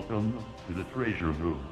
Welcome to the treasure room.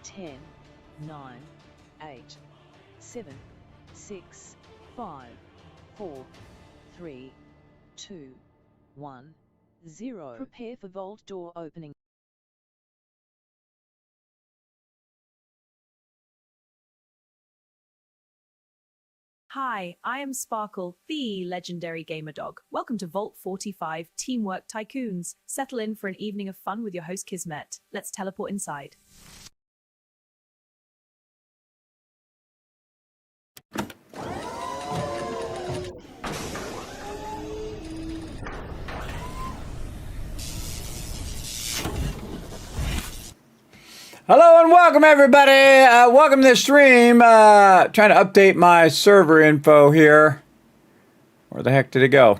Ten, 9, 8, 7, 6, 5, 4, 3, 2, 1, 0. Prepare for vault door opening. Hi, I am Sparkle, the legendary gamer dog. Welcome to Vault 45 Teamwork Tycoons. Settle in for an evening of fun with your host Kismet. Let's teleport inside. Hello and welcome everybody. Welcome to the stream. Trying to update my server info here. Where the heck did it go?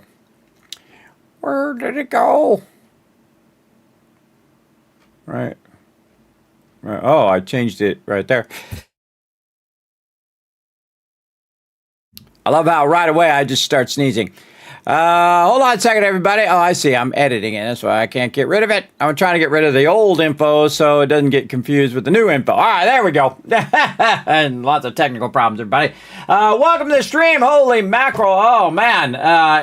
Where did it go? Right. Oh, I changed it right there. I love how right away I just start sneezing. Hold on a second, everybody. Oh, I see. I'm editing it. That's why I can't get rid of it. I'm trying to get rid of the old info so it doesn't get confused with the new info. All right, there we go. And lots of technical problems, everybody. Welcome to the stream. Holy mackerel. Oh, man.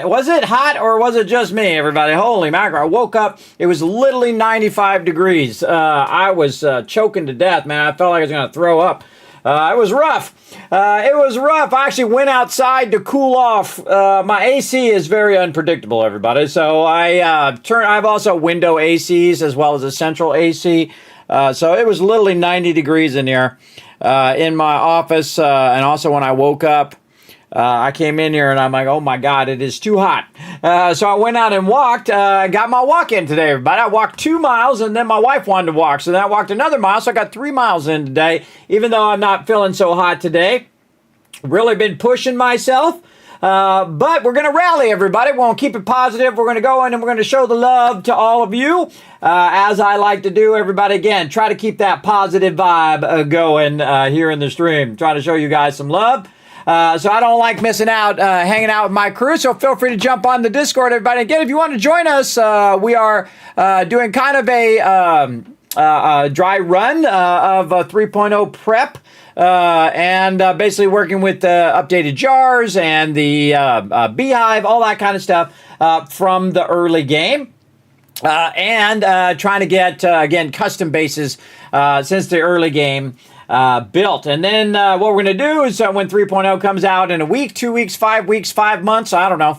Was it hot or was it just me, everybody? Holy mackerel. I woke up. It was literally 95 degrees. I was choking to death, man. I felt like I was going to throw up. It was rough. I actually went outside to cool off. My AC is very unpredictable, everybody. So I've also window ACs as well as a central AC. So it was literally 90 degrees in here in my office. And also when I woke up, I came in here and I'm like, oh my God, it is too hot. So I went out and walked. Got my walk in today, everybody. I walked 2 miles and then my wife wanted to walk. So then I walked another mile. So I got 3 miles in today, even though I'm not feeling so hot today. Really been pushing myself. But we're going to rally, everybody. We're going to keep it positive. We're going to go in and we're going to show the love to all of you. As I like to do, everybody. Again, try to keep that positive vibe going here in the stream. Try to show you guys some love. So I don't like missing out, hanging out with my crew. So feel free to jump on the Discord, everybody. Again, if you want to join us, we are doing kind of a dry run of 3.0 prep. And basically working with updated jars and the beehive, all that kind of stuff from the early game. And trying to get, again, custom bases since the early game built. And then what we're going to do is when 3.0 comes out in a week, 2 weeks, 5 weeks, 5 months, I don't know.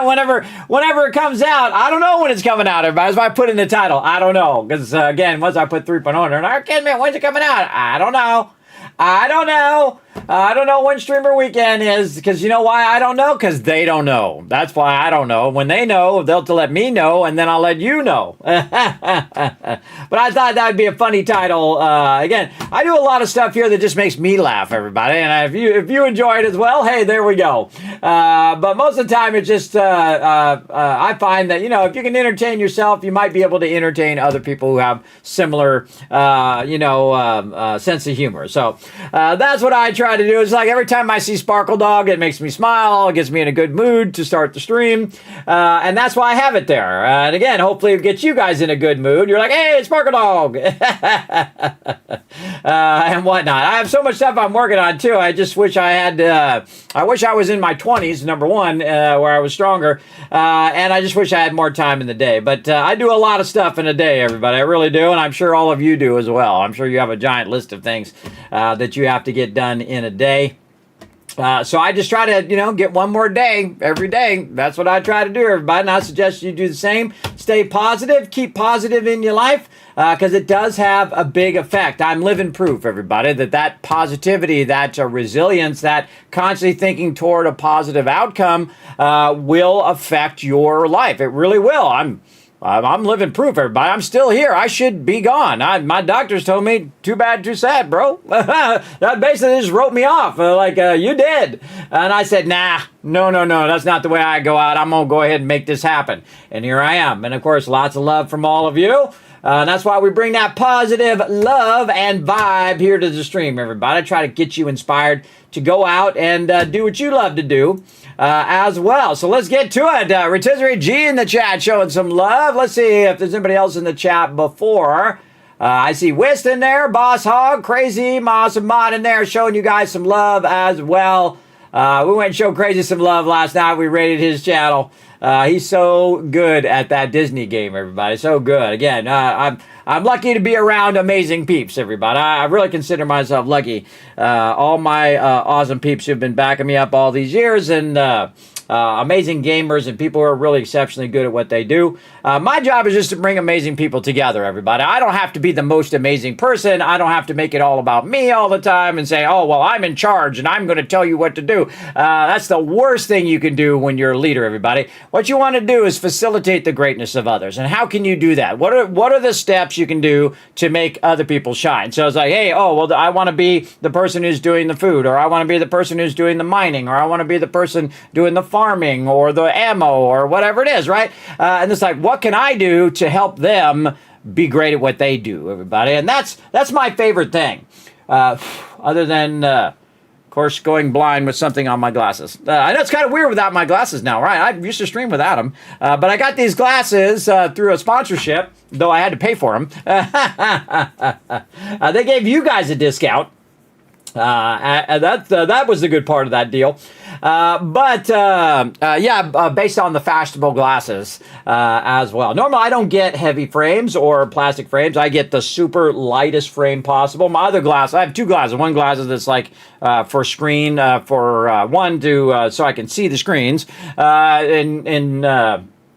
whenever it comes out, I don't know when it's coming out, everybody. That's why I put in the title. I don't know. Because, again, once I put 3.0 in there, I can't admit, when's it coming out? I don't know. I don't know when streamer weekend is, because you know why I don't know? Because they don't know. That's why I don't know. When they know, they'll let me know, and then I'll let you know. But I thought that would be a funny title. Again, I do a lot of stuff here that just makes me laugh, everybody. And if you enjoy it as well, hey, there we go. But most of the time, it's just I find that, if you can entertain yourself, you might be able to entertain other people who have similar, sense of humor. So that's what I try to do. It's like every time I see Sparkle Dog, it makes me smile. It gets me in a good mood to start the stream. And that's why I have it there. And again, hopefully it gets you guys in a good mood. You're like, hey, it's Sparkle Dog. And whatnot. I have so much stuff I'm working on too. I just wish I had, I wish I was in my 20s, number one, where I was stronger. And I just wish I had more time in the day. But I do a lot of stuff in a day, everybody. I really do. And I'm sure all of you do as well. I'm sure you have a giant list of things that you have to get done in a day. So I just try to, get one more day every day. That's what I try to do, everybody. And I suggest you do the same. Stay positive. Keep positive in your life because it does have a big effect. I'm living proof, everybody, that positivity, that resilience, that constantly thinking toward a positive outcome will affect your life. It really will. I'm living proof, everybody. I'm still here. I should be gone. My doctors told me, too bad, too sad, bro. That basically just wrote me off. You did. And I said, no. That's not the way I go out. I'm going to go ahead and make this happen. And here I am. And, of course, lots of love from all of you. And that's why we bring that positive love and vibe here to the stream, everybody. I try to get you inspired to go out and do what you love to do as well. So let's get to it. Rotisserie G in the chat showing some love. Let's see if there's anybody else in the chat before. I see Wist in there, Boss Hog, Crazy, Awesome Mod in there showing you guys some love as well. We went and showed Crazy some love last night. We rated his channel. He's so good at that Disney game, everybody. So good. Again, I'm lucky to be around amazing peeps, everybody. I really consider myself lucky. All my awesome peeps who've been backing me up all these years, and amazing gamers and people who are really exceptionally good at what they do. My job is just to bring amazing people together, everybody. I don't have to be the most amazing person. I don't have to make it all about me all the time and say, oh, well, I'm in charge and I'm going to tell you what to do. That's the worst thing you can do when you're a leader, everybody. What you want to do is facilitate the greatness of others. And how can you do that? What are the steps you can do to make other people shine? So it's like, hey, I want to be the person who's doing the food, or I want to be the person who's doing the mining, or I want to be the person doing the farming or the ammo or whatever it is, right? And it's like, what can I do to help them be great at what they do, everybody? And that's my favorite thing, other than, of course, going blind with something on my glasses. I know it's kind of weird without my glasses now, right? I used to stream without them, but I got these glasses through a sponsorship, though I had to pay for them. They gave you guys a discount. That was the good part of that deal. Based on the fashionable glasses as well. Normally, I don't get heavy frames or plastic frames. I get the super lightest frame possible. My other glass, I have two glasses. One glass that's like for screen, so I can see the screens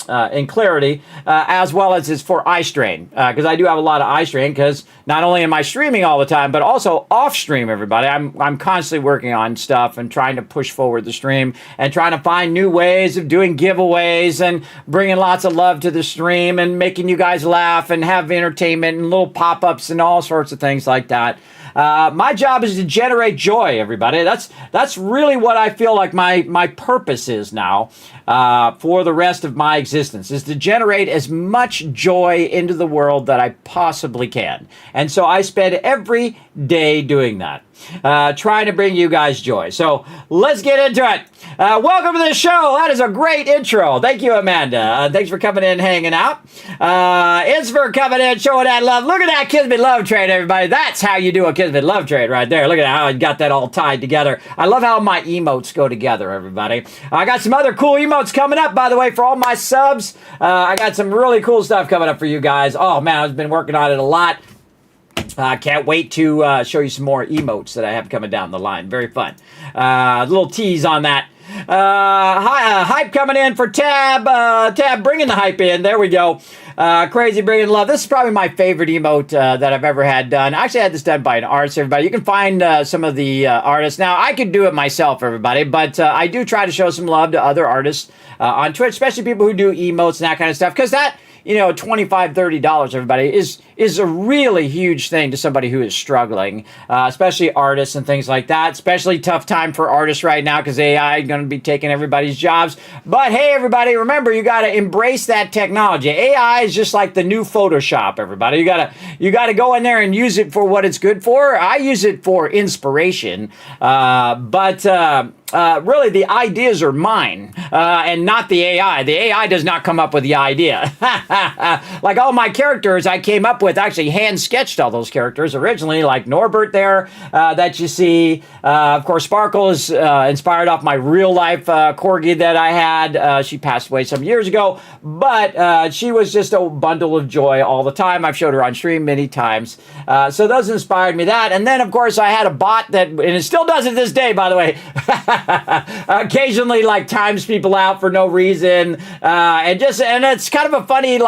in clarity, as well as is for eye strain, because I do have a lot of eye strain, because not only am I streaming all the time, but also off stream, everybody. I'm constantly working on stuff and trying to push forward the stream and trying to find new ways of doing giveaways and bringing lots of love to the stream and making you guys laugh and have entertainment and little pop-ups and all sorts of things like that. My job is to generate joy, everybody. That's really what I feel like my purpose is now for the rest of my existence, is to generate as much joy into the world that I possibly can. And so I spend every day doing that, trying to bring you guys joy. So let's get into it. Welcome to the show. That is a great intro. Thank you, Amanda. Thanks for coming in, hanging out. It's for coming in, showing that love. Look at that Kismet love trade, everybody. That's how you do a Kismet love trade right there. Look at how I got that all tied together. I love how my emotes go together, everybody. I got some other cool emotes coming up, by the way, for all my subs. I got some really cool stuff coming up for you guys. Oh, man, I've been working on it a lot. Can't wait to show you some more emotes that I have coming down the line. Very fun. A little tease on that. Hype coming in for Tab. Tab bringing the hype in. There we go. Crazy Bringing Love. This is probably my favorite emote that I've ever had done. I actually had this done by an artist, everybody. You can find some of the artists. Now, I could do it myself, everybody, but I do try to show some love to other artists on Twitch, especially people who do emotes and that kind of stuff, because that, $25, $30, everybody, is a really huge thing to somebody who is struggling, especially artists and things like that. Especially tough time for artists right now because AI is going to be taking everybody's jobs. But hey, everybody, remember, you got to embrace that technology. AI is just like the new Photoshop, everybody. You got to go in there and use it for what it's good for. I use it for inspiration, but really, the ideas are mine and not the AI. The AI does not come up with the idea. Like all my characters I came up with, actually hand sketched all those characters originally, like Norbert there that you see. Of course, Sparkle is inspired off my real life corgi that I had. She passed away some years ago, but she was just a bundle of joy all the time. I've showed her on stream many times. So those inspired me that. And then, of course, I had a bot that, and it still does it this day, by the way, occasionally like times people out for no reason, and it's kind of a funny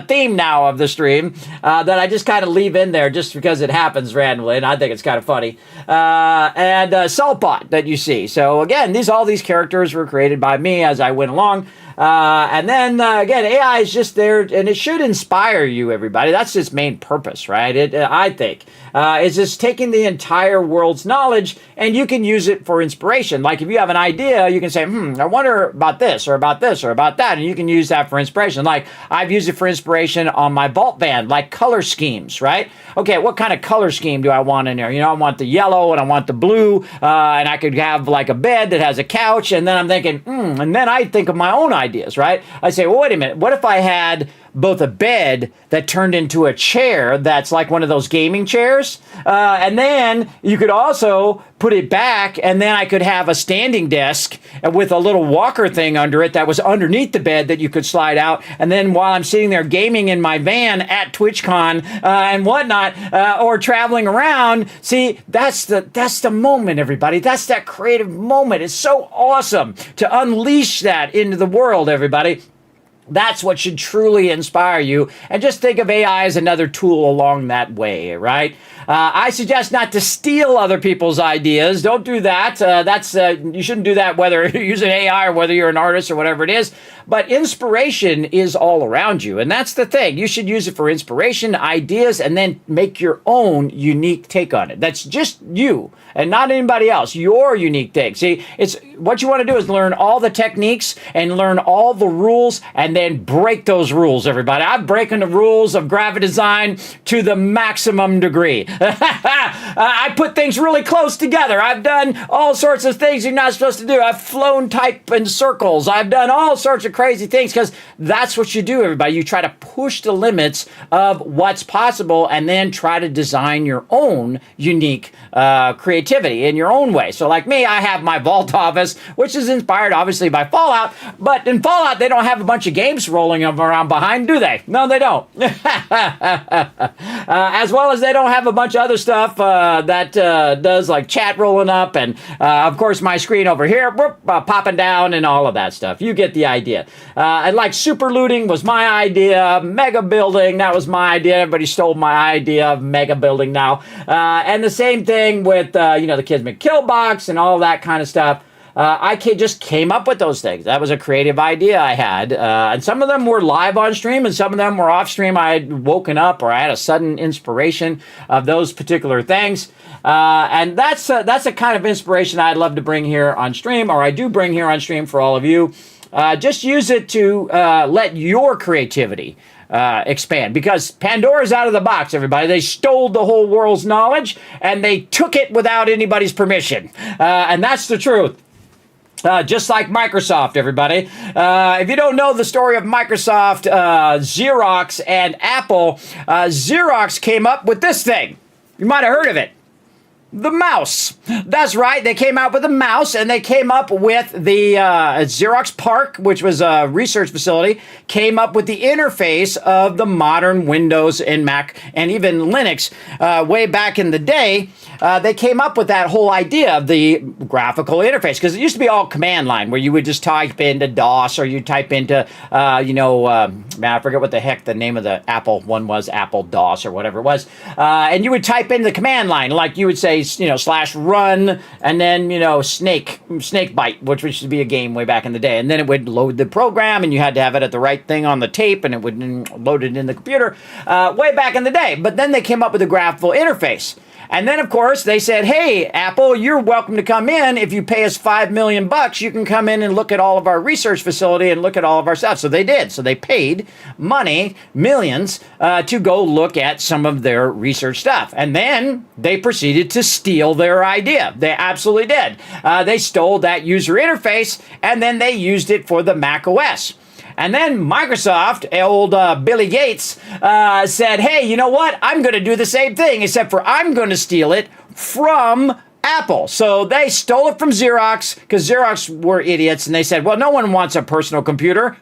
theme now of the stream that I just kind of leave in there just because it happens randomly, and I think it's kind of funny. And Saltbot that you see. So again, all these characters were created by me as I went along. And then again, AI is just there, and it should inspire you, everybody. That's its main purpose, right? I think it's just taking the entire world's knowledge, and you can use it for inspiration. Like if you have an idea, you can say, I wonder about this or about this or about that, and you can use that for inspiration. Like I've used it for inspiration on my vault band, like color schemes, right? Okay, what kind of color scheme do I want in there? I want the yellow and I want the blue, and I could have like a bed that has a couch, and then I'm thinking, and then I think of my own ideas, right? I say, well, wait a minute, what if I had both a bed that turned into a chair that's like one of those gaming chairs, and then you could also put it back, and then I could have a standing desk with a little walker thing under it that was underneath the bed that you could slide out, and then while I'm sitting there gaming in my van at TwitchCon and whatnot, or traveling around, see, that's the moment, everybody. That's that creative moment. It's so awesome to unleash that into the world, everybody. That's what should truly inspire you. And just think of AI as another tool along that way, right? I suggest not to steal other people's ideas. Don't do that. You shouldn't do that whether you're using AI or whether you're an artist or whatever it is. But inspiration is all around you. And that's the thing. You should use it for inspiration, ideas, and then make your own unique take on it. That's just you and not anybody else. Your unique take. See, it's what you want to do is learn all the techniques and learn all the rules and then break those rules, everybody. I'm breaking the rules of graphic design to the maximum degree. I put things really close together. I've done all sorts of things you're not supposed to do. I've flown type in circles. I've done all sorts of crazy things because that's what you do, everybody. You try to push the limits of what's possible and then try to design your own unique creativity in your own way. So like me, I have my vault office, which is inspired obviously by Fallout, but in Fallout, they don't have a bunch of games rolling around behind, do they? No, they don't. As well as they don't have a bunch of other stuff that does like chat rolling up and of course my screen over here popping down and all of that stuff. You get the idea. And like super looting was my idea. Mega building, that was my idea. Everybody stole my idea of mega building now. And the same thing with the Kismet kill box and all that kind of stuff. I just came up with those things. That was a creative idea I had. And some of them were live on stream and some of them were off stream. I had woken up or I had a sudden inspiration of those particular things. And that's a kind of inspiration I'd love to bring here on stream, or I do bring here on stream for all of you. Just use it to let your creativity expand, because Pandora's out of the box, everybody. They stole the whole world's knowledge and they took it without anybody's permission. And that's the truth. Just like Microsoft, everybody. If you don't know the story of Microsoft, Xerox, and Apple, Xerox came up with this thing. You might have heard of it. The mouse. That's right. They came out with a mouse, and they came up with the Xerox PARC, which was a research facility, came up with the interface of the modern Windows and Mac and even Linux way back in the day. they came up with that whole idea of the graphical interface, because it used to be all command line where you would just type into DOS, or you type into, man, I forget what the heck the name of the Apple one was, Apple DOS or whatever it was. And you would type into the command line, like you would say, /run, and then, snake bite, which used to be a game way back in the day. And then it would load the program, and you had to have it at the right thing on the tape, and it would load it in the computer way back in the day. But then they came up with a graphical interface. And then, of course, they said, hey, Apple, you're welcome to come in. If you pay us $5 million, you can come in and look at all of our research facility and look at all of our stuff. So they did. So they paid money, millions, to go look at some of their research stuff. And then they proceeded to steal their idea. They absolutely did. They stole that user interface, and then they used it for the Mac OS. And then Microsoft, old Billy Gates, said, hey, you know what? I'm going to do the same thing, except for I'm going to steal it from Apple. So they stole it from Xerox, because Xerox were idiots, and they said, well, no one wants a personal computer.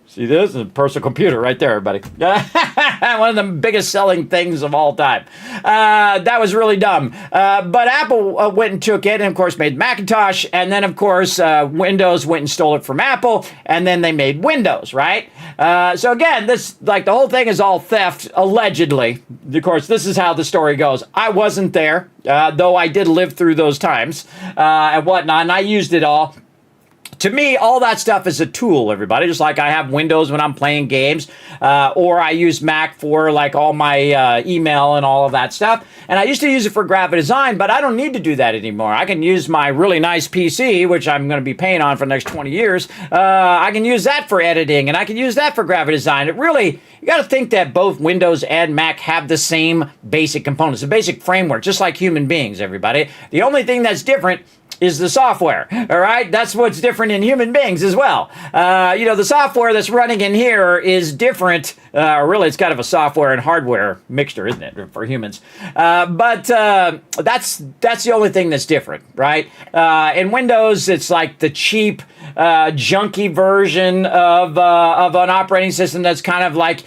See this? A personal computer right there, everybody. One of the biggest selling things of all time. That was really dumb. But Apple went and took it and, of course, made Macintosh. And then, of course, Windows went and stole it from Apple. And then they made Windows, right? So, again, the whole thing is all theft, allegedly. Of course, this is how the story goes. I wasn't there, though I did live through those times and whatnot. And I used it all. To me, all that stuff is a tool, everybody. Just like I have Windows when I'm playing games, or I use Mac for like all my email and all of that stuff. And I used to use it for graphic design, but I don't need to do that anymore. I can use my really nice PC, which I'm going to be paying on for the next 20 years. I can use that for editing, and I can use that for graphic design. It really, you got to think that both Windows and Mac have the same basic components, the basic framework, just like human beings, everybody. The only thing that's different is the software, all right? That's what's different in human beings as well. The software that's running in here is different. Really, it's kind of a software and hardware mixture, isn't it, for humans? But that's the only thing that's different, right? In Windows, it's like the cheap, junky version of an operating system that's kind of like,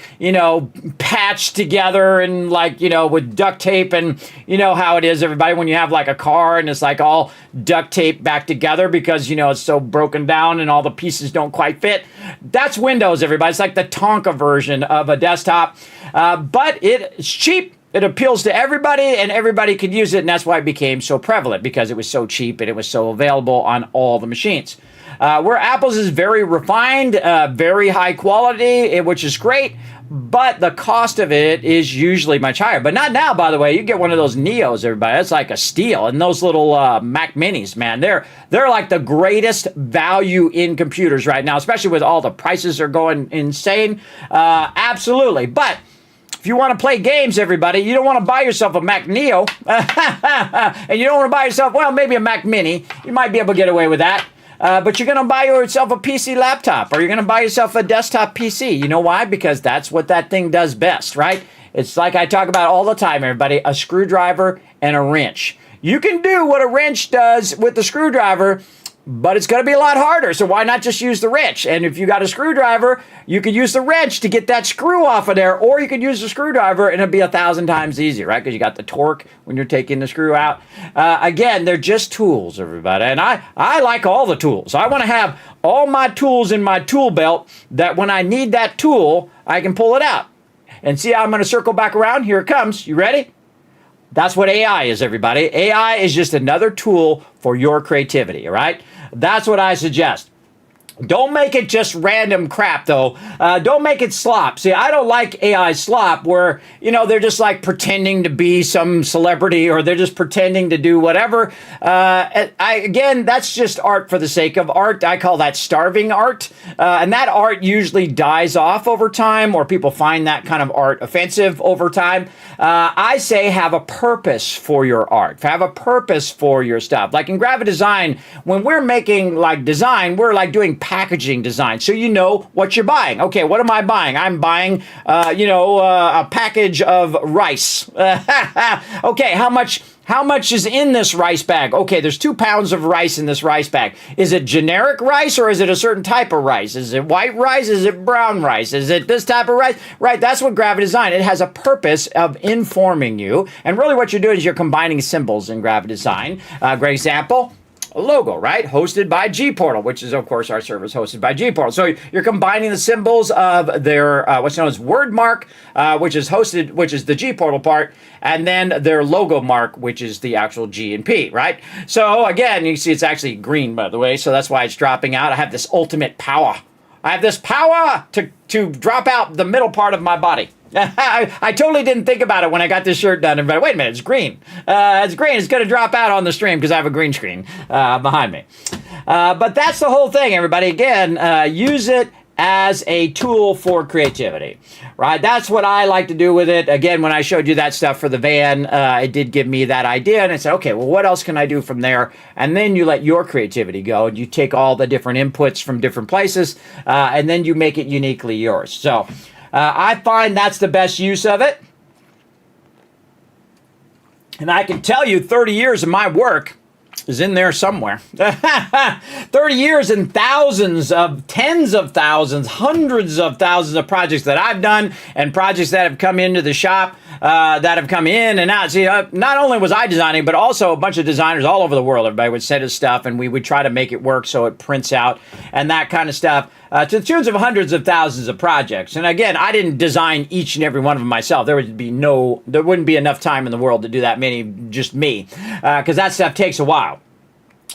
patched together and like, with duct tape, and you know how it is, everybody, when you have like a car and it's like all duct tape back together because, it's so broken down and all the pieces don't quite fit. That's Windows, everybody. It's like the Tonka version of a desktop, but it's cheap. It appeals to everybody, and everybody could use it, and that's why it became so prevalent, because it was so cheap and it was so available on all the machines. Where Apple's is very refined, very high quality, which is great, but the cost of it is usually much higher. But not now, by the way. You get one of those Neos, everybody. That's like a steal. And those little Mac Minis, man, they're like the greatest value in computers right now, especially with all the prices are going insane. Absolutely. But if you want to play games, everybody, you don't want to buy yourself a Mac Neo. And you don't want to buy yourself, maybe a Mac Mini. You might be able to get away with that. But you're going to buy yourself a PC laptop, or you're going to buy yourself a desktop PC. You know why? Because that's what that thing does best, right? It's like I talk about all the time, everybody, a screwdriver and a wrench. You can do what a wrench does with the screwdriver, but it's going to be a lot harder. So why not just use the wrench? And if you got a screwdriver, you could use the wrench to get that screw off of there, or you could use the screwdriver and it'd be 1,000 times easier, right? Because you got the torque when you're taking the screw out. Again, they're just tools, everybody. And I like all the tools. I want to have all my tools in my tool belt, that when I need that tool, I can pull it out. And see how I'm going to circle back around? Here it comes. You ready? That's what AI is, everybody. AI is just another tool for your creativity, all right? That's what I suggest. Don't make it just random crap, though. Don't make it slop. See, I don't like AI slop where, they're just like pretending to be some celebrity, or they're just pretending to do whatever. Again, that's just art for the sake of art. I call that starving art. And that art usually dies off over time, or people find that kind of art offensive over time. I say have a purpose for your art. Have a purpose for your stuff. Like in graphic design, when we're making like design, we're like doing packaging design, so you know what you're buying. Okay, what am I buying? I'm buying, a package of rice. Okay, how much How much is in this rice bag? Okay, there's 2 pounds of rice in this rice bag. Is it generic rice or is it a certain type of rice? Is it white rice? Is it brown rice? Is it this type of rice? Right, that's what graphic design. It has a purpose of informing you. And really what you're doing is you're combining symbols in graphic design. Great example. A logo, right? Hosted by Gportal, which is, of course, our service hosted by Gportal. So you're combining the symbols of their what's known as word mark, which is hosted, which is the Gportal part, and then their logo mark, which is the actual G and P, right? So again, you see it's actually green, by the way, so that's why it's dropping out. I have this ultimate power. I have this power to drop out the middle part of my body. I totally didn't think about it when I got this shirt done. But wait a minute, it's green. It's green. It's going to drop out on the stream because I have a green screen behind me. But that's the whole thing, everybody. Again, use it as a tool for creativity, right? That's what I like to do with it. Again, when I showed you that stuff for the van, it did give me that idea. And I said, okay, well, what else can I do from there? And then you let your creativity go. And you take all the different inputs from different places, and then you make it uniquely yours. So I find that's the best use of it. And I can tell you 30 years of my work is in there somewhere. 30 years and thousands of, tens of thousands, hundreds of thousands of projects that I've done and projects that have come into the shop, that have come in and out. See, not only was I designing, but also a bunch of designers all over the world. Everybody would send us stuff and we would try to make it work so it prints out and that kind of stuff. To the tunes of hundreds of thousands of projects. And again, I didn't design each and every one of them myself. There wouldn't be enough time in the world to do that many, just me, because that stuff takes a while.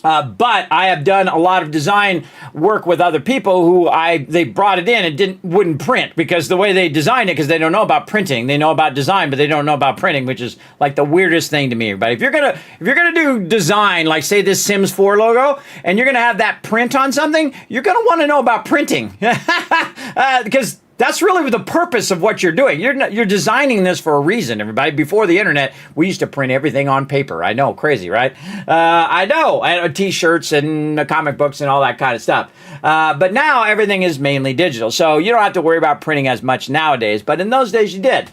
But I have done a lot of design work with other people who they brought it in and wouldn't print because the way they designed it, because they don't know about printing, they know about design, but they don't know about printing, which is like the weirdest thing to me. But if you're gonna do design, like say this Sims 4 logo, and you're gonna have that print on something, you're gonna want to know about printing because that's really the purpose of what you're doing. You're designing this for a reason, everybody. Before the internet, we used to print everything on paper. I know, crazy, right? I know, T-shirts and comic books and all that kind of stuff. But now everything is mainly digital, so you don't have to worry about printing as much nowadays. But in those days, you did.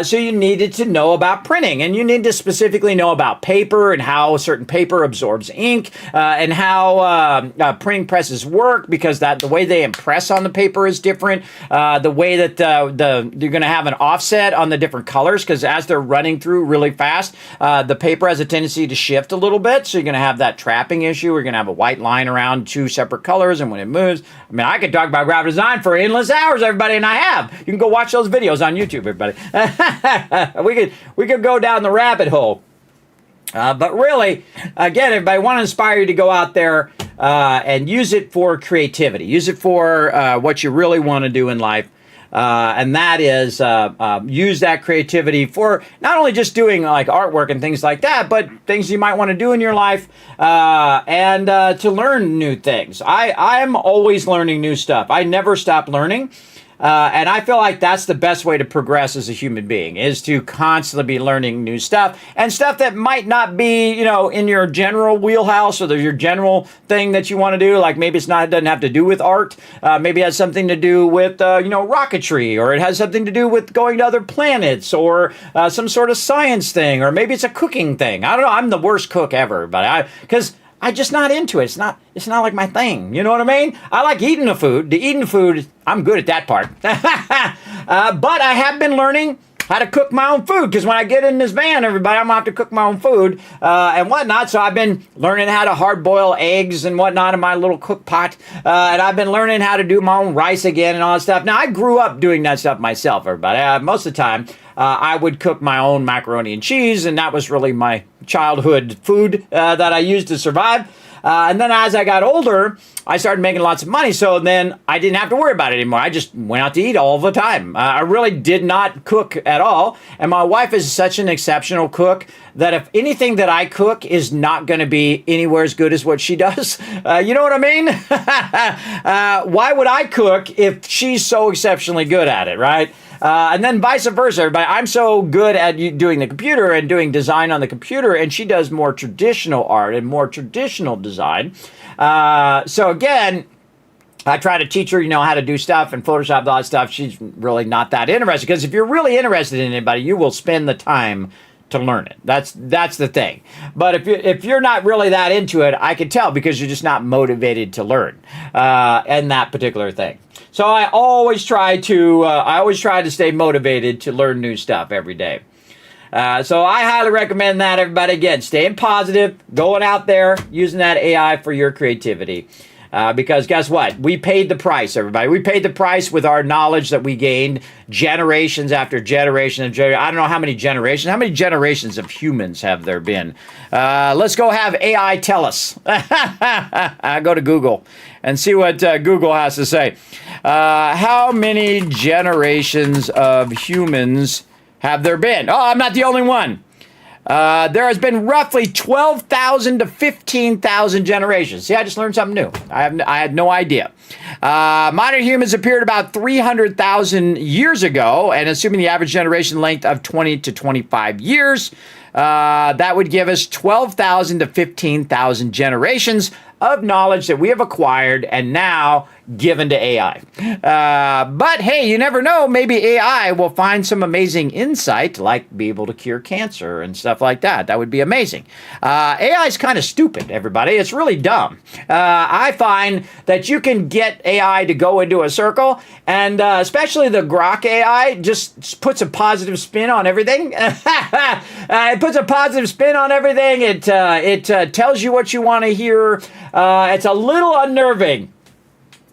So you needed to know about printing, and you need to specifically know about paper and how certain paper absorbs ink, and how printing presses work, because the way they impress on the paper is different. The way that you're going to have an offset on the different colors, because as they're running through really fast, the paper has a tendency to shift a little bit. So you're going to have that trapping issue. We're going to have a white line around 2 separate colors, and when it moves, I mean, I could talk about graphic design for endless hours, everybody, and I have. You can go watch those videos on YouTube, everybody. we could go down the rabbit hole. But really, again, everybody, I want to inspire you to go out there and use it for creativity. Use it for what you really want to do in life. And that is use that creativity for not only just doing like artwork and things like that, but things you might want to do in your life and to learn new things. I'm always learning new stuff. I never stop learning. And I feel like that's the best way to progress as a human being, is to constantly be learning new stuff, and stuff that might not be, in your general wheelhouse or your general thing that you want to do. Like maybe it doesn't have to do with art. Maybe it has something to do with, rocketry, or it has something to do with going to other planets, or some sort of science thing, or maybe it's a cooking thing. I don't know. I'm the worst cook ever, but because I'm just not into it. It's not like my thing. You know what I mean? I like eating the food. Eating the food, I'm good at that part. But I have been learning how to cook my own food, because when I get in this van, everybody, I'm going to have to cook my own food and whatnot. So I've been learning how to hard boil eggs and whatnot in my little cook pot. And I've been learning how to do my own rice again and all that stuff. Now, I grew up doing that stuff myself, everybody. Most of the time, I would cook my own macaroni and cheese, and that was really my childhood food that I used to survive. And then as I got older, I started making lots of money, so then I didn't have to worry about it anymore. I just went out to eat all the time. I really did not cook at all, and my wife is such an exceptional cook that if anything that I cook is not going to be anywhere as good as what she does, you know what I mean? Why would I cook if she's so exceptionally good at it, right? And then vice versa, everybody. I'm so good at doing the computer and doing design on the computer, and she does more traditional art and more traditional design. So again, I try to teach her, how to do stuff and Photoshop and all that stuff. She's really not that interested, because if you're really interested in anybody, you will spend the time to learn it. That's the thing. But if you're not really that into it, I can tell because you're just not motivated to learn and that particular thing. So I always try to stay motivated to learn new stuff every day. So I highly recommend that, everybody. Again, staying positive, going out there, using that AI for your creativity. Because guess what? We paid the price, everybody. We paid the price with our knowledge that we gained generations after generation and generation. I don't know how many generations. How many generations of humans have there been? Let's go have AI tell us. Go to Google and see what Google has to say. How many generations of humans have there been? Oh, I'm not the only one. There has been roughly 12,000 to 15,000 generations. See, I just learned something new. I had no idea. Modern humans appeared about 300,000 years ago, and assuming the average generation length of 20 to 25 years, that would give us 12,000 to 15,000 generations of knowledge that we have acquired and now given to AI. But hey, you never know. Maybe AI will find some amazing insight, like be able to cure cancer and stuff like that. That would be amazing. AI is kind of stupid, everybody. It's really dumb. I find that you can get AI to go into a circle, and especially the Grok AI just puts a positive spin on everything. It puts a positive spin on everything. It tells you what you want to hear. It's a little unnerving.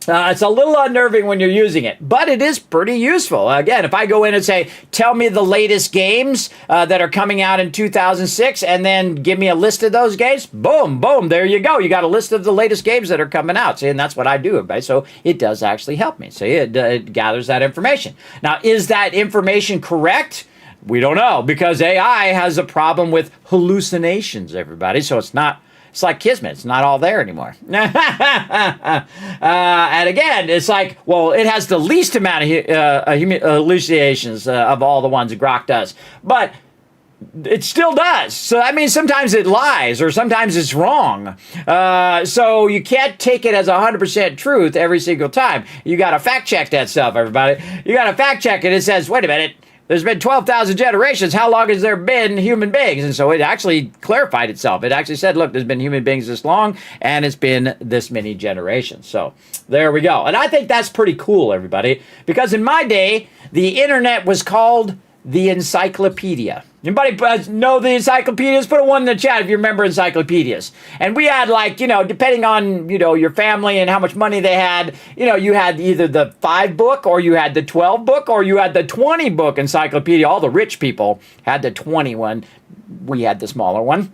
It's a little unnerving when you're using it, but it is pretty useful. Again, if I go in and say, tell me the latest games that are coming out in 2006, and then give me a list of those games, boom, boom, there you go. You got a list of the latest games that are coming out. See, and that's what I do, everybody. So it does actually help me. See, it gathers that information. Now, is that information correct? We don't know, because AI has a problem with hallucinations, everybody. So it's like Kismet. It's not all there anymore. And again, it's like, well, it has the least amount of hallucinations of all the ones that Grok does. But it still does. So that means sometimes it lies or sometimes it's wrong. So you can't take it as 100% truth every single time. You got to fact check that stuff, everybody. You got to fact check it. It says, wait a minute. There's been 12,000 generations. How long has there been human beings? And so it actually clarified itself. It actually said, look, there's been human beings this long, and it's been this many generations. So there we go. And I think that's pretty cool, everybody, because in my day, the internet was called the encyclopedia. Anybody know the encyclopedias? Put a one in the chat if you remember encyclopedias. And we had, like, depending on, your family and how much money they had, you had either the 5-book or you had the 12-book or you had the 20-book encyclopedia. All the rich people had the 21. We had the smaller one.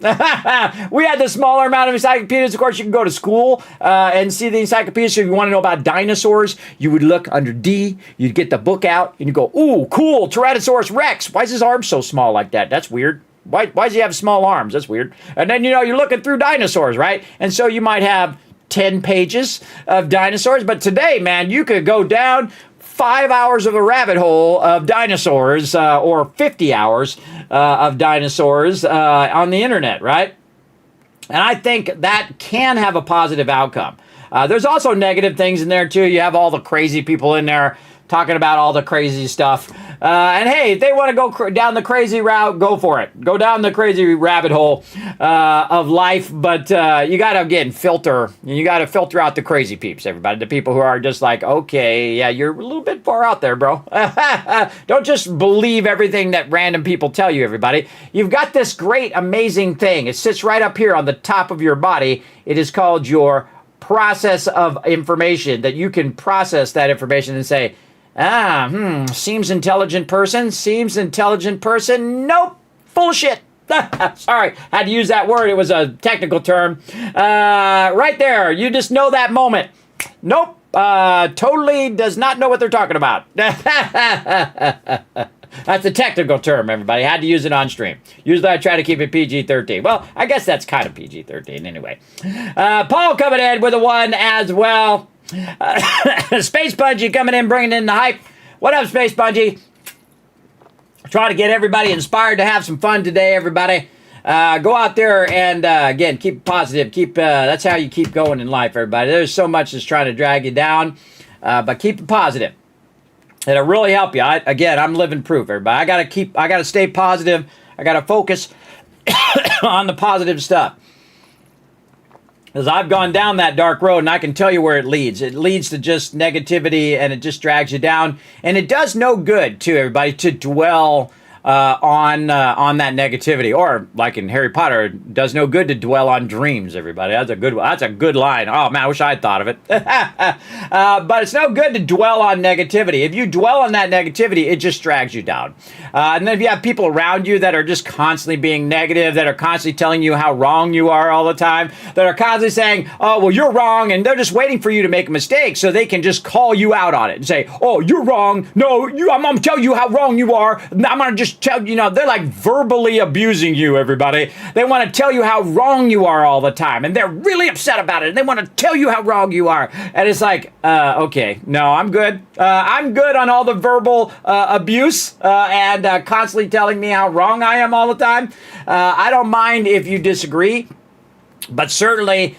We had the smaller amount of encyclopedias. Of course, you can go to school and see the encyclopedias. So if you want to know about dinosaurs, you would look under D. You'd get the book out and you go, ooh, cool, Tyrannosaurus Rex. Why is his arm so small like that? That's weird. Why does he have small arms? That's weird. And then, you're looking through dinosaurs, right? And so you might have 10 pages of dinosaurs. But today, man, you could go down 5 hours of a rabbit hole of dinosaurs or 50 hours of dinosaurs on the internet, right? And I think that can have a positive outcome. There's also negative things in there, too. You have all the crazy people in there talking about all the crazy stuff. And hey, if they want to go down the crazy route, go for it. Go down the crazy rabbit hole of life. But you got to, again, filter. You got to filter out the crazy peeps, everybody. The people who are just like, okay, yeah, you're a little bit far out there, bro. Don't just believe everything that random people tell you, everybody. You've got this great, amazing thing. It sits right up here on the top of your body. It is called your process of information, that you can process that information and say, seems intelligent person. Nope, full of shit. Sorry, had to use that word. It was a technical term. Right there, you just know that moment. Nope, totally does not know what they're talking about. That's a technical term, everybody. Had to use it on stream. Usually I try to keep it PG-13. Well, I guess that's kind of PG-13 anyway. Paul coming in with a 1 as well. Space Bungee coming in, bringing in the hype. What up, Space Bungee? Trying to get everybody inspired to have some fun today, everybody. Go out there and, again, keep positive. That's how you keep going in life, everybody. There's so much that's trying to drag you down, but keep it positive. It'll really help you. I'm living proof, everybody. I gotta stay positive. I got to focus on the positive stuff. Because I've gone down that dark road, and I can tell you where it leads. It leads to just negativity, and it just drags you down. And it does no good to everybody to dwell on that negativity, or like in Harry Potter, it does no good to dwell on dreams. Everybody, that's a good line. Oh man, I wish I'd thought of it. But it's no good to dwell on negativity. If you dwell on that negativity, it just drags you down. And then if you have people around you that are just constantly being negative, that are constantly telling you how wrong you are all the time, that are constantly saying, "Oh, well, you're wrong," and they're just waiting for you to make a mistake so they can just call you out on it and say, "Oh, you're wrong. No, I'm gonna tell you how wrong you are. I'm gonna just tell you know." They're like verbally abusing you, everybody. They want to tell you how wrong you are all the time, and they're really upset about it, and they want to tell you how wrong you are. And it's like, okay, no, I'm good. I'm good on all the verbal abuse and constantly telling me how wrong I am all the time. I don't mind if you disagree. But certainly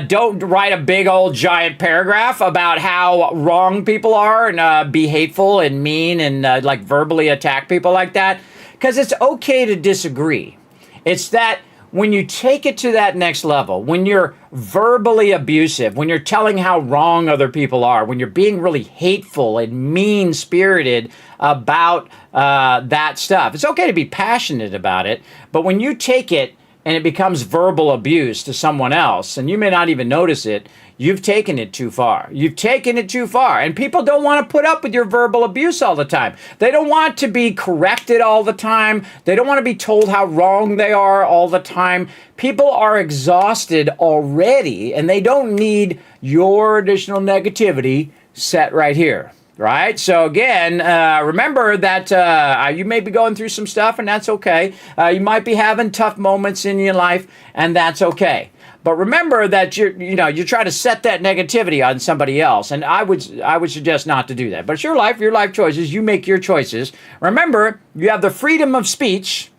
don't write a big old giant paragraph about how wrong people are and be hateful and mean and like verbally attack people like that. Because it's okay to disagree. It's that when you take it to that next level, when you're verbally abusive, when you're telling how wrong other people are, when you're being really hateful and mean-spirited about that stuff, it's okay to be passionate about it. But when you take it and it becomes verbal abuse to someone else, and you may not even notice it, you've taken it too far. You've taken it too far. And people don't want to put up with your verbal abuse all the time. They don't want to be corrected all the time. They don't want to be told how wrong they are all the time. People are exhausted already, and they don't need your additional negativity set right here. Right? So again, remember that you may be going through some stuff, and that's okay. You might be having tough moments in your life, and that's okay. But remember that you're trying to set that negativity on somebody else, and I would suggest not to do that. But it's your life choices. You make your choices. Remember, you have the freedom of speech,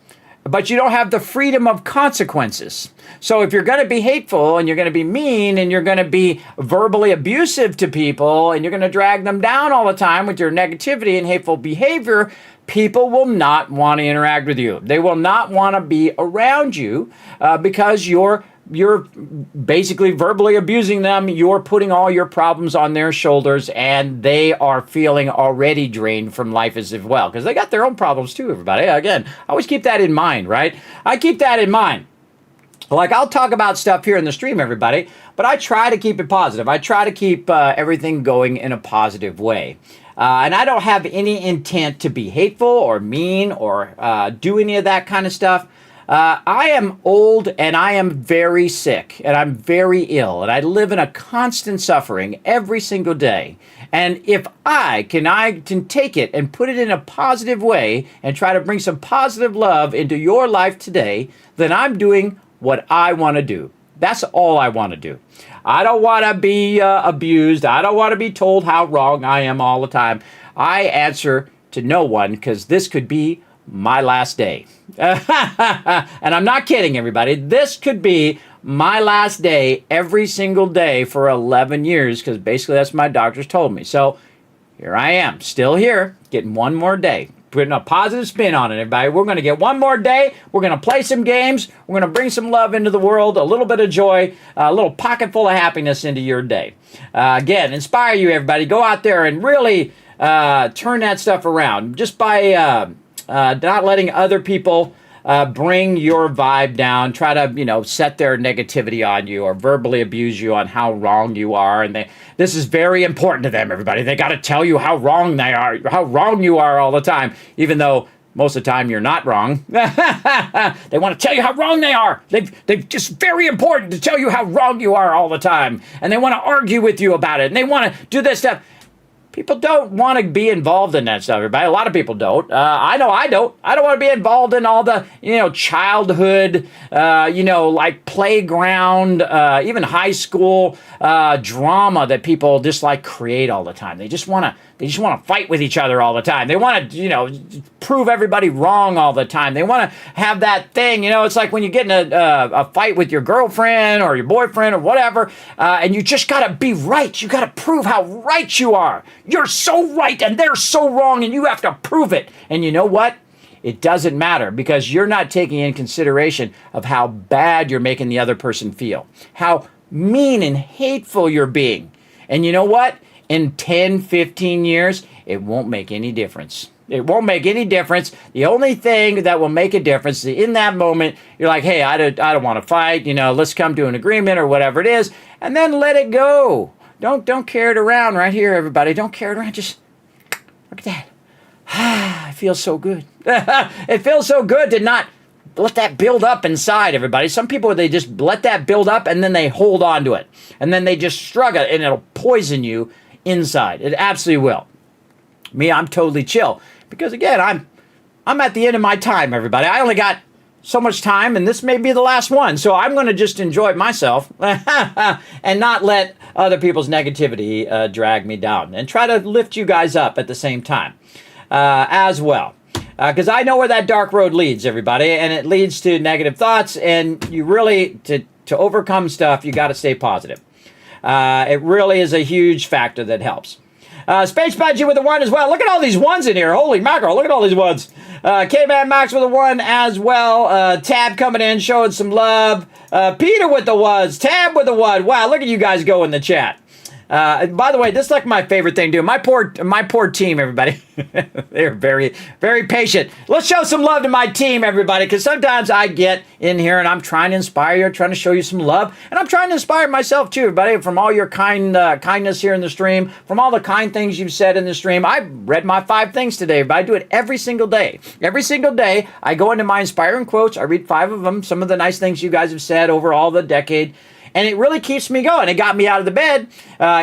but you don't have the freedom of consequences. So if you're going to be hateful and you're going to be mean and you're going to be verbally abusive to people and you're going to drag them down all the time with your negativity and hateful behavior, people will not want to interact with you. They will not want to be around you because you're basically verbally abusing them. You're putting all your problems on their shoulders, and they are feeling already drained from life as well because they got their own problems too, everybody. Again, always keep that in mind, right? I keep that in mind. Like, I'll talk about stuff here in the stream, everybody, but I try to keep it positive. I try to keep everything going in a positive way. And I don't have any intent to be hateful or mean or do any of that kind of stuff. I am old and I am very sick and I'm very ill and I live in a constant suffering every single day. And if I can take it and put it in a positive way and try to bring some positive love into your life today, then I'm doing what I want to do. That's all I want to do. I don't want to be abused. I don't want to be told how wrong I am all the time. I answer to no one because this could be my last day. And I'm not kidding, everybody. This could be my last day every single day for 11 years because basically that's what my doctors told me. So here I am, still here, getting one more day. Putting a positive spin on it, everybody. We're going to get one more day. We're going to play some games. We're going to bring some love into the world, a little bit of joy, a little pocket full of happiness into your day. Again, inspire you, everybody. Go out there and really turn that stuff around just by not letting other people bring your vibe down, try to, set their negativity on you or verbally abuse you on how wrong you are. And this is very important to them, everybody. They got to tell you how wrong they are, how wrong you are all the time, even though most of the time you're not wrong. They want to tell you how wrong they are. They've just very important to tell you how wrong you are all the time. And they want to argue with you about it. And they want to do this stuff. People don't want to be involved in that stuff, everybody. A lot of people don't. I know I don't. I don't want to be involved in all the, childhood, like playground, even high school drama that people just like create all the time. They just want to fight with each other all the time. They want to, prove everybody wrong all the time. They want to have that thing, it's like when you get in a fight with your girlfriend or your boyfriend or whatever, and you just got to be right. You got to prove how right you are. You're so right and they're so wrong and you have to prove it. And you know what? it doesn't matter because you're not taking in consideration of how bad you're making the other person feel, how mean and hateful you're being. And you know what? In 10, 15 years, it won't make any difference. It won't make any difference. The only thing that will make a difference is in that moment, you're like, hey, I don't want to fight. Let's come to an agreement or whatever it is, and then let it go. Don't carry it around right here, everybody. Don't carry it around. Just look at that. It feels so good. It feels so good to not let that build up inside, everybody. Some people, they just let that build up and then they hold on to it. And then they just struggle and it'll poison you inside. It absolutely will. Me, I'm totally chill. Because again, I'm at the end of my time, everybody. I only got so much time, and this may be the last one. So I'm going to just enjoy myself and not let other people's negativity drag me down, and try to lift you guys up at the same time as well. Because I know where that dark road leads, everybody, and it leads to negative thoughts, and you really, to overcome stuff, you got to stay positive. It really is a huge factor that helps. Space Budgie with a 1 as well. Look at all these 1s in here. Holy mackerel. Look at all these 1s. K-Man Max with a 1 as well. Tab coming in, showing some love. Peter with the 1s. Tab with a 1. Wow, look at you guys go in the chat. By the way, this is like my favorite thing to do. My poor team, everybody. They're very, very patient. Let's show some love to my team, everybody, because sometimes I get in here and I'm trying to inspire you, trying to show you some love, and I'm trying to inspire myself too, everybody, from all your kindness here in the stream, from all the kind things you've said in the stream. I read my 5 things today, but I do it every single day. Every single day, I go into my inspiring quotes. I read 5 of them, some of the nice things you guys have said over all the decade. And it really keeps me going. It got me out of the bed,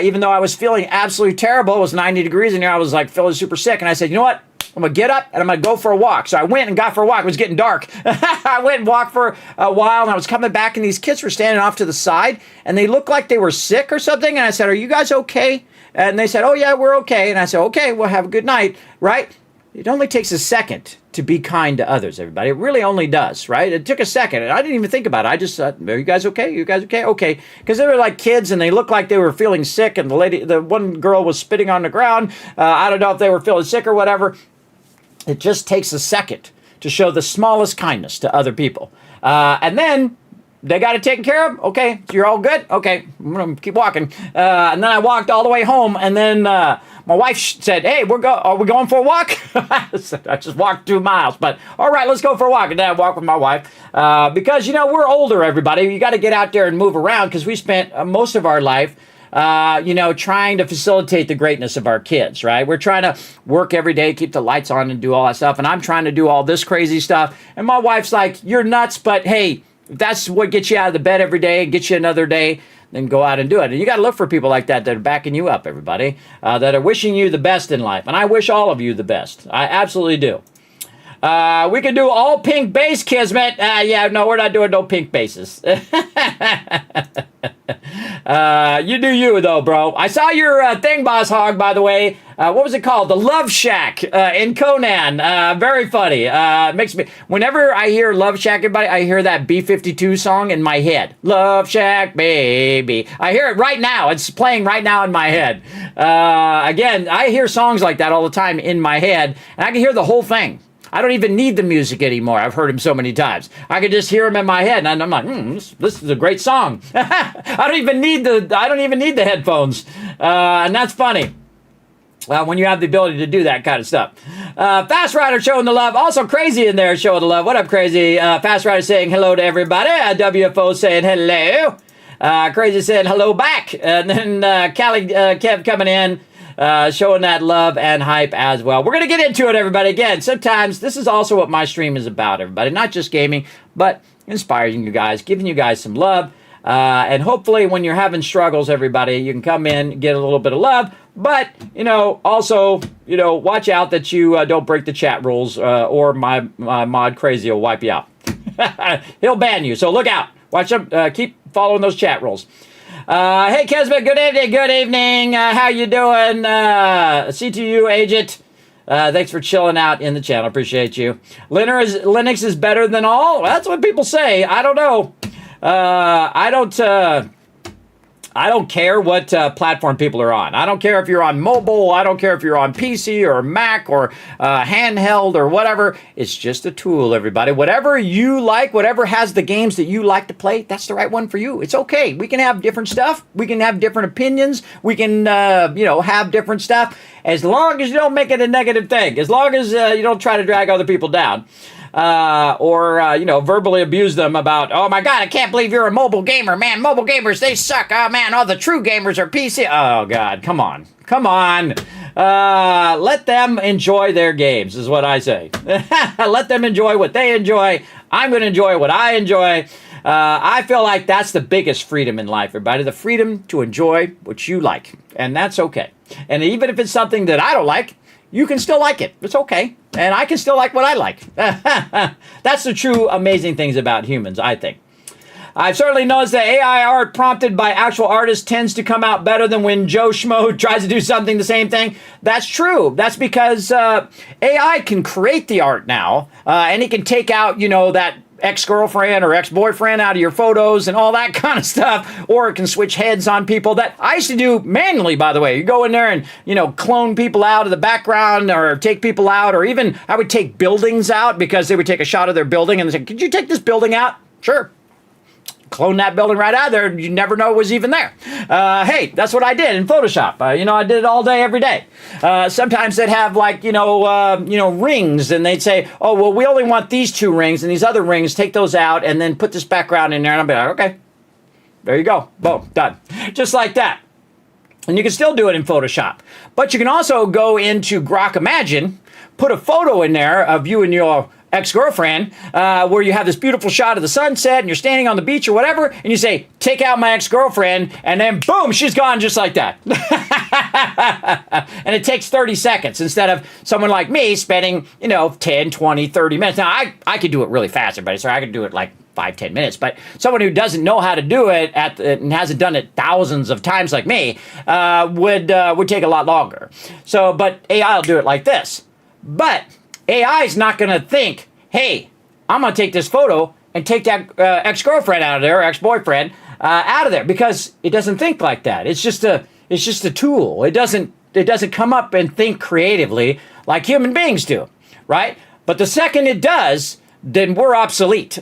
even though I was feeling absolutely terrible. It was 90 degrees in here. I was like feeling super sick. And I said, you know what? I'm going to get up and I'm going to go for a walk. So I went and got for a walk. It was getting dark. I went and walked for a while, and I was coming back, and these kids were standing off to the side, and they looked like they were sick or something. And I said, are you guys okay? And they said, oh, yeah, we're okay. And I said, okay, well, have a good night, right? It only takes a second to be kind to others, everybody. It really only does, right? It took a second, and I didn't even think about it. I just thought, are you guys okay? You guys okay? Okay. Because they were like kids, and they looked like they were feeling sick, and the one girl was spitting on the ground. I don't know if they were feeling sick or whatever. It just takes a second to show the smallest kindness to other people. And then they got it taken care of. Okay, you're all good? Okay, I'm going to keep walking. And then I walked all the way home, and then my wife said, hey, are we going for a walk? I just walked 2 miles, but all right, let's go for a walk. And then I walked with my wife because, we're older, everybody. You got to get out there and move around because we spent most of our life trying to facilitate the greatness of our kids, right? We're trying to work every day, keep the lights on and do all that stuff. And I'm trying to do all this crazy stuff. And my wife's like, you're nuts, but hey, if that's what gets you out of the bed every day and gets you another day, then go out and do it. And you got to look for people like that are backing you up, everybody, that are wishing you the best in life. And I wish all of you the best. I absolutely do. We can do all pink base, Kismet. Yeah, no, we're not doing no pink bases. You do you, though, bro. I saw your thing, Boss Hog, by the way. What was it called? The Love Shack in Conan. Very funny. Makes me, whenever I hear Love Shack, everybody, I hear that B-52 song in my head. Love Shack, baby. I hear it right now. It's playing right now in my head. Again, I hear songs like that all the time in my head, and I can hear the whole thing. I don't even need the music anymore. I've heard him so many times. I can just hear him in my head, and I'm like, this is a great song. I don't even need the headphones, and that's funny. When you have the ability to do that kind of stuff. Fast Rider showing the love. Also Crazy in there showing the love. What up, Crazy? Fast Rider saying hello to everybody. WFO saying hello. Crazy said hello back. And then Kev coming in. Showing that love and hype as well. We're going to get into it, everybody. Again, sometimes this is also what my stream is about, everybody. Not just gaming, but inspiring you guys, giving you guys some love. And hopefully when you're having struggles, everybody, you can come in, get a little bit of love. But, also, watch out that you don't break the chat rules or my mod Crazy will wipe you out. He'll ban you, so look out. Watch him. Keep following those chat rules. Hey, Kismet, good evening. How you doing? CTU agent. Thanks for chilling out in the channel. Appreciate you. Linux is better than all. That's what people say. I don't know. I I don't care what platform people are on. I don't care if you're on mobile. I don't care if you're on PC or Mac or handheld or whatever. It's just a tool, everybody. Whatever you like, whatever has the games that you like to play, that's the right one for you. It's okay. We can have different stuff. We can have different opinions. We can, have different stuff. As long as you don't make it a negative thing. As long as you don't try to drag other people down. Or verbally abuse them about, oh my God, I can't believe you're a mobile gamer, man. Mobile gamers, they suck. Oh man, all the true gamers are PC. Oh God, come on. Let them enjoy their games, is what I say. Let them enjoy what they enjoy. I'm going to enjoy what I enjoy. I feel like that's the biggest freedom in life, everybody. The freedom to enjoy what you like. And that's okay. And even if it's something that I don't like, you can still like it. It's okay. And I can still like what I like. That's the true amazing things about humans, I think. I've certainly noticed that AI art prompted by actual artists tends to come out better than when Joe Schmo tries to do something the same thing. That's true. That's because AI can create the art now, and it can take out, that ex-girlfriend or ex-boyfriend out of your photos and all that kind of stuff, or it can switch heads on people. That I used to do manually, by the way. You go in there and, clone people out of the background or take people out, or even I would take buildings out because they would take a shot of their building and they say, could you take this building out? Sure. Clone that building right out of there. You never know it was even there. Hey, that's what I did in Photoshop. I did it all day, every day. Sometimes they'd have rings, and they'd say, oh, well, we only want these 2 rings and these other rings. Take those out and then put this background in there. And I'll be like, okay, there you go. Boom, done. Just like that. And you can still do it in Photoshop. But you can also go into Grok Imagine, put a photo in there of you and your ex-girlfriend, where you have this beautiful shot of the sunset and you're standing on the beach or whatever, and you say, take out my ex-girlfriend, and then boom, she's gone just like that. And it takes 30 seconds instead of someone like me spending, 10, 20, 30 minutes. Now, I could do it really fast, everybody, so I could do it like 5-10 minutes, but someone who doesn't know how to do it and hasn't done it thousands of times like me would take a lot longer. So, but AI will do it like this. But AI is not going to think, hey, I'm going to take this photo and take that ex-girlfriend out of there, or ex-boyfriend out of there, because it doesn't think like that. It's just a tool. It doesn't come up and think creatively like human beings do, right? But the second it does, then we're obsolete.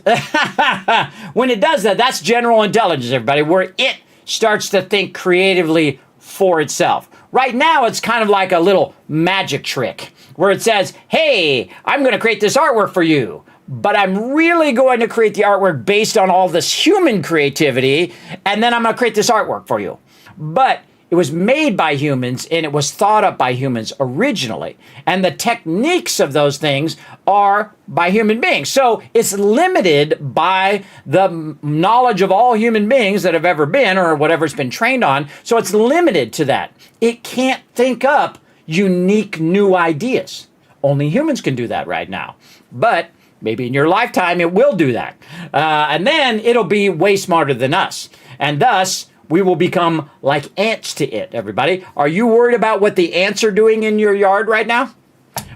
When it does that, that's general intelligence, everybody, where it starts to think creatively for itself. Right now, it's kind of like a little magic trick where it says, hey, I'm going to create this artwork for you, but I'm really going to create the artwork based on all this human creativity, and then I'm going to create this artwork for you. But it was made by humans, and it was thought up by humans originally. And the techniques of those things are by human beings. So it's limited by the knowledge of all human beings that have ever been, or whatever it's been trained on. So it's limited to that. It can't think up unique new ideas. Only humans can do that right now. But maybe in your lifetime, it will do that. And then it'll be way smarter than us. And thus, we will become like ants to it, everybody. Are you worried about what the ants are doing in your yard right now?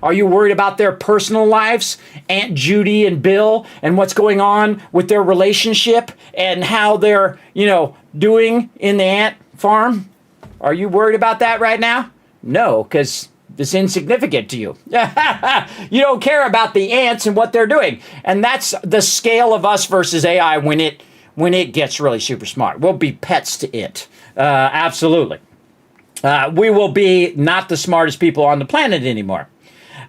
Are you worried about their personal lives? Aunt Judy and Bill, and what's going on with their relationship and how they're, doing in the ant farm? Are you worried about that right now? No, because it's insignificant to you. You don't care about the ants and what they're doing. And that's the scale of us versus AI when it gets really super smart. We'll be pets to it. Absolutely. We will be not the smartest people on the planet anymore.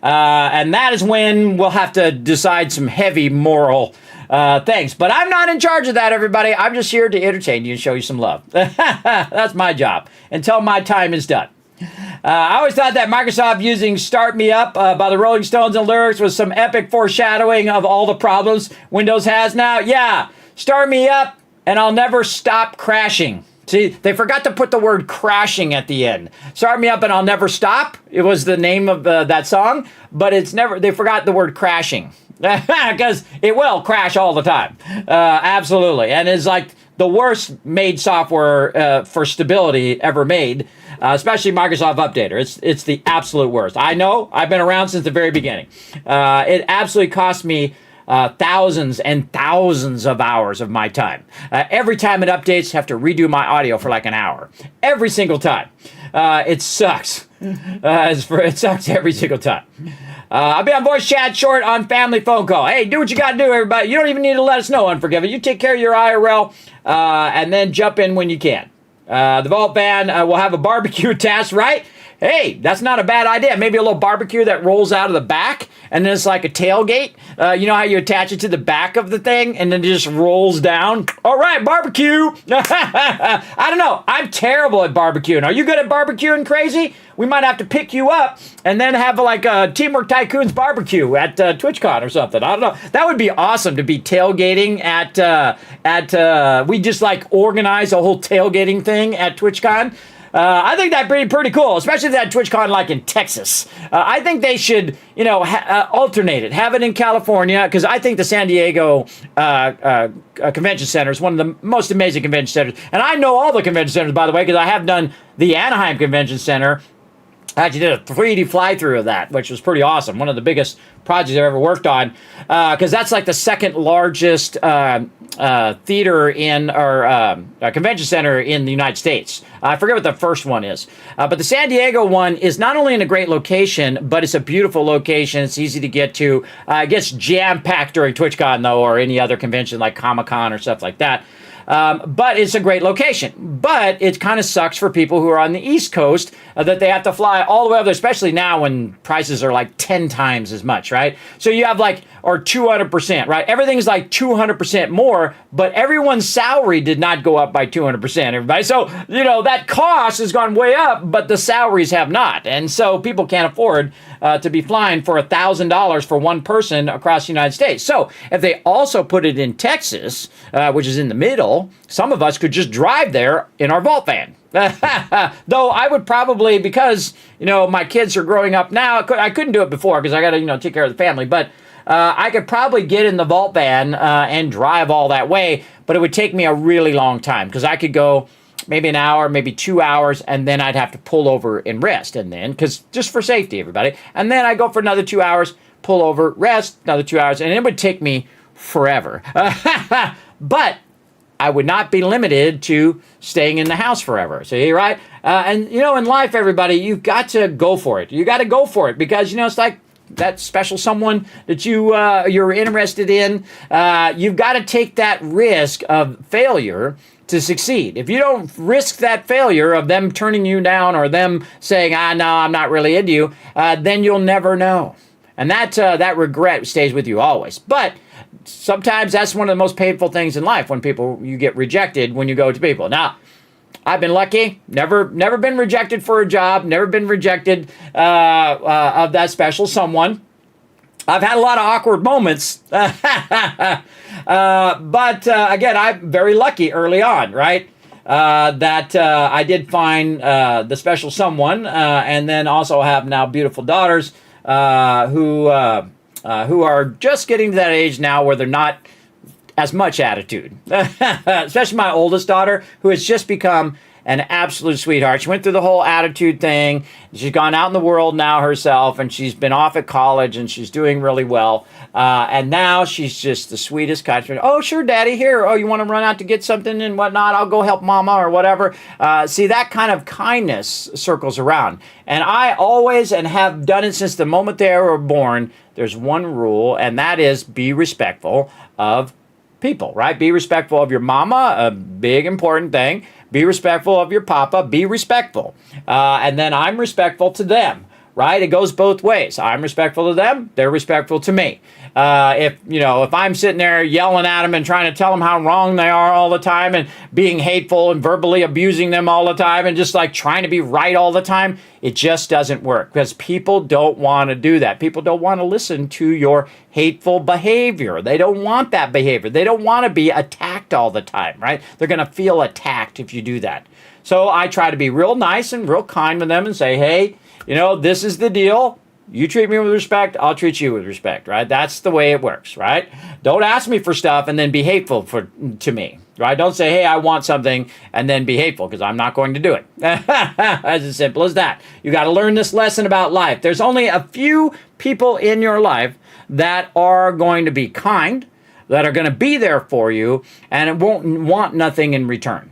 And that is when we'll have to decide some heavy moral things. But I'm not in charge of that, everybody. I'm just here to entertain you and show you some love. That's my job until my time is done. I always thought that Microsoft using Start Me Up by the Rolling Stones and lyrics was some epic foreshadowing of all the problems Windows has now. Yeah, Start Me Up and I'll never stop crashing. See, they forgot to put the word crashing at the end. Start Me Up and I'll never stop. It was the name of that song, but they forgot the word crashing because it will crash all the time. Absolutely. And it's like the worst made software for stability ever made. Especially Microsoft Updater. It's the absolute worst. I know. I've been around since the very beginning. It absolutely cost me thousands and thousands of hours of my time. Every time it updates, I have to redo my audio for like an hour. Every single time. It sucks. It sucks every single time. I'll be on voice chat, short on family phone call. Hey, do what you got to do, everybody. You don't even need to let us know, Unforgiven. You take care of your IRL and then jump in when you can. The Vault Van will have a barbecue task, right? Hey, that's not a bad idea. Maybe a little barbecue that rolls out of the back, and then it's like a tailgate. You know how you attach it to the back of the thing, and then it just rolls down? All right, barbecue. I don't know. I'm terrible at barbecuing. Are you good at barbecuing, Crazy? We might have to pick you up and then have like a Teamwork Tycoons barbecue at TwitchCon or something. I don't know. That would be awesome to be tailgating we just like organize a whole tailgating thing at TwitchCon. I think that'd be pretty cool, especially that TwitchCon like in Texas. I think they should, alternate it. Have it in California, because I think the San Diego Convention Center is one of the most amazing convention centers. And I know all the convention centers, by the way, because I have done the Anaheim Convention Center. I actually did a 3D fly-through of that, which was pretty awesome. One of the biggest projects I've ever worked on, because that's like the second largest theater convention center in the United States. I forget what the first one is. But the San Diego one is not only in a great location, but it's a beautiful location. It's easy to get to. It gets jam-packed during TwitchCon, though, or any other convention like Comic-Con or stuff like that. But it's a great location. But it kind of sucks for people who are on the East Coast that they have to fly all the way up there, especially now when prices are like 10 times as much, right? So you have or 200%, right? Everything's like 200% more, but everyone's salary did not go up by 200%, everybody. So, that cost has gone way up, but the salaries have not. And so people can't afford to be flying for $1,000 for one person across the United States. So if they also put it in Texas, which is in the middle, some of us could just drive there in our Vault Van. Though I would probably, because, my kids are growing up now, I couldn't do it before because I got to, take care of the family, but I could probably get in the Vault Van and drive all that way, but it would take me a really long time because I could go maybe an hour, maybe 2 hours, and then I'd have to pull over and rest, and then, because just for safety, everybody, and then I go for another 2 hours, pull over, rest, another 2 hours, and it would take me forever. But I would not be limited to staying in the house forever. See, right? And, in life, everybody, you've got to go for it. You got to go for it because, it's like that special someone that you're interested in. You've got to take that risk of failure to succeed. If you don't risk that failure of them turning you down or them saying, no, I'm not really into you, then you'll never know. And that regret stays with you always. But sometimes that's one of the most painful things in life when you get rejected when you go to people. Now, I've been lucky, never been rejected for a job, never been rejected of that special someone. I've had a lot of awkward moments, but again, I'm very lucky early on, right? That I did find the special someone, and then also have now beautiful daughters who are just getting to that age now where they're not as much attitude. Especially my oldest daughter, who has just become an absolute sweetheart. She went through the whole attitude thing. She's gone out in the world now herself, and she's been off at college, and she's doing really well. And now she's just the sweetest kind. Oh, sure, Daddy, here. Oh, you want to run out to get something and whatnot? I'll go help Mama or whatever. See, that kind of kindness circles around. And I always, and have done it since the moment they were born, there's one rule, and that is be respectful of people, right? Be respectful of your mama, a big important thing. Be respectful of your papa. Be respectful. And then I'm respectful to them, right? It goes both ways. I'm respectful to them. They're respectful to me. If I'm sitting there yelling at them and trying to tell them how wrong they are all the time and being hateful and verbally abusing them all the time and just like trying to be right all the time, it just doesn't work because people don't want to do that. People don't want to listen to your hateful behavior. They don't want that behavior. They don't want to be attacked all the time, right? They're going to feel attacked if you do that. So I try to be real nice and real kind with them and say, hey, this is the deal. You treat me with respect, I'll treat you with respect, right? That's the way it works, right? Don't ask me for stuff and then be hateful to me, right? Don't say, hey, I want something, and then be hateful, because I'm not going to do it. As simple as that. You got to learn this lesson about life. There's only a few people in your life that are going to be kind, that are going to be there for you, and won't want nothing in return.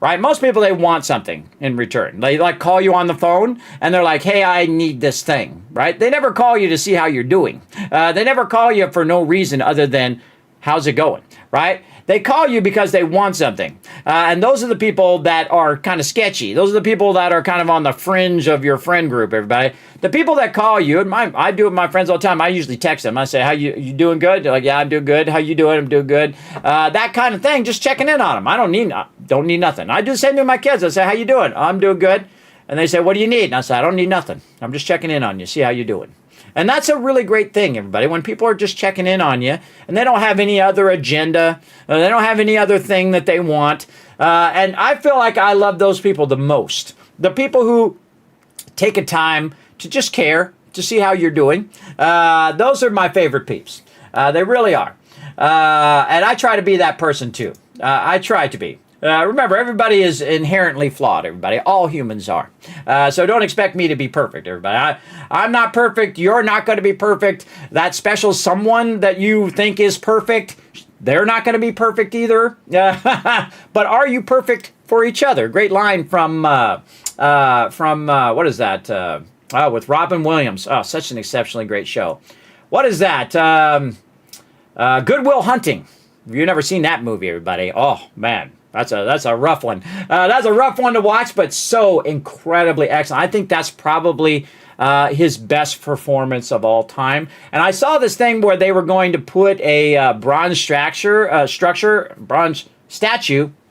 Right? Most people, they want something in return. They like call you on the phone and they're like, hey, I need this thing, right? They never call you to see how you're doing. They never call you for no reason other than how's it going, right? They call you because they want something. And those are the people that are kind of sketchy. Those are the people that are kind of on the fringe of your friend group, everybody. The people that call you, and I do it with my friends all the time. I usually text them. I say, how you doing good? They're like, yeah, I'm doing good. How you doing? I'm doing good. That kind of thing, just checking in on them. I don't need nothing. I do the same to my kids. I say, how you doing? I'm doing good. And they say, what do you need? And I say, I don't need nothing. I'm just checking in on you, see how you're doing. And that's a really great thing, everybody, when people are just checking in on you and they don't have any other agenda, they don't have any other thing that they want. And I feel like I love those people the most. The people who take a time to just care, to see how you're doing. Those are my favorite peeps. They really are. And I try to be that person too. I try to be. Remember, everybody is inherently flawed, everybody. All humans are. So don't expect me to be perfect, everybody. I'm not perfect. You're not going to be perfect. That special someone that you think is perfect, they're not going to be perfect either. But are you perfect for each other? Great line from what is that? With Robin Williams. Oh, such an exceptionally great show. What is that? Good Will Hunting. If you've never seen that movie, everybody. Oh, man. That's a rough one. That's a rough one to watch, but so incredibly excellent. I think that's probably his best performance of all time. And I saw this thing where they were going to put a bronze statue.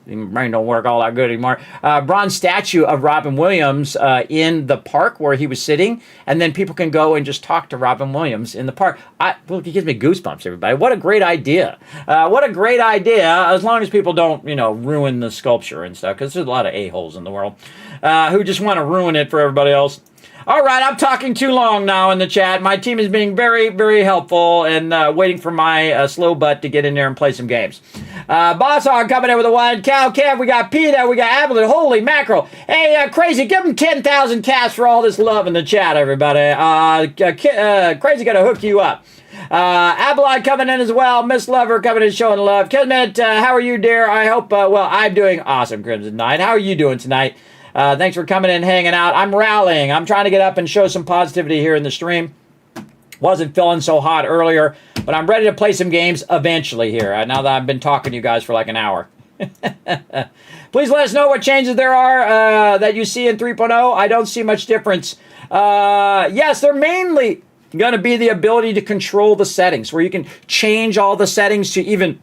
My brain don't work all that good anymore. Bronze statue of Robin Williams in the park where he was sitting, and then people can go and just talk to Robin Williams in the park. It gives me goosebumps, everybody. What a great idea! What a great idea! As long as people don't, ruin the sculpture and stuff, because there's a lot of a-holes in the world who just want to ruin it for everybody else. All right, I'm talking too long now in the chat. My team is being very, very helpful and waiting for my slow butt to get in there and play some games. Boss Hog coming in with a one. Cal Kev, we got Peter, we got Abilene. Holy mackerel. Hey, Crazy, give him 10,000 cats for all this love in the chat, everybody. Crazy got to hook you up. Abilene coming in as well. Miss Lover coming in showing love. Kismet, how are you, dear? I hope, I'm doing awesome, Crimson Knight. How are you doing tonight? Thanks for coming in and hanging out. I'm rallying. I'm trying to get up and show some positivity here in the stream. Wasn't feeling so hot earlier, but I'm ready to play some games eventually here, now that I've been talking to you guys for like an hour. Please let us know what changes there are that you see in 3.0. I don't see much difference. Yes, they're mainly going to be the ability to control the settings, where you can change all the settings to even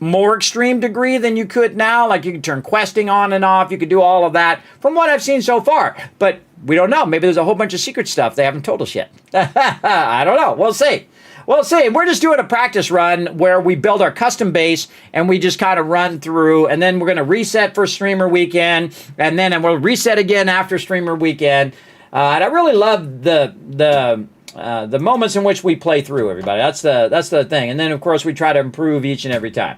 more extreme degree than you could now. Like you can turn questing on and off. You could do all of that from what I've seen so far. But we don't know. Maybe there's a whole bunch of secret stuff they haven't told us yet. I don't know. We'll see. We'll see. We're just doing a practice run where we build our custom base and we just kind of run through, and then we're going to reset for streamer weekend, and then we'll reset again after streamer weekend. And I really love the moments in which we play through, everybody. That's the thing. And then, of course, we try to improve each and every time.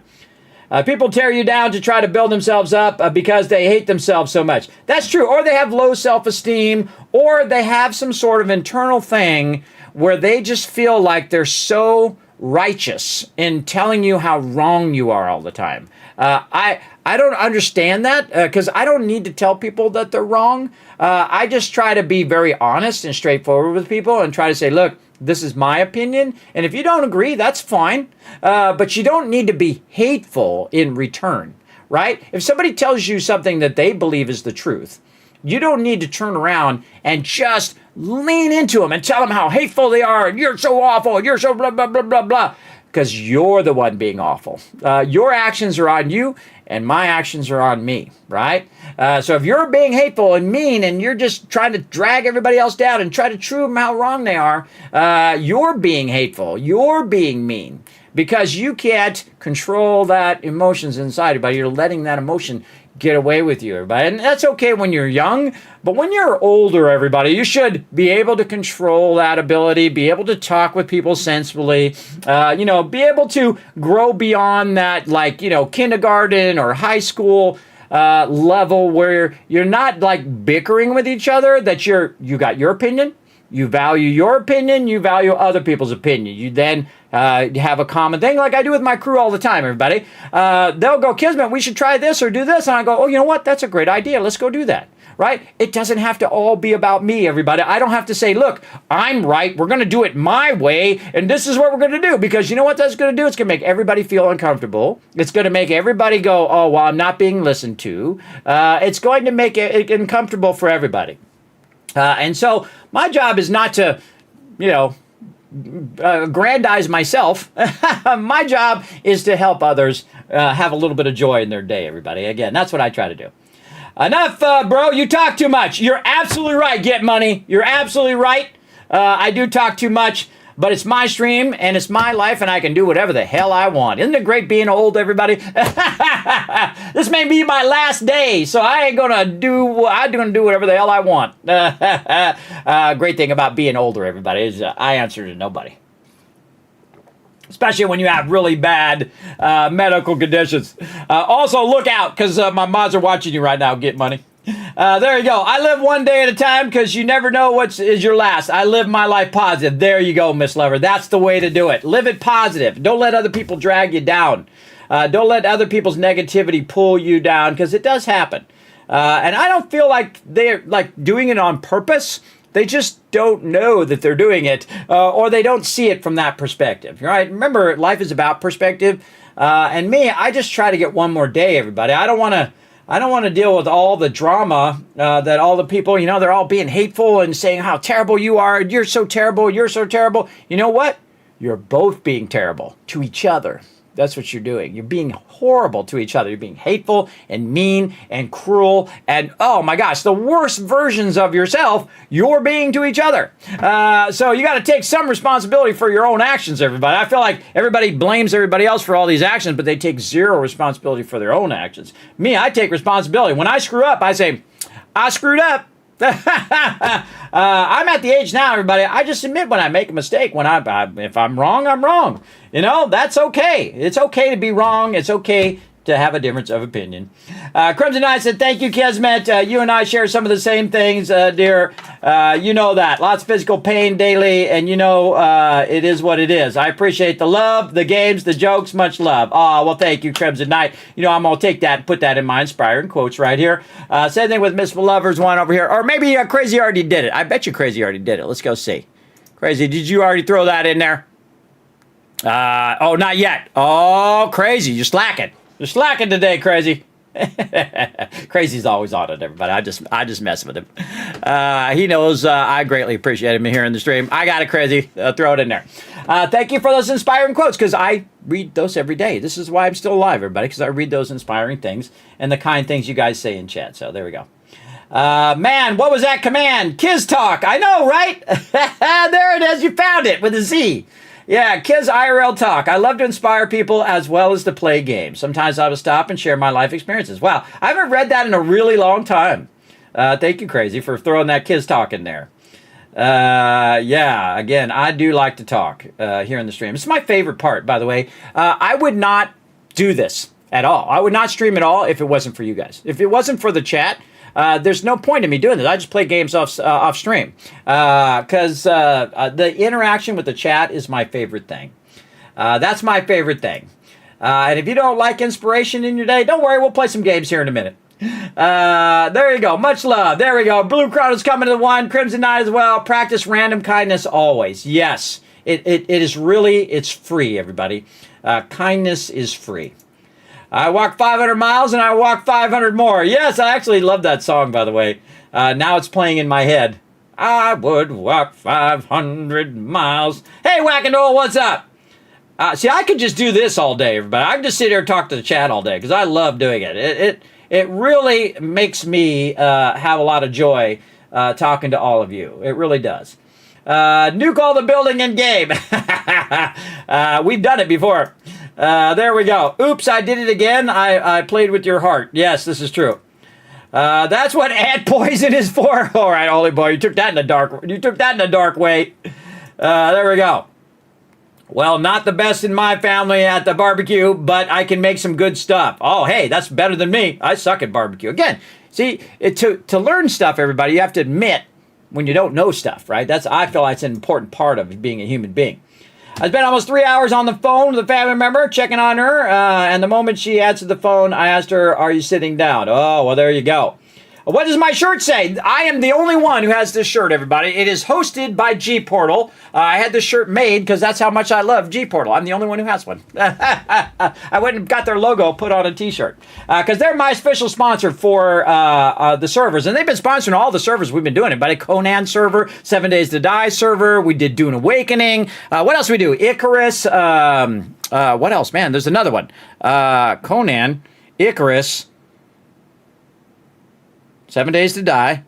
People tear you down to try to build themselves up because they hate themselves so much. That's true. Or they have low self-esteem, or they have some sort of internal thing where they just feel like they're so righteous in telling you how wrong you are all the time. I don't understand that because I don't need to tell people that they're wrong. I just try to be very honest and straightforward with people and try to say, look, this is my opinion, and if you don't agree, that's fine. But you don't need to be hateful in return, right? If somebody tells you something that they believe is the truth, you don't need to turn around and just lean into them and tell them how hateful they are, and you're so awful, you're so blah, blah, blah, blah, blah. Because you're the one being awful. Your actions are on you, and my actions are on me, right? So if you're being hateful and mean, and you're just trying to drag everybody else down and try to prove them how wrong they are, you're being hateful. You're being mean. because you can't control that emotions inside, but you're letting that emotion get away with you, everybody. And that's okay when you're young, but when you're older, everybody, you should be able to control that ability, be able to talk with people sensibly, be able to grow beyond that, like, kindergarten or high school level where you're not like bickering with each other, that you got your opinion, you value your opinion, you value other people's opinion. You then have a common thing, like I do with my crew all the time, everybody. They'll go, Kismet, we should try this or do this. And I go, oh, you know what? That's a great idea. Let's go do that. Right? It doesn't have to all be about me, everybody. I don't have to say, look, I'm right. We're going to do it my way. And this is what we're going to do. Because you know what that's going to do? It's going to make everybody feel uncomfortable. It's going to make everybody go, oh, well, I'm not being listened to. It's going to make it uncomfortable for everybody. And so my job is not to, aggrandize myself. My job is to help others have a little bit of joy in their day, everybody. Again, that's what I try to do. Enough, bro. You talk too much. You're absolutely right, Get Money. You're absolutely right. I do talk too much, but it's my stream and it's my life and I can do whatever the hell I want. Isn't it great being old, everybody? This may be my last day, so I'm gonna do whatever the hell I want. Great thing about being older, everybody, is I answer to nobody. Especially when you have really bad medical conditions. Also, look out, because my mods are watching you right now, Get Money. There you go. I live one day at a time because you never know what is your last. I live my life positive. There you go, Miss Lover. That's the way to do it. Live it positive. Don't let other people drag you down. Don't let other people's negativity pull you down, because it does happen. And I don't feel like they're like doing it on purpose. They just don't know that they're doing it, or they don't see it from that perspective, right? Remember, life is about perspective. And me, I just try to get one more day, everybody. I don't want to deal with all the drama that all the people, they're all being hateful and saying how terrible you are. You're so terrible. You're so terrible. You know what? You're both being terrible to each other. That's what you're doing. You're being horrible to each other. You're being hateful and mean and cruel. And, oh my gosh, the worst versions of yourself you're being to each other. So you got to take some responsibility for your own actions, everybody. I feel like everybody blames everybody else for all these actions, but they take zero responsibility for their own actions. Me, I take responsibility. When I screw up, I say, I screwed up. I'm at the age now, everybody. I just admit when I make a mistake. If I'm wrong, I'm wrong. That's okay. It's okay to be wrong. It's okay to have a difference of opinion. Crimson Knight said, thank you, Kismet. You and I share some of the same things, dear. You know that. Lots of physical pain daily, and it is what it is. I appreciate the love, the games, the jokes. Much love. Oh, well, thank you, Crimson Knight. I'm going to take that and put that in my inspiring quotes right here. Same thing with Miss Lovers one over here. Or maybe Crazy already did it. I bet you Crazy already did it. Let's go see. Crazy, did you already throw that in there? Oh, not yet. Oh, Crazy, you're slacking. You're slacking today, Crazy. Crazy's always on it, everybody. I just mess with him. He knows I greatly appreciate him here in the stream. I got it, Crazy. Throw it in there. Thank you for those inspiring quotes, because I read those every day. This is why I'm still alive, everybody, because I read those inspiring things and the kind things you guys say in chat. So there we go. Man, what was that command? Kiz Talk. I know, right? There it is. You found it with a Z. Yeah, Kiz IRL Talk. I love to inspire people as well as to play games. Sometimes I will stop and share my life experiences. Wow, I haven't read that in a really long time. Thank you, Crazy, for throwing that Kiz Talk in there. Yeah, again, I do like to talk here in the stream. It's my favorite part, by the way. I would not do this at all. I would not stream at all if it wasn't for you guys. If it wasn't for the chat, there's no point in me doing this. I just play games off stream because the interaction with the chat is my favorite thing. That's my favorite thing. And if you don't like inspiration in your day, don't worry. We'll play some games here in a minute. There you go. Much love. There we go. Blue Crown is coming to the one. Crimson Knight as well. Practice random kindness always. Yes. It is really, it's free, everybody. Kindness is free. I walk 500 miles and I walk 500 more. Yes, I actually love that song, by the way. Now it's playing in my head. I would walk 500 miles. Hey, Wackadole, what's up? See, I could just do this all day, everybody. I could just sit here and talk to the chat all day because I love doing it. It really makes me have a lot of joy talking to all of you. It really does. Nuke all the building in game. We've done it before. There we go. Oops, I did it again. I played with your heart. Yes, this is true. That's what ant poison is for. All right, Holy Boy, you took that in the dark. You took that in a dark way. There we go. Well, not the best in my family at the barbecue, but I can make some good stuff. Oh, hey, that's better than me. I suck at barbecue. Again, see, to learn stuff, everybody, you have to admit when you don't know stuff, right? I feel like it's an important part of being a human being. I spent almost 3 hours on the phone with a family member, checking on her, and the moment she answered the phone, I asked her, "Are you sitting down?" Oh, well, there you go. What does my shirt say? I am the only one who has this shirt, everybody. It is hosted by G-Portal. I had this shirt made because that's how much I love G-Portal. I'm the only one who has one. I went and got their logo put on a t-shirt because they're my official sponsor for the servers. And they've been sponsoring all the servers we've been doing. Everybody, Conan server, 7 Days to Die server. We did Dune Awakening. What else we do? Icarus. What else? Man, there's another one. Conan, Icarus. 7 Days to Die.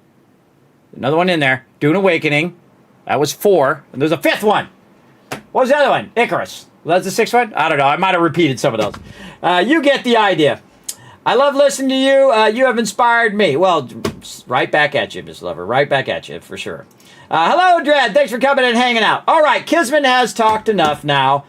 Another one in there. Dune Awakening. That was 4. And there's a 5th one. What was the other one? Icarus. Was that the 6th one? I don't know. I might have repeated some of those. You get the idea. I love listening to you. You have inspired me. Well, right back at you, Miss Lover. Right back at you, for sure. Hello, Dread. Thanks for coming and hanging out. All right, Kismet has talked enough now.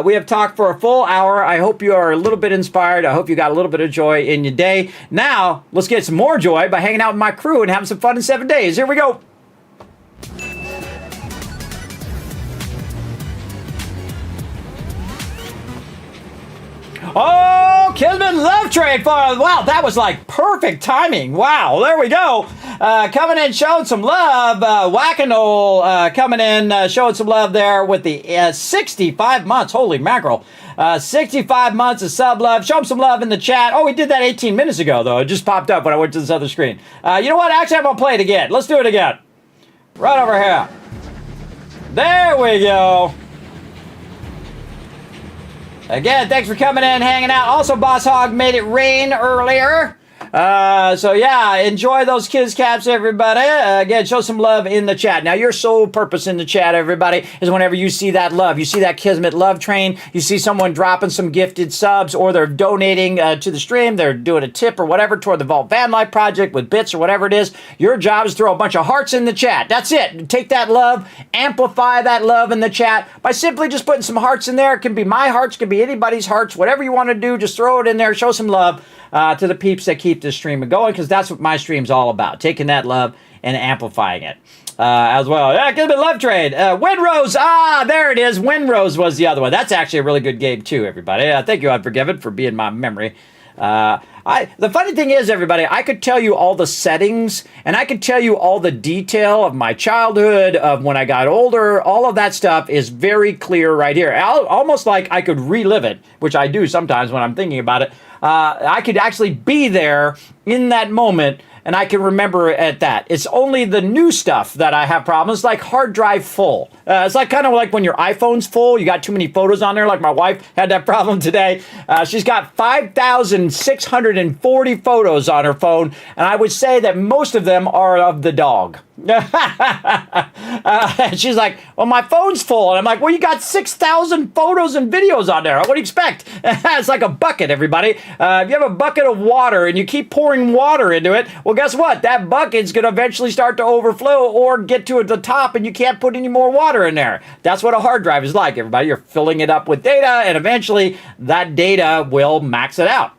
We have talked for a full hour. I hope you are a little bit inspired. I hope you got a little bit of joy in your day. Now, let's get some more joy by hanging out with my crew and having some fun in 7 days. Here we go. Oh, Kismet Love Trade for, wow, that was like perfect timing. Wow, there we go. Coming in, showing some love. Wackanole coming in, showing some love there with the 65 months. Holy mackerel. 65 months of sub love. Show them some love in the chat. Oh, we did that 18 minutes ago, though. It just popped up when I went to this other screen. You know what? Actually, I'm going to play it again. Let's do it again. Right over here. There we go. Again, thanks for coming in, hanging out. Also, Boss Hog made it rain earlier. So yeah, enjoy those kids caps, everybody. Again, show some love in the chat. Now, your sole purpose in the chat, everybody, is whenever you see that love, you see that Kismet love train, you see someone dropping some gifted subs, or they're donating to the stream, they're doing a tip or whatever toward the Vault Van Life project with bits or whatever it is. Your job is to throw a bunch of hearts in the chat. That's it. Take that love, amplify that love in the chat by simply just putting some hearts in there. It can be my hearts, it can be anybody's hearts, whatever you want to do, just throw it in there, show some love to the peeps that keep this stream going, because that's what my stream's all about, taking that love and amplifying it as well. Yeah, Kismet Love Trade. Windrose, there it is. Windrose was the other one. That's actually a really good game too, everybody. Thank you, Unforgiven, for being my memory. The funny thing is, everybody, I could tell you all the settings, and I could tell you all the detail of my childhood, of when I got older. All of that stuff is very clear right here. Almost like I could relive it, which I do sometimes when I'm thinking about it. I could actually be there in that moment, and I can remember it at that. It's only the new stuff that I have problems, like hard drive full. It's like kind of like when your iPhone's full, you got too many photos on there, like my wife had that problem today. She's got 5,640 photos on her phone, and I would say that most of them are of the dog. She's like, well, my phone's full. And I'm like, well, you got 6,000 photos and videos on there. What do you expect? It's like a bucket, everybody. If you have a bucket of water and you keep pouring water into it, well, guess what? That bucket's going to eventually start to overflow or get to the top, and you can't put any more water in there. That's what a hard drive is like, everybody. You're filling it up with data, and eventually that data will max it out.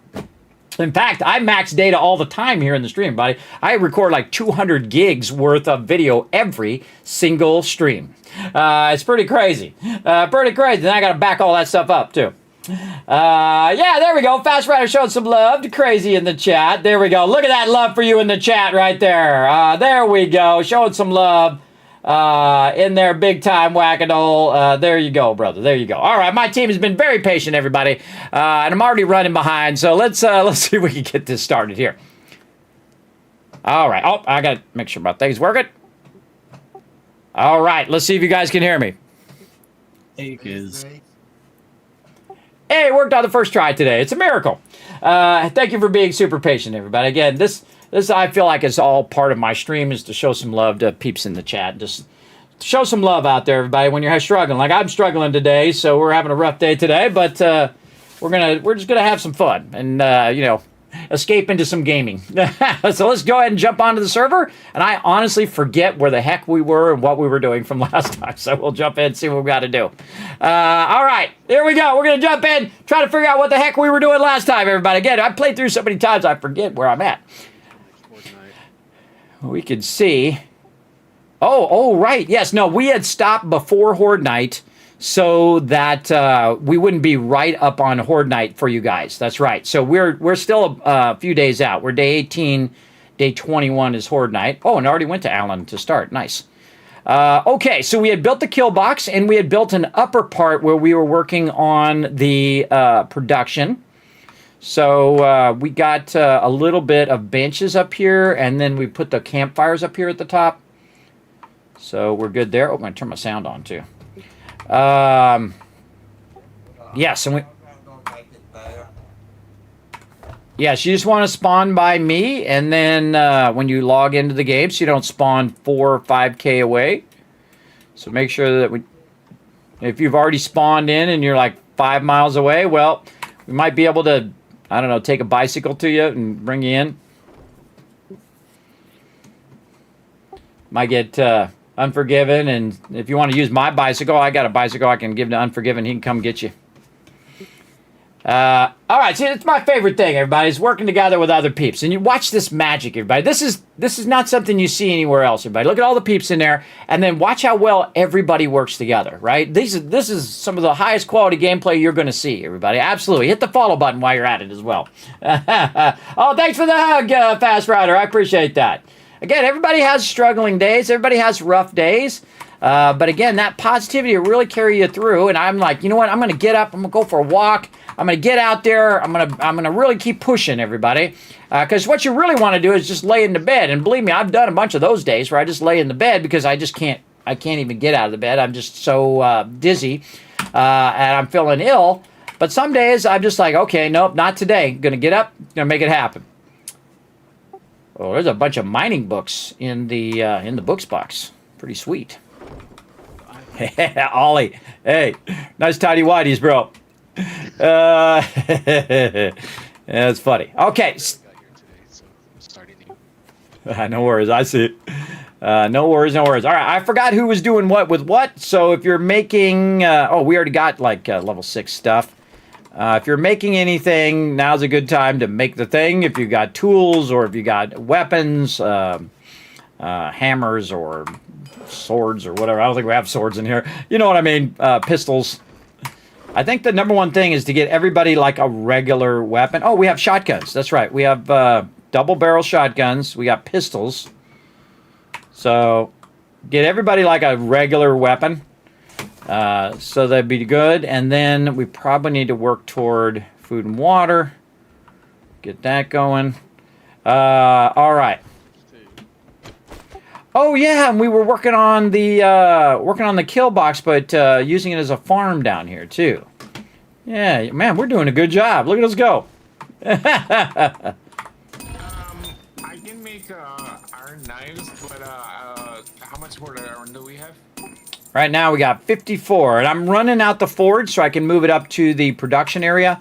In fact, I max data all the time here in the stream, buddy. I record like 200 gigs worth of video every single stream. It's pretty crazy. Pretty crazy. Then I got to back all that stuff up, too. Yeah, there we go. Fast Rider showed some love to Crazy in the chat. There we go. Look at that love for you in the chat right there. There we go. Showing some love. In there, big time, Wackanole. There you go, brother. There you go. All right, my team has been very patient, everybody, and I'm already running behind. So let's see if we can get this started here. All right. Oh, I gotta make sure my thing's working. All right, let's see if you guys can hear me. Hey, kids. Hey, it worked on the first try today. It's a miracle. Thank you for being super patient, everybody. Again, this I feel like is all part of my stream, is to show some love to peeps in the chat. Just show some love out there, everybody, when you're struggling. Like I'm struggling today, so we're having a rough day today, but we're just gonna have some fun and escape into some gaming. So let's go ahead and jump onto the server. And I honestly forget where the heck we were and what we were doing from last time. So we'll jump in and see what we got to do. All right, here we go. We're going to jump in, try to figure out what the heck we were doing last time, everybody. Again, I played through so many times, I forget where I'm at. We could see. Oh, right. Yes, no, we had stopped before Horde Night so that we wouldn't be right up on Horde Night for you guys. That's right. So we're still a few days out. We're day 18. Day 21 is Horde Night. Oh, and I already went to Alan to start. Nice. Okay, so we had built the kill box, and we had built an upper part where we were working on the production. So we got a little bit of benches up here, and then we put the campfires up here at the top. So we're good there. Oh, I'm going to turn my sound on, too. Yes, and yes, you just want to spawn by me, and then when you log into the game, so you don't spawn 4 or 5K away. So make sure that if you've already spawned in and you're like 5 miles away, well, we might be able to, I don't know, take a bicycle to you and bring you in. Might get Unforgiven, and if you want to use my bicycle, I got a bicycle I can give to Unforgiven. He can come get you. All right, see, it's my favorite thing, everybody, is working together with other peeps. And you watch this magic, everybody. This is not something you see anywhere else, everybody. Look at all the peeps in there, and then watch how well everybody works together, right? This is some of the highest quality gameplay you're going to see, everybody. Absolutely. Hit the follow button while you're at it as well. Oh, thanks for the hug, Fast Rider. I appreciate that. Again, everybody has struggling days. Everybody has rough days. But again, that positivity will really carry you through. And I'm like, you know what? I'm going to get up. I'm going to go for a walk. I'm going to get out there. I'm going to really keep pushing, everybody. Because what you really want to do is just lay in the bed. And believe me, I've done a bunch of those days where I just lay in the bed because I can't even get out of the bed. I'm just so dizzy. And I'm feeling ill. But some days I'm just like, okay, nope, not today. Going to get up. Going to make it happen. Oh, there's a bunch of mining books in the books box. Pretty sweet. Ollie, hey, nice tidy whities, bro. That's funny. Okay. No worries, I see it. No worries. All right, I forgot who was doing what with what. So if you're making, we already got like level 6 stuff. If you're making anything, now's a good time to make the thing. If you got tools or if you got weapons, hammers or swords or whatever. I don't think we have swords in here. You know what I mean? Pistols. I think the number one thing is to get everybody like a regular weapon. Oh, we have shotguns. That's right. We have double barrel shotguns. We got pistols. So get everybody like a regular weapon. So that'd be good. And then we probably need to work toward food and water. Get that going. All right. Oh yeah, and we were working on the kill box, but using it as a farm down here too. Yeah, man, we're doing a good job. Look at us go. I can make iron knives, but how much more iron do we have? Right now we got 54, and I'm running out the forge so I can move it up to the production area.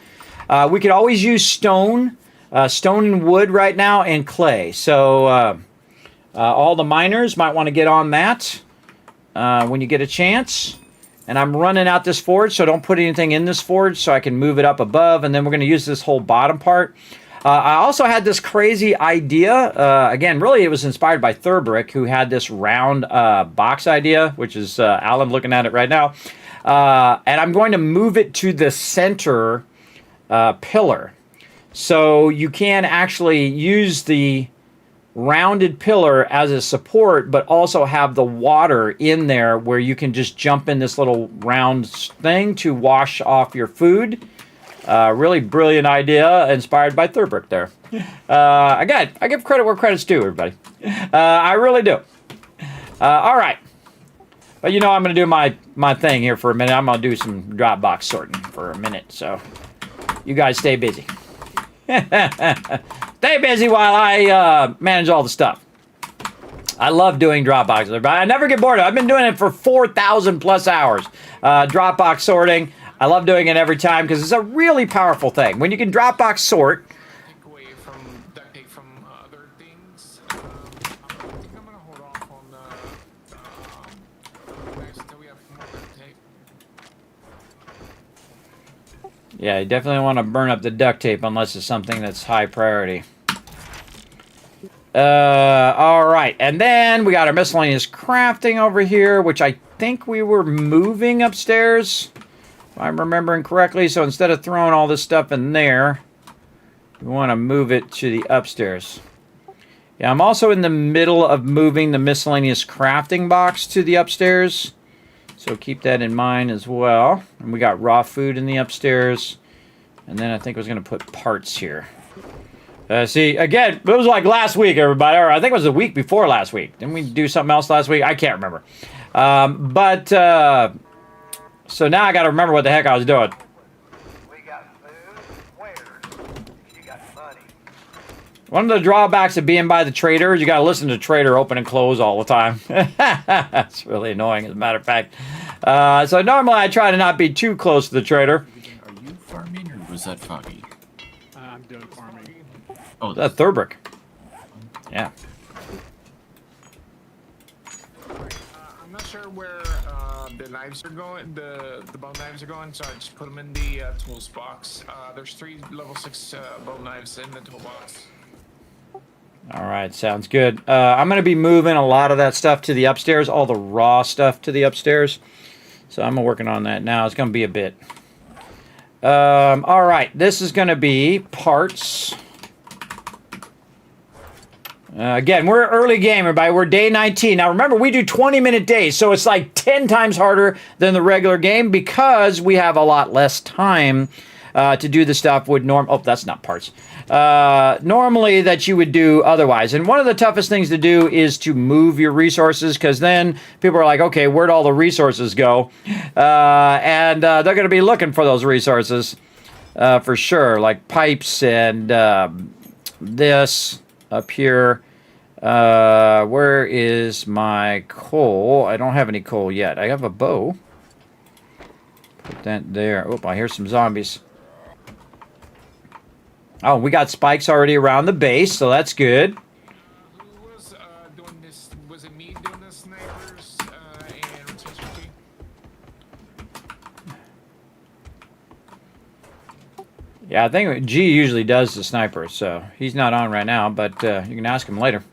We could always use stone and wood right now, and clay. So all the miners might want to get on that when you get a chance. And I'm running out this forge, so don't put anything in this forge so I can move it up above, and then we're going to use this whole bottom part. I also had this crazy idea. Again, really it was inspired by Thurbrick, who had this round box idea, which is Alan looking at it right now. And I'm going to move it to the center pillar. So you can actually use the rounded pillar as a support, but also have the water in there where you can just jump in this little round thing to wash off your food. Really brilliant idea, inspired by Thurbrick there. Again, I give credit where credit's due, everybody. I really do. All right. But you know I'm going to do my thing here for a minute. I'm going to do some Dropbox sorting for a minute, so you guys stay busy. Stay busy while I manage all the stuff. I love doing drop boxes. But I never get bored of it. I've been doing it for 4,000 plus hours. Drop box sorting. I love doing it every time because it's a really powerful thing. When you can drop box sort. Take away from duct tape from other things. I think I'm gonna hold off on the knives until we have more duct tape. Yeah, you definitely want to burn up the duct tape unless it's something that's high priority. All right, and then we got our miscellaneous crafting over here, which I think we were moving upstairs, if I'm remembering correctly. So instead of throwing all this stuff in there, we want to move it to the upstairs. Yeah, I'm also in the middle of moving the miscellaneous crafting box to the upstairs, so keep that in mind as well. And we got raw food in the upstairs, and then I think I was going to put parts here. See, again, it was like last week, everybody, or I think it was the week before last week. Didn't we do something else last week? I can't remember. So now I got to remember what the heck I was doing. We got food. Where? You got money. One of the drawbacks of being by the trader is you got to listen to the trader open and close all the time. That's really annoying, as a matter of fact. So normally I try to not be too close to the trader. Are you farming or was that Foggy? I'm doing farming. Oh, That's Thurbrick. Yeah. I'm not sure where the knives are going, the bone knives are going, so I just put them in the tools box. There's 3 level 6 bone knives in the toolbox. All right, sounds good. I'm going to be moving a lot of that stuff to the upstairs, all the raw stuff to the upstairs. So I'm working on that now. It's going to be a bit. All right, this is going to be parts. Again, we're early game, everybody. We're day 19. Now, remember, we do 20-minute days, so it's like 10 times harder than the regular game because we have a lot less time to do the stuff with Oh, that's not parts. Normally that you would do otherwise. And one of the toughest things to do is to move your resources because then people are like, okay, where'd all the resources go? And they're going to be looking for those resources for sure, like pipes and this. Up here, where is my coal? I don't have any coal yet. I have a bow. Put that there. Oh, I hear some zombies. Oh, we got spikes already around the base, so that's good. Who was doing this? Was it me doing the snipers and rotation? Yeah, I think G usually does the sniper, so he's not on right now, but you can ask him later.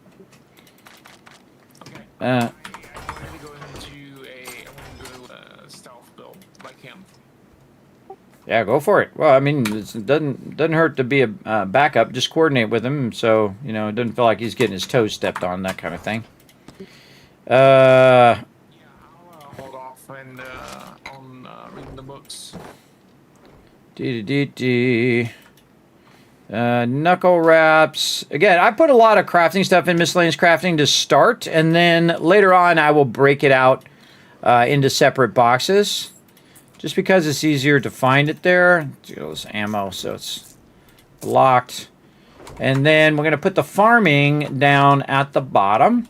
Okay. I want to go into a stealth build like him. Yeah, go for it. Well, I mean, it doesn't hurt to be a backup. Just coordinate with him, so you know it doesn't feel like he's getting his toes stepped on, that kind of thing. Yeah, I'll hold off and on reading the books. Knuckle wraps. Again, I put a lot of crafting stuff in miscellaneous crafting to start, and then later on I will break it out into separate boxes, just because it's easier to find it there. There's ammo, so it's locked. And then we're going to put the farming down at the bottom,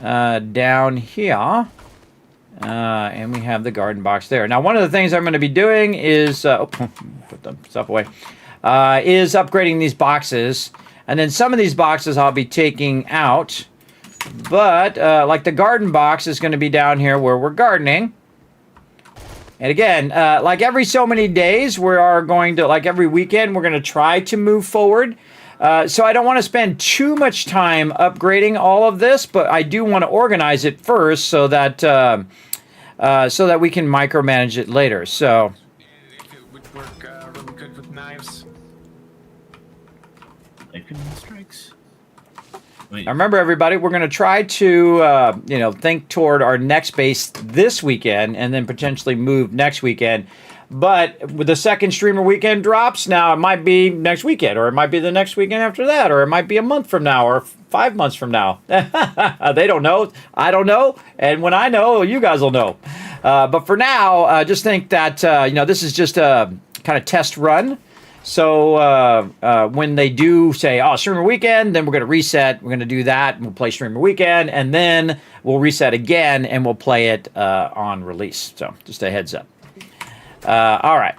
down here. And we have the garden box there. Now, one of the things I'm going to be doing is, put the stuff away, is upgrading these boxes. And then some of these boxes I'll be taking out. But, like the garden box is going to be down here where we're gardening. And again, like every so many days, we are going to, like every weekend, we're going to try to move forward. So I don't want to spend too much time upgrading all of this, but I do want to organize it first so that we can micromanage it later. So If it would work really good with knives. Lightning strikes. Wait, now remember, everybody, we're going to try to think toward our next base this weekend, and then potentially move next weekend. But with the second streamer weekend drops, now it might be next weekend, or it might be the next weekend after that, or it might be a month from now, or 5 months from now. They don't know. I don't know. And when I know, you guys will know. But for now, just think that, this is just a kind of test run. So when they do say, oh, streamer weekend, then we're going to reset. We're going to do that, and we'll play streamer weekend, and then we'll reset again, and we'll play it on release. So just a heads up. All right.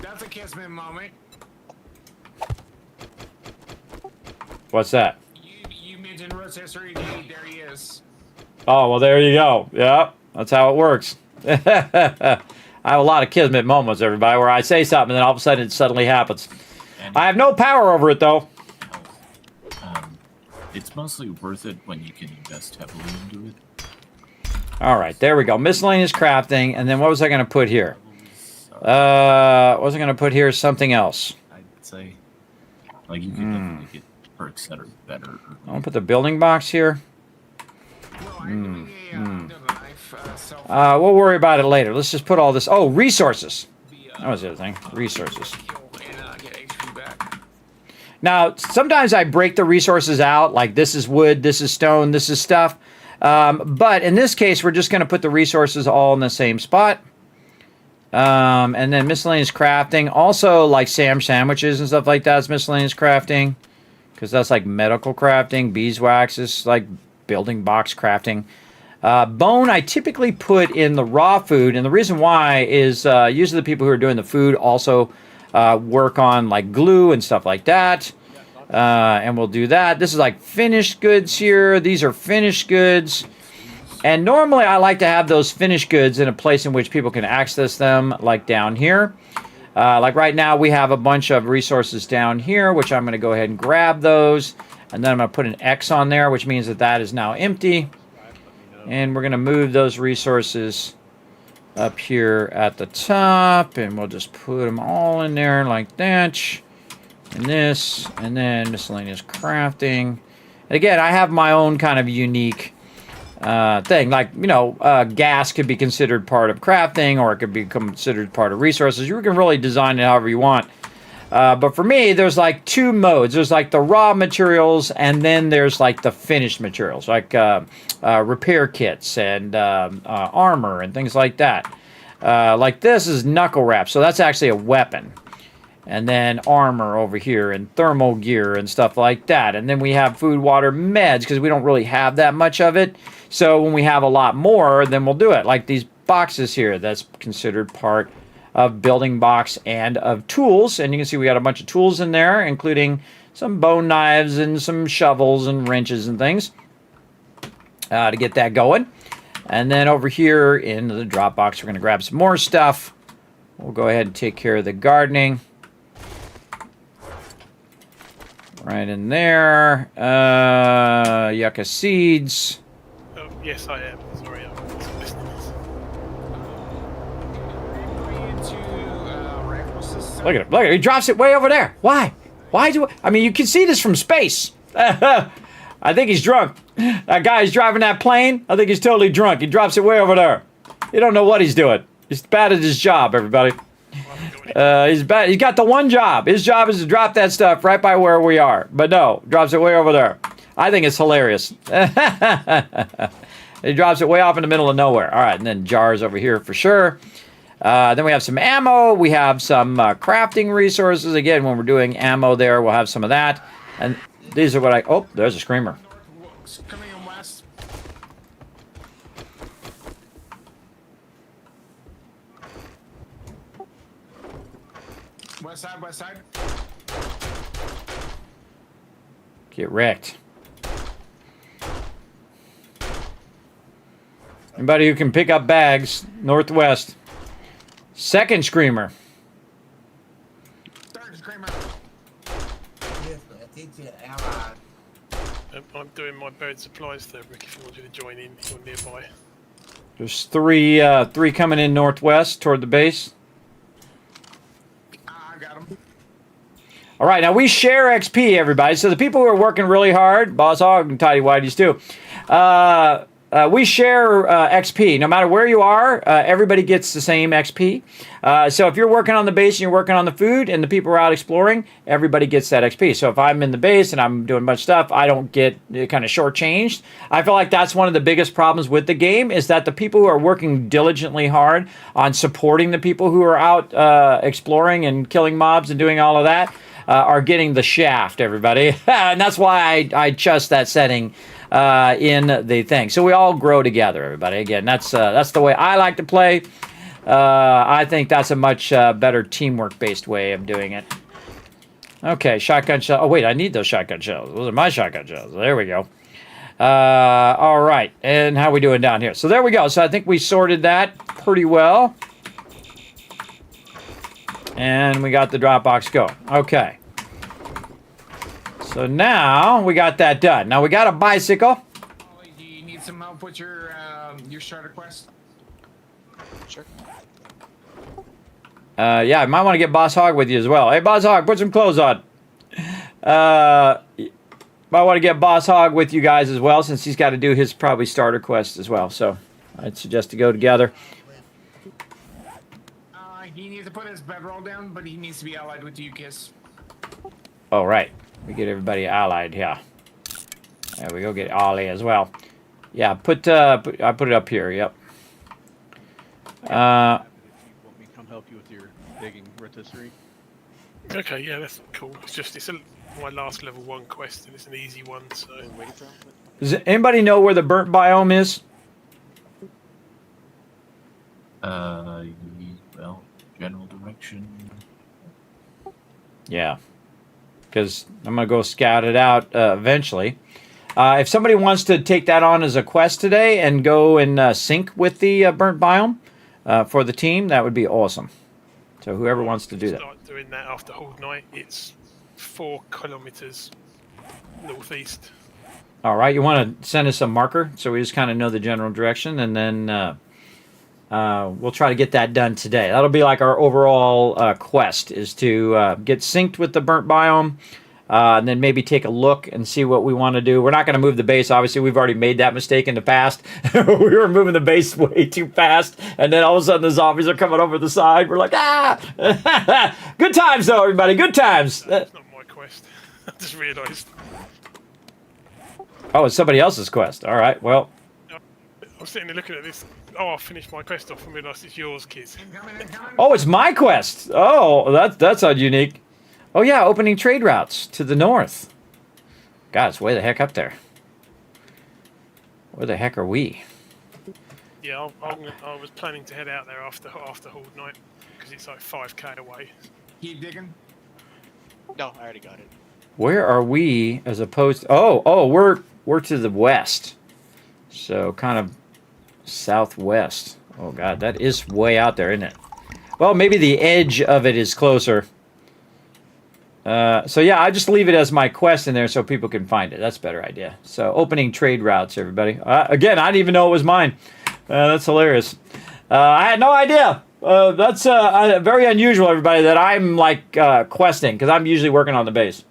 That's a Kismet moment. What's that? You mentioned Rose History. There he is. Oh, well, there you go. Yeah, that's how it works. I have a lot of Kismet moments, everybody, where I say something and then all of a sudden it suddenly happens. And I have no power over it, though. it's mostly worth it when you can invest heavily into it. All right, there we go. Miscellaneous crafting. And then what was I going to put here? What was I going to put here? Something else. I'd say, like, you can definitely get perks that are better. I'm going to put the building box here. No, I mean, the knife, We'll worry about it later. Let's just put all this. Oh, resources. That was the other thing. Resources. and get HP back. Now, sometimes I break the resources out, like this is wood, this is stone, this is stuff. But in this case, we're just going to put the resources all in the same spot. And then miscellaneous crafting. Also, like sandwiches and stuff like that is miscellaneous crafting. Because that's like medical crafting. Beeswax is like building box crafting. Bone, I typically put in the raw food. And the reason why is usually the people who are doing the food also work on like glue and stuff like that. And we'll do that. This is like finished goods here. These are finished goods. And normally I like to have those finished goods in a place in which people can access them, like down here. Like right now we have a bunch of resources down here, which I'm going to go ahead and grab those. And then I'm going to put an X on there, which means that that is now empty. And we're going to move those resources up here at the top. And we'll just put them all in there like that. And this, and then miscellaneous crafting. And again, I have my own kind of unique thing. Like, you know, gas could be considered part of crafting, or it could be considered part of resources. You can really design it however you want. But for me, there's like two modes. There's like the raw materials, and then there's like the finished materials, like repair kits and armor and things like that. Like this is knuckle wrap, so that's actually a weapon. And then armor over here and thermal gear and stuff like that. And then we have food, water, meds, because we don't really have that much of it. So when we have a lot more, then we'll do it. Like these boxes here, that's considered part of building box and of tools. And you can see we got a bunch of tools in there, including some bone knives and some shovels and wrenches and things to get that going. And then over here in the drop box, we're going to grab some more stuff. We'll go ahead and take care of the gardening. Right in there. Yucca seeds. Oh, yes, I am. Sorry, I'm listening. Look at him. Look at him. He drops it way over there. Why? Why do I mean, you can see this from space. I think he's drunk. That guy's driving that plane. I think he's totally drunk. He drops it way over there. You don't know what he's doing. He's bad at his job, everybody. He's bad. He's got the one job. His job is to drop that stuff right by where we are. But no, drops it way over there. I think it's hilarious. He drops it way off in the middle of nowhere. All right, and then jars over here for sure. Then we have some ammo. We have some crafting resources. Again, when we're doing ammo there, we'll have some of that. And these are what I... Oh, there's a screamer. Coming in west. West side, west side. Get wrecked. Anybody who can pick up bags, northwest. Second screamer. Third screamer. I'm doing my buried supplies there, Rick, if you want you to join in, if you're nearby. There's three coming in northwest toward the base. I got him. All right, now we share XP, everybody. So the people who are working really hard, Boss Hog and Tidy Whiteys too, we share XP. No matter where you are, everybody gets the same XP. So if you're working on the base and you're working on the food and the people are out exploring, everybody gets that XP. So if I'm in the base and I'm doing much stuff, I don't get kind of shortchanged. I feel like that's one of the biggest problems with the game is that the people who are working diligently hard on supporting the people who are out exploring and killing mobs and doing all of that are getting the shaft, everybody. And that's why I chose that setting in the thing. So we all grow together, everybody. Again, that's the way I like to play. I think that's a much better teamwork-based way of doing it. Okay, shotgun shell. Oh, wait, I need those shotgun shells. Those are my shotgun shells. There we go. All right, and how we doing down here? So there we go. So I think we sorted that pretty well. And we got the Dropbox go. Okay. So now we got that done. Now we got a bicycle. Do you need some help with your starter quest? Sure. Yeah, I might want to get Boss Hog with you as well. Hey, Boss Hog, put some clothes on. Might want to get Boss Hog with you guys as well, since he's got to do his probably starter quest as well. So I'd suggest to go together. He needs to put his bedroll down, but he needs to be allied with you, Kiss. All right, we get everybody allied here. There we go, get Ollie as well. Yeah, I put it up here. Yep. Want me to come help you with your digging rotisserie? Okay, yeah, that's cool. It's my last level 1 quest, and it's an easy one. So. Does anybody know where the burnt biome is? Well, general direction. Yeah, because I'm gonna go scout it out eventually. If somebody wants to take that on as a quest today and go and sync with the burnt biome for the team, that would be awesome. So whoever wants to do that. Start doing that after Hold Night. It's 4 kilometers northeast. All right, you want to send us a marker so we just kind of know the general direction, and then we'll try to get that done today. That'll be like our overall quest, is to get synced with the burnt biome, and then maybe take a look and see what we want to do. We're not going to move the base, obviously. We've already made that mistake in the past. We were moving the base way too fast, and then all of a sudden the zombies are coming over the side. We're like, ah! Good times, though, everybody. Good times. That's not my quest. I just realised. Oh, it's somebody else's quest. All right, well. I was sitting there looking at this. Oh, I finished my quest off and realised it's yours, kids. Oh, it's my quest. Oh, that's unique. Oh, yeah, opening trade routes to the north. God, it's way the heck up there. Where the heck are we? Yeah, I was planning to head out there after Hold Night, because it's like 5k away. Keep digging. No, I already got it. Where are we as opposed to... Oh, we're to the west. So kind of southwest. Oh, God, that is way out there, isn't it? Well, maybe the edge of it is closer. So yeah, I just leave it as my quest in there so people can find it. That's a better idea. So opening trade routes, everybody. Again, I didn't even know it was mine. That's hilarious. I had no idea. That's very unusual, everybody, that I'm like questing, because I'm usually working on the base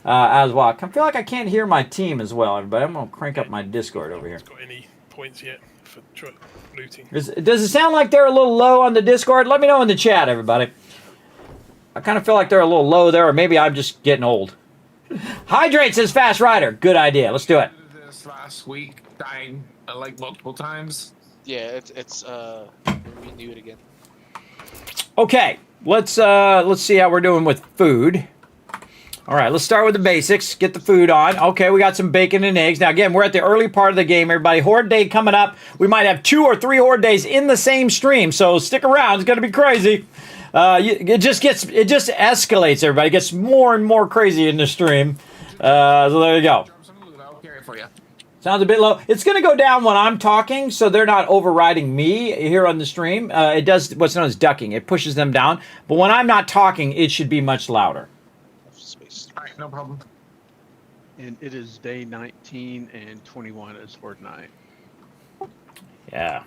as well. I feel like I can't hear my team as well, everybody. I'm going to crank up my Discord over here. Got any points yet for looting? Does it sound like they're a little low on the Discord? Let me know in the chat, everybody. I kind of feel like they're a little low there, or maybe I'm just getting old. Hydrate says Fast Rider. Good idea. Let's do it. This last week, dying like multiple times. Yeah, it's renewed again. Okay, let's see how we're doing with food. All right, let's start with the basics. Get the food on. Okay, we got some bacon and eggs. Now, again, we're at the early part of the game, everybody. Horde Day coming up. We might have 2 or 3 Horde Days in the same stream, so stick around. It's going to be crazy. It just escalates, everybody. It gets more and more crazy in the stream. So there you go. I'll carry it for you. Sounds a bit low. It's going to go down when I'm talking, so they're not overriding me here on the stream. It does what's known as ducking. It pushes them down. But when I'm not talking, it should be much louder. All right, no problem. And it is day 19 and 21 is Horde Night. Yeah.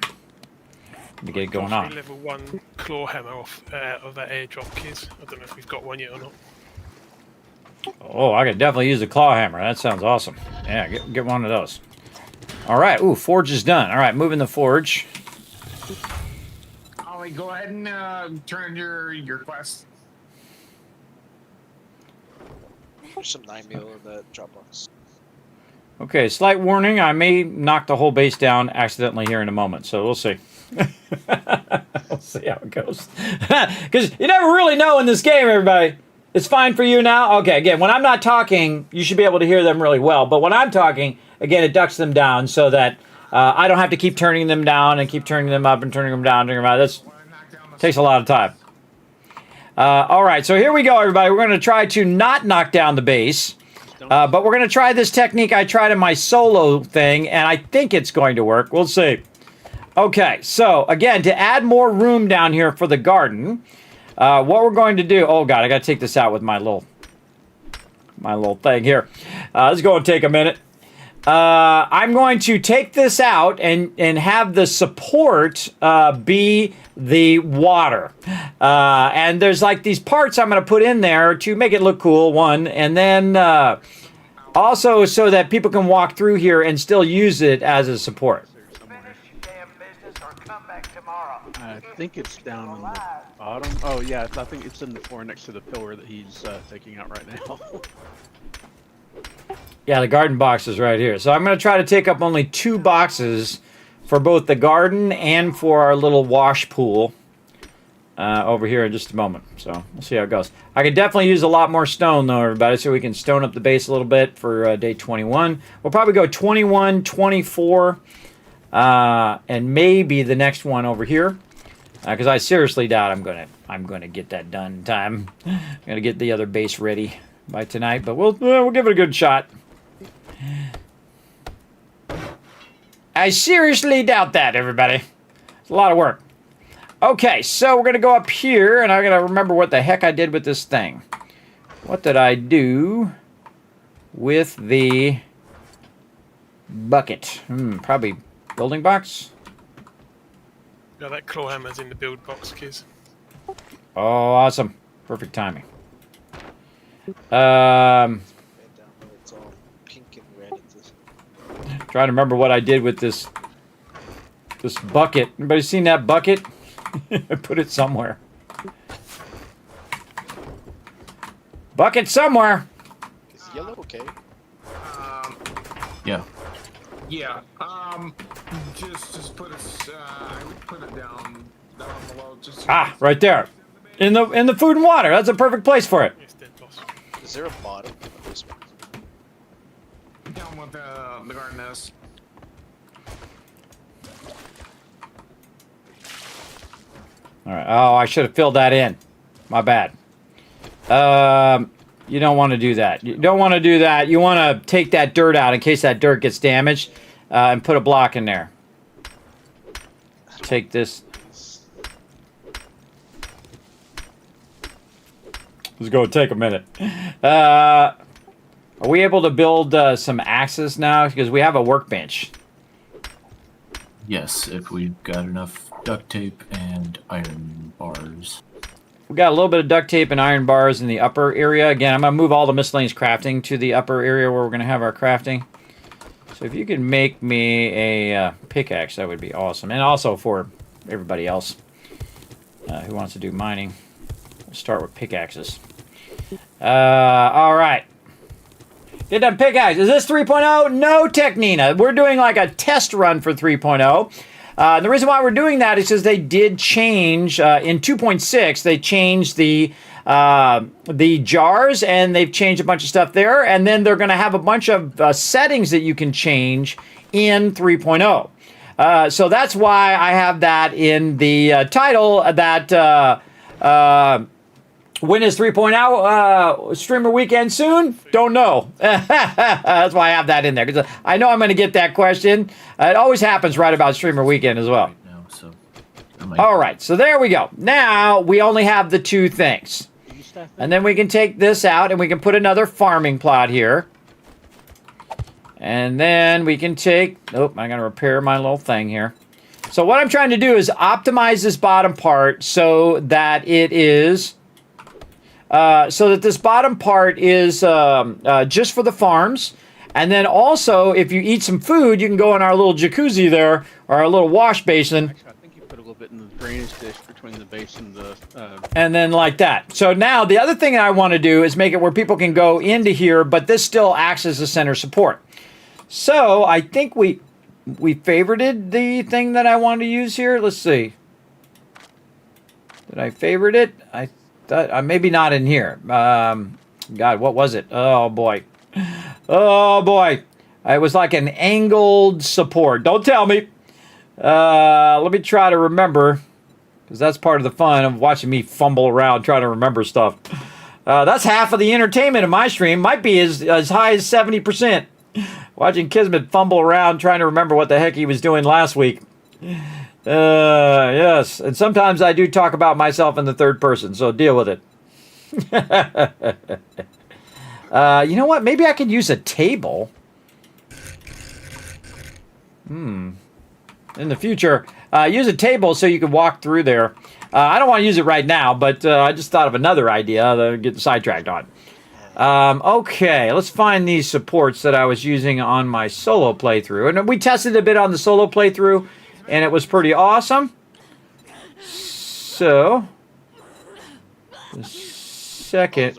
To get it going on. Level 1 claw hammer off of that airdrop, kids. I don't know if we've got one yet or not. Oh, I could definitely use a claw hammer. That sounds awesome. Yeah, get one of those. All right. Ooh, forge is done. All right, moving the forge. Ollie, go ahead and turn in your quest. There's some 9 mil in that Dropbox. Okay, slight warning. I may knock the whole base down accidentally here in a moment, so we'll see. We'll see how it goes. Because you never really know in this game, everybody. It's fine for you now? Okay, again, when I'm not talking, you should be able to hear them really well. But when I'm talking, again, it ducks them down so that I don't have to keep turning them down and keep turning them up and turning them down. That takes a lot of time. All right, so here we go, everybody. We're going to try to not knock down the base. But we're going to try this technique I tried in my solo thing, and I think it's going to work. We'll see. Okay, so again, to add more room down here for the garden, what we're going to do... Oh, God, I got to take this out with my little thing here. This is going to take a minute. I'm going to take this out and have the support be the water. And there's like these parts I'm going to put in there to make it look cool, one. And then also so that people can walk through here and still use it as a support. I think it's down on the bottom. Oh, yeah, I think it's in the floor next to the pillar that he's taking out right now. Yeah, the garden box is right here. So I'm going to try to take up only 2 boxes for both the garden and for our little wash pool over here in just a moment. So we'll see how it goes. I could definitely use a lot more stone, though, everybody, so we can stone up the base a little bit for day 21. We'll probably go 21, 24, and maybe the next one over here. Because I seriously doubt I'm gonna get that done in time. I'm gonna get the other base ready by tonight, but we'll give it a good shot. I seriously doubt that, everybody. It's a lot of work. Okay, so we're gonna go up here, and I gotta remember what the heck I did with this thing. What did I do with the bucket? Probably building box. Yeah, that claw hammer's in the build box, kids. Oh, awesome. Perfect timing. It's all pink and red. Trying to remember what I did with this bucket. Anybody seen that bucket? I put it somewhere. Bucket somewhere. Is yellow okay? Yeah. Yeah. Just put it. I would put it down below. Just Right there, in the food and water. That's a perfect place for it. It's dead, boss. Is there a bottom of this one? down with the garden nest. All right. Oh, I should have filled that in. My bad. You don't want to do that. You don't want to do that. You want to take that dirt out in case that dirt gets damaged, and put a block in there. Take this. It's going to take a minute. Are we able to build some axes now? Because we have a workbench. Yes, if we've got enough duct tape and iron bars. We got a little bit of duct tape and iron bars in the upper area. Again, I'm going to move all the miscellaneous crafting to the upper area where we're going to have our crafting. So if you could make me a pickaxe, that would be awesome. And also for everybody else who wants to do mining. We'll start with pickaxes. All right. Get done pickaxe. Is this 3.0? No, Technina. We're doing like a test run for 3.0. The reason why we're doing that is because they did change in 2.6. They changed the jars, and they've changed a bunch of stuff there. And then they're going to have a bunch of settings that you can change in 3.0. So that's why I have that in the title. That when is 3.0 streamer weekend soon? Don't know. That's why I have that in there, because I know I'm going to get that question. It always happens right about streamer weekend as well. Right now, so all right, so there we go. Now we only have the two things. And then we can take this out and we can put another farming plot here. And then we can take... Oh, I'm going to repair my little thing here. So what I'm trying to do is optimize this bottom part so that it is... so that this bottom part is just for the farms. And then also, if you eat some food, you can go in our little jacuzzi there, or our little wash basin. Actually, I think you put a little bit in the drainage dish between the base and the. And then like that. So now the other thing I want to do is make it where people can go into here, but this still acts as a center support. So I think we favorited the thing that I wanted to use here. Let's see. Did I favorite it? I thought maybe not in here. God, what was it? Oh boy. Oh boy. It was like an angled support. Don't tell me. Let me try to remember, because that's part of the fun of watching me fumble around trying to remember stuff. That's half of the entertainment of my stream. Might be as high as 70%. Watching Kismet fumble around trying to remember what the heck he was doing last week. Yes, and sometimes I do talk about myself in the third person, so deal with it. You know what? Maybe I could use a table. In the future, use a table so you can walk through there. I don't want to use it right now, but I just thought of another idea that I get sidetracked on. Okay, let's find these supports that I was using on my solo playthrough. And we tested a bit on the solo playthrough, and it was pretty awesome. So, the second...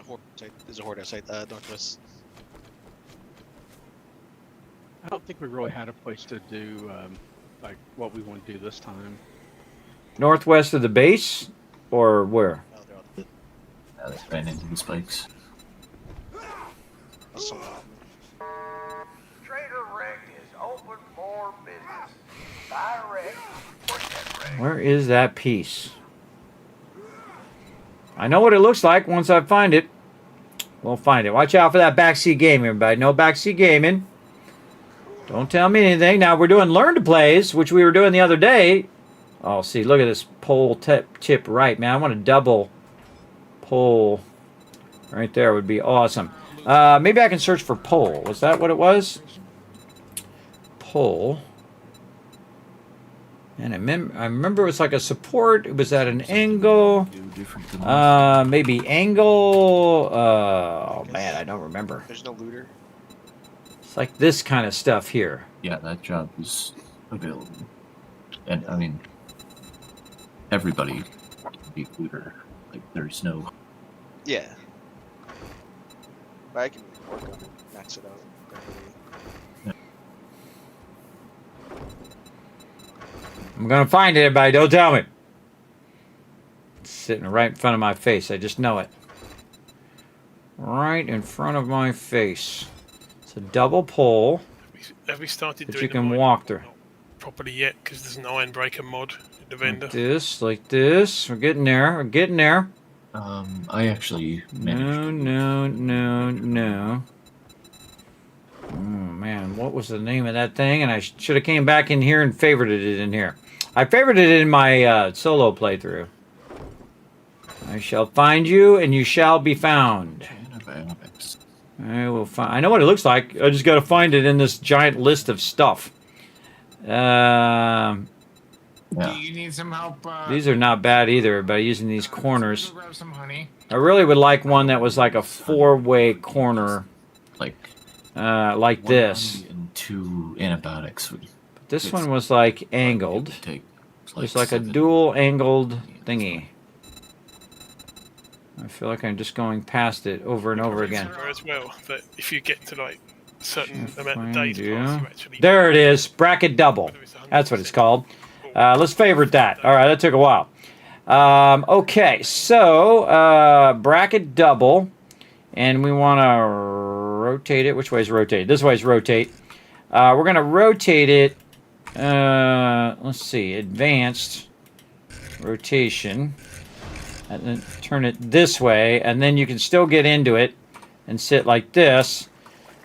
There's a horde outside northwest. I don't think we really had a place to do like what we want to do this time. Northwest of the base? Or where? Now they ran into the spikes. Trader Wreck is open for business. Direct. Push that wreck. Where is that piece? I know what it looks like once I find it. We'll find it. Watch out for that backseat gaming, everybody. No backseat gaming. Don't tell me anything. Now, we're doing learn to plays, which we were doing the other day. Oh, see, look at this pole tip right, man. I want a double pole right there. Would be awesome. Maybe I can search for pole. Was that what it was? Pole. And I remember it was like a support. It was at an angle. Maybe angle. Oh, man, I don't remember. There's no looter. It's like this kind of stuff here. Yeah, that job is available. And, I mean, everybody can be a looter. Like, there's no... Yeah. But I can work on it, max it out. I'm gonna find it, everybody. Don't tell me. It's sitting right in front of my face. I just know it. Right in front of my face. It's a double pole Have we started that doing you can the walk through. Not properly yet, because there's an iron breaker mod in the vendor. Like this. We're getting there. We're getting there. I actually managed No. Oh, man. What was the name of that thing? And I should have came back in here and favorited it in here. I favorited it in my solo playthrough. I shall find you, and you shall be found. I will find. I know what it looks like. I just got to find it in this giant list of stuff. Do you need some help? These are not bad either, by using these corners. Go grab some honey. I really would like one that was like a four-way corner, like this. And 2 antibiotics. But this one was like angled. It's like a dual angled thingy. I feel like I'm just going past it over and over again. As well, that if you get to like a certain amount of days, you actually there it is, bracket double. That's what it's called. Let's favorite that. All right, that took a while. Okay, so bracket double, and we want to rotate it. Which way is rotate? This way is rotate. We're going to rotate it. Let's see, advanced rotation. And then turn it this way, and then you can still get into it and sit like this.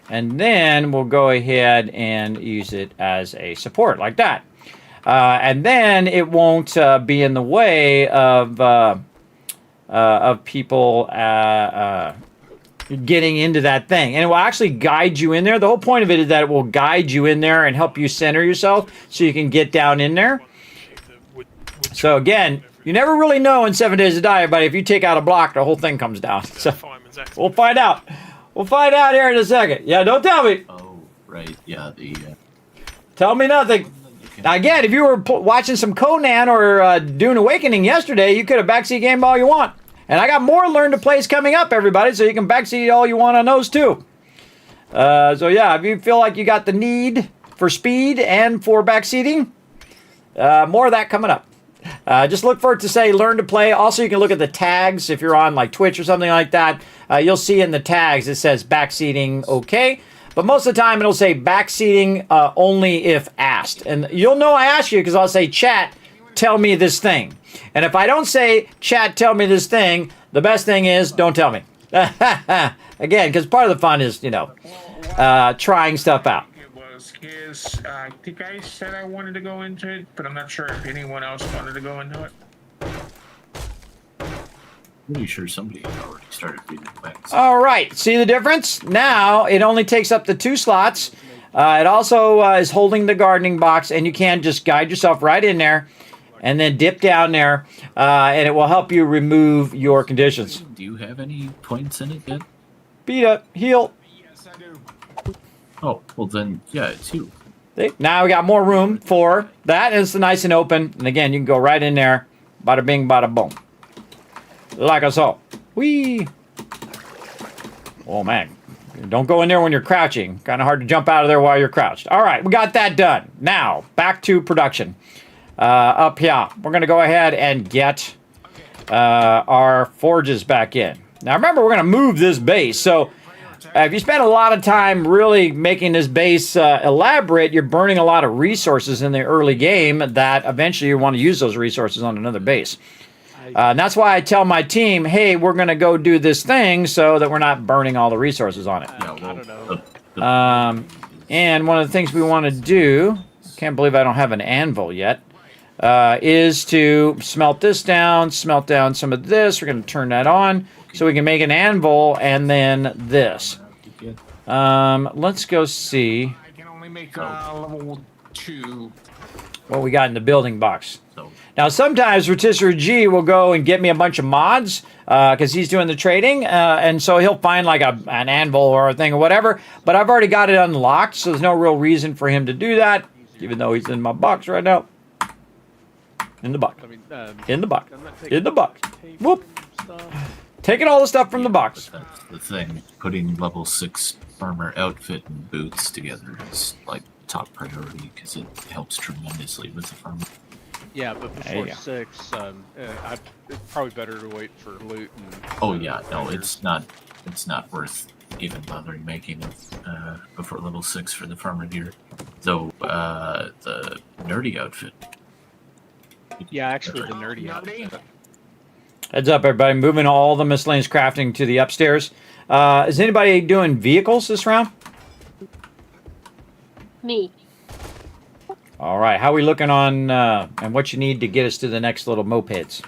And then we'll go ahead and use it as a support, like that. And then it won't be in the way of people getting into that thing. And it will actually guide you in there. The whole point of it is that it will guide you in there and help you center yourself so you can get down in there. So again, you never really know in 7 Days to Die, everybody. If you take out a block, the whole thing comes down. So we'll find out. We'll find out here in a second. Yeah, don't tell me. Oh, right. Yeah, the Tell me nothing. Now, again, if you were watching some Conan or Dune Awakening yesterday, you could have backseat game all you want. And I got more Learn to Plays coming up, everybody, so you can backseat all you want on those too. So yeah, if you feel like you got the need for speed and for backseating, more of that coming up. Just look for it to say Learn to Play. Also, you can look at the tags if you're on like Twitch or something like that. You'll see in the tags it says backseating okay. But most of the time it'll say backseating only if asked. And you'll know I asked you because I'll say, chat, tell me this thing. And if I don't say, chat, tell me this thing, the best thing is don't tell me. Again, because part of the fun is, you know, trying stuff out. It was his. I think I said I wanted to go into it, but I'm not sure if anyone else wanted to go into it. pretty sure somebody had already started reading the wax. All right. See the difference? Now it only takes up to 2 slots. It also is holding the gardening box, and you can just guide yourself right in there and then dip down there, and it will help you remove your conditions. Do you have any points in it yet? Beat up, heal. Yes, I do. Oh, well then, yeah, it's you. See? Now we got more room for that, and it's nice and open. And again, you can go right in there. Bada bing, bada boom. Like a so. Whee! Oh, man. Don't go in there when you're crouching. Kind of hard to jump out of there while you're crouched. All right, we got that done. Now, back to production. Up here, we're going to go ahead and get our forges back in. Now, remember, we're going to move this base. So, if you spend a lot of time really making this base elaborate, you're burning a lot of resources in the early game that eventually you want to use those resources on another base. And that's why I tell my team, hey, we're going to go do this thing so that we're not burning all the resources on it. Yeah, well, I don't know. And one of the things we want to do, can't believe I don't have an anvil yet, is to smelt this down, smelt down some of this. We're going to turn that on so we can make an anvil and then this. Let's go see I can only make level 2. what we got in the building box. so Now, sometimes Rotisserie G will go and get me a bunch of mods because he's doing the trading, and so he'll find like an anvil or a thing or whatever, but I've already got it unlocked, so there's no real reason for him to do that, even though he's in my box right now. In the box. I mean, In the box. I'm not In the box. taking Whoop. stuff. Taking all the stuff from the box. that's the thing. Putting level 6 armor outfit and boots together is like top priority because it helps tremendously with the farm. Yeah, but There you before go. 6, it's probably better to wait for loot. And, Oh yeah, no, it's not worth even bothering making it before level 6 for the farmer gear. Though the nerdy outfit. Yeah, actually, the nerdy Nerdy? outfit. Heads up, everybody. Moving all the miscellaneous crafting to the upstairs. Is anybody doing vehicles this round? Me. All right. How are we looking on and what you need to get us to the next little mopeds?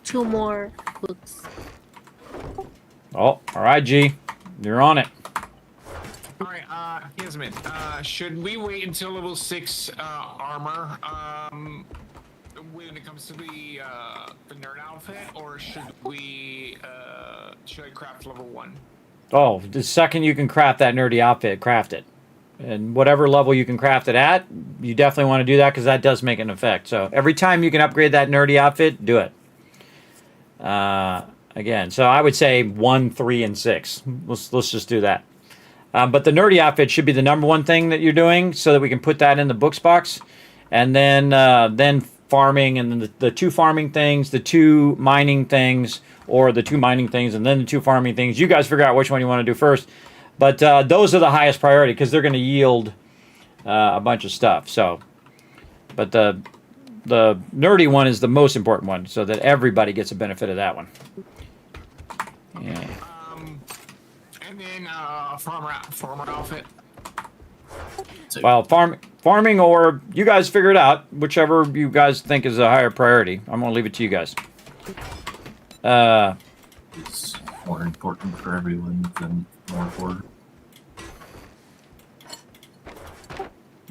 2 more books. Oh, all right, G. You're on it. Alright, Kismet, should we wait until level 6 armor when it comes to the nerd outfit, or should we should I craft level 1? Oh, the second you can craft that nerdy outfit, craft it. And whatever level you can craft it at, you definitely want to do that because that does make an effect. So every time you can upgrade that nerdy outfit, do it. Again, so I would say 1, 3, and 6. Let's just do that. But the nerdy outfit should be the number one thing that you're doing so that we can put that in the books box. And then farming, and then the 2 farming things, the 2 mining things, or the 2 mining things, and then the 2 farming things. You guys figure out which one you want to do first. But those are the highest priority because they're going to yield a bunch of stuff. So, but the nerdy one is the most important one so that everybody gets a benefit of that one. Yeah. And then farmer outfit. So, Well, farming, or you guys figure it out, whichever you guys think is a higher priority. I'm going to leave it to you guys. it's more important for everyone than more for.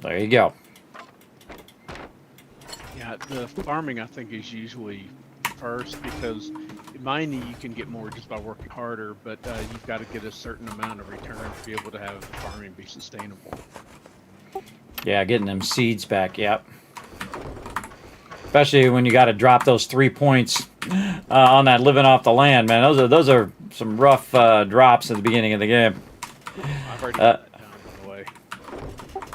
There you go. Yeah, the farming I think is usually first because mining you can get more just by working harder, but you've got to get a certain amount of return to be able to have the farming be sustainable. Yeah, getting them seeds back. Yep. Especially when you got to drop those 3 points on that living off the land, man. Those are some rough drops at the beginning of the game. I've already got that down, by the way.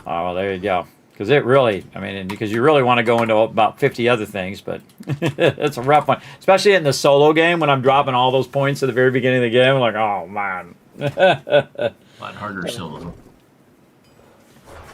Oh, well, there you go. Because it really, I mean, because you really want to go into about 50 other things, but it's a rough one. Especially in the solo game when I'm dropping all those points at the very beginning of the game. I'm like, oh, man. A lot harder solo.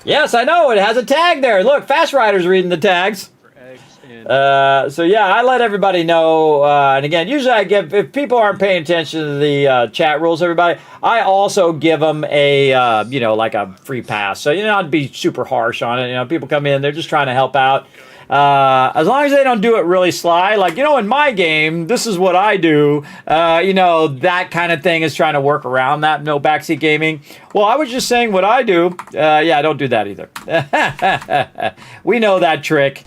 Yes, I know. It has a tag there. Look, Fast Rider's reading the tags. For eggs and So yeah, I let everybody know. And again, usually I give, if people aren't paying attention to the chat rules, everybody, I also give them a, you know, like a free pass. So, you know, I'd be super harsh on it. You know, people come in, they're just trying to help out. As long as they don't do it really sly, like, you know, in my game, this is what I do. You know, that kind of thing is trying to work around that no backseat gaming. Well, I was just saying what I do. Yeah, don't do that either. We know that trick.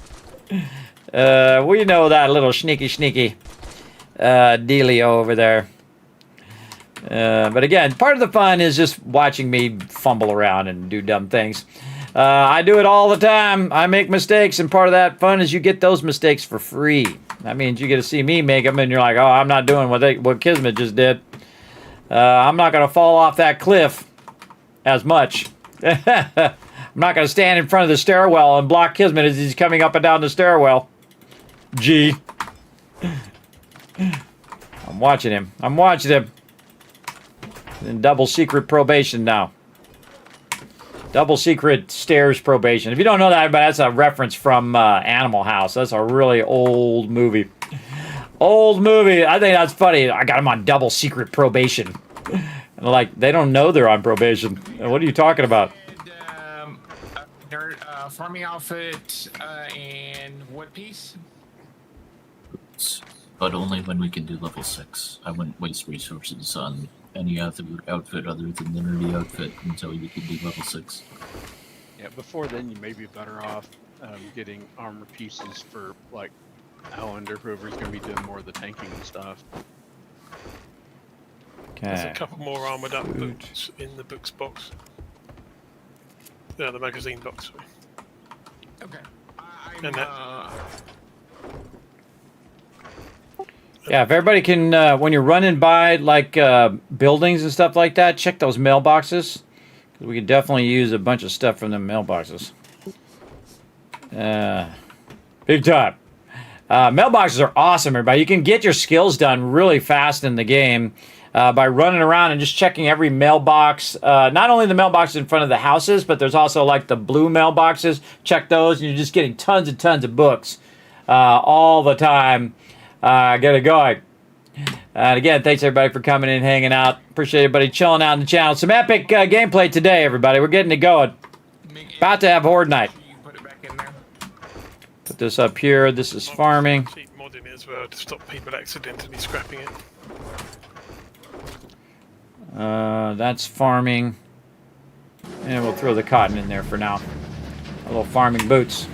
We know that little sneaky dealio over there. But again, part of the fun is just watching me fumble around and do dumb things. I do it all the time. I make mistakes, and part of that fun is you get those mistakes for free. That means you get to see me make them, and you're like, oh, I'm not doing what Kismet just did. I'm not going to fall off that cliff as much. I'm not going to stand in front of the stairwell and block Kismet as he's coming up and down the stairwell. Gee. I'm watching him. In double secret probation now. Double secret stairs probation. If you don't know that, everybody, that's a reference from Animal House. That's a really old movie. I think that's funny. I got him on double secret probation. And like, they don't know they're on probation. What are you talking about? Farming outfit and wood piece. But only when we can do level 6. I wouldn't waste resources on any other outfit other than the nerdy outfit until you can do level 6. yeah, before then you may be better off getting armor pieces for like Alan or whoever's going to be doing more of the tanking and stuff. There's a Okay. couple more armored up boots in the books box. Yeah, the magazine box. Sorry. Okay. And that. Yeah, if everybody can, when you're running by like buildings and stuff like that, check those mailboxes. We could definitely use a bunch of stuff from the mailboxes. Big time. Mailboxes are awesome, everybody. You can get your skills done really fast in the game by running around and just checking every mailbox. Not only the mailboxes in front of the houses, but there's also like the blue mailboxes. Check those, and you're just getting tons and tons of books all the time. Get it going. And again, thanks everybody for coming in, hanging out. Appreciate everybody chilling out in the channel. Some epic gameplay today, everybody. We're getting it going. About to have Horde Night. Put this up here. This is farming. Keep modding it as well to stop people accidentally scrapping it. That's farming. And we'll throw the cotton in there for now. A little farming boots.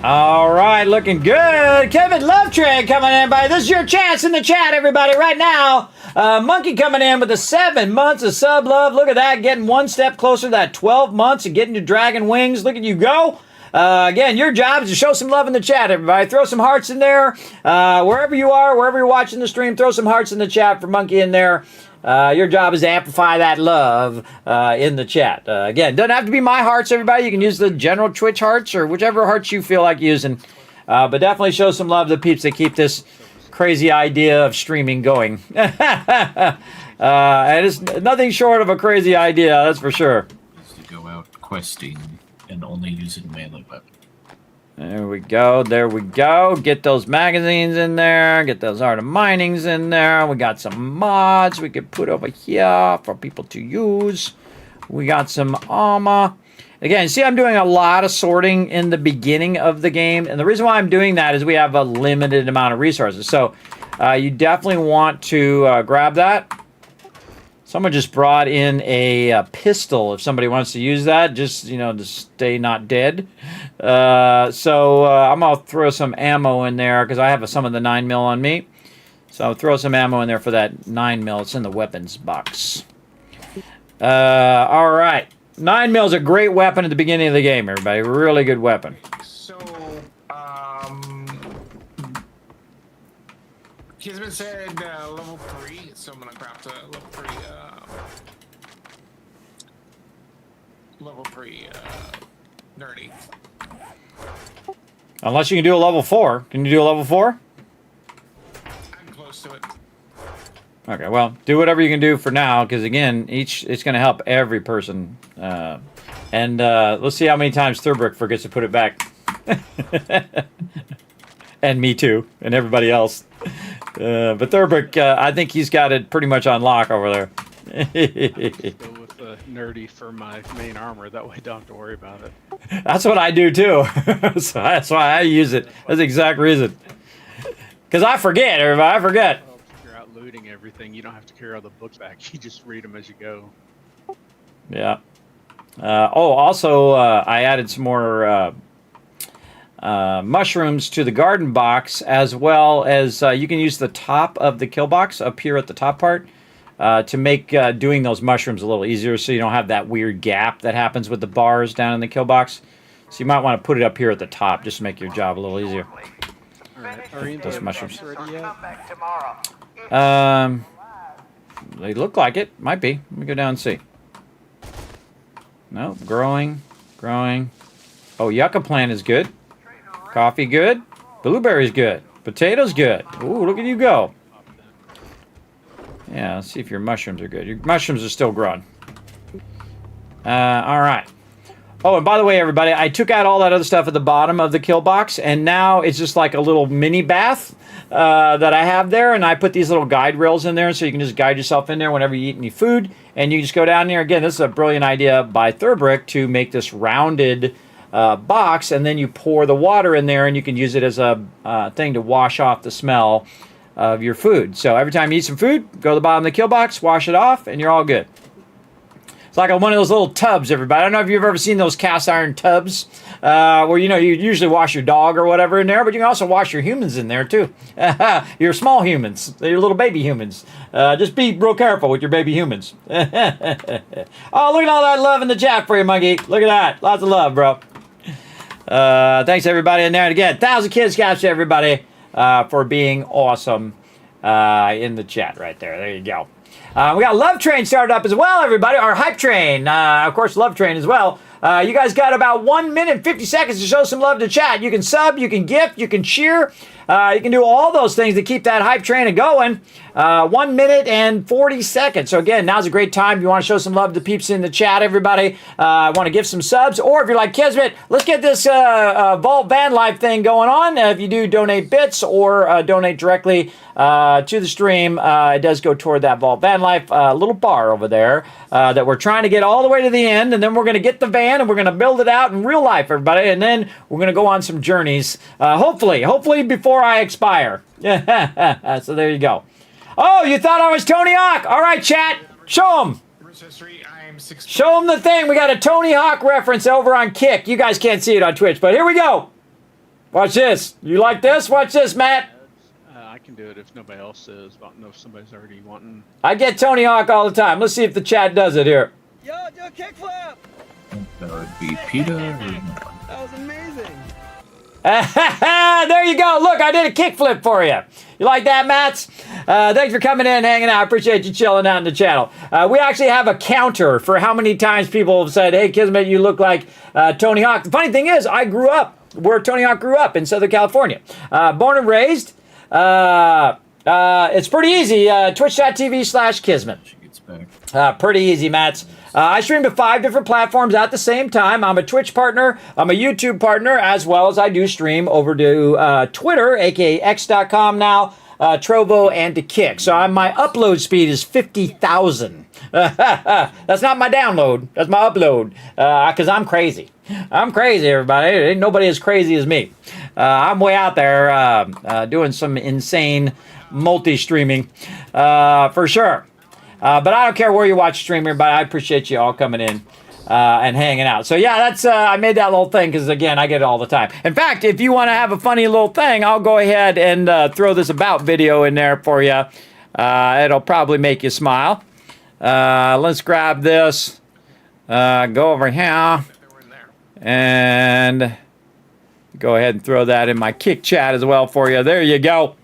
All right, looking good. Kevin Lovetrade coming in, everybody. This is your chance in the chat, everybody, right now. Monkey coming in with the 7 months of sub love. Look at that, getting one step closer to that 12 months and getting to dragon wings. Look at you go. Again, your job is to show some love in the chat, everybody. Throw some hearts in there. Wherever you are, wherever you're watching the stream, throw some hearts in the chat for Monkey in there. Your job is to amplify that love in the chat. Again, doesn't have to be my hearts, everybody. You can use the general Twitch hearts or whichever hearts you feel like using. But definitely show some love to the peeps that keep this crazy idea of streaming going. And it's nothing short of a crazy idea, that's for sure. To go out questing and only using melee weapon. There we go. There we go. Get those magazines in there. Get those art of minings in there. We got some mods we could put over here for people to use. We got some armor. Again, see, I'm doing a lot of sorting in the beginning of the game. And the reason why I'm doing that is we have a limited amount of resources. So you definitely want to grab that. Someone just brought in a pistol. If somebody wants to use that, just, you know, to stay not dead. So I'm gonna throw some ammo in there because I have some of the 9mm on me. So I'll throw some ammo in there for that 9mm. It's in the weapons box. All right. 9mm is a great weapon at the beginning of the game, everybody. Really good weapon. So, Kismet said level 3, so I'm gonna craft a level 3 nerdy. Unless you can do a level 4. Can you do a level 4? I'm close to it. Okay, well, do whatever you can do for now, because again, it's going to help every person. And let's see how many times Thurbrick forgets to put it back. And me too, and everybody else. But Thurbrick, I think he's got it pretty much on lock over there. Go with nerdy for my main armor. That way I don't have to worry about it. That's what I do too. So that's why I use it. That's the exact reason. Because I forget, everybody. I forget. Well, if you're out looting everything, you don't have to carry all the books back. You just read them as you go. Yeah. Also, I added some more mushrooms to the garden box, as well as you can use the top of the kill box up here at the top part to make doing those mushrooms a little easier, so you don't have that weird gap that happens with the bars down in the kill box. So you might want to put it up here at the top just to make your job a little easier. Alright, are you Those mushrooms. ready yet? They look like it. Might be. Let me go down and see. No, growing. Oh, yucca plant is good. Coffee good. Blueberry's good. Potatoes good. Ooh, look at you go. Yeah, let's see if your mushrooms are good. Your mushrooms are still growing. All right. Oh, and by the way, everybody, I took out all that other stuff at the bottom of the kill box, and now it's just like a little mini bath that I have there, and I put these little guide rails in there so you can just guide yourself in there whenever you eat any food, and you just go down there. Again, this is a brilliant idea by Thurbrick to make this rounded box, and then you pour the water in there, and you can use it as a thing to wash off the smell of your food. So every time you eat some food, go to the bottom of the kill box, wash it off, and you're all good. It's like one of those little tubs, everybody. I don't know if you've ever seen those cast iron tubs where, you usually wash your dog or whatever in there, but you can also wash your humans in there, too. Your small humans, your little baby humans. Just be real careful with your baby humans. Oh, look at all that love in the chat for you, Monkey. Look at that. Lots of love, bro. Thanks, everybody in there. And again, 1,000 kids caps to everybody for being awesome in the chat right there. There you go. We got Love Train started up as well, everybody. Our Hype Train. Of course, Love Train as well. You guys got about 1 minute and 50 seconds to show some love to chat. You can sub, you can gift, you can cheer. You can do all those things to keep that Hype Train going. 1 minute and 40 seconds. So again, now's a great time. If you want to show some love to peeps in the chat, everybody. Want to give some subs. Or if you're like Kismet, let's get this Vault Van Life thing going on. If you do donate bits or donate directly to the stream, it does go toward that Vault Van Life little bar over there that we're trying to get all the way to the end. And then we're going to get the van and we're going to build it out in real life, everybody. And then we're going to go on some journeys. Hopefully before I expire. So there you go. Oh, you thought I was Tony Hawk? All right, chat. Show him. Show him the thing. We got a Tony Hawk reference over on Kick. You guys can't see it on Twitch, but here we go. Watch this. You like this? Watch this, Matt. I can do it if nobody else is. I don't know if somebody's already wanting. I get Tony Hawk all the time. Let's see if the chat does it here. Yo, do a kickflip. That would be PETA. That was amazing. There you go. Look, I did a kickflip for you. You like that, Mats? Thanks for coming in and hanging out. I appreciate you chilling out in the channel. We actually have a counter for how many times people have said, hey, Kismet, you look like Tony Hawk. The funny thing is, I grew up where Tony Hawk grew up in Southern California. Born and raised. It's pretty easy. Twitch.tv/Kismet. Pretty easy, Mats. I stream to 5 different platforms at the same time. I'm a Twitch partner. I'm a YouTube partner, as well as I do stream over to Twitter, aka x.com now, Trovo, and to Kick. So my upload speed is 50,000. That's not my download. That's my upload. Because I'm crazy. I'm crazy, everybody. Ain't nobody as crazy as me. I'm way out there doing some insane multi-streaming for sure. But I don't care where you watch stream, everybody. I appreciate you all coming in. and hanging out. So yeah, that's I made that little thing because again, I get it all the time. In fact, if you want to have a funny little thing, I'll go ahead and throw this about video in there for you. It'll probably make you smile. Let's grab this. Go over here and go ahead and throw that in my Kick chat as well for you. There you go.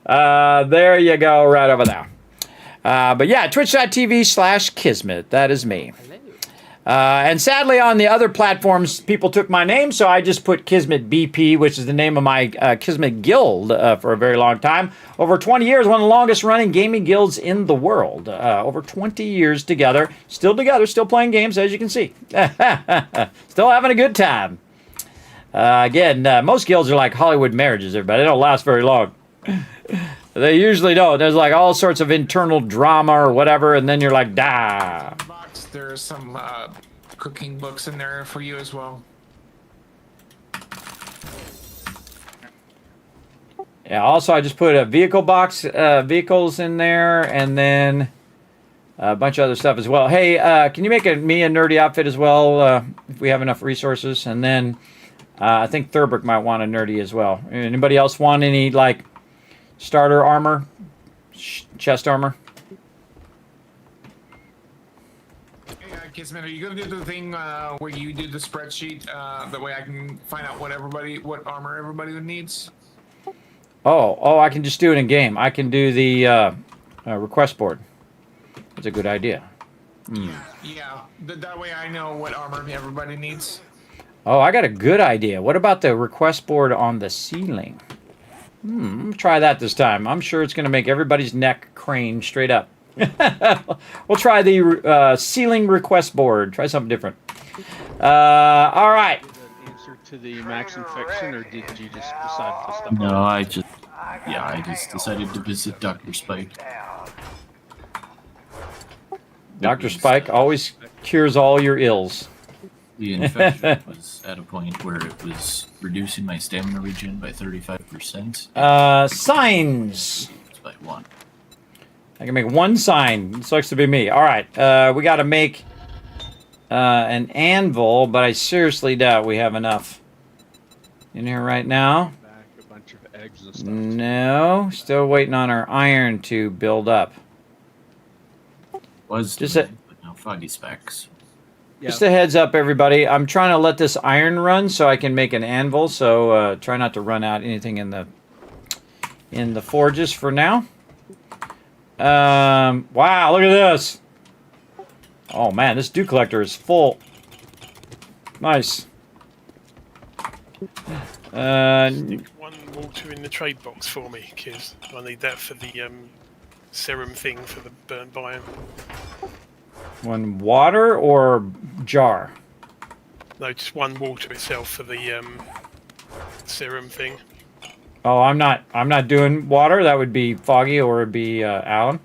There you go, right over there. But yeah, twitch.tv/Kismet. That is me. And sadly, on the other platforms, people took my name, so I just put Kismet BP, which is the name of my Kismet guild for a very long time. Over 20 years, one of the longest-running gaming guilds in the world. Over 20 years together, still playing games, as you can see. Still having a good time. Again, most guilds are like Hollywood marriages, everybody. They don't last very long. They usually don't. There's like all sorts of internal drama or whatever, and then you're like, dah. There's some cooking books in there for you as well. Yeah, also I just put a vehicle box, vehicles in there, and then a bunch of other stuff as well. Hey, can you make me a nerdy outfit as well, if we have enough resources? And then I think Thurbrick might want a nerdy as well. Anybody else want any, like, starter armor? Chest armor? Kismet, are you gonna do the thing where you do the spreadsheet? That way I can find out what armor everybody needs. Oh, I can just do it in game. I can do the request board. That's a good idea. Yeah, that way I know what armor everybody needs. Oh, I got a good idea. What about the request board on the ceiling? Try that this time. I'm sure it's going to make everybody's neck crane straight up. We'll try the ceiling request board. Try something different. All right. Answer to the max infection, or did you just decide to stop? No, I just decided to visit Dr. Spike. Dr. Spike always cures all your ills. The infection was at a point where it was reducing my stamina regen by 35%. Signs. By 1. I can make one sign. It sucks to be me. All right. We got to make an anvil, but I seriously doubt we have enough in here right now. Back a bunch of eggs and stuff. No. Still waiting on our iron to build up. Just but no foggy specs. Just a heads up, everybody. I'm trying to let this iron run so I can make an anvil. So try not to run out anything in the forges for now. Wow, look at this. Oh man, this dew collector is full. Nice. One water in the trade box for me, Kiz. I need that for the serum thing for the burnt biome. One water or jar? No, just one water itself for the serum thing. Oh, I'm not doing water. That would be Foggy or it'd be Alan.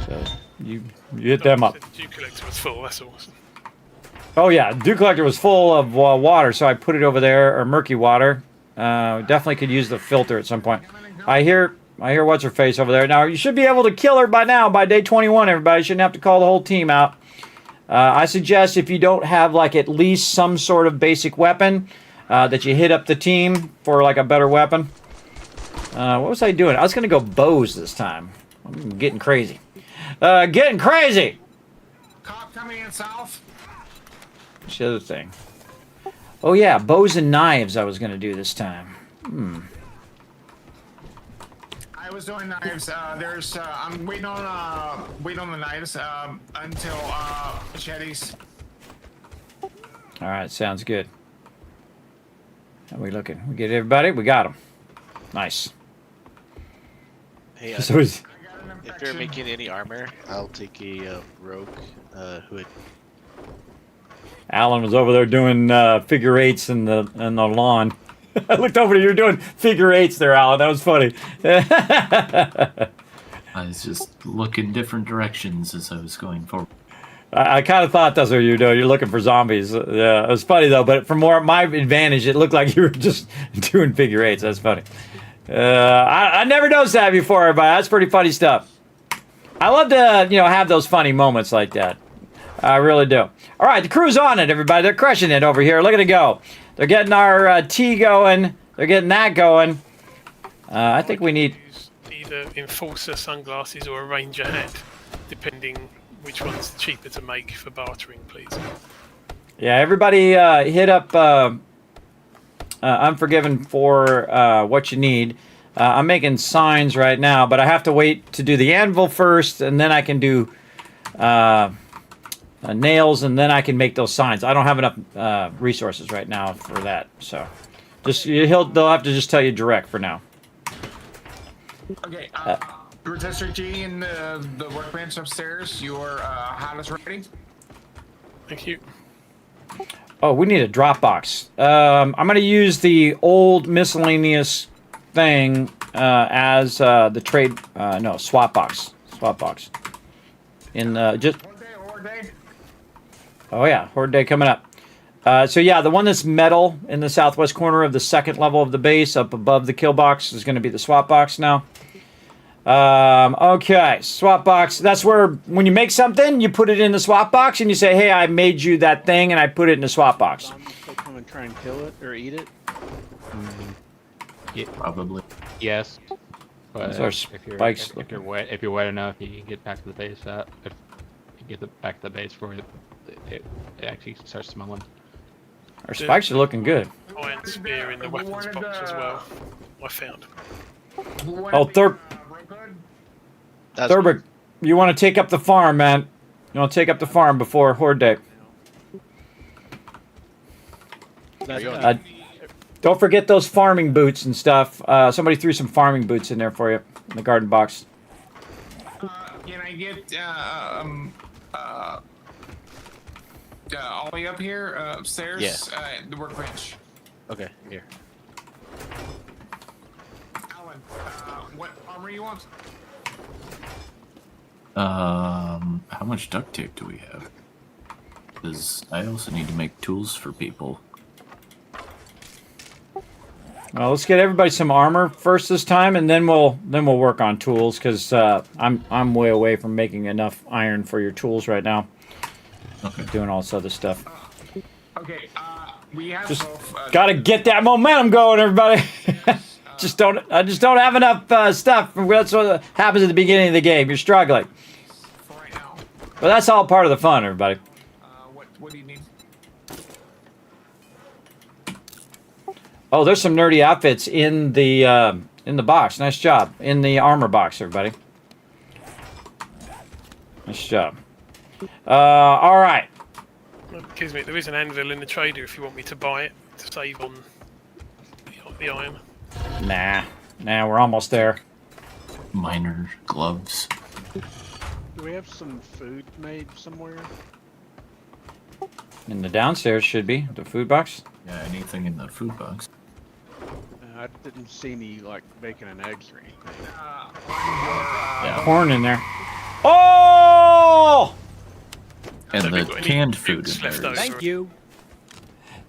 So you hit them up. The dew collector was full. That's all. Oh yeah, dew collector was full of water, so I put it over there, or murky water. Definitely could use the filter at some point. I hear what's her face over there. Now you should be able to kill her by now, by day 21. Everybody shouldn't have to call the whole team out. I suggest if you don't have like at least some sort of basic weapon, that you hit up the team for like a better weapon. What was I doing? I was gonna go bows this time. I'm getting crazy. Getting crazy. Cop coming in south. What's the other thing? Oh yeah, bows and knives. I was gonna do this time. I was doing knives. I'm waiting on the knives until machetes. All right, sounds good. How are we looking? We get everybody? We got them. Nice. Hey, So if you're making any armor, I'll take a rogue hood. Alan was over there doing figure eights in the lawn. I looked over to you doing figure eights there, Alan. That was funny. I was just looking different directions as I was going forward. I kind of thought that's what you were doing. You're looking for zombies. Yeah, it was funny though. But from my advantage, it looked like you were just doing figure eights. That's funny. I never noticed that before, everybody. That's pretty funny stuff. I love to have those funny moments like that. I really do. All right, the crew's on it, everybody. They're crushing it over here. Look at it go. They're getting our tea going. They're getting that going. I think we need either Enforcer sunglasses or a Ranger hat, depending which one's cheaper to make for bartering, please. Yeah, everybody hit up Unforgiven for what you need. I'm making signs right now, but I have to wait to do the anvil first, and then I can do nails, and then I can make those signs. I don't have enough resources right now for that, so just they'll have to just tell you direct for now. Okay, Retester G in the workbench upstairs. Your hat is ready. Thank you. Oh, we need a drop box. I'm going to use the old miscellaneous thing as the trade. No, swap box. Swap box. In just. Horde day. Oh yeah, Horde Day coming up. So yeah, the one that's metal in the southwest corner of the second level of the base, up above the kill box, is going to be the swap box now. Okay, swap box. That's where when you make something, you put it in the swap box, and you say, "Hey, I made you that thing, and I put it in the swap box." Still come and try and kill it or eat it. Yeah, probably. Yes. But Those are spikes. if you're wet enough, you can get back to the base. If you get back to the base before it actually starts smelling. Our spikes are looking good. Iron spear in the weapons box as well. I found. Oh, Thurber, you want to take up the farm, man. You want to take up the farm before Horde Day. Don't forget those farming boots and stuff. Somebody threw some farming boots in there for you in the garden box. Can I get all the way up here upstairs? Yeah. The workbench. Okay, here. Alan, what armor you want? How much duct tape do we have? Because I also need to make tools for people. Well, let's get everybody some armor first this time, and then we'll work on tools, because I'm way away from making enough iron for your tools right now. Okay. Doing all this other stuff. Okay, we have Just both, gotta get that momentum going, everybody. I just don't have enough stuff. That's what happens at the beginning of the game. You're struggling. for right now. But that's all part of the fun, everybody. What do you need? Oh, there's some nerdy outfits in the box. Nice job. In the armor box, everybody. Nice job. All right. Excuse me, there is an anvil in the trader if you want me to buy it to save on the iron. Nah, we're almost there. Miner gloves. Do we have some food made somewhere? In the downstairs should be the food box. Yeah, anything in the food box. I didn't see any like bacon and eggs or anything. Corn in there. Oh! And the canned food in there. Thank you.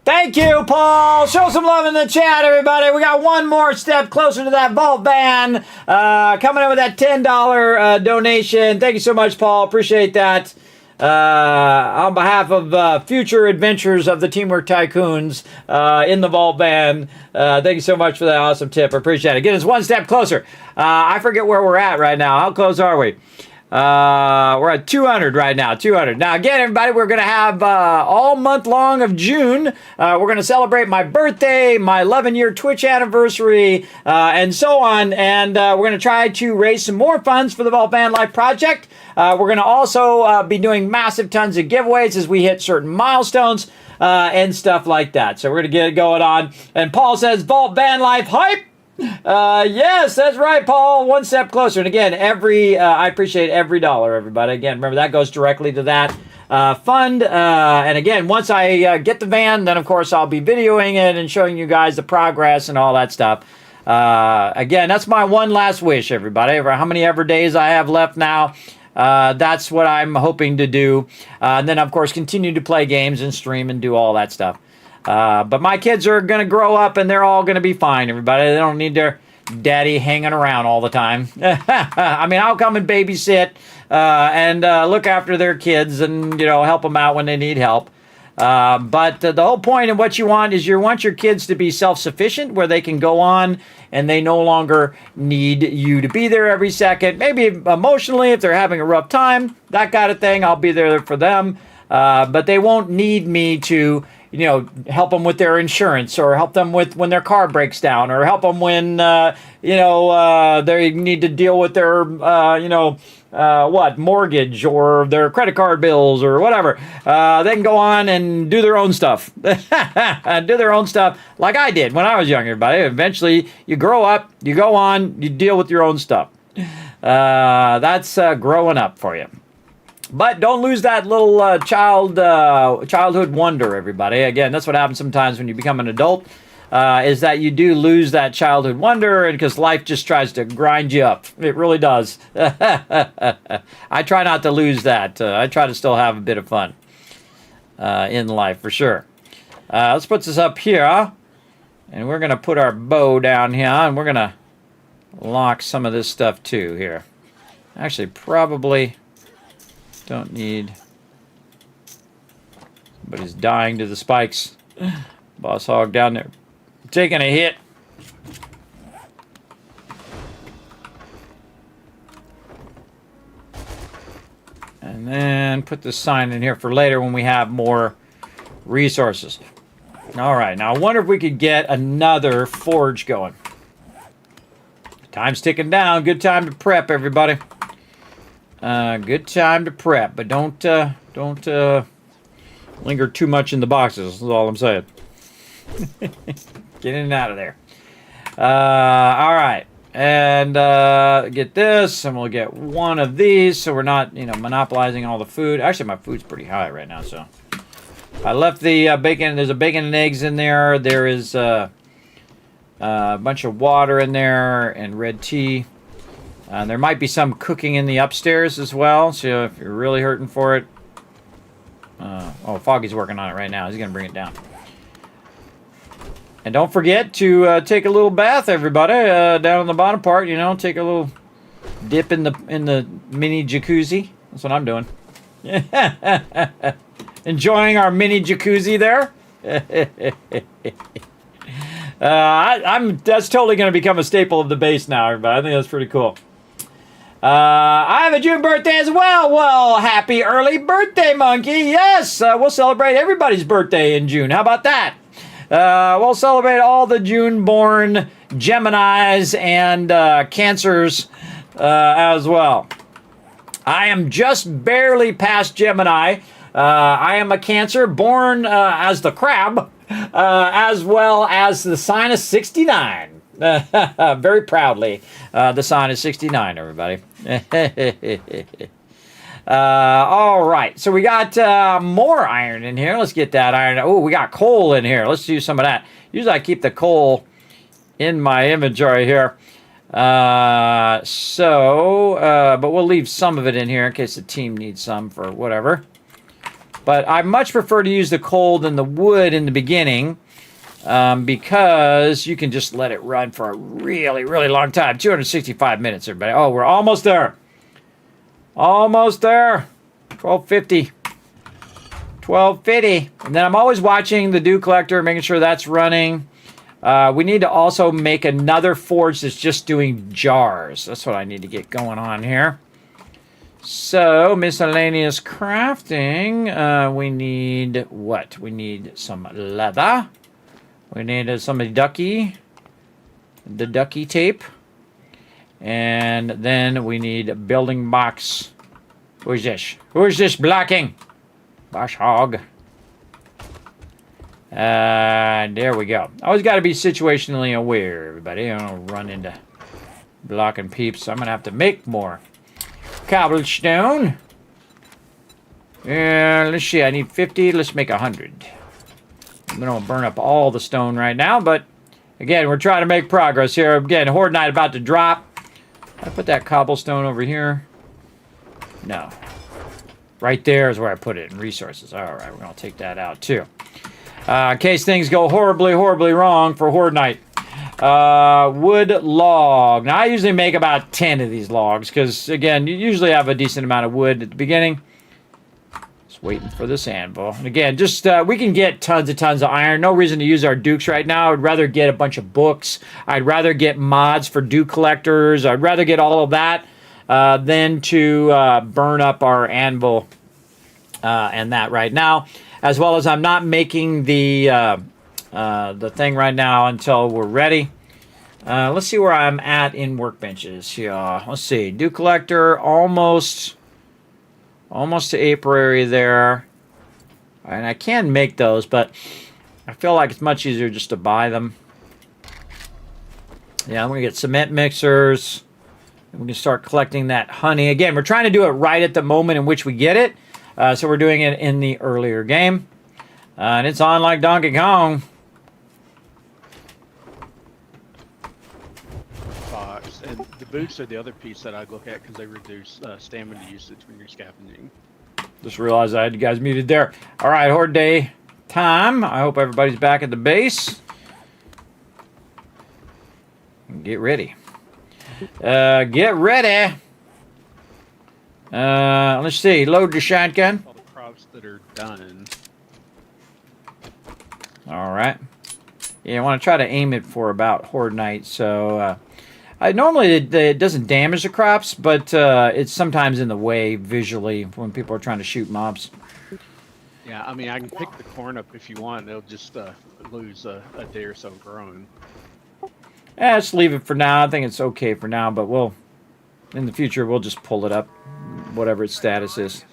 Thank you, Paul. Show some love in the chat, everybody. We got one more step closer to that vault ban. Coming in with that $10 donation. Thank you so much, Paul. Appreciate that. On behalf of future adventures of the Teamwork Tycoons in the vault ban, thank you so much for that awesome tip. I appreciate it. Get us one step closer. I forget where we're at right now. How close are we? We're at 200 right now, 200. Now, again, everybody, we're going to have all month long of June. We're going to celebrate my birthday, my 11-year Twitch anniversary, and so on. And we're going to try to raise some more funds for the Vault Band Life Project. We're going to also be doing massive tons of giveaways as we hit certain milestones and stuff like that. So we're going to get it going on. And Paul says, Vault Band Life hype. Yes, that's right, Paul. One step closer. And again, I appreciate every dollar, everybody. Again, remember that goes directly to that fund. And again, once I get the van, then of course I'll be videoing it and showing you guys the progress and all that stuff. Again, that's my one last wish, everybody. How many ever days I have left now, that's what I'm hoping to do. And then, of course, continue to play games and stream and do all that stuff. But my kids are going to grow up and they're all going to be fine, everybody. They don't need daddy hanging around all the time. I mean, I'll come and babysit and look after their kids and, help them out when they need help. But the whole point of what you want is you want your kids to be self-sufficient, where they can go on and they no longer need you to be there every second. Maybe emotionally, if they're having a rough time, that kind of thing, I'll be there for them. But they won't need me to, help them with their insurance, or help them with when their car breaks down, or help them when, they need to deal with their, mortgage or their credit card bills or whatever. They can go on and do their own stuff. Do their own stuff like I did when I was younger, everybody. Eventually, you grow up, you go on, you deal with your own stuff. That's growing up for you. But don't lose that little childhood wonder, everybody. Again, that's what happens sometimes when you become an adult, is that you do lose that childhood wonder, and because life just tries to grind you up. It really does. I try not to lose that. I try to still have a bit of fun in life, for sure. Let's put this up here, and we're going to put our bow down here, and we're going to lock some of this stuff too here. Actually, probably... don't need. Somebody's dying to the spikes. Boss hog down there taking a hit. And then put the sign in here for later when we have more resources. All right, now I wonder if we could get another forge going. Time's ticking down. Good time to prep, everybody. Good time to prep, but don't linger too much in the boxes. That's all I'm saying. Get in and out of there. All right, and get this, and we'll get one of these, so we're not, monopolizing all the food. Actually, my food's pretty high right now, so I left the bacon. There's a bacon and eggs in there. There is a bunch of water in there and red tea. There might be some cooking in the upstairs as well, so if you're really hurting for it. Foggy's working on it right now. He's going to bring it down. And don't forget to take a little bath, everybody, down in the bottom part. Take a little dip in the mini jacuzzi. That's what I'm doing. Enjoying our mini jacuzzi there. That's totally going to become a staple of the base now, everybody. I think that's pretty cool. I have a June birthday as well. Well, happy early birthday, Monkey. Yes, we'll celebrate everybody's birthday in June. How about that? We'll celebrate all the June-born Geminis and Cancers as well. I am just barely past Gemini. I am a Cancer, born as the crab, as well as the sign of 69. Very proudly, the sign is 69, everybody. All right, so we got more iron in here. Let's get that iron. Oh, we got coal in here. Let's do some of that. Usually I keep the coal in my inventory here. But we'll leave some of it in here in case the team needs some for whatever. But I much prefer to use the coal than the wood in the beginning. Because you can just let it run for a really, really long time. 265 minutes, everybody. Oh, we're almost there. Almost there. 1250. 1250. And then I'm always watching the dew collector, making sure that's running. We need to also make another forge that's just doing jars. That's what I need to get going on here. So, miscellaneous crafting. We need what? We need some leather. We need some of the ducky tape. And then we need building box. Who's this? Who's this blocking? Bosh hog. There we go. Always got to be situationally aware, everybody. I don't run into blocking peeps. So I'm going to have to make more cobblestone. Let's see. I need 50. Let's make 100. I'm going to burn up all the stone right now, but again, we're trying to make progress here. Again, Horde Night about to drop. I put that cobblestone over here. No. Right there is where I put it in resources. All right, we're going to take that out too. In case things go horribly, horribly wrong for Horde Night. Wood log. Now, I usually make about 10 of these logs because, again, you usually have a decent amount of wood at the beginning. Just waiting for this anvil. And again, just we can get tons of iron. No reason to use our dukes right now. I'd rather get a bunch of books. I'd rather get mods for duke collectors. I'd rather get all of that than to burn up our anvil and that right now. As well as I'm not making the thing right now until we're ready. Let's see where I'm at in workbenches. Yeah, let's see. Dew collector almost to apiary there. And I can make those, but I feel like it's much easier just to buy them. Yeah, I'm gonna get cement mixers. And we can start collecting that honey. Again, we're trying to do it right at the moment in which we get it. So we're doing it in the earlier game. And it's on like Donkey Kong. And the boots are the other piece that I look at because they reduce stamina usage when you're scavenging. Just realized I had you guys muted there. All right, Horde Day time. I hope everybody's back at the base. Get ready. Get ready. Let's see. Load the shotgun. All the crops that are done. All right. Yeah, I want to try to aim it for about Horde Night. So, normally it doesn't damage the crops, but it's sometimes in the way visually when people are trying to shoot mobs. Yeah, I mean, I can pick the corn up if you want. They'll just lose a day or so growing. Yeah, let's leave it for now. I think it's okay for now, but in the future, we'll just pull it up, whatever its status is.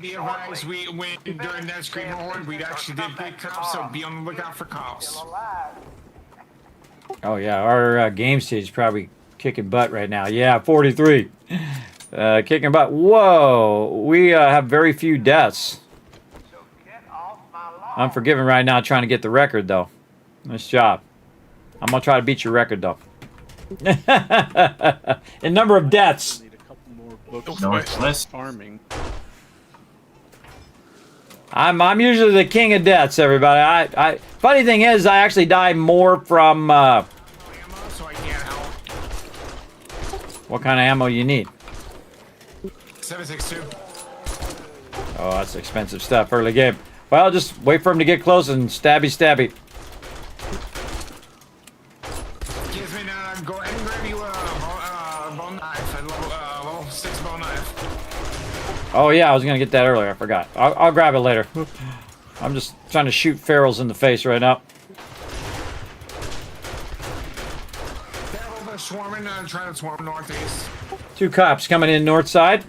Be advised, we went during that Screamer Horde, we actually did get cops, so be on the lookout for cops. Oh, yeah, our game stage is probably kicking butt right now. Yeah, 43. Kicking butt. Whoa, we have very few deaths. Unforgiven right now trying to get the record, though. Nice job. I'm going to try to beat your record, though. In number of deaths. Need a couple more books. Northwest Farming. I'm usually the king of deaths, everybody. Funny thing is, I actually die more from... what kind of ammo you need? 7.62. Oh, that's expensive stuff early game. Well, just wait for him to get close and stabby. Kismet, go ahead and grab you a bone knife, a level 6 bone knife. Oh, yeah, I was going to get that earlier. I forgot. I'll grab it later. I'm just trying to shoot ferals in the face right now. They're swarming, trying to swarm northeast. 2 cops coming in north side.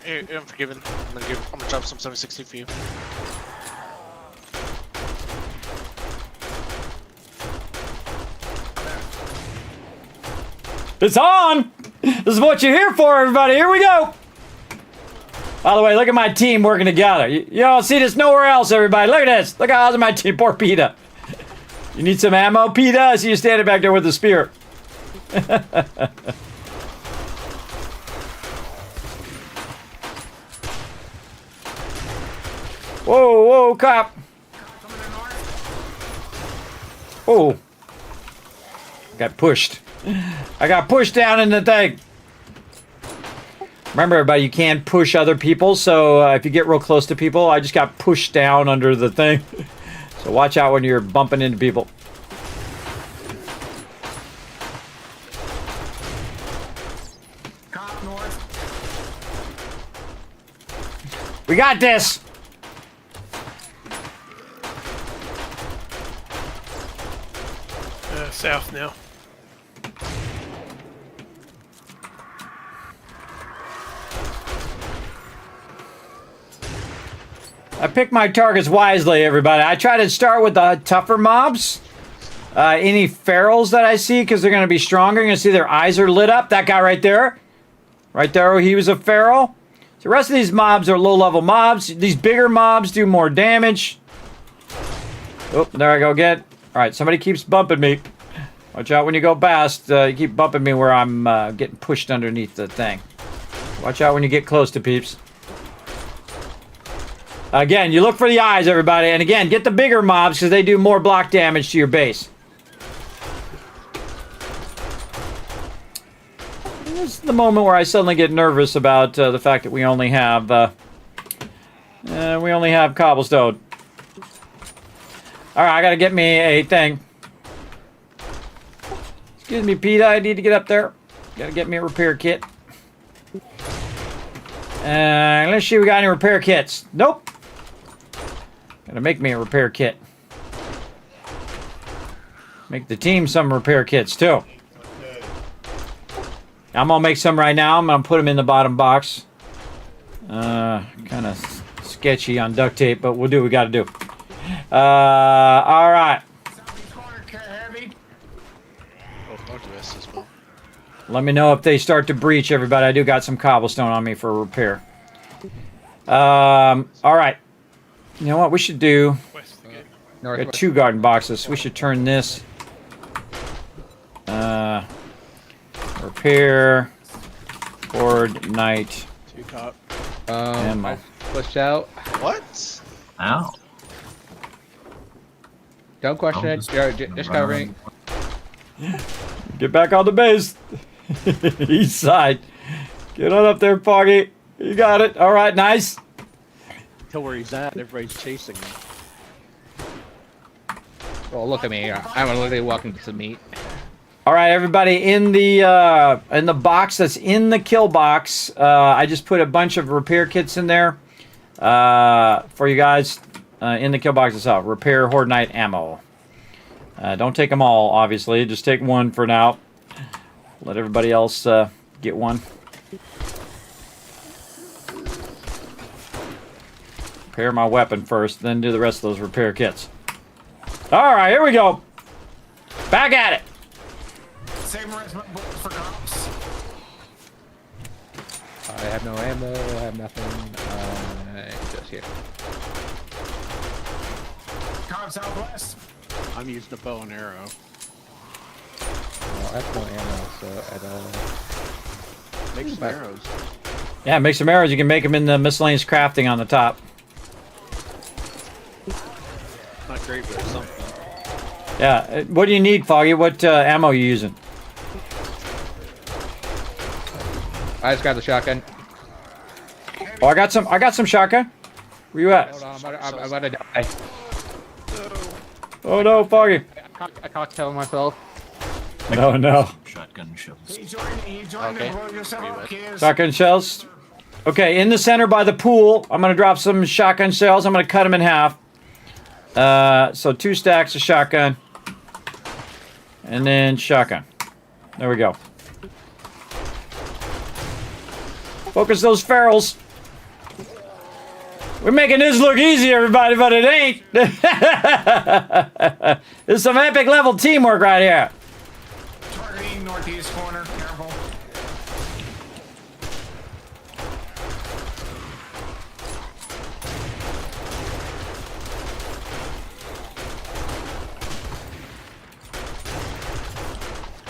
Hey, Unforgiven. I'm gonna drop some 760 for you. It's on! This is what you're here for, everybody. Here we go! By the way, look at my team working together. You don't see this nowhere else, everybody. Look at this. Look how awesome my team. Poor PETA. You need some ammo, PETA? I see you standing back there with the spear. Whoa, cop. Oh. Got pushed. I got pushed down in the thing. Remember, everybody, you can push other people, so if you get real close to people, I just got pushed down under the thing. So watch out when you're bumping into people. Cop north. We got this! South now. I pick my targets wisely, everybody. I try to start with the tougher mobs. Any ferals that I see, because they're going to be stronger. You're going to see their eyes are lit up. That guy right there. Right there, he was a feral. The rest of these mobs are low-level mobs. These bigger mobs do more damage. Oh, there I go again. All right, somebody keeps bumping me. Watch out when you go past. You keep bumping me where I'm getting pushed underneath the thing. Watch out when you get close to peeps. Again, you look for the eyes, everybody. And again, get the bigger mobs because they do more block damage to your base. the moment where I suddenly get nervous about the fact that we only have cobblestone. All right, I gotta get me a thing. Excuse me, Pete. I need to get up there. Gotta get me a repair kit. Let's see, we got any repair kits? Nope. Gotta make me a repair kit. Make the team some repair kits too. I'm gonna make some right now. I'm gonna put them in the bottom box. Kind of sketchy on duct tape, but we'll do what we gotta do. All right. Let me know if they start to breach, everybody. I do got some cobblestone on me for repair. All right. You know what we should do? We got 2 garden boxes. We should turn this. Repair. Coordinate. 2 top. Ammo. Push out. What? Ow. Don't question it. Just covering. Get back on the base. East side. Get on up there, Foggy. You got it. All right, nice. Tell where he's at. Everybody's chasing him. Oh, look at me. I'm literally walking to some meat. All right, everybody, in the box that's in the kill box, I just put a bunch of repair kits in there for you guys. In the kill box itself, repair horde night ammo. Don't take them all, obviously. Just take one for now. Let everybody else get one. Repair my weapon first, then do the rest of those repair kits. All right, here we go. Back at it. Same arrangement for cops. I have no ammo. I have nothing. Just here. Cops southwest. I'm using a bow and arrow. Well, I have no ammo, so I don't. Make some arrows. Yeah, make some arrows. You can make them in the miscellaneous crafting on the top. Not great, but something. Yeah. What do you need, Foggy? What ammo are you using? I just got the shotgun. Oh, I got some shotgun. Where you at? Hold on, I'm about to die. Oh no, Foggy. I cocktail myself. No, no. Shotgun shells. He joined Okay. and blow yourself up, kids. Shotgun shells. Okay, in the center by the pool, I'm gonna drop some shotgun shells. I'm gonna cut them in half. So 2 stacks of shotgun. And then shotgun. There we go. Focus those ferals. We're making this look easy, everybody, but it ain't. This is some epic level teamwork right here. Targeting northeast corner. Careful.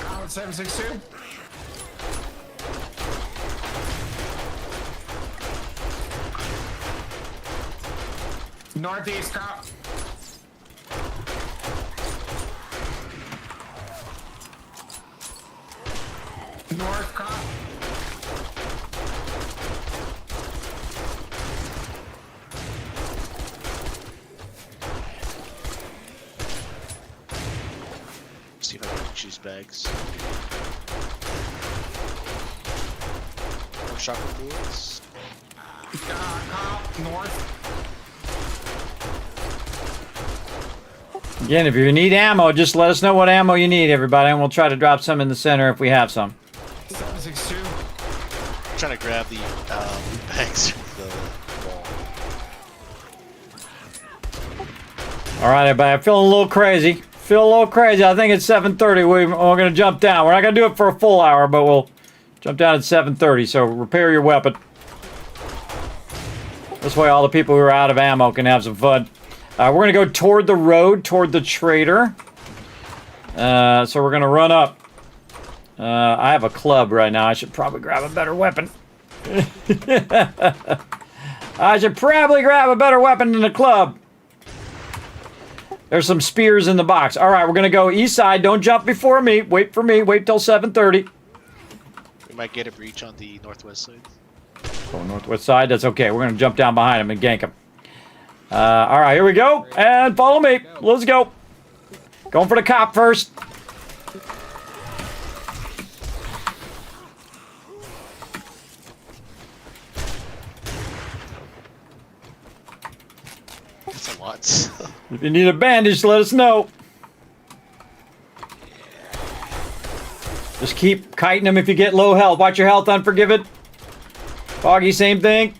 Out 762. Northeast cop. North cop. See if I can choose bags. More shotgun bullets. Cop. North. Again, if you need ammo, just let us know what ammo you need, everybody, and we'll try to drop some in the center if we have some. 762. I'm trying to grab the loot bags from the wall. All right, everybody, I'm feeling a little crazy. I think it's 7:30. We're going to jump down. We're not going to do it for a full hour, but we'll jump down at 7:30. So repair your weapon. This way all the people who are out of ammo can have some fun. We're going to go toward the road, toward the trader. So we're going to run up. I have a club right now. I should probably grab a better weapon. I should probably grab a better weapon than a club. There's some spears in the box. All right, we're going to go east side. Don't jump before me. Wait for me. Wait till 7:30. We might get a breach on the northwest side. Oh, northwest side. That's okay. We're gonna jump down behind him and gank him. All right, here we go. And follow me. Let's go. Going for the cop first. That's a lot. If you need a bandage, let us know. Just keep kiting him if you get low health. Watch your health, Unforgiven. Foggy, same thing.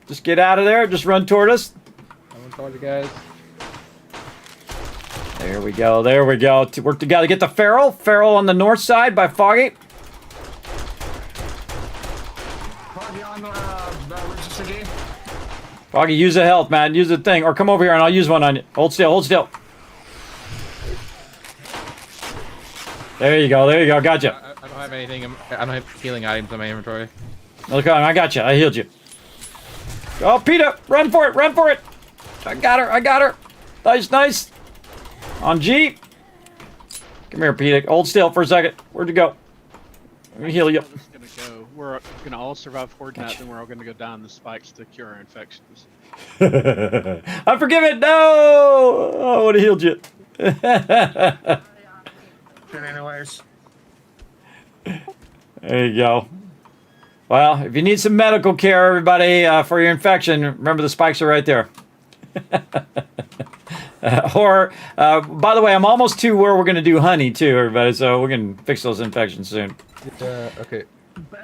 Just get out of there. Just run toward us. I'm toward you guys. There we go. There we go. To work together. Get the Feral. Feral on the north side by Foggy. Foggy on register game. Foggy, use a health, man. Use a thing. Or come over here and I'll use one on you. Hold still. Hold still. There you go. There you go. Gotcha. I don't have anything. I don't have healing items in my inventory. Okay, I got you. I healed you. Oh, Peter, run for it. Run for it. I got her. I got her. Nice, nice. On G. Come here, Peter. Hold still for a second. Where'd you go? Let me heal you. We're gonna all survive Horde Night, and we're all gonna go down the spikes to cure our infections. Unforgiven. No. Oh, I would have healed you. Anyways. There you go. Well, if you need some medical care, everybody, for your infection, remember the spikes are right there. By the way, I'm almost to where we're going to do honey, too, everybody, so we can fix those infections soon. Okay.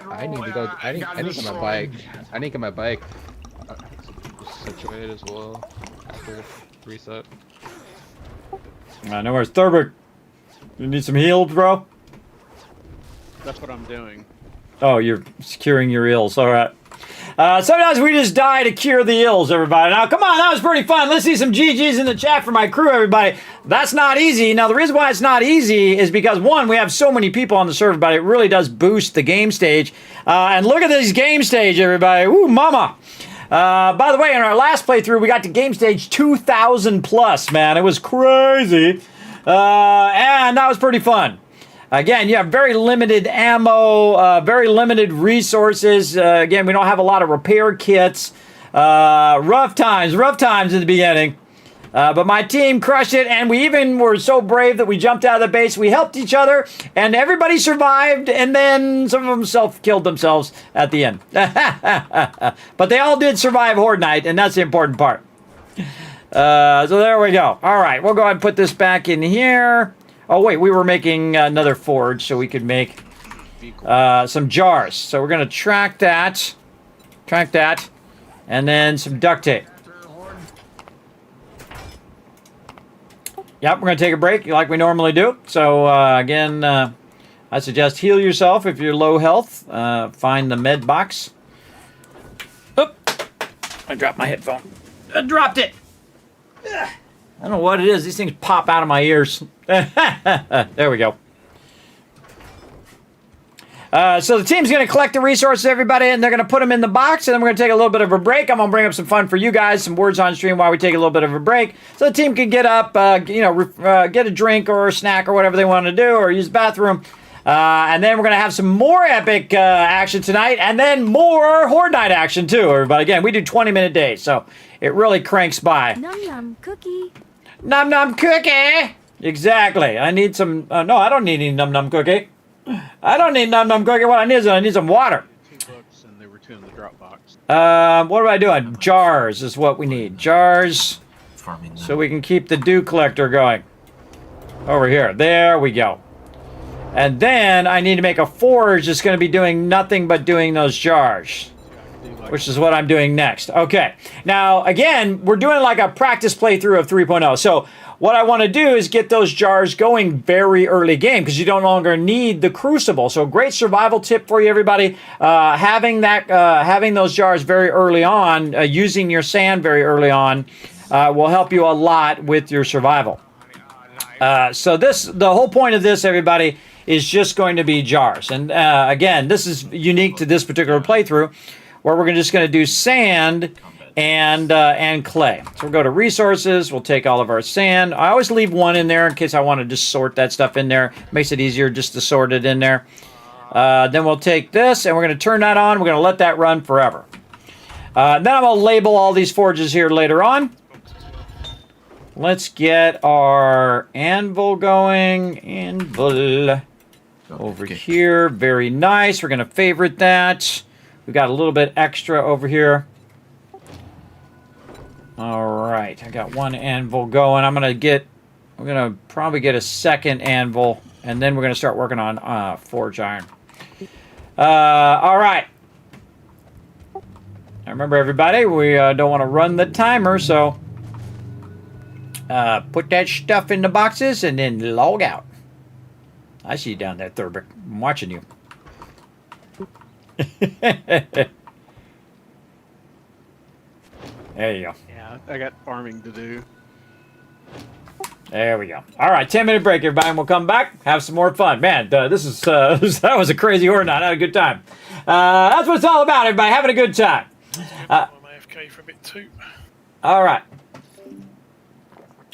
I need to go. I need to get my bike. I need to get my bike situated as well after reset. No worries. Thurber, you need some heals, bro? That's what I'm doing. Oh, you're securing your ills. All right. Sometimes we just die to cure the ills, everybody. Now, come on, that was pretty fun. Let's see some GGs in the chat for my crew, everybody. That's not easy. Now, the reason why it's not easy is because, one, we have so many people on the server, but it really does boost the game stage. And look at this game stage, everybody. Woo, mama. By the way, in our last playthrough, we got to game stage 2,000 plus, man. It was crazy. And that was pretty fun. Again, you have very limited ammo, very limited resources. Again, we don't have a lot of repair kits. Rough times in the beginning. But my team crushed it, and we even were so brave that we jumped out of the base. We helped each other, and everybody survived, and then some of them self-killed themselves at the end. But they all did survive Horde Night, and that's the important part. So there we go. All right, we'll go ahead and put this back in here. Oh, wait, we were making another forge so we could make some jars. So we're going to track that, and then some duct tape. Yep, we're going to take a break like we normally do. So, again, I suggest heal yourself if you're low health. Find the med box. Oop! I dropped my headphone. I dropped it! Ugh. I don't know what it is. These things pop out of my ears. There we go. So the team's going to collect the resources, everybody, and they're going to put them in the box, and then we're going to take a little bit of a break. I'm going to bring up some fun for you guys, some words on stream while we take a little bit of a break, so the team can get up, get a drink or a snack or whatever they want to do, or use the bathroom. And then we're going to have some more epic action tonight, and then more Horde Night action, too, everybody. Again, we do 20-minute days, so it really cranks by. Num num cookie. Num num cookie! Exactly. I need some... no, I don't need any num num cookie. I don't need num num cookie. What I need some water. 2 books, and they were 2 in the drop box. What am I doing? Jars is what we need. Jars. So we can keep the dew collector going. Over here. There we go. And then I need to make a forge that's going to be doing nothing but doing those jars. Which is what I'm doing next. Okay. Now, again, we're doing like a practice playthrough of 3.0. So what I want to do is get those jars going very early game because you no longer need the crucible. So great survival tip for you, everybody. Having those jars very early on, using your sand very early on, will help you a lot with your survival. So the whole point of this, everybody, is just going to be jars. And again, this is unique to this particular playthrough, where we're just going to do sand and clay. So we'll go to resources. We'll take all of our sand. I always leave one in there in case I want to just sort that stuff in there. Makes it easier just to sort it in there. Then we'll take this and we're going to turn that on. We're going to let that run forever. Then I'm going to label all these forges here later on. Let's get our anvil going. Anvil over here. Very nice. We're going to favorite that. We got a little bit extra over here. All right. I got one anvil going. We're going to probably get a second anvil. And then we're going to start working on forge iron. All right. Now remember, everybody, we don't want to run the timer, so put that stuff in the boxes and then log out. I see you down there, Thurber. I'm watching you. There you go. Yeah, I got farming to do. There we go. All right, 10-minute break, everybody, and we'll come back, have some more fun. Man, this is that was a crazy horde night. I had a good time. That's what it's all about, everybody, having a good time. I'm AFK for a bit too. All right.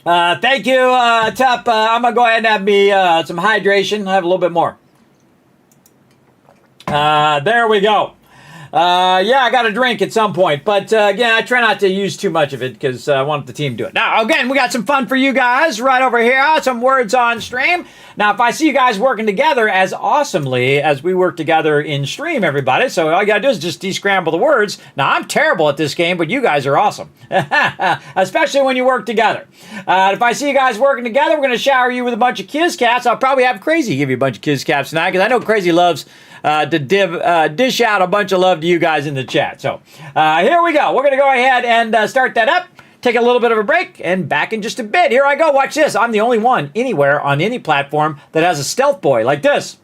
Thank you, Tup. I'm going to go ahead and have me some hydration. I'll have a little bit more. There we go. Yeah, I got a drink at some point. But again, I try not to use too much of it because I want the team to do it. Now, again, we got some fun for you guys right over here. Some words on stream. Now, if I see you guys working together as awesomely as we work together in stream, everybody, so all you got to do is just descramble the words. Now, I'm terrible at this game, but you guys are awesome. Especially when you work together. If I see you guys working together, we're going to shower you with a bunch of Kiz Cats. I'll probably have Crazy give you a bunch of Kiz Cats tonight because I know Crazy loves to dish out a bunch of love to you guys in the chat. So here we go. We're going to go ahead and start that up. Take a little bit of a break and back in just a bit. Here I go. Watch this. I'm the only one anywhere on any platform that has a stealth boy like this.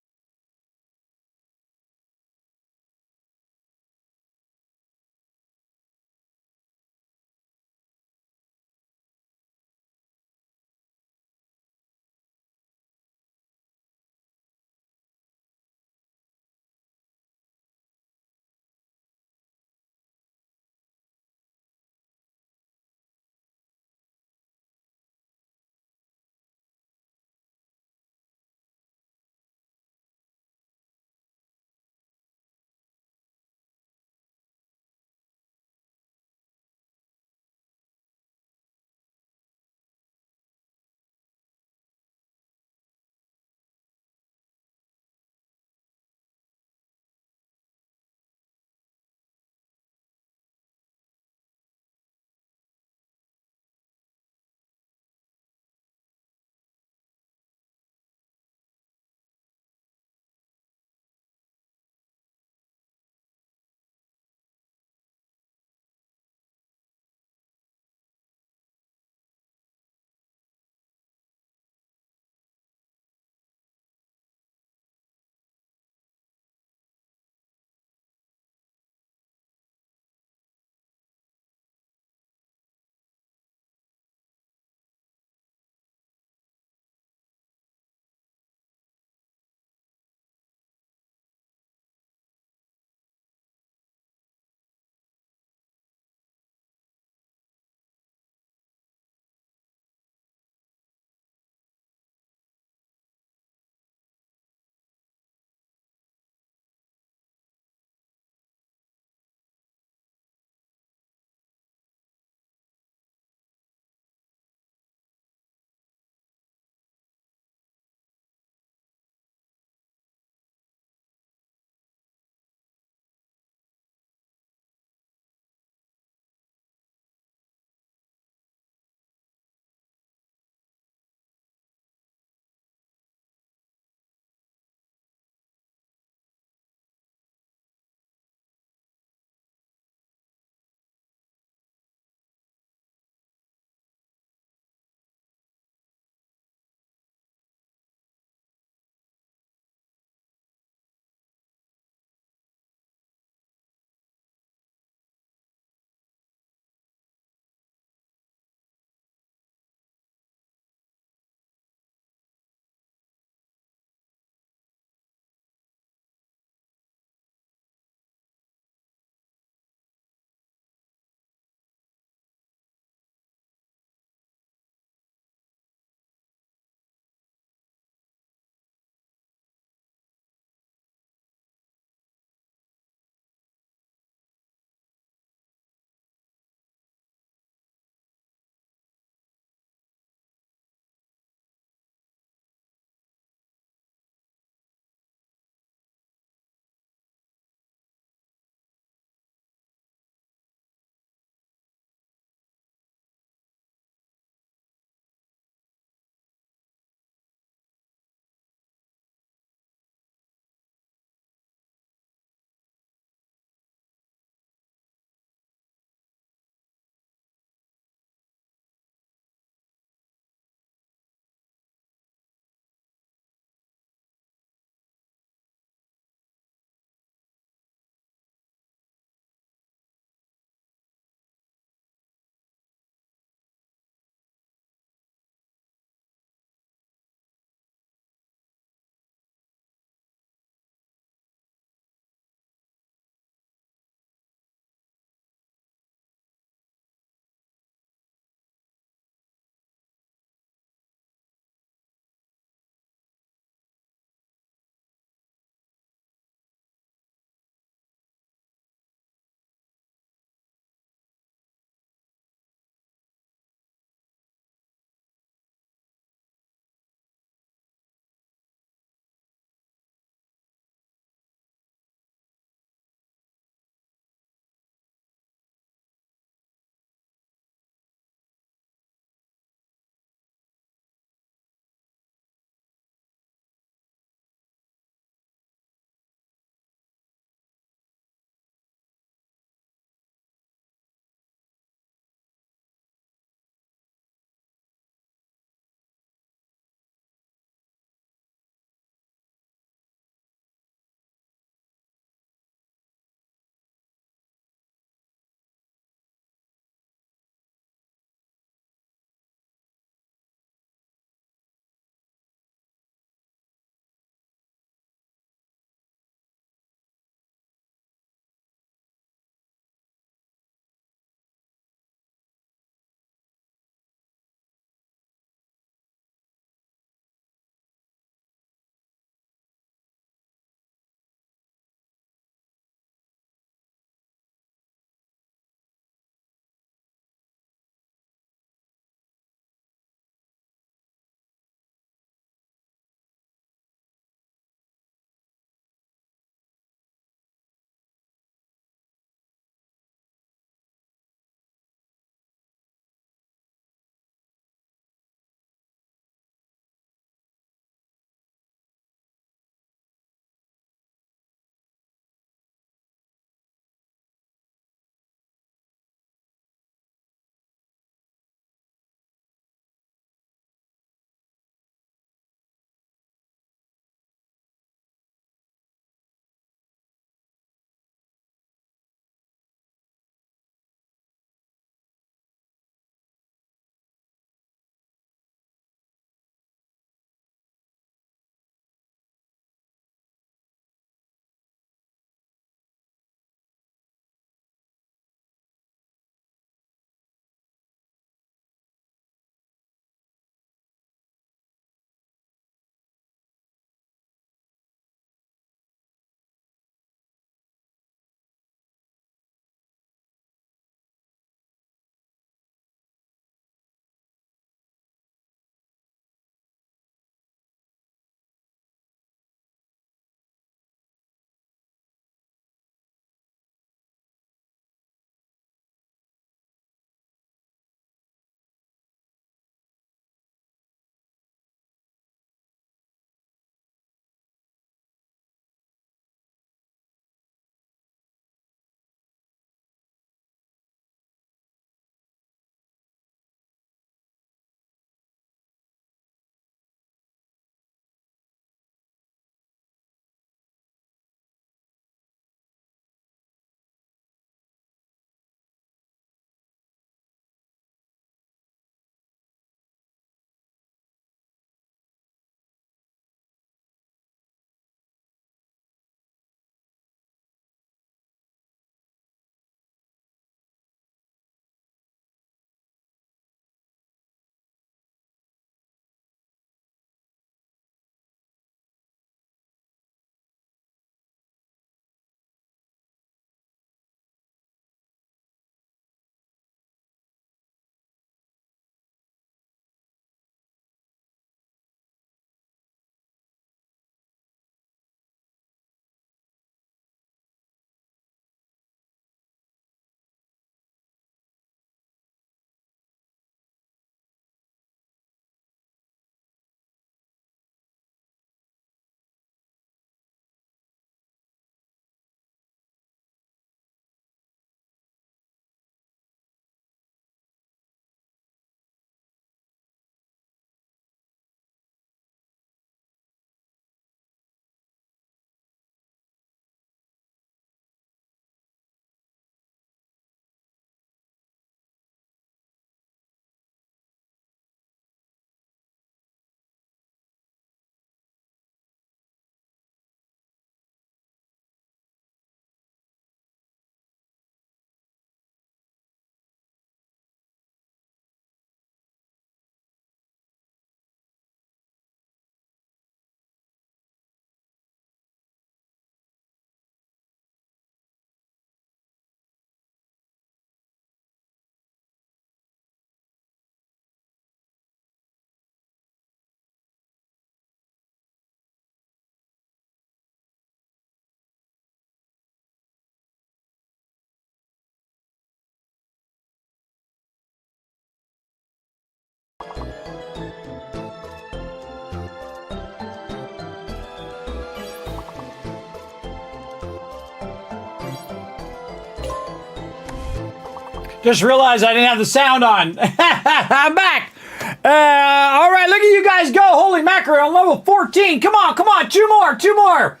Just realized I didn't have the sound on. I'm back. All right, look at you guys go. Holy mackerel, on level 14. Come on. Two more.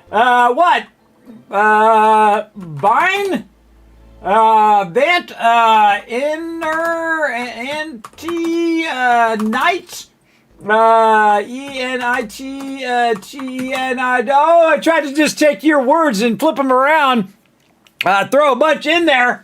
What? Vine? Vent, Inner, Anti, Knight? E-N-I-T-T-N-I... Oh, I tried to just take your words and flip them around. Throw a bunch in there.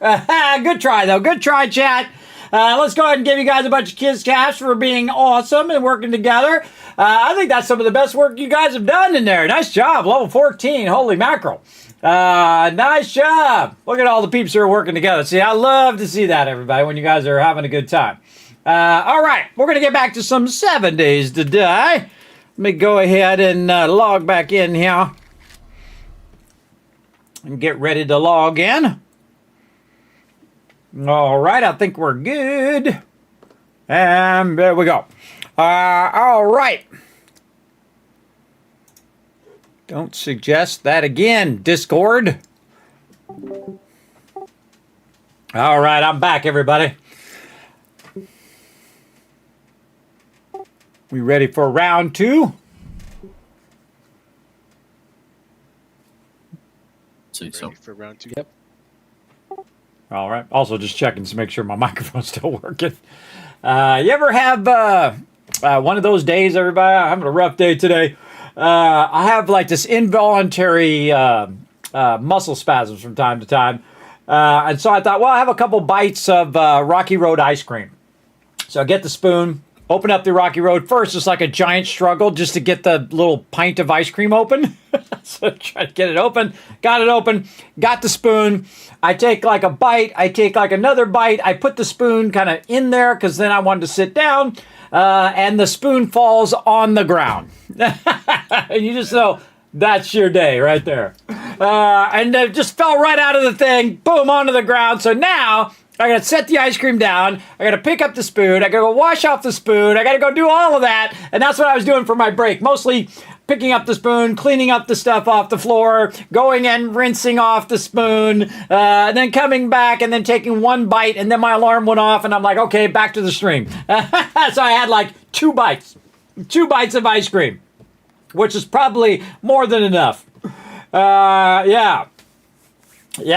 Good try, though. Good try, chat. Let's go ahead and give you guys a bunch of kids cash for being awesome and working together. I think that's some of the best work you guys have done in there. Nice job. Level 14. Holy mackerel. Nice job. Look at all the peeps who are working together. See, I love to see that, everybody, when you guys are having a good time. All right. We're going to get back to some 7 days to die. Let me go ahead and log back in here. And get ready to log in. All right, I think we're good. And there we go. All right. Don't suggest that again, Discord. All right, I'm back, everybody. We ready for round 2? So. Ready for round 2? Yep. All right. Also, just checking to make sure my microphone's still working. You ever have one of those days, everybody? I'm having a rough day today. I have like this involuntary muscle spasms from time to time. And so I thought, well, I have a couple bites of Rocky Road ice cream. So I get the spoon, open up the Rocky Road. First, it's like a giant struggle just to get the little pint of ice cream open. So try to get it open. Got it open. Got the spoon. I take like a bite. I take like another bite. I put the spoon kind of in there because then I wanted to sit down. And the spoon falls on the ground. And you just know that's your day right there. And it just fell right out of the thing. Boom, onto the ground. So now I got to set the ice cream down. I got to pick up the spoon. I got to go wash off the spoon. I got to go do all of that. And that's what I was doing for my break. Mostly picking up the spoon, cleaning up the stuff off the floor, going and rinsing off the spoon, and then coming back and then taking one bite. And then my alarm went off and I'm like, okay, back to the stream. So I had like 2 bites of ice cream, which is probably more than enough. Yeah,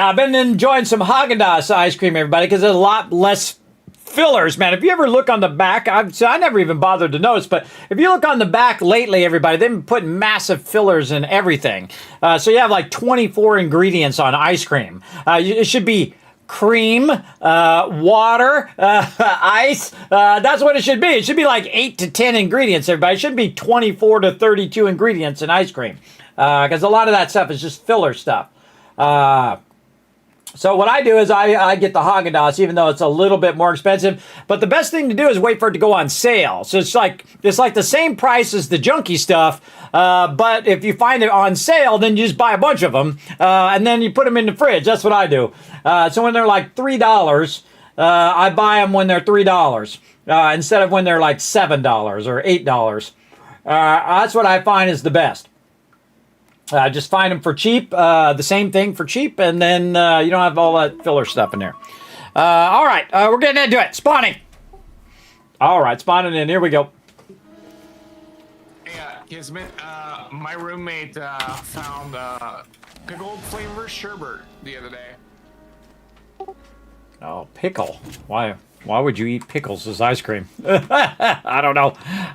I've been enjoying some Haagen-Dazs ice cream, everybody, because there's a lot less fillers, man. If you ever look on the back, I never even bothered to notice, but if you look on the back lately, everybody, they've been putting massive fillers in everything. So you have like 24 ingredients on ice cream. It should be cream, water, ice. That's what it should be. It should be like 8 to 10 ingredients, everybody. It shouldn't be 24 to 32 ingredients in ice cream, because a lot of that stuff is just filler stuff. So what I do is I get the Haagen-Dazs, even though it's a little bit more expensive. But the best thing to do is wait for it to go on sale. So it's like the same price as the junky stuff. But if you find it on sale, then you just buy a bunch of them. And then you put them in the fridge. That's what I do. So when they're like $3, I buy them when they're $3. Instead of when they're like $7 or $8. That's what I find is the best. Just find them for cheap, the same thing for cheap, and then you don't have all that filler stuff in there. All right, we're getting into it. Spawning. All right, spawning in. Here we go. Hey, Kismet, my roommate found pickled flavor sherbet the other day. Oh, pickle. Why would you eat pickles as ice cream? I don't know.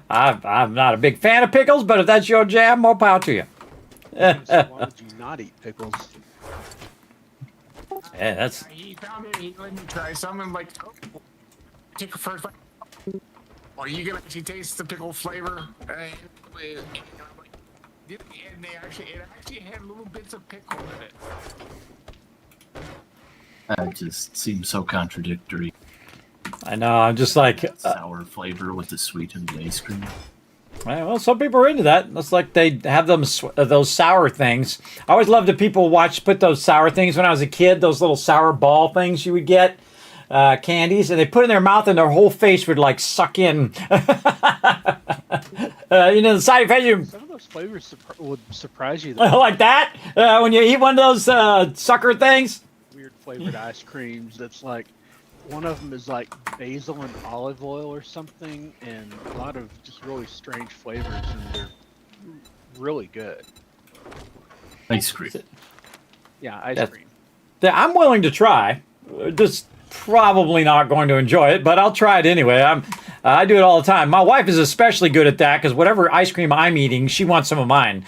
I'm not a big fan of pickles, but if that's your jam, more power to you. So why would you not eat pickles? Yeah, that's. He found it. He let me try some. And like, take a first bite. Well, you can actually taste the pickle flavor. And it actually had little bits of pickle in it. That just seems so contradictory. I know. I'm just like sour flavor with the sweet of the ice cream. Well, some people are into that. It's like they have those sour things. I always loved the people put those sour things when I was a kid. Those little sour ball things you would get, candies, and they put in their mouth and their whole face would like suck in. The side of your face. Some of those flavors would surprise you. Like that? When you eat one of those sucker things? Weird flavored ice creams that's like one of them is like basil and olive oil or something, and a lot of just really strange flavors, and they're really good. Ice cream. Yeah, ice cream. That I'm willing to try. Just probably not going to enjoy it, but I'll try it anyway. I do it all the time. My wife is especially good at that because whatever ice cream I'm eating, she wants some of mine.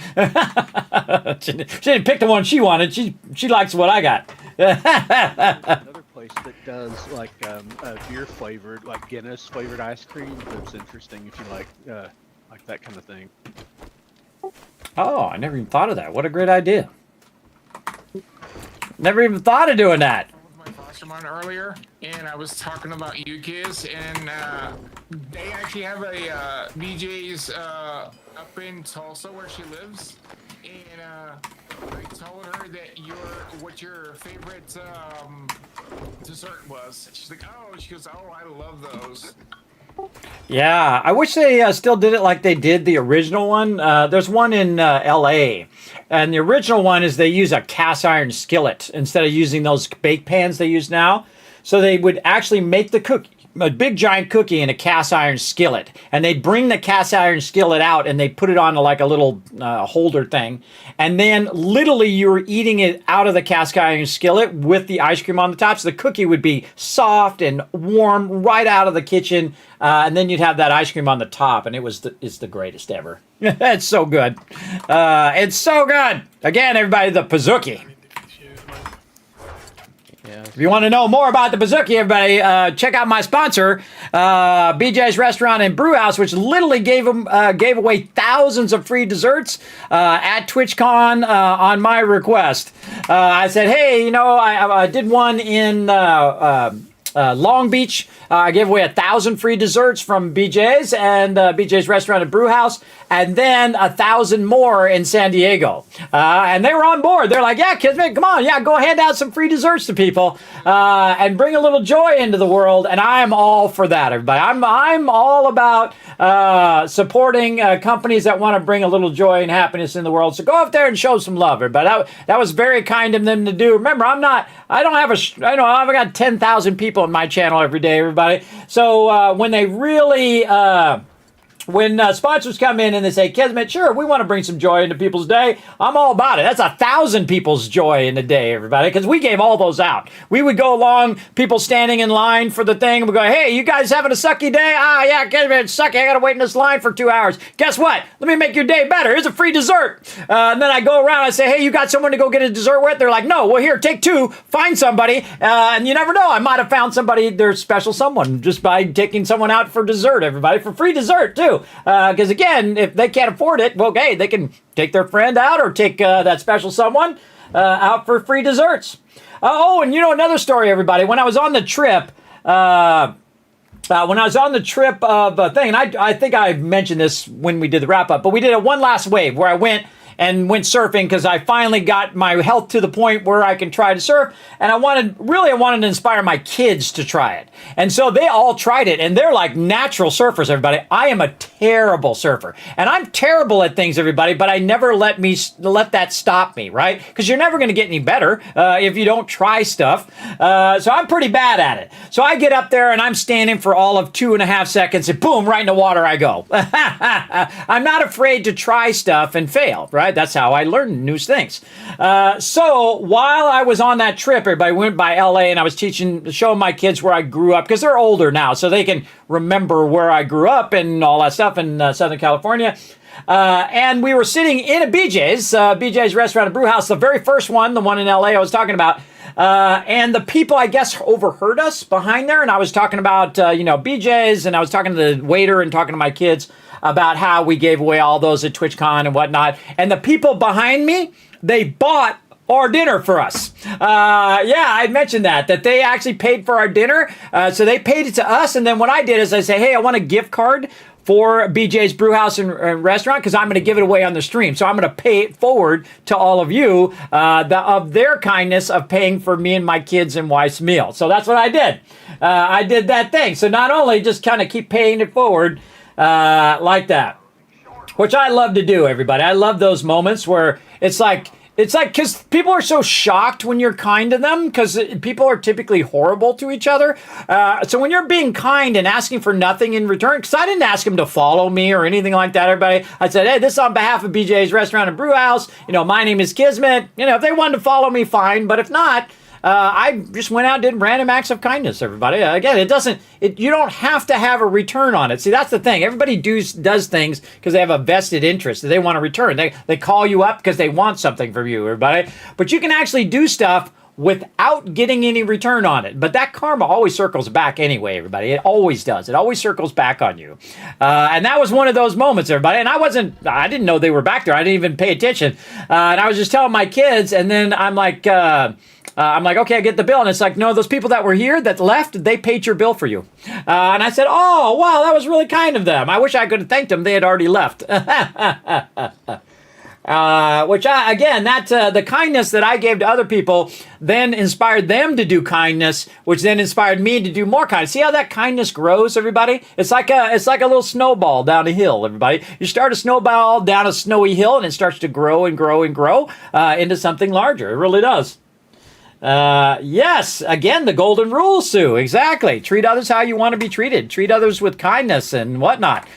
She didn't pick the one she wanted. She likes what I got. Another place that does like beer flavored, like Guinness flavored ice cream. That's interesting if you like that kind of thing. Oh, I never even thought of that. What a great idea. Never even thought of doing that. My foster mom earlier, and I was talking about you kids, and they actually have a BJ's up in Tulsa where she lives, and I told her that what your favorite dessert was. She's like, oh, she goes, oh, I love those. Yeah, I wish they still did it like they did the original one. There's one in L.A., and the original one is they use a cast iron skillet instead of using those bake pans they use now. So they would actually make the cookie, a big giant cookie in a cast iron skillet, and they'd bring the cast iron skillet out and they put it on like a little holder thing, and then literally you were eating it out of the cast iron skillet with the ice cream on the top, so the cookie would be soft and warm right out of the kitchen, and then you'd have that ice cream on the top, and it's the greatest ever. It's so good. It's so good. Again, everybody, the Pizookie. If you want to know more about the Pizookie, everybody, check out my sponsor, BJ's Restaurant and Brew House, which literally gave away thousands of free desserts at TwitchCon on my request. I said, hey, I did one in Long Beach. I gave away 1,000 free desserts from BJ's and BJ's Restaurant and Brew House, and then 1,000 more in San Diego. And they were on board. They're like, yeah, Kismet, come on. Yeah, go hand out some free desserts to people and bring a little joy into the world. And I'm all for that, everybody. I'm all about supporting companies that want to bring a little joy and happiness in the world. So go up there and show some love, everybody. That was very kind of them to do. Remember, I've got 10,000 people on my channel every day, everybody. So when they really when sponsors come in and they say, Kismet, sure, we want to bring some joy into people's day, I'm all about it. That's 1,000 people's joy in the day, everybody, because we gave all those out. We would go along, people standing in line for the thing, and we go, hey, you guys having a sucky day? Yeah, Kismet, it's sucky. I got to wait in this line for 2 hours. Guess what? Let me make your day better. Here's a free dessert. And then I go around, I say, hey, you got someone to go get a dessert with? They're like, no, well, here, take 2, find somebody, and you never know. I might have found somebody, their special someone, just by taking someone out for dessert, everybody, for free dessert, too. Because again, if they can't afford it, well, okay, they can take their friend out or take that special someone out for free desserts. And another story, everybody. When I was on the trip, of a thing, and I think I mentioned this when we did the wrap up, but we did a one last wave where I went surfing because I finally got my health to the point where I can try to surf, and I wanted to inspire my kids to try it. And so they all tried it, and they're like natural surfers, everybody. I am a terrible surfer, and I'm terrible at things, everybody, but I never let that stop me, right? Because you're never going to get any better if you don't try stuff. So I'm pretty bad at it. So I get up there, and I'm standing for all of 2.5 seconds, and boom, right in the water I go. I'm not afraid to try stuff and fail, right? That's how I learn new things. So while I was on that trip, everybody went by LA, and I was showing my kids where I grew up, because they're older now, so they can remember where I grew up and all that stuff in Southern California. And we were sitting in a BJ's Restaurant and Brew House, the very first one, the one in LA I was talking about. And the people, I guess, overheard us behind there, and I was talking about, BJ's, and I was talking to the waiter and talking to my kids about how we gave away all those at TwitchCon and whatnot. And the people behind me, they bought our dinner for us. I mentioned that they actually paid for our dinner. So they paid it to us. And then what I did is I say, hey, I want a gift card for BJ's Brewhouse and Restaurant, because I'm going to give it away on the stream. So I'm going to pay it forward to all of you of their kindness of paying for me and my kids and wife's meal. So that's what I did. I did that thing. So not only just kind of keep paying it forward like that, which I love to do, everybody. I love those moments where it's like, It's like, because people are so shocked when you're kind to them, because people are typically horrible to each other. So when you're being kind and asking for nothing in return, because I didn't ask them to follow me or anything like that, everybody. I said, hey, this is on behalf of BJ's Restaurant and Brew House. My name is Kismet. If they wanted to follow me, fine. But if not, I just went out and did random acts of kindness, everybody. Again, you don't have to have a return on it. See, that's the thing. Everybody does things because they have a vested interest. They want a return. They call you up because they want something from you, everybody. But you can actually do stuff without getting any return on it. But that karma always circles back anyway, everybody. It always does. It always circles back on you. And that was one of those moments, everybody. And I didn't know they were back there. I didn't even pay attention. And I was just telling my kids, and then I'm like, okay, I get the bill. And it's like, no, those people that were here that left, they paid your bill for you. And I said, oh, wow, that was really kind of them. I wish I could have thanked them. They had already left. The kindness that I gave to other people then inspired them to do kindness, which then inspired me to do more kindness. See how that kindness grows, everybody? It's like a little snowball down a hill, everybody. You start a snowball down a snowy hill, and it starts to grow and grow and grow into something larger. It really does. Yes, again, the golden rule, Sue. Exactly. Treat others how you want to be treated. Treat others with kindness and whatnot.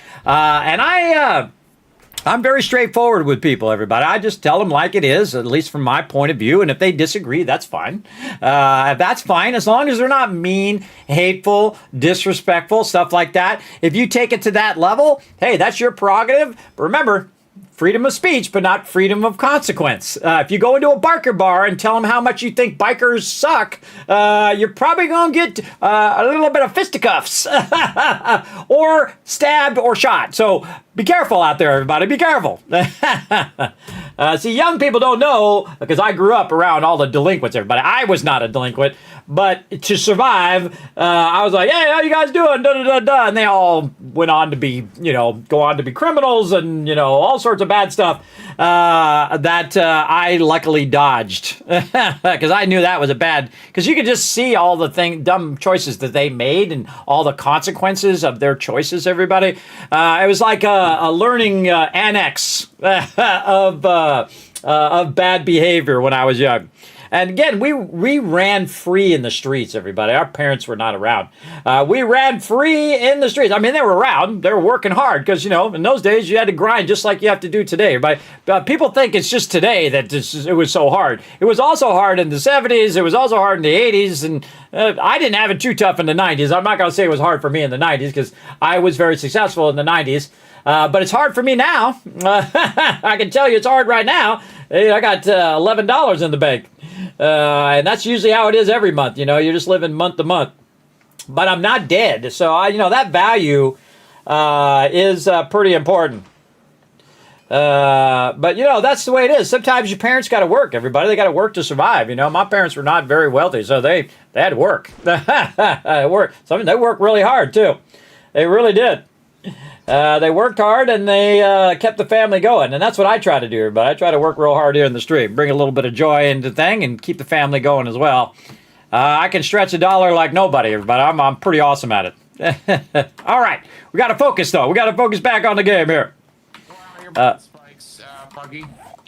I'm very straightforward with people, everybody. I just tell them like it is, at least from my point of view. And if they disagree, that's fine. That's fine, as long as they're not mean, hateful, disrespectful, stuff like that. If you take it to that level, hey, that's your prerogative. But remember, freedom of speech, but not freedom of consequence. If you go into a biker bar and tell them how much you think bikers suck, you're probably going to get a little bit of fisticuffs or stabbed or shot. So be careful out there, everybody. Be careful. See, young people don't know, because I grew up around all the delinquents, everybody. I was not a delinquent, but to survive, I was like, hey, how you guys doing? Da, da, da, da. And they all went on to be, go on to be criminals and, all sorts of bad stuff that I luckily dodged, because I knew that was a bad, because you could just see all the dumb choices that they made and all the consequences of their choices, everybody. It was like a learning annex of bad behavior when I was young. And again, we ran free in the streets, everybody. Our parents were not around. We ran free in the streets. I mean, they were around. They were working hard because, in those days, you had to grind just like you have to do today. But people think it's just today that it was so hard. It was also hard in the 70s. It was also hard in the 80s. And I didn't have it too tough in the 90s. I'm not going to say it was hard for me in the 90s because I was very successful in the 90s. But it's hard for me now. I can tell you it's hard right now. I got $11 in the bank. And that's usually how it is every month. You're just living month to month. But I'm not dead. So, that value is pretty important. But, that's the way it is. Sometimes your parents got to work, everybody. They got to work to survive. My parents were not very wealthy, so they had to work. They worked really hard, too. They really did. They worked hard and they kept the family going. And that's what I try to do, but I try to work real hard here in the street. Bring a little bit of joy into the thing and keep the family going as well. I can stretch a dollar like nobody, everybody. I'm pretty awesome at it. All right. We got to focus, though. We got to focus back on the game here.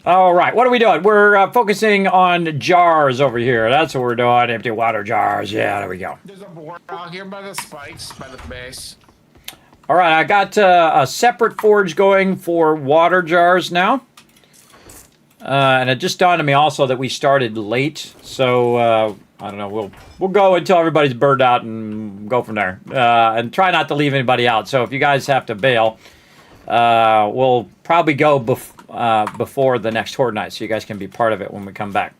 All right. What are we doing? We're focusing on jars over here. That's what we're doing. Empty water jars. Yeah, there we go. There's a board out here by the spikes, by the base. All right, I got a separate forge going for water jars now. And it just dawned on me also that we started late. So, I don't know, we'll go until everybody's burned out and go from there. And try not to leave anybody out. So if you guys have to bail, we'll probably go before the next Horde Night so you guys can be part of it when we come back.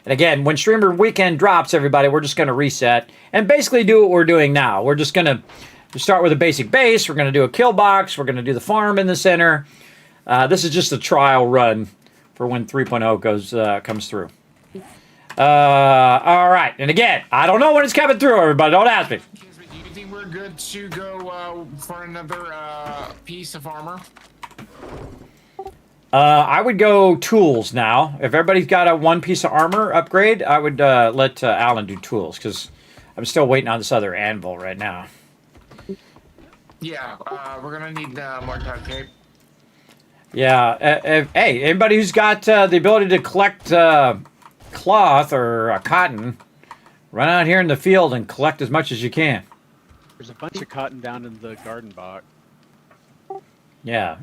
And again, when Streamer Weekend drops, everybody, we're just going to reset and basically do what we're doing now. We're just going to start with a basic base. We're going to do a kill box. We're going to do the farm in the center. This is just a trial run for when 3.0 comes through. All right. And again, I don't know when it's coming through, everybody. Don't ask me. Do you think we're good to go for another piece of armor? I would go tools now. If everybody's got a one piece of armor upgrade, I would let Alan do tools because I'm still waiting on this other anvil right now. Yeah, we're gonna need more duct tape. Yeah. Hey, anybody who's got the ability to collect cloth or cotton, run out here in the field and collect as much as you can. There's a bunch of cotton down in the garden box. Yeah.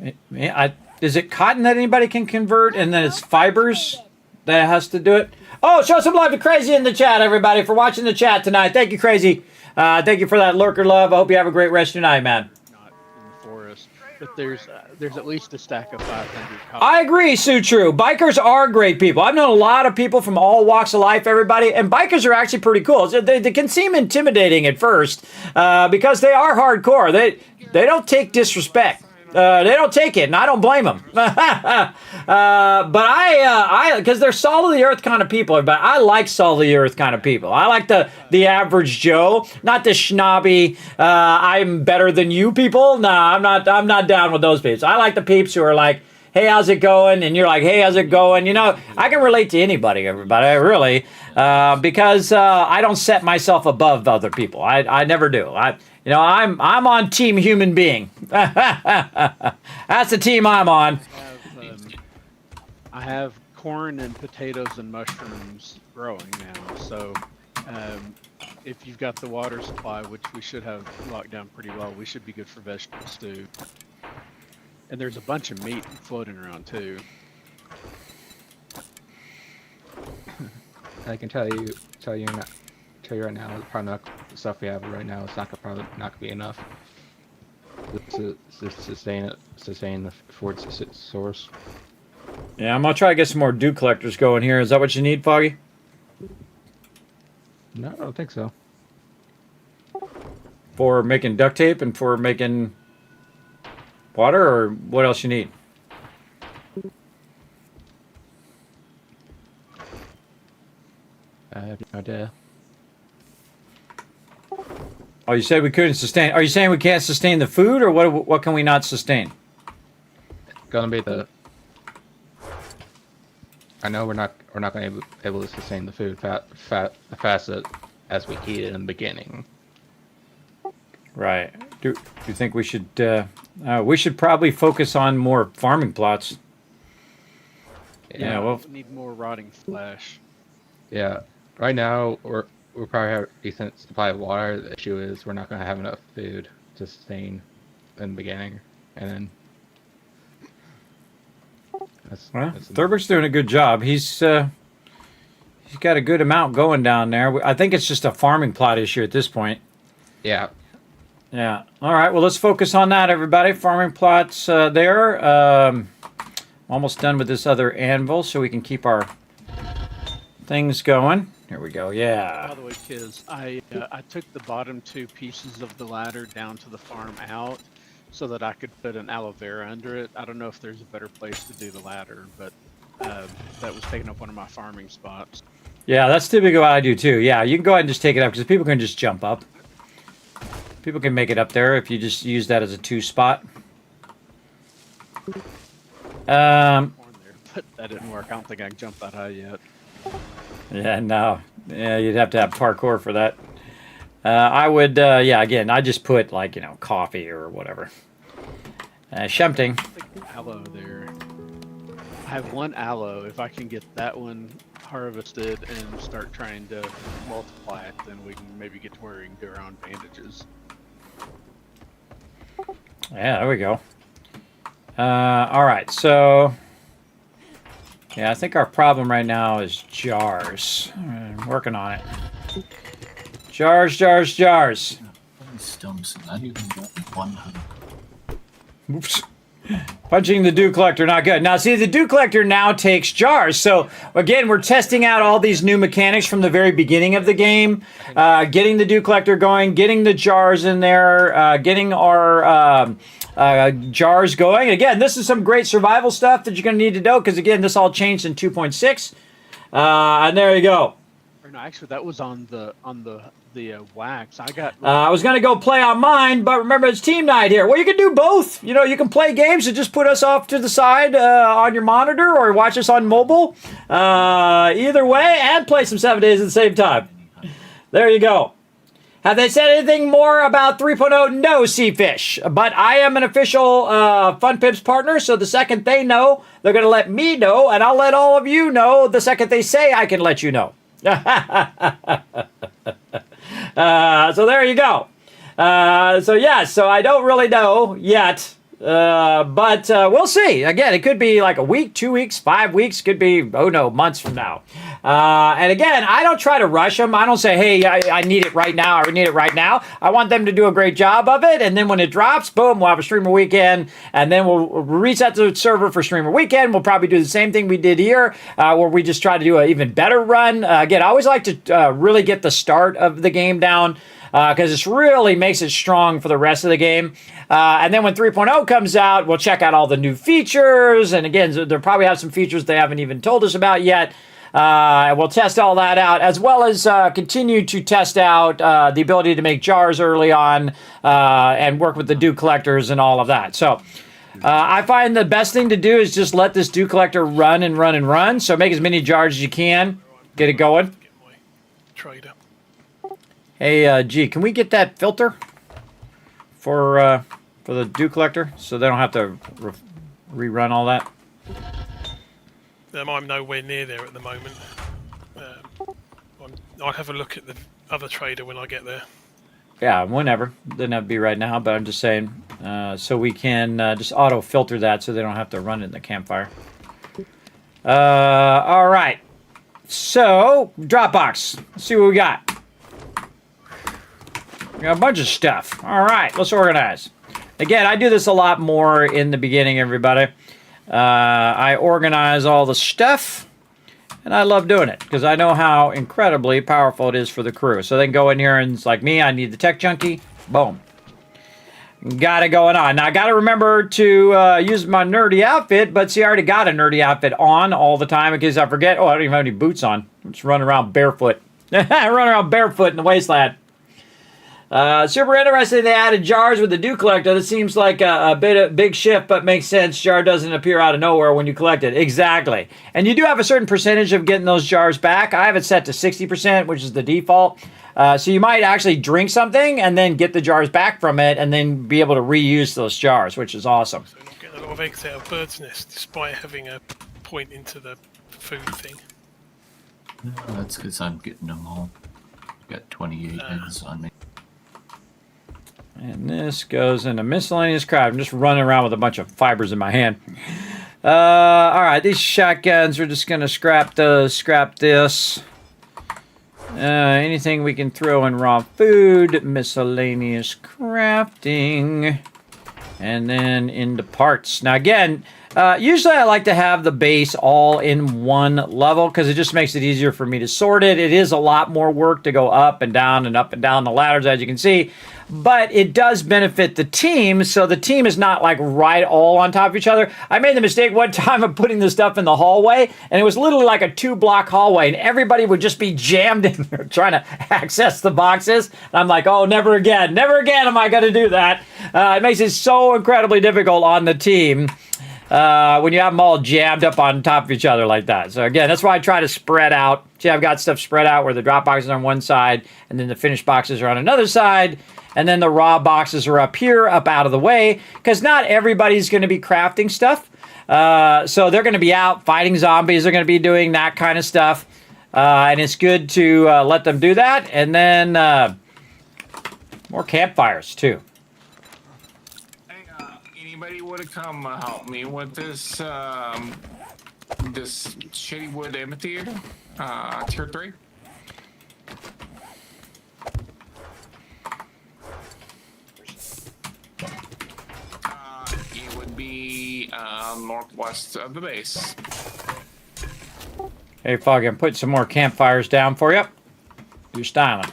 Is it cotton that anybody can convert, and then it's fibers that has to do it? Oh, show some love to Crazy in the chat, everybody, for watching the chat tonight. Thank you, Crazy. Thank you for that lurker love. I hope you have a great rest of your night, man. Not in the forest, but there's at least a stack of 500 cotton. I agree, Sue True. Bikers are great people. I've known a lot of people from all walks of life, everybody, and bikers are actually pretty cool. They can seem intimidating at first because they are hardcore. They don't take disrespect. They don't take it, and I don't blame them. But I because they're salt of the earth kind of people. But I like salt of the earth kind of people. I like the average Joe, not the schnobby. I'm better than you people. Nah, I'm not down with those peeps. I like the peeps who are like, hey, how's it going? And you're like, hey, how's it going? You know, I can relate to anybody, everybody, really, because I don't set myself above other people. I never do. I'm on team human being. That's the team I'm on. I have corn and potatoes and mushrooms growing now, so if you've got the water supply, which we should have locked down pretty well, we should be good for vegetable stew. And there's a bunch of meat floating around too. I can tell you right now, it's probably not the stuff we have right now. It's probably not gonna be enough to sustain the food source. Yeah, I'm gonna try to get some more dew collectors going here. Is that what you need, Foggy? No, I don't think so. For making duct tape and for making water, or what else you need? I have no idea. Oh, you said we couldn't sustain. Are you saying we can't sustain the food, or what can we not sustain? It's gonna be the. I know we're not gonna be able to sustain the food fast as we heat it in the beginning. Right. Do you think we should probably focus on more farming plots? Yeah, well, we need more rotting flesh. Yeah. Right now we're probably have a decent supply of water. The issue is we're not going to have enough food to sustain in the beginning, and then Thurber's doing a good job. He's got a good amount going down there. I think it's just a farming plot issue at this point. Yeah. Yeah. All right. Well, let's focus on that, everybody. Farming plots there. Almost done with this other anvil, so we can keep our things going. Here we go. Yeah. By the way, kids, I took the bottom 2 pieces of the ladder down to the farm out so that I could put an aloe vera under it. I don't know if there's a better place to do the ladder, but that was taking up one of my farming spots. Yeah, that's typically what I do too. Yeah, you can go ahead and just take it up because people can just jump up. People can make it up there if you just use that as a 2 spot. But that didn't work. I don't think I can jump that high yet. Yeah, no. Yeah, you'd have to have parkour for that. I would, yeah, again, I just put, like, coffee or whatever. Shumting. Aloe there. I have 1 aloe. If I can get that one harvested and start trying to multiply it, then we can maybe get to where we can do our own bandages. Yeah, there we go. All right, so... Yeah, I think our problem right now is jars. I'm working on it. Jars. Stumps, not even got 100. Oops. Punching the dew collector, not good. Now, see, the dew collector now takes jars. So, again, we're testing out all these new mechanics from the very beginning of the game. Getting the dew collector going, getting the jars in there, getting our jars going. Again, this is some great survival stuff that you're going to need to know because, again, this all changed in 2.6. And there you go. Or no, actually, that was on the wax. I was going to go play on mine, but remember, it's team night here. Well, you can do both. You can play games and just put us off to the side on your monitor or watch us on mobile. Either way, and play some 7 days at the same time. There you go. Have they said anything more about 3.0? No, Seafish. But I am an official Fun Pips partner, so the second they know, they're going to let me know, and I'll let all of you know the second they say I can let you know. So there you go. So I don't really know yet. But we'll see. Again, it could be like a week, 2 weeks, 5 weeks. Could be, months from now. And again, I don't try to rush them. I don't say, hey, I need it right now. I need it right now. I want them to do a great job of it. And then when it drops, boom, we'll have a streamer weekend. And then we'll reset the server for streamer weekend. We'll probably do the same thing we did here, where we just try to do an even better run. Again, I always like to really get the start of the game down, because it really makes it strong for the rest of the game. And then when 3.0 comes out, we'll check out all the new features. And again, they'll probably have some features they haven't even told us about yet. And we'll test all that out, as well as continue to test out the ability to make jars early on and work with the dew collectors and all of that. So I find the best thing to do is just let this dew collector run and run and run. So make as many jars as you can. Get it going. Get my trader. Hey, G, can we get that filter for the dew collector so they don't have to rerun all that? I'm nowhere near there at the moment. I'll have a look at the other trader when I get there. Yeah, whenever. Doesn't have to be right now, but I'm just saying, so we can just auto filter that so they don't have to run it in the campfire. All right. So, Dropbox. Let's see what we got. We got a bunch of stuff. All right, let's organize. Again, I do this a lot more in the beginning, everybody. I organize all the stuff, and I love doing it because I know how incredibly powerful it is for the crew. So they can go in here and it's like me, I need the tech junkie. Boom. Got it going on. Now, I got to remember to use my nerdy outfit, but see, I already got a nerdy outfit on all the time in case I forget. Oh, I don't even have any boots on. I'm just running around barefoot. I run around barefoot in the wasteland. Super interesting they added jars with the dew collector. That seems like a big shift, but makes sense. Jar doesn't appear out of nowhere when you collect it. Exactly. And you do have a certain percentage of getting those jars back. I have it set to 60%, which is the default. So you might actually drink something and then get the jars back from it and then be able to reuse those jars, which is awesome. So I'm getting a lot of eggs out of bird's nest despite having a point into the food thing. No, that's because I'm getting them all. Got 28 eggs on me. And this goes into miscellaneous crap. I'm just running around with a bunch of fibers in my hand. All right, these shotguns are just going to scrap this. Anything we can throw in raw food, miscellaneous crafting, and then into parts. Now, again, usually I like to have the base all in one level because it just makes it easier for me to sort it. It is a lot more work to go up and down the ladders, as you can see. But it does benefit the team, so the team is not like right all on top of each other. I made the mistake one time of putting the stuff in the hallway, and it was literally like a 2-block hallway, and everybody would just be jammed in there trying to access the boxes. And I'm like, oh, never again am I going to do that. It makes it so incredibly difficult on the team when you have them all jammed up on top of each other like that. So again, that's why I try to spread out. See, I've got stuff spread out where the drop boxes are on one side, and then the finished boxes are on another side. And then the raw boxes are up here, up out of the way, because not everybody's going to be crafting stuff. So they're going to be out fighting zombies. They're going to be doing that kind of stuff. And it's good to let them do that. And then more campfires, too. Hey, anybody would have come help me with this this shitty wood amphitheater? Tier 3? It would be northwest of the base. Hey, Foggy, I'm putting some more campfires down for you. You're styling.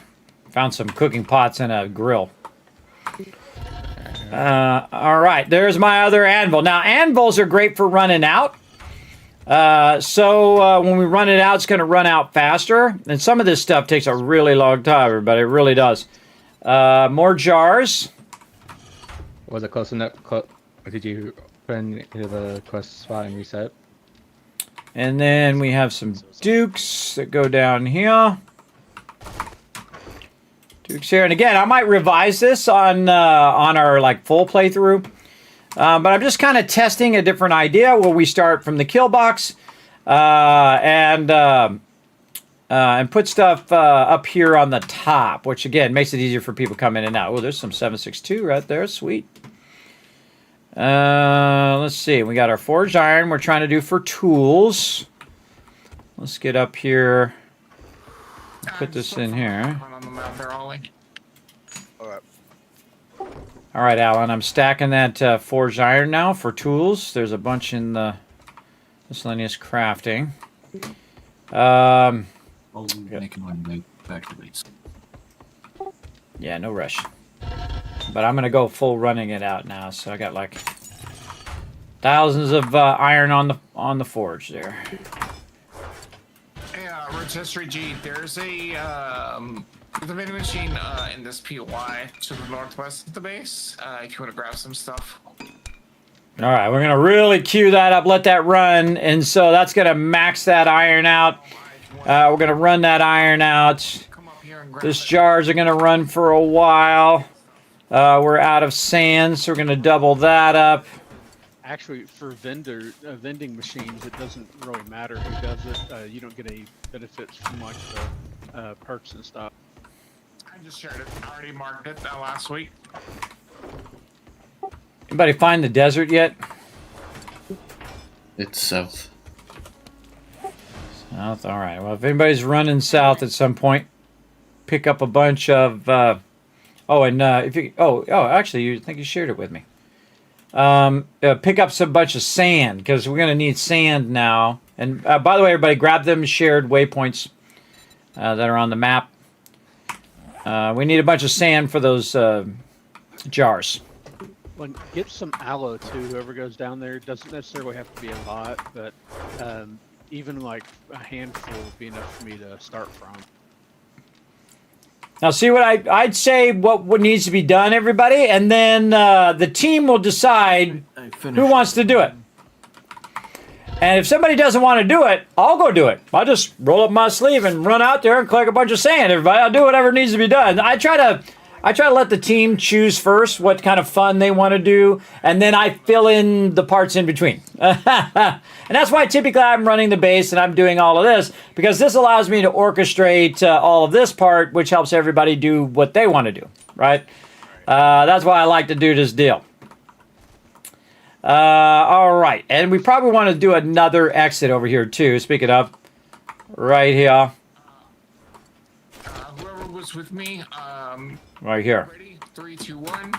Found some cooking pots and a grill. All right, there's my other anvil. Now, anvils are great for running out. So when we run it out, it's going to run out faster. And some of this stuff takes a really long time, everybody. It really does. More jars. Was it close enough? Did you put into the quest spot and reset? And then we have some dukes that go down here. share. And again, I might revise this on our like full playthrough. But I'm just kind of testing a different idea where we start from the kill box and put stuff up here on the top, which again makes it easier for people coming in and out. Oh, there's some 7.62 right there. Sweet. Let's see. We got our forged iron we're trying to do for tools. Let's get up here. Put this in here. All right, Alan, I'm stacking that forged iron now for tools. There's a bunch in the miscellaneous crafting. I'll make one back to base. Yeah, no rush. But I'm going to go full running it out now, so I got like thousands of iron on the forge there. Hey, Rotisserie G, there's a vending machine in this POI to the northwest of the base. If you want to grab some stuff. All right, we're going to really queue that up, let that run, and so that's going to max that iron out. We're going to run that iron out. These jars are going to run for a while. We're out of sand, so we're going to double that up. Actually, for vending machines, it doesn't really matter who does it. You don't get any benefits from like the perks and stuff. I just shared it. I already marked it last week. Anybody find the desert yet? It's south. South, all right. Well, if anybody's running south at some point, pick up a bunch of. Actually, you think you shared it with me. Pick up some bunch of sand because we're gonna need sand now. And by the way, everybody, grab them shared waypoints that are on the map. We need a bunch of sand for those jars. Well, get some aloe too. Whoever goes down there doesn't necessarily have to be a lot, but even like a handful would be enough for me to start from. Now, see what I'd say what needs to be done, everybody, and then the team will decide who wants to do it. And if somebody doesn't want to do it, I'll go do it. I'll just roll up my sleeve and run out there and collect a bunch of sand, everybody. I'll do whatever needs to be done. I try to let the team choose first what kind of fun they want to do, and then I fill in the parts in between. And that's why typically I'm running the base and I'm doing all of this, because this allows me to orchestrate all of this part, which helps everybody do what they want to do, right? That's why I like to do this deal. All right, and we probably want to do another exit over here too, speaking of, right here. Whoever was with me, right here. Ready? 3, 2, 1.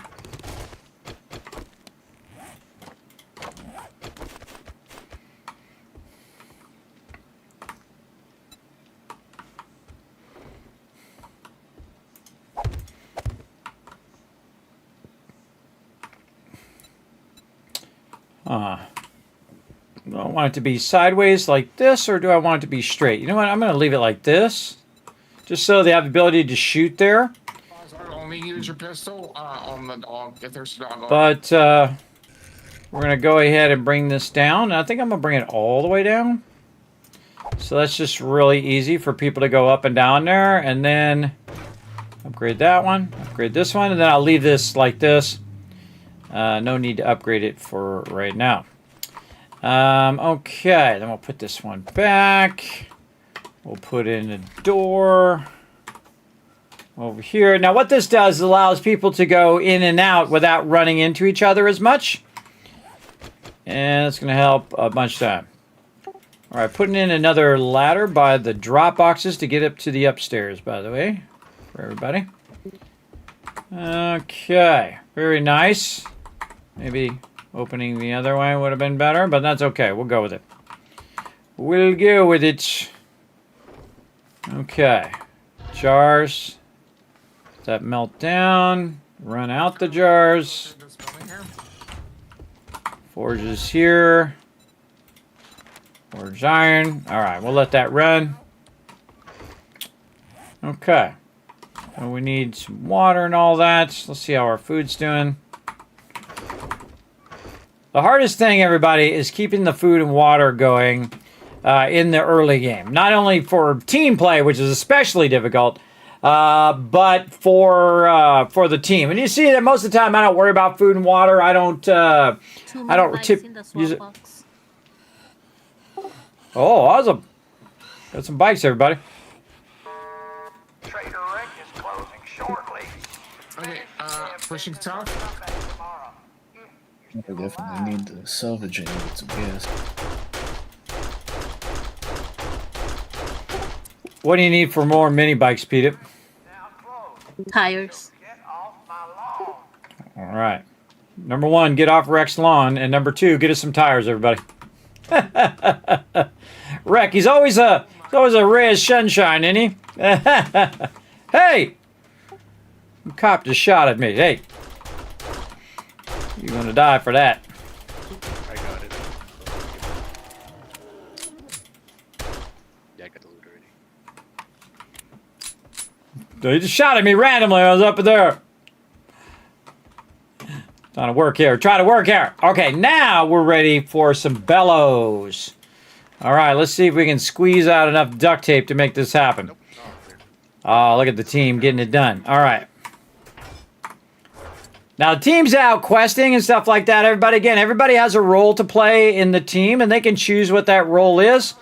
Do I want it to be sideways like this, or do I want it to be straight? You know what? I'm going to leave it like this, just so they have the ability to shoot there. Only use your pistol on the dog if there's a dog. But we're going to go ahead and bring this down. I think I'm going to bring it all the way down. So that's just really easy for people to go up and down there. And then upgrade that one, upgrade this one, and then I'll leave this like this. No need to upgrade it for right now. Okay, then we'll put this one back. We'll put in a door over here. Now what this does is allows people to go in and out without running into each other as much. And it's going to help a bunch of time. All right, putting in another ladder by the drop boxes to get up to the upstairs, by the way, for everybody. Okay, very nice. Maybe opening the other way would have been better, but that's okay. We'll go with it. We'll go with it. Okay. Jars. Let that melt down. Run out the jars. Forges here. Forge iron. Alright, we'll let that run. Okay. So we need some water and all that. Let's see how our food's doing. The hardest thing, everybody, is keeping the food and water going in the early game. Not only for team play, which is especially difficult, but for the team. And you see that most of the time I don't worry about food and water. I don't use it. Oh, awesome. Got some bikes, everybody. Trader Rick is closing shortly. Okay, pushing south. I definitely need to salvage it with some gas. What do you need for more mini bikes, Peter? Tires. All right. Number 1, get off Rex's lawn, and number 2, get us some tires, everybody. Rex, he's always a ray of sunshine, isn't he? Hey! The cop just shot at me. Hey. You're gonna die for that. I got it. Yeah, I got the loot already. He just shot at me randomly. I was up there. Trying to work here. Try to work here. Okay, now we're ready for some bellows. All right, let's see if we can squeeze out enough duct tape to make this happen. Oh, look at the team getting it done. All right. Now, the team's out questing and stuff like that. Everybody has a role to play in the team, and they can choose what that role is.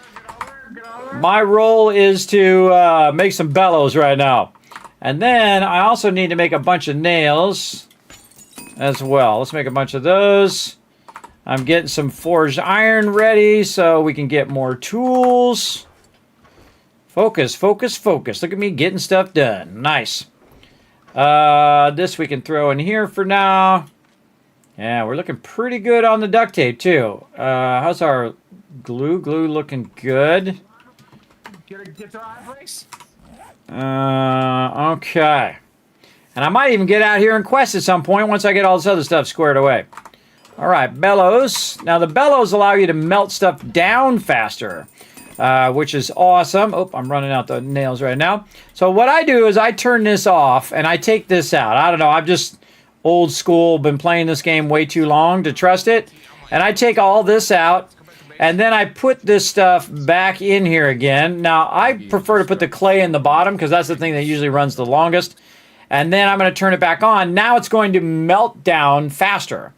My role is to make some bellows right now. And then I also need to make a bunch of nails as well. Let's make a bunch of those. I'm getting some forged iron ready so we can get more tools. Focus, focus, focus. Look at me getting stuff done. Nice. This we can throw in here for now. Yeah, we're looking pretty good on the duct tape too. How's our glue? Glue looking good. Get to our place. Okay. And I might even get out here and quest at some point once I get all this other stuff squared away. All right, bellows. Now the bellows allow you to melt stuff down faster, which is awesome. Oh, I'm running out the nails right now. So what I do is I turn this off and I take this out. I don't know. I'm just old school, been playing this game way too long to trust it. And I take all this out and then I put this stuff back in here again. Now, I prefer to put the clay in the bottom because that's the thing that usually runs the longest. And then I'm going to turn it back on. Now it's going to melt down faster.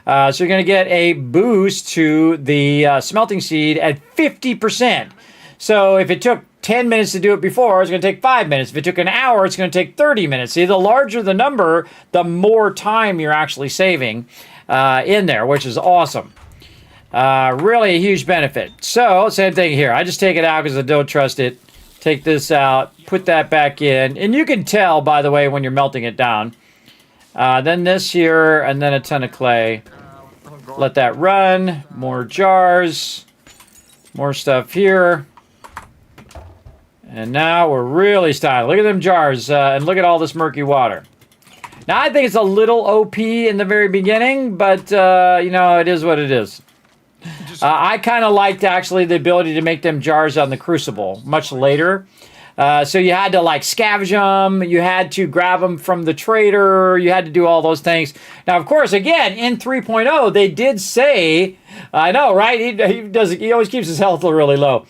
So you're going to get a boost to the smelting seed at 50%. So if it took 10 minutes to do it before, it's going to take 5 minutes. If it took an hour, it's going to take 30 minutes. See, the larger the number, the more time you're actually saving in there, which is awesome. Really a huge benefit. So, same thing here. I just take it out because I don't trust it. Take this out, put that back in. And you can tell, by the way, when you're melting it down. Then this here, and then a ton of clay. Let that run. More jars. More stuff here. And now we're really styling. Look at them jars, and look at all this murky water. Now, I think it's a little OP in the very beginning, but, you know, it is what it is. I kind of liked, actually, the ability to make them jars on the Crucible much later. So you had to, like, scavenge them. You had to grab them from the trader. You had to do all those things. Now, of course, again, in 3.0, they did say, I know, right? He always keeps his health really low.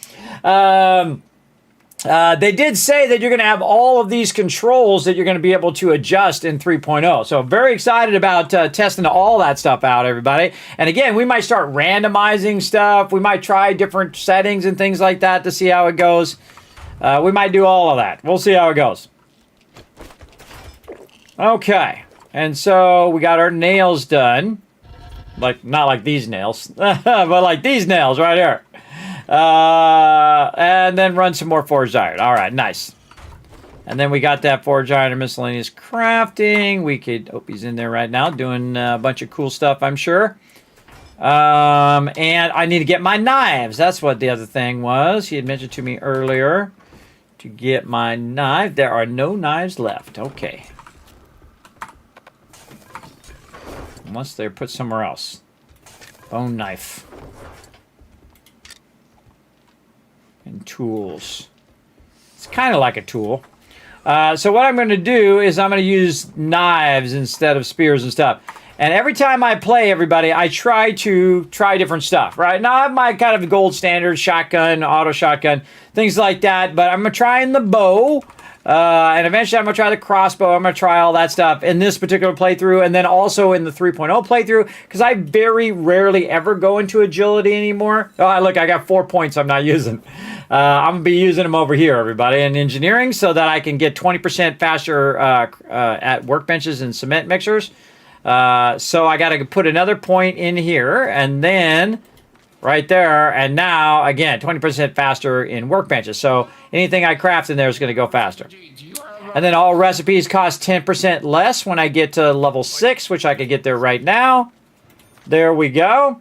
They did say that you're going to have all of these controls that you're going to be able to adjust in 3.0. So very excited about testing all that stuff out, everybody. And again, we might start randomizing stuff. We might try different settings and things like that to see how it goes. We might do all of that. We'll see how it goes. Okay. And so we got our nails done. Like, not like these nails, but like these nails right here. And then run some more forged iron. All right, nice. And then we got that forged iron and miscellaneous crafting. We could, oh, he's in there right now doing a bunch of cool stuff, I'm sure. And I need to get my knives. That's what the other thing was. He had mentioned to me earlier to get my knife. There are no knives left. Okay. Unless they're put somewhere else. Bone knife. And tools. It's kind of like a tool. So what I'm going to do is I'm going to use knives instead of spears and stuff. And every time I play, everybody, I try different stuff, right? Now I have my kind of gold standard shotgun, auto shotgun, things like that. But I'm trying the bow And eventually I'm going to try the crossbow. I'm going to try all that stuff in this particular playthrough, and then also in the 3.0 playthrough, because I very rarely ever go into agility anymore. Oh, look, I got 4 points I'm not using. I'm going to be using them over here, everybody, in engineering, so that I can get 20% faster at workbenches and cement mixers. So I got to put another point in here, and then right there, and now, again, 20% faster in workbenches. So anything I craft in there is going to go faster. And then all recipes cost 10% less when I get to level 6, which I could get there right now. There we go.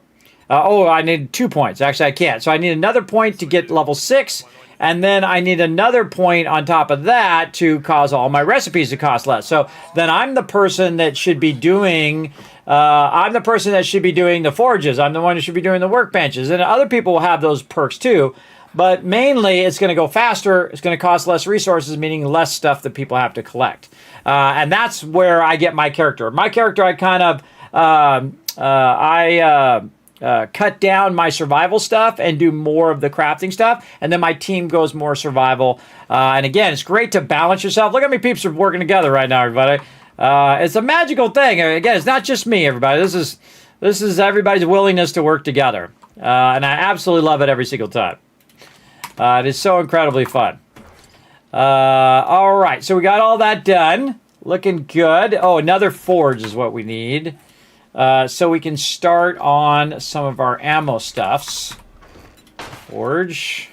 Oh, I need 2 points. Actually, I can't. So I need another point to get level 6, and then I need another point on top of that to cause all my recipes to cost less. So then I'm the person that should be doing... the forges. I'm the one who should be doing the workbenches. And other people will have those perks too. But mainly, it's going to go faster. It's going to cost less resources, meaning less stuff that people have to collect. And that's where I get my character. My character, I kind of... cut down my survival stuff and do more of the crafting stuff, and then my team goes more survival. And again, it's great to balance yourself. Look how many peeps are working together right now, everybody. It's a magical thing. Again, it's not just me, everybody. This is everybody's willingness to work together, and I absolutely love it every single time. It is so incredibly fun. All right, so we got all that done. Looking good. Oh, another forge is what we need. So we can start on some of our ammo stuffs. Forge.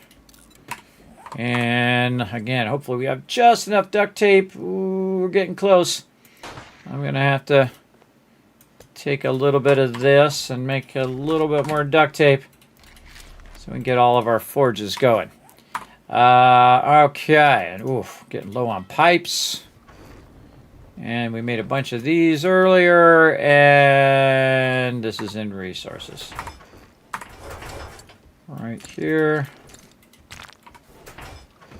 And again, hopefully we have just enough duct tape. Ooh, we're getting close. I'm going to have to take a little bit of this and make a little bit more duct tape so we can get all of our forges going. Okay. Ooh, getting low on pipes. And we made a bunch of these earlier, and this is in resources. Right here.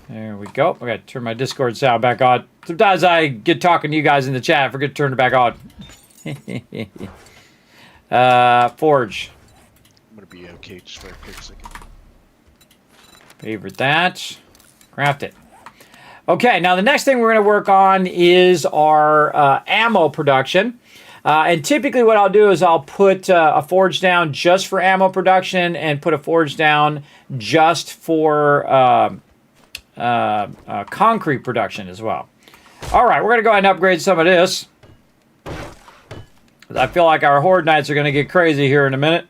There we go. I got to turn my Discord sound back on. Sometimes I get talking to you guys in the chat. I forget to turn it back on. Forge. I'm going to be okay just for a quick second. Favorite that. Craft it. Okay, now the next thing we're going to work on is our ammo production. And typically what I'll do is I'll put a forge down just for ammo production and put a forge down just for concrete production as well. All right, we're going to go ahead and upgrade some of this. I feel like our horde nights are going to get crazy here in a minute.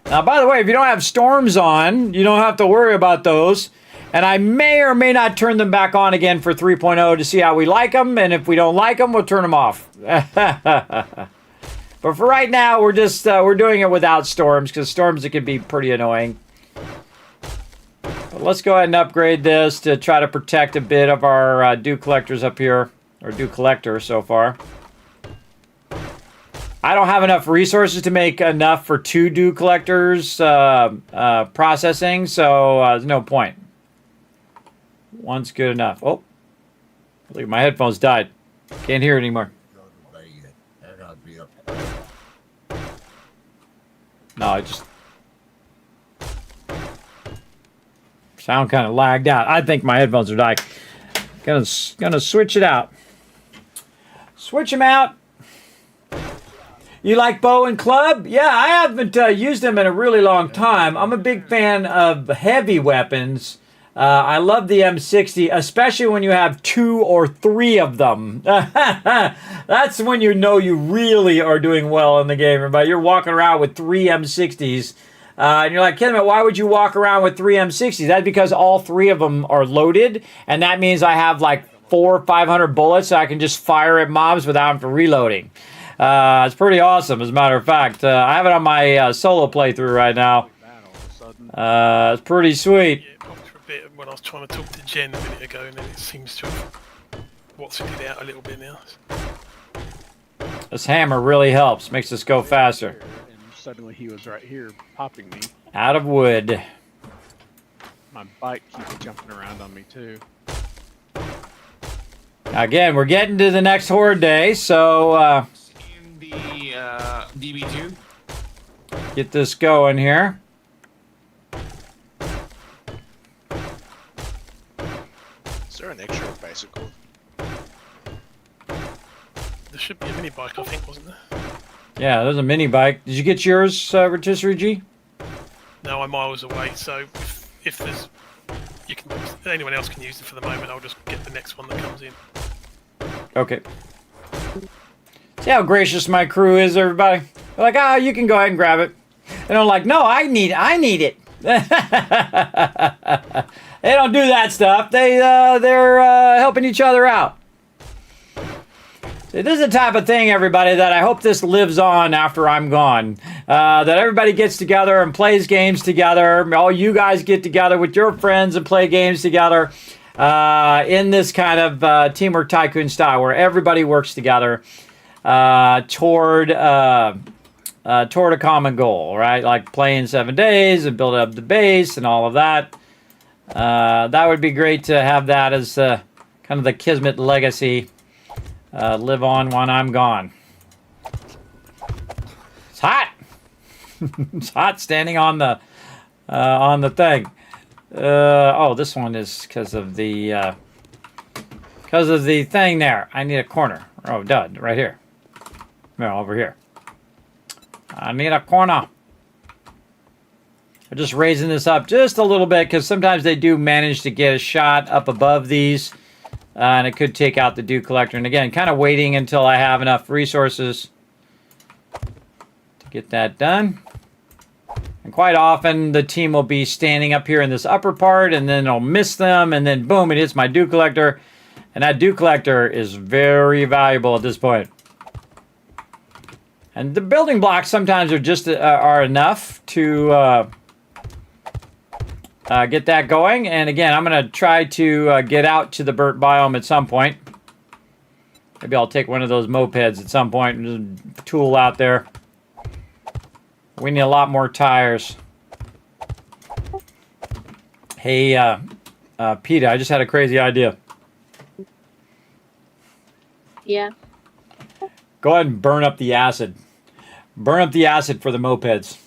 Now, by the way, if you don't have storms on, you don't have to worry about those. And I may or may not turn them back on again for 3.0 to see how we like them. And if we don't like them, we'll turn them off. But for right now, we're just we're doing it without storms, because storms, it can be pretty annoying. But let's go ahead and upgrade this to try to protect a bit of our dew collectors up here, or dew collector so far. I don't have enough resources to make enough for 2 dew collectors processing, so there's no point. One's good enough. Oh, look, my headphones died. Can't hear it anymore. No, I just... sound kind of lagged out. I think my headphones are dying. Gonna switch it out. Switch them out. You like bow and club? Yeah, I haven't used them in a really long time. I'm a big fan of heavy weapons. I love the M60, especially when you have 2 or 3 of them. That's when you know you really are doing well in the game, everybody. You're walking around with 3 M60s. And you're like, Kismet, why would you walk around with 3 M60s? That's because all 3 of them are loaded. And that means I have like 400 or 500 bullets, so I can just fire at mobs without having to reloading. It's pretty awesome, as a matter of fact. I have it on my solo playthrough right now. It's pretty sweet. When I was trying to talk to Jen a minute ago, and then it seems to have what's-it out a little bit now. This hammer really helps, makes us go faster. And suddenly he was right here popping me. Out of wood. My bike keeps jumping around on me too. Again, we're getting to the next horde day, so In the DB2. Get this going here. Is there an extra bicycle? There should be a mini bike, I think, wasn't there? Yeah, there's a mini bike. Did you get yours, Rotisserie G? No, I'm miles away, so if there's... anyone else can use it for the moment, I'll just get the next one that comes in. Okay. See how gracious my crew is, everybody? They're like, ah, you can go ahead and grab it. And I'm like, no, I need it. They don't do that stuff. They're helping each other out. See, this is the type of thing, everybody, that I hope this lives on after I'm gone. That everybody gets together and plays games together. All you guys get together with your friends and play games together in this kind of Teamwork Tycoon style where everybody works together toward a common goal, right? Like playing 7 days and build up the base and all of that. That would be great to have that as kind of the Kismet legacy. Live on when I'm gone. It's hot. It's hot standing on the thing. Oh, this one is because of the thing there. I need a corner. Oh, dud, right here. No, over here. I need a corner. I'm just raising this up just a little bit because sometimes they do manage to get a shot up above these. And it could take out the dew collector. And again, kind of waiting until I have enough resources to get that done. And quite often, the team will be standing up here in this upper part, and then I'll miss them, and then boom, it hits my dew collector. And that dew collector is very valuable at this point. And the building blocks sometimes are just are enough to get that going. And again, I'm going to try to get out to the burnt biome at some point. Maybe I'll take one of those mopeds at some point and just tool out there. We need a lot more tires. Hey, Peter, I just had a crazy idea. Yeah. Go ahead and burn up the acid. Burn up the acid for the mopeds.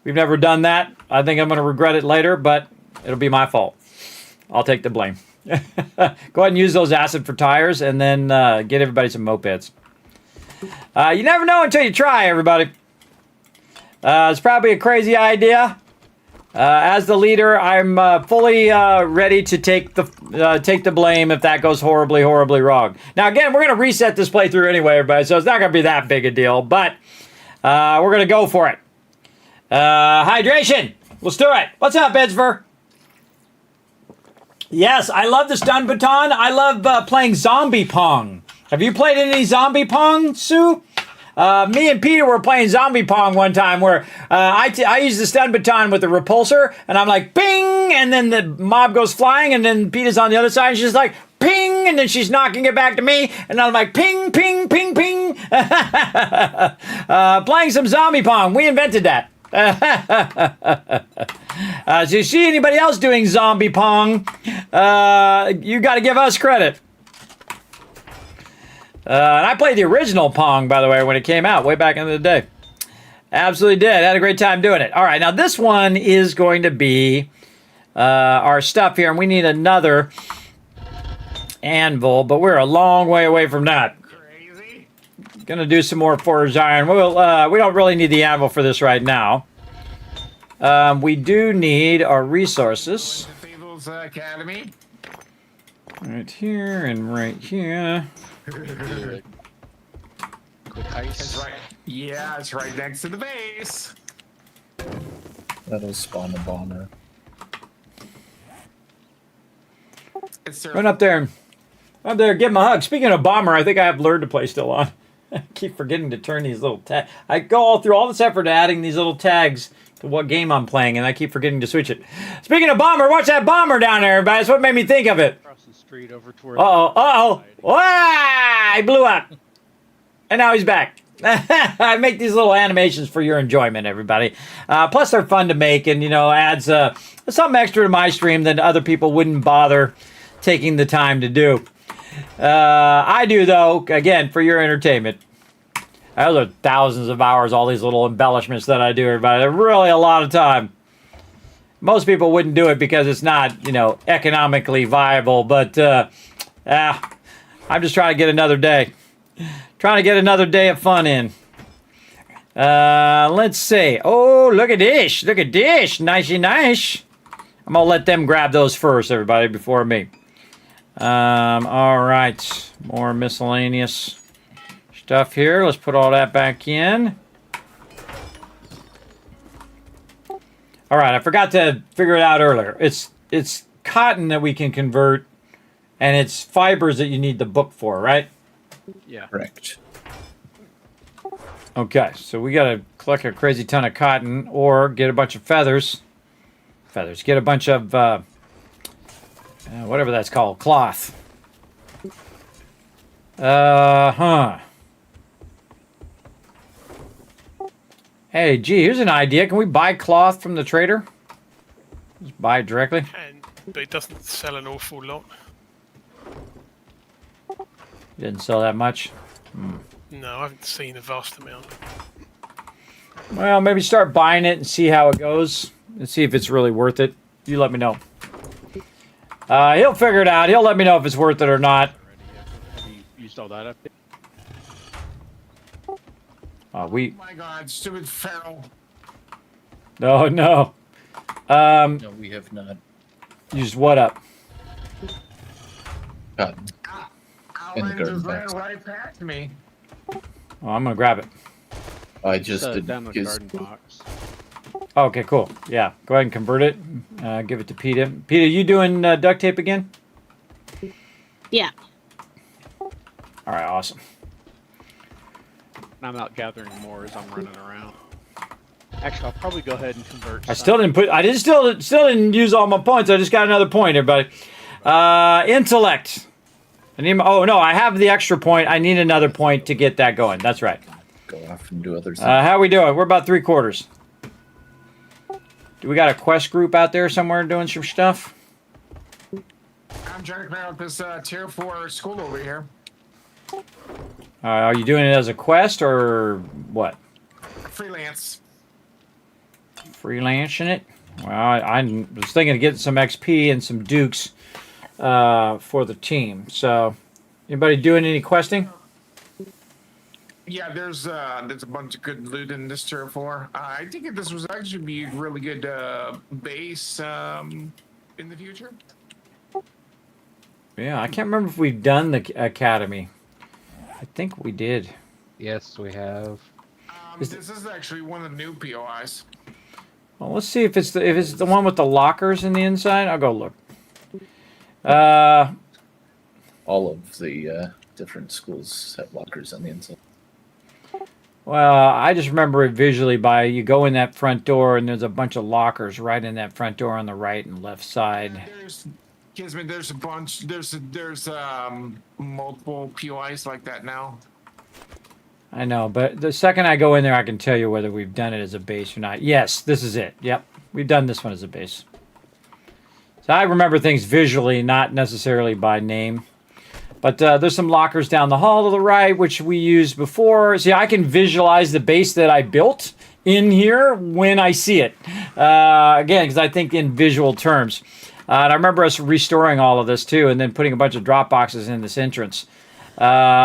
We've never done that. I think I'm going to regret it later, but it'll be my fault. I'll take the blame. Go ahead and use those acid for tires and then get everybody some mopeds. You never know until you try, everybody. It's probably a crazy idea. As the leader, I'm fully ready to take the blame if that goes horribly, horribly wrong. Now, again, we're going to reset this playthrough anyway, everybody, so it's not going to be that big a deal, but we're going to go for it. Hydration. Let's do it. What's up, Bedsver? Yes, I love the stun baton. I love playing zombie pong. Have you played any zombie pong, Sue? Me and Peter were playing zombie pong one time where I use the stun baton with the repulsor, and I'm like, ping, and then the mob goes flying, and then Peter's on the other side, and she's like, ping, and then she's knocking it back to me, and I'm like, ping, ping, ping, ping. Playing some zombie pong. We invented that. So you see anybody else doing zombie pong, you got to give us credit. And I played the original Pong, by the way, when it came out way back in the day. Absolutely did. Had a great time doing it. All right, now this one is going to be our stuff here, and we need another anvil, but we're a long way away from that. Crazy. Gonna do some more forged iron. We don't really need the anvil for this right now. We do need our resources. Fables Academy. Right here and right here. Quick heist. It's right. Yeah, it's right next to the base. That'll spawn a bomber. Run up there. Up there, give him a hug. Speaking of bomber, I think I have Lured to Play still on. I keep forgetting to turn these little tags. I go all through all this effort adding these little tags to what game I'm playing, and I keep forgetting to switch it. Speaking of bomber, watch that bomber down there, everybody. That's what made me think of it. Across the street over toward. Wow, he blew up. And now he's back. I make these little animations for your enjoyment, everybody. Plus, they're fun to make, and adds something extra to my stream that other people wouldn't bother taking the time to do. I do, though, again, for your entertainment. Those are thousands of hours, all these little embellishments that I do, everybody. They're really a lot of time. Most people wouldn't do it because it's not, you know, economically viable. But I'm just trying to get another day. Trying to get another day of fun in. Let's see. Oh, look at this. Look at this. Nicey nice. I'm going to let them grab those first, everybody, before me. All right. More miscellaneous stuff here. Let's put all that back in. All right. I forgot to figure it out earlier. It's cotton that we can convert, and it's fibers that you need the book for, right? Yeah. Correct. Okay, so we got to collect a crazy ton of cotton or get a bunch of feathers. Get a bunch of, whatever that's called, cloth. Hey, gee, here's an idea. Can we buy cloth from the trader? Just buy it directly? But it doesn't sell an awful lot. Didn't sell that much? No, I haven't seen a vast amount. Well, maybe start buying it and see how it goes. And see if it's really worth it. You let me know. He'll figure it out. He'll let me know if it's worth it or not. Have you used all that up? Oh my God, stupid feral. No. No, we have not. Used what up? Cotton. Alan just ran right past me. Oh, I'm gonna grab it. I just did down the garden box. Okay, cool. Yeah, go ahead and convert it. Give it to Peter. Peter, you doing duct tape again? Yeah. All right, awesome. I'm out gathering more as I'm running around. Actually, I'll probably go ahead and convert. I still didn't use all my points. I just got another point, everybody. Intellect. Oh no, I have the extra point. I need another point to get that going. That's right. Go off and do other things. How we doing? We're about 3/4. Do we got a quest group out there somewhere doing some stuff? I'm trying to clear out this tier 4 school over here. Are you doing it as a quest or what? Freelance. Freelancing it? Well, I was thinking of getting some XP and some dukes for the team. So, anybody doing any questing? Yeah, there's a bunch of good loot in this tier 4. I think this was actually be a really good base in the future. Yeah, I can't remember if we've done the academy. I think we did. Yes, we have. This is actually one of the new POIs. Well, let's see if it's the one with the lockers in the inside. I'll go look. All of the different schools have lockers on the inside. Well, I just remember it visually by you go in that front door and there's a bunch of lockers right in that front door on the right and left side. Kismet, there's a bunch. There's multiple POIs like that now. I know, but the second I go in there, I can tell you whether we've done it as a base or not. Yes, this is it. Yep, we've done this one as a base. So I remember things visually, not necessarily by name. But there's some lockers down the hall to the right, which we used before. See, I can visualize the base that I built in here when I see it. Again, because I think in visual terms. And I remember us restoring all of this, too, and then putting a bunch of drop boxes in this entrance.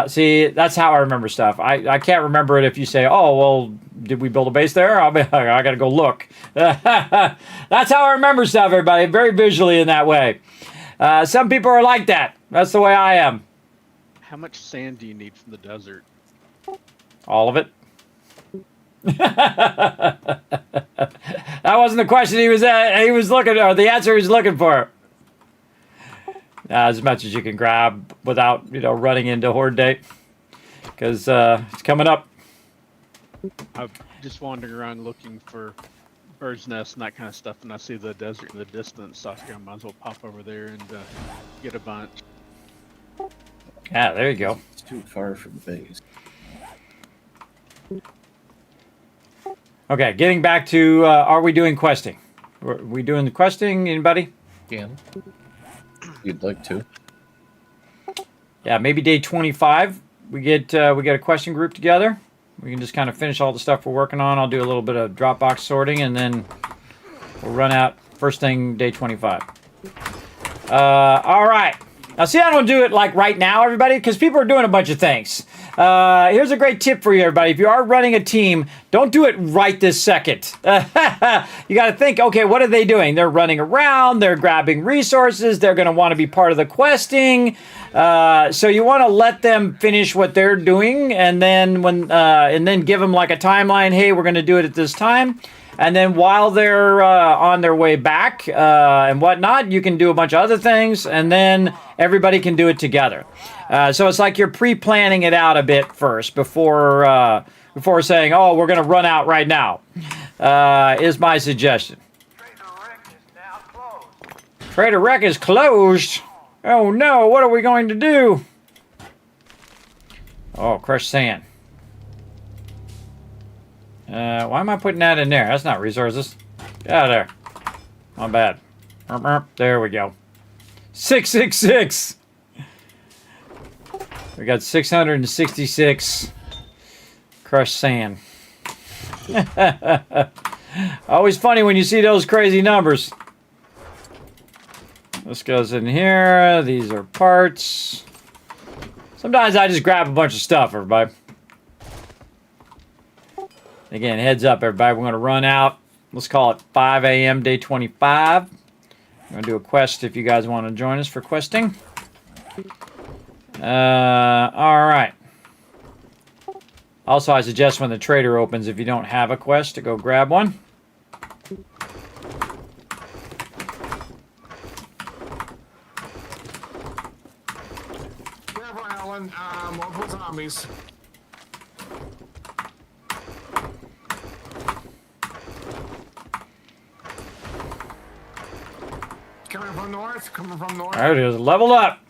See, that's how I remember stuff. I can't remember it if you say, oh, well, did we build a base there? I got to go look. That's how I remember stuff, everybody. Very visually in that way. Some people are like that. That's the way I am. How much sand do you need from the desert? All of it. That wasn't the question he was looking, or the answer he was looking for. As much as you can grab without, running into Horde Day, because it's coming up. I'm just wandering around looking for bird's nests and that kind of stuff, and I see the desert in the distance, so I figure I might as well pop over there and get a bunch. Yeah, there you go. It's too far from the base. Okay, getting back to, are we doing questing? Are we doing the questing, anybody? Can. You'd like to. Yeah, maybe day 25. We get a question group together. We can just kind of finish all the stuff we're working on. I'll do a little bit of Dropbox sorting, and then we'll run out first thing day 25. All right. Now, see, I don't do it like right now, everybody, because people are doing a bunch of things. Here's a great tip for you, everybody. If you are running a team, don't do it right this second. You got to think, okay, what are they doing? They're running around. They're grabbing resources. They're going to want to be part of the questing. So you want to let them finish what they're doing, and then give them like a timeline. Hey, we're going to do it at this time. And then while they're on their way back and whatnot, you can do a bunch of other things, and then everybody can do it together. So it's like you're pre-planning it out a bit first before saying, oh, we're going to run out right now, is my suggestion. Trader Rec is closed. Oh, no. What are we going to do? Oh, crushed sand. Why am I putting that in there? That's not resources. Get out of there. My bad. There we go. 666. We got 666 crushed sand. Always funny when you see those crazy numbers. This goes in here. These are parts. Sometimes I just grab a bunch of stuff, everybody. Again, heads up, everybody. We're going to run out. Let's call it 5 a.m. day 25. I'm going to do a quest if you guys want to join us for questing. All right. Also, I suggest when the trader opens, if you don't have a quest, to go grab one. Careful, Alan. Multiple zombies. Coming from north. Coming from north. There it is. Leveled up.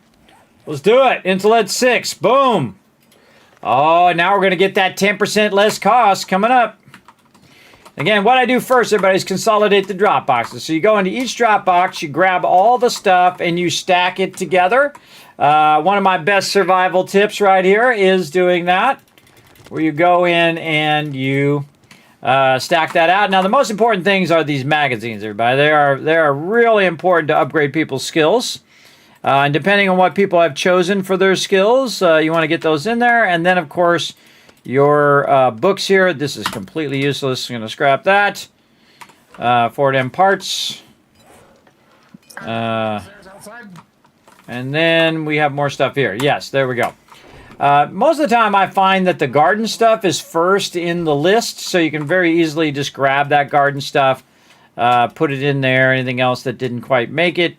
Let's do it. Intellect 6. Boom. Oh, now we're going to get that 10% less cost coming up. Again, what I do first, everybody, is consolidate the drop boxes. So you go into each drop box, you grab all the stuff, and you stack it together. One of my best survival tips right here is doing that, where you go in and you stack that out. Now, the most important things are these magazines, everybody. They are really important to upgrade people's skills. And depending on what people have chosen for their skills, you want to get those in there. And then, of course, your books here. This is completely useless. I'm going to scrap that. 4 them parts. And then we have more stuff here. Yes, there we go. Most of the time, I find that the garden stuff is first in the list. So you can very easily just grab that garden stuff, put it in there. Anything else that didn't quite make it.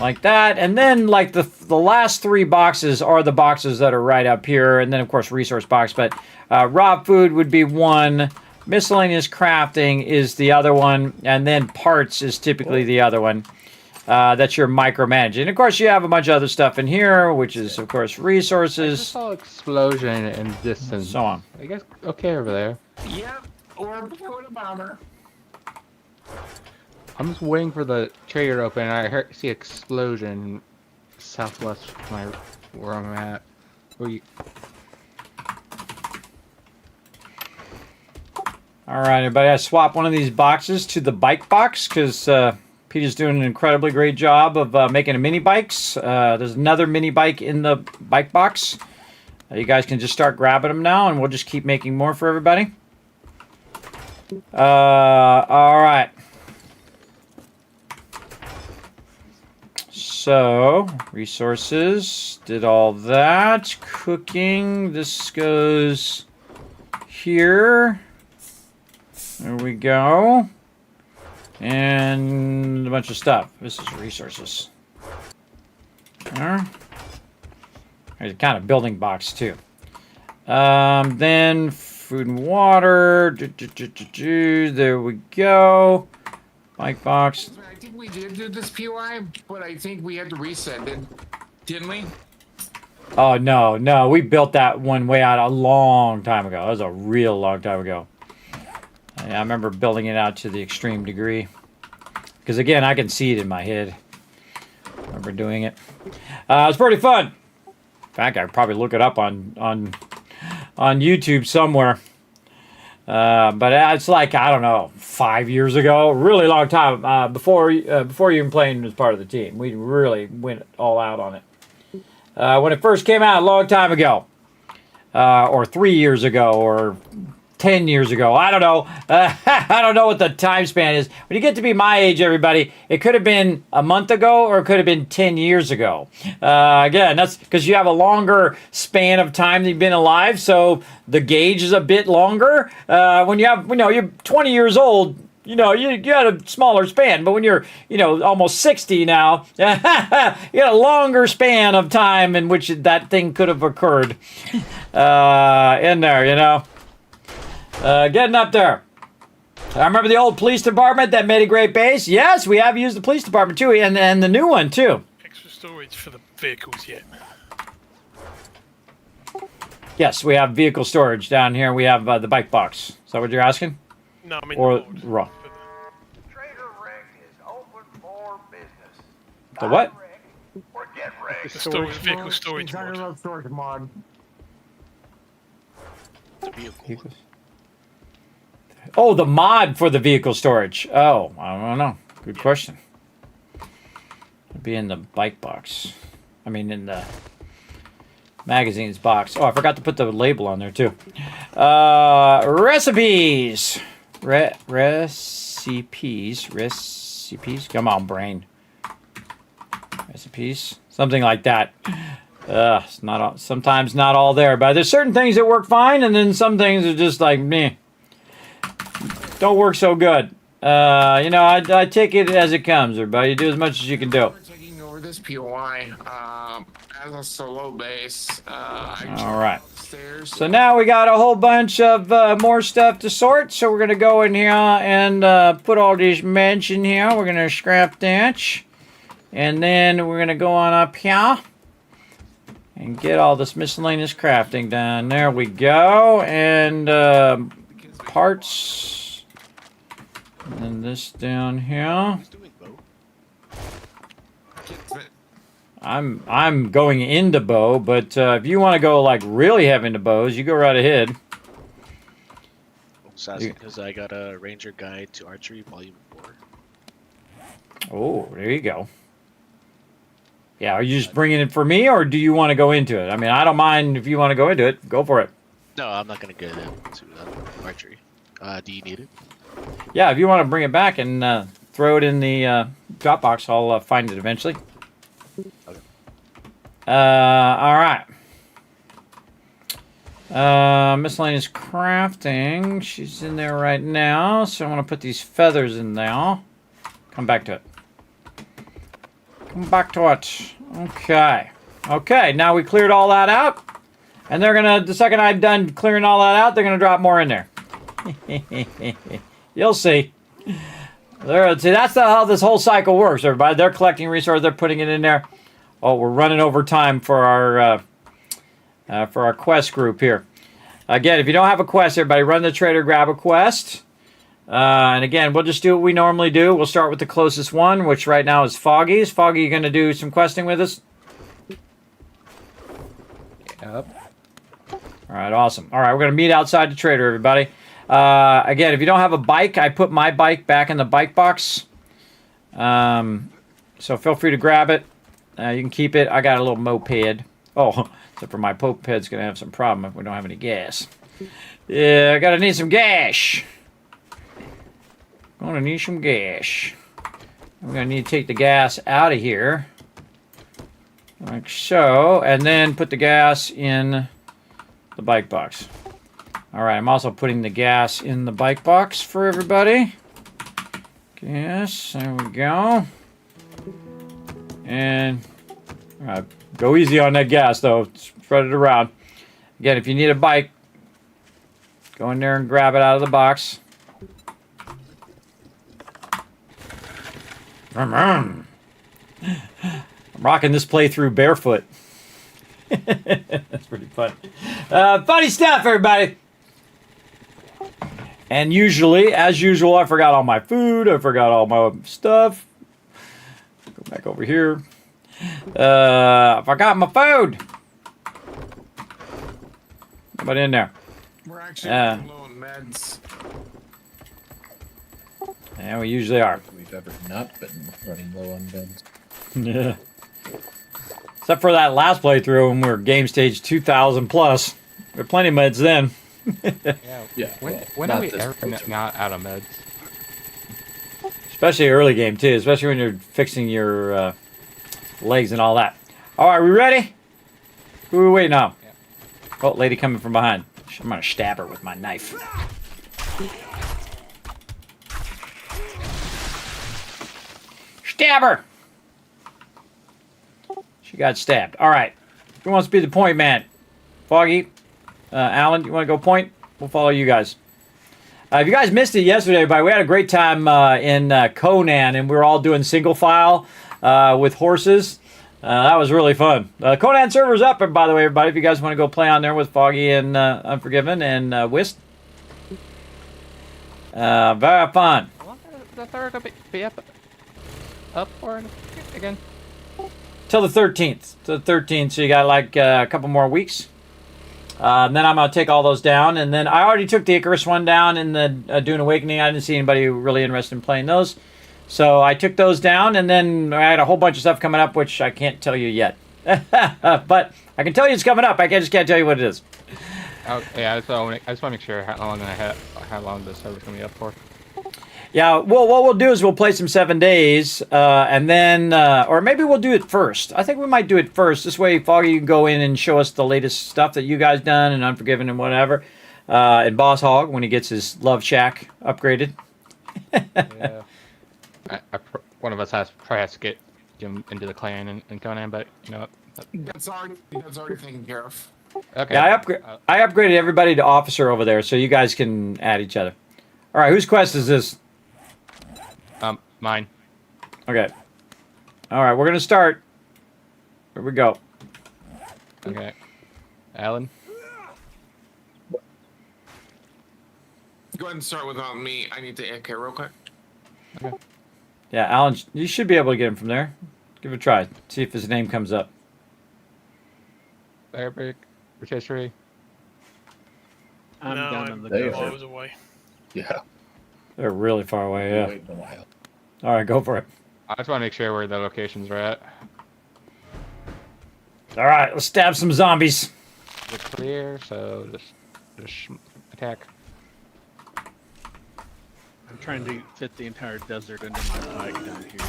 Like that, and then like the last 3 boxes are the boxes that are right up here, and then of course resource box, but raw food would be one, miscellaneous crafting is the other one, and then parts is typically the other one. That's your micromanaging. And of course you have a bunch of other stuff in here, which is of course resources. I just saw explosion and distance. So on. I guess okay over there. Yep, or a bomber. I'm just waiting for the trader to open, and I see explosion southwest of where I'm at. All right, everybody. I swapped one of these boxes to the bike box because Peter's doing an incredibly great job of making a mini bikes. There's another mini bike in the bike box. You guys can just start grabbing them now, and we'll just keep making more for everybody. All right. So, resources, did all that. Cooking, this goes here. There we go. And a bunch of stuff. This is resources. There's a kind of building box, too. Then, food and water. There we go. Bike box. I think we did do this POI, but I think we had to reset it, didn't we? Oh, no. We built that one way out a long time ago. That was a real long time ago. I remember building it out to the extreme degree. Because, again, I can see it in my head. I remember doing it. It's pretty fun. In fact, I could probably look it up on YouTube somewhere. But it's like, I don't know, 5 years ago, really long time, before you even playing as part of the team. We really went all out on it. When it first came out a long time ago, or 3 years ago, or 10 years ago. I don't know. I don't know what the time span is. When you get to be my age, everybody, it could have been a month ago or it could have been 10 years ago. Again, that's because you have a longer span of time that you've been alive, so the gauge is a bit longer. When you have, you're 20 years old, you got a smaller span, but when you're, almost 60 now, you got a longer span of time in which that thing could have occurred in there, getting up there. I remember the old police department that made a great base. Yes, we have used the police department too, and the new one too. Extra storage for the vehicles yet? Yes, we have vehicle storage down here. We have the bike box. Is that what you're asking? No, I mean or raw. Trader Rick is open for business. The what? Or get ready. The vehicle storage mod. Storage mod. The vehicle. Oh, the mod for the vehicle storage. Oh, I don't know. Good question. It'd be in the bike box. I mean, in the magazine's box. Oh, I forgot to put the label on there, too. Recipes. Recipes. Come on, brain. Recipes. Something like that. It's not all, sometimes not all there, but there's certain things that work fine, and then some things are just like, meh. Don't work so good. I take it as it comes, everybody. You do as much as you can do. We're taking over this POI as a solo base. All right. So now we got a whole bunch of more stuff to sort. So we're going to go in here and put all these meds in here. We're going to scrap that. And then we're going to go on up here and get all this miscellaneous crafting done. There we go. And parts. And then this down here. I'm going into bow, but if you want to go like really heavy into bows, you go right ahead. Because I got a Ranger Guide to Archery Volume 4. Oh, there you go. Yeah, are you just bringing it for me, or do you want to go into it? I mean, I don't mind if you want to go into it. Go for it. No, I'm not going to get into archery. Do you need it? Yeah, if you want to bring it back and throw it in the Dropbox, I'll find it eventually. Okay. All right. Miscellaneous crafting. She's in there right now, so I want to put these feathers in there. Come back to it. Come back to it. Okay. Okay, now we cleared all that out. And they're going to, the second I'm done clearing all that out, they're going to drop more in there. You'll see. See, that's how this whole cycle works, everybody. They're collecting resources, they're putting it in there. Oh, we're running over time for our quest group here. Again, if you don't have a quest, everybody, run the trader, grab a quest. And again, we'll just do what we normally do. We'll start with the closest one, which right now is Foggy's. Foggy, you going to do some questing with us? Yep. All right, awesome. All right, we're going to meet outside the trader, everybody. Again, if you don't have a bike, I put my bike back in the bike box. So feel free to grab it. You can keep it. I got a little moped. Oh, except for my moped's going to have some problem if we don't have any gas. Yeah, I got to need some gas. Going to need some gas. I'm going to need to take the gas out of here. Like so. And then put the gas in the bike box. Alright, I'm also putting the gas in the bike box for everybody. Yes, there we go. And go easy on that gas, though. Spread it around. Again, if you need a bike, go in there and grab it out of the box. I'm rocking this playthrough barefoot. That's pretty fun. Funny stuff, everybody. And usually, as usual, I forgot all my food. I forgot all my stuff. Go back over here. I forgot my food. Nobody in there. We're actually low on meds. Yeah, we usually are. We've ever not been running low on beds. Yeah. Except for that last playthrough when we were game stage 2,000 plus. We had plenty of meds then. Yeah. When are we ever not out of meds? Especially early game too, especially when you're fixing your legs and all that. All right, we ready? Who are we waiting on? Yeah. Oh, lady coming from behind. I'm gonna stab her with my knife. Stab her! She got stabbed. All right. Who wants to be the point man? Foggy? Alan, you want to go point? We'll follow you guys. If you guys missed it yesterday, everybody, we had a great time in Conan, and we were all doing single file with horses. That was really fun. Conan server's up, by the way, everybody. If you guys want to go play on there with Foggy and Unforgiven and Whist. Very fun. The third will be up or again? Till the 13th. To the 13th, so you got like a couple more weeks. And then I'm going to take all those down. And then I already took the Icarus one down in the Dune Awakening. I didn't see anybody really interested in playing those. So I took those down. And then I had a whole bunch of stuff coming up, which I can't tell you yet. But I can tell you it's coming up. I just can't tell you what it is. Oh, yeah, I just want to make sure how long the server's going to be up for. Yeah, well, what we'll do is we'll play some 7 days, and then, or maybe we'll do it first. I think we might do it first. This way, Foggy, you can go in and show us the latest stuff that you guys done, and Unforgiven and whatever. And Boss Hog, when he gets his Love Shack upgraded. Yeah. One of us probably has to get him into the clan and Conan, but, you know. That's already taken care of. Okay. Yeah, I upgraded everybody to officer over there, so you guys can add each other. All right, whose quest is this? Mine. Okay. All right, we're going to start. Here we go. Okay. Alan? Go ahead and start without me. I need to AK real quick. Okay. Yeah, Alan, you should be able to get him from there. Give it a try. See if his name comes up. Firebreak. Rotisserie. I'm No, down in the They desert. are. Hours away. Yeah. They're really far away, yeah. Waiting a while. All right, go for it. I just want to make sure where the locations are at. All right, let's stab some zombies. They're clear, so just attack. I'm trying to fit the entire desert into my bike down here.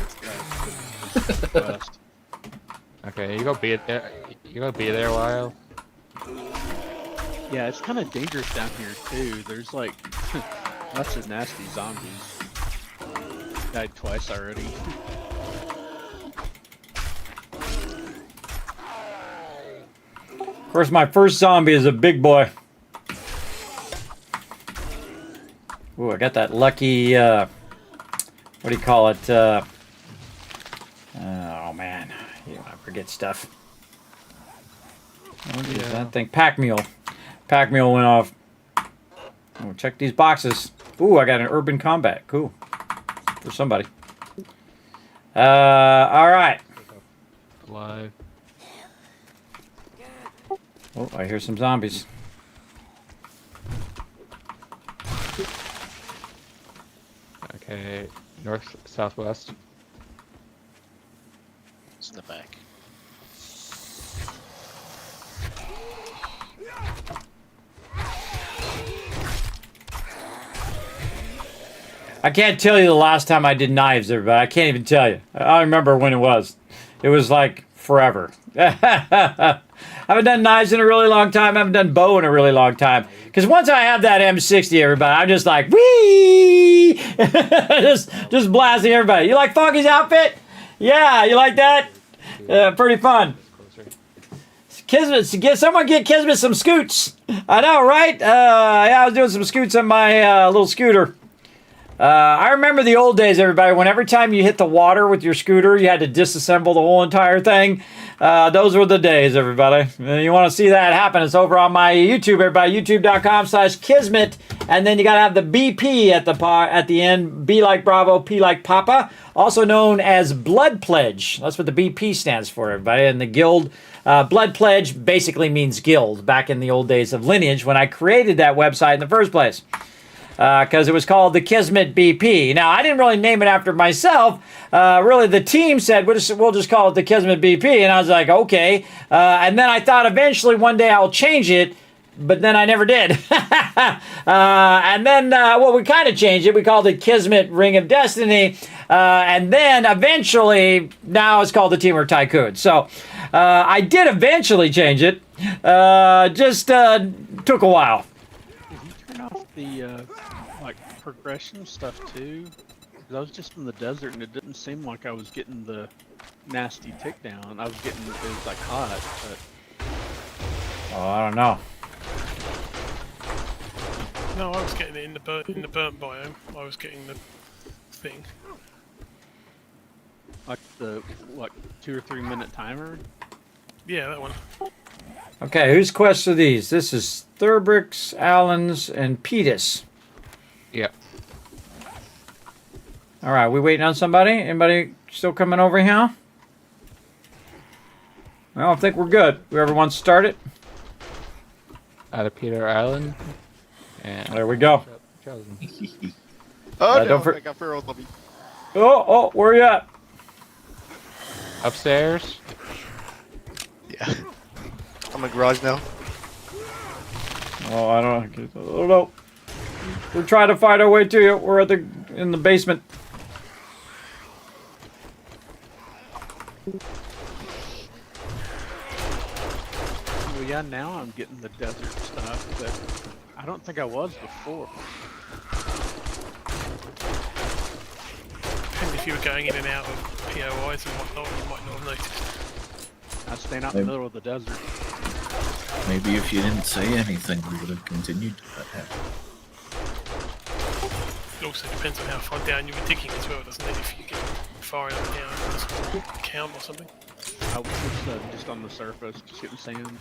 West. Okay, you go be there. You go be there a while. Yeah, it's kind of dangerous down here too. There's like lots of nasty zombies. Died twice already. Of course, my first zombie is a big boy. Ooh, I got that lucky, what do you call it? Oh, man. I forget stuff. What is that thing? Pack mule. Pack mule went off. Oh, check these boxes. Ooh, I got an urban combat. Cool. For somebody. All right. Alive. Oh, I hear some zombies. Okay, north, southwest. It's in the back. I can't tell you the last time I did knives there, but I can't even tell you. I don't remember when it was. It was like forever. I haven't done knives in a really long time. I haven't done bow in a really long time. Because once I have that M60, everybody, I'm just like, whee! just blasting everybody. You like Foggy's outfit? Yeah, you like that? Pretty fun. Kismet, someone get Kismet some scoots. I know, right? Yeah, I was doing some scoots on my little scooter. I remember the old days, everybody, when every time you hit the water with your scooter, you had to disassemble the whole entire thing. Those were the days, everybody. You want to see that happen, it's over on my YouTube, everybody, youtube.com/Kismet. And then you got to have the BP at the end, B like Bravo, P like Papa, also known as Blood Pledge. That's what the BP stands for, everybody. And the guild, Blood Pledge basically means guild back in the old days of Lineage when I created that website in the first place. Because it was called the Kismet BP. Now, I didn't really name it after myself. Really, the team said, we'll just call it the Kismet BP. And I was like, okay. And then I thought eventually one day I'll change it. But then I never did. And then, we kind of changed it. We called it Kismet Ring of Destiny. And then eventually, now it's called the Teamwork Tycoons. So I did eventually change it. Just took a while. Did you turn off the progression stuff too? Because I was just in the desert and it didn't seem like I was getting the nasty tick down. I was getting, it was like hot, but... Oh, I don't know. No, I was getting it in the burnt biome. I was getting the thing. Like the, 2 or 3 minute timer? Yeah, that one. Okay, whose quests are these? This is Thurbrix, Allen's, and Petus. Yep. All right, we waiting on somebody? Anybody still coming over here? Well, I think we're good. Whoever wants to start it. Out of Peter Island. And there we go. Chosen. Oh no, I got feral on me. Oh, where you at? Upstairs. Yeah. I'm in the garage now. Oh, I don't know. We're trying to find our way to you. We're in the basement. Well, yeah, now I'm getting the desert stuff that I don't think I was before. And if you were going in and out of POIs and whatnot, you might not have noticed. I was staying out in the middle of the desert. Maybe if you didn't say anything, we would have continued to let that. It also depends on how far down you were digging as well, doesn't it? If you get far enough down, just count or something. I was just on the surface, just getting sand.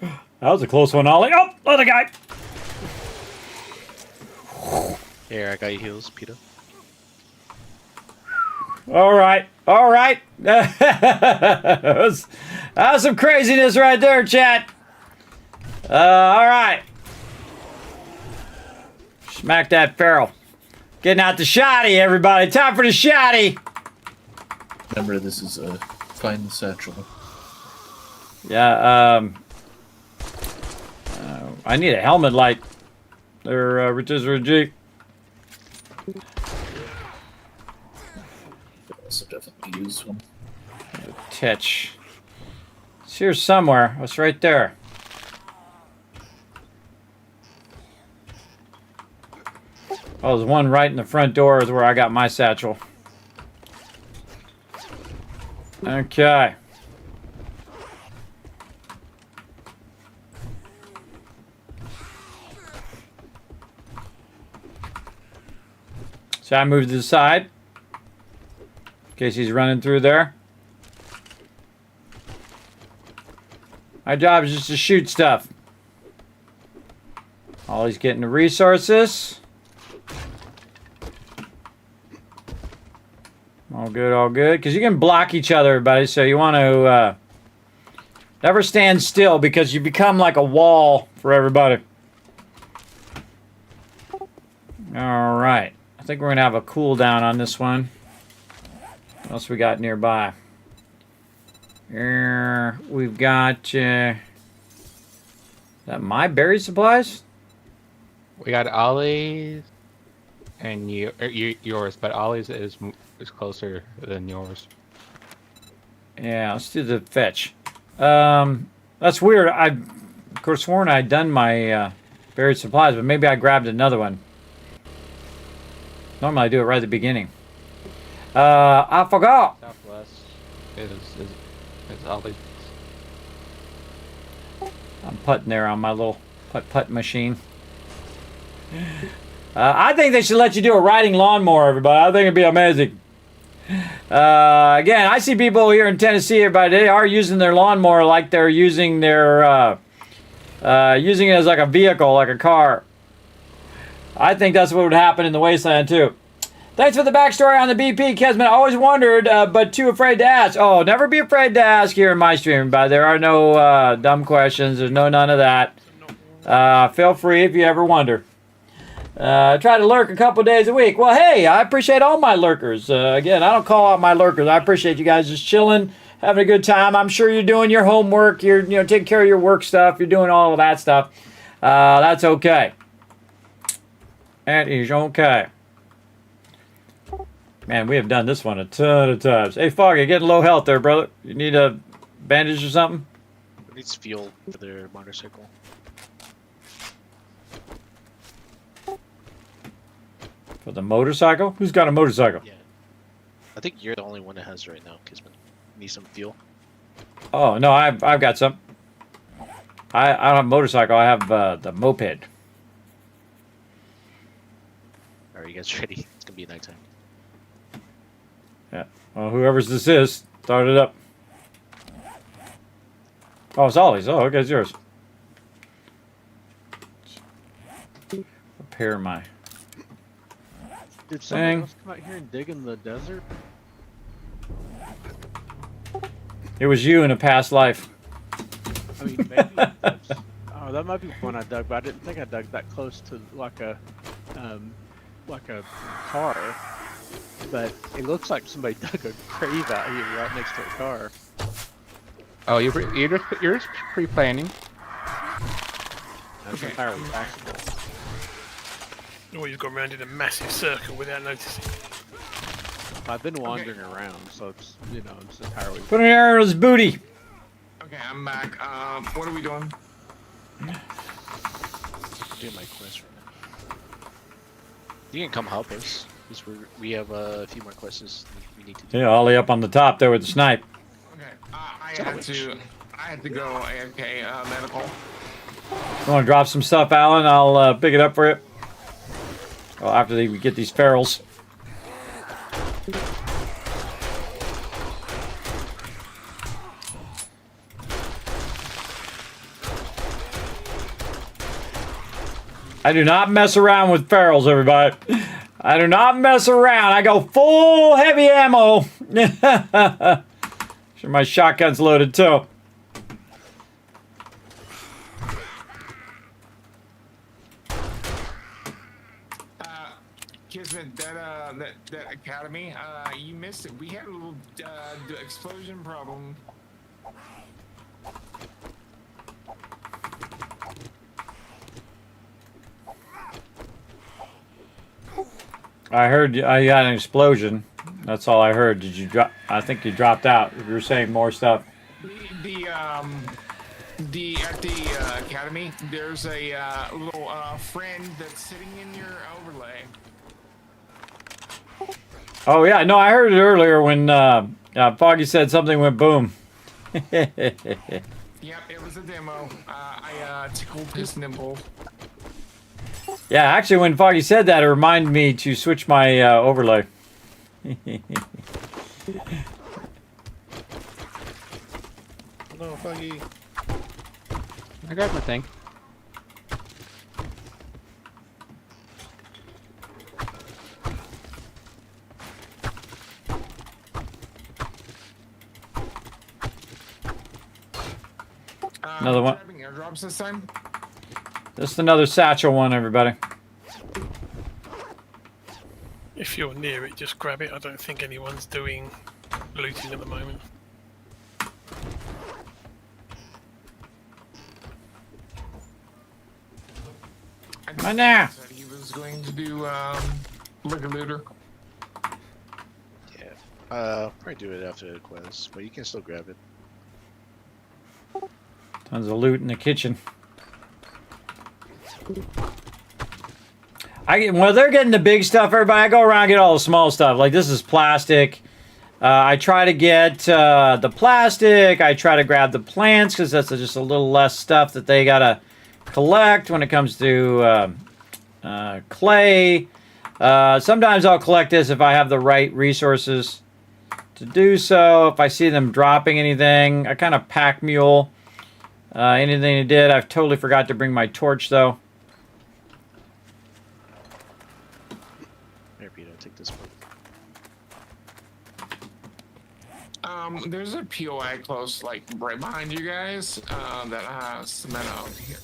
That was a close one, Ollie. Oh, other guy. Here, I got your heals, Peter. All right. That was some craziness right there, chat. All right. Smack that feral. Getting out the shotty, everybody. Time for the shotty. Remember, this is a find the satchel. Yeah, I need a helmet light. There, Jeep. So definitely use one. Titch. It's here somewhere. It's right there. Oh, there's one right in the front door is where I got my satchel. Okay. So I moved to the side. In case he's running through there. My job is just to shoot stuff. Ollie's getting the resources. All good. Because you can block each other, everybody. So you want to never stand still because you become like a wall for everybody. All right. I think we're going to have a cooldown on this one. What else we got nearby? We've got... is that my berry supplies? We got Ollie's and yours, but Ollie's is closer than yours. Yeah, let's do the fetch. That's weird. I of course sworn I'd done my buried supplies, but maybe I grabbed another one. Normally I do it right at the beginning. I forgot. Southwest is Ollie's. I'm putting there on my little putt machine. I think they should let you do a riding lawnmower, everybody. I think it'd be amazing. Again, I see people here in Tennessee, everybody, they are using their lawnmower like they're using their, using it as like a vehicle, like a car. I think that's what would happen in the wasteland, too. Thanks for the backstory on the BP, Kismet. I always wondered, but too afraid to ask. Oh, never be afraid to ask here in my stream, but there are no dumb questions. There's none of that. Feel free if you ever wonder. Try to lurk a couple days a week. Well, hey, I appreciate all my lurkers. Again, I don't call out my lurkers. I appreciate you guys just chilling, having a good time. I'm sure you're doing your homework. You're taking care of your work stuff. You're doing all of that stuff. That's okay. That is okay. Man, we have done this one a ton of times. Hey, Foggy, getting low health there, brother. You need a bandage or something? Who needs fuel for their motorcycle? For the motorcycle? Who's got a motorcycle? Yeah. I think you're the only one that has right now, Kismet. Need some fuel? Oh, no, I've got some. I don't have a motorcycle. I have the moped. Are you guys ready? It's going to be nighttime. Yeah. Well, whoever's this is, start it up. Oh, it's Ollie's. Oh, okay, it's yours. Repair my Did someone thing. else come out here and dig in the desert? It was you in a past life. I mean, maybe. Oh, that might be one I dug, but I didn't think I dug that close to like a car. But it looks like somebody dug a grave out here right next to a car. Oh, you're just pre-planning. That's entirely possible. Or you've gone around in a massive circle without noticing. I've been wandering around, so it's it's entirely. Put an arrow in his booty. Okay, I'm back. What are we doing? Doing my quest right now. You can come help us. We have a few more quests we need to do. Yeah, Ollie up on the top there with the snipe. Okay, I had to go AFK medical. You want to drop some stuff, Alan? I'll pick it up for you. Well, after we get these ferals. I do not mess around with ferals, everybody. I do not mess around. I go full heavy ammo. Sure, my shotgun's loaded too. Kismet, that academy, you missed it. We had a little explosion problem. I heard you had an explosion. That's all I heard. Did you drop? I think you dropped out. You were saying more stuff. At the academy, there's a little friend that's sitting in your overlay. Oh yeah, no, I heard it earlier when Foggy said something went boom. Yep, it was a demo. I tickled his nipple. Yeah, actually, when Foggy said that, it reminded me to switch my overlay. No, Foggy. I got my thing. Another one. Grabbing airdrops this time? Just another satchel one, everybody. If you're near it, just grab it. I don't think anyone's doing looting at the moment. Right now. Said he was going to do liquor looter. Yeah. Probably do it after the quest, but you can still grab it. Tons of loot in the kitchen. Well, they're getting the big stuff, everybody. I go around and get all the small stuff. Like, this is plastic. I try to get the plastic. I try to grab the plants because that's just a little less stuff that they got to collect when it comes to Clay. Sometimes I'll collect this if I have the right resources to do so. If I see them dropping anything, I kind of pack mule anything it did. I've totally forgot to bring my torch though. Here, Peter, take this one. There's a POI close, like right behind you guys, that has cement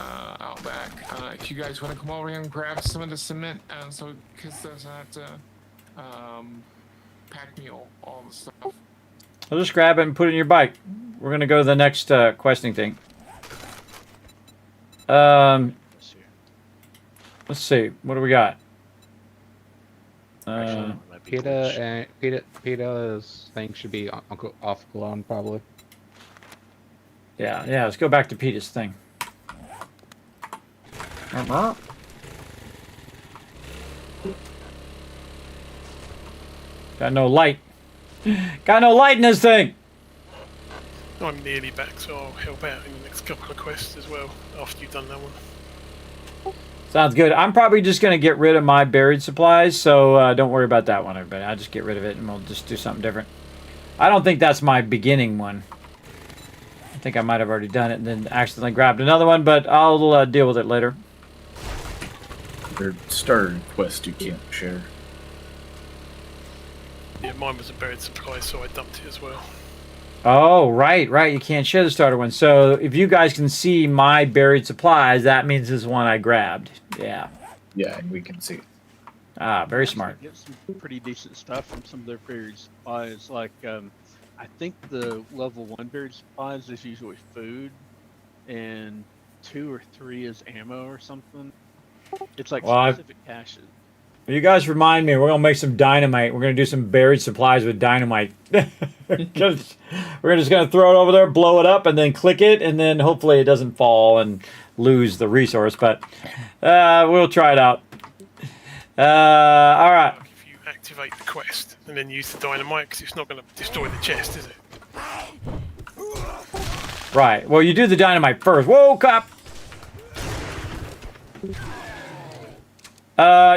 out back. If you guys want to come over here and grab some of the cement, so Kiss doesn't have to pack mule all the stuff. I'll just grab it and put it in your bike. We're gonna go to the next questing thing. Let's see. What do we got? PETA's thing should be off alone, probably. Yeah. Let's go back to Peter's thing. Got no light. Got no light in this thing. I'm nearly back, so I'll help out in the next couple of quests as well after you've done that one. Sounds good. I'm probably just going to get rid of my buried supplies, so don't worry about that one, everybody. I'll just get rid of it, and we'll just do something different. I don't think that's my beginning one. I think I might have already done it and then accidentally grabbed another one, but I'll deal with it later. Your starter quest you can't share. Yeah, mine was a buried supply, so I dumped it as well. Oh, right. You can't share the starter one. So if you guys can see my buried supplies, that means this is one I grabbed. Yeah. Yeah, and we can see it. Ah, very smart. Get some pretty decent stuff from some of their buried supplies. Like, I think the level 1 buried supplies is usually food, and 2 or 3 is ammo or something. It's like specific caches. You guys remind me, we're going to make some dynamite. We're going to do some buried supplies with dynamite. We're just going to throw it over there, blow it up, and then click it, and then hopefully it doesn't fall and lose the resource. But we'll try it out. All right. If you activate the quest and then use the dynamite, because it's not going to destroy the chest, is it? Right. Well, you do the dynamite first. Whoa, cop!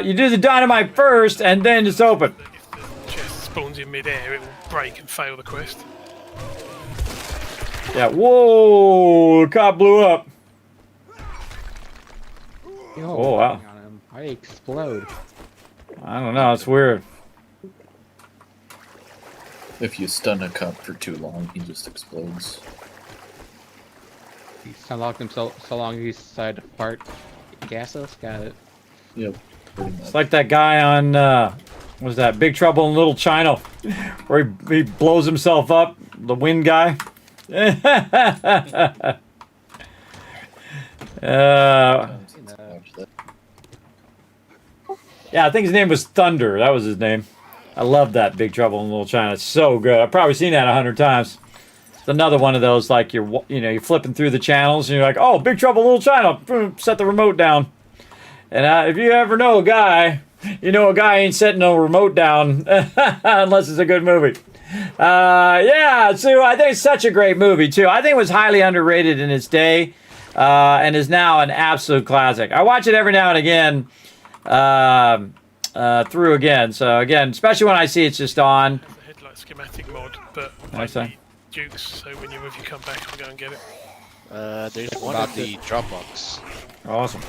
You do the dynamite first, and then it's open. If the chest spawns in mid-air, it will break and fail the quest. Yeah, whoa! The cop blew up. Oh, wow. I explode. I don't know, it's weird. If you stun a cop for too long, he just explodes. He's unlocked himself so long he's decided to fart gas us. Got it. Yep. It's like that guy on, what was that, Big Trouble in Little China, where he blows himself up, the wind guy. Yeah, I think his name was Thunder. That was his name. I love that Big Trouble in Little China. It's so good. I've probably seen that 100 times. It's another one of those, like, you're flipping through the channels, and you're like, oh, Big Trouble in Little China. Boom, set the remote down. And if you ever know a guy, you know a guy ain't setting no remote down unless it's a good movie. Yeah, so I think it's such a great movie, too. I think it was highly underrated in its day and is now an absolute classic. I watch it every now and again through again. So, again, especially when I see it's just on. It's a headlight schematic mod, but Nice, I need Dukes, so when you come back, I'll go and get it. There's one in the Dropbox. Awesome.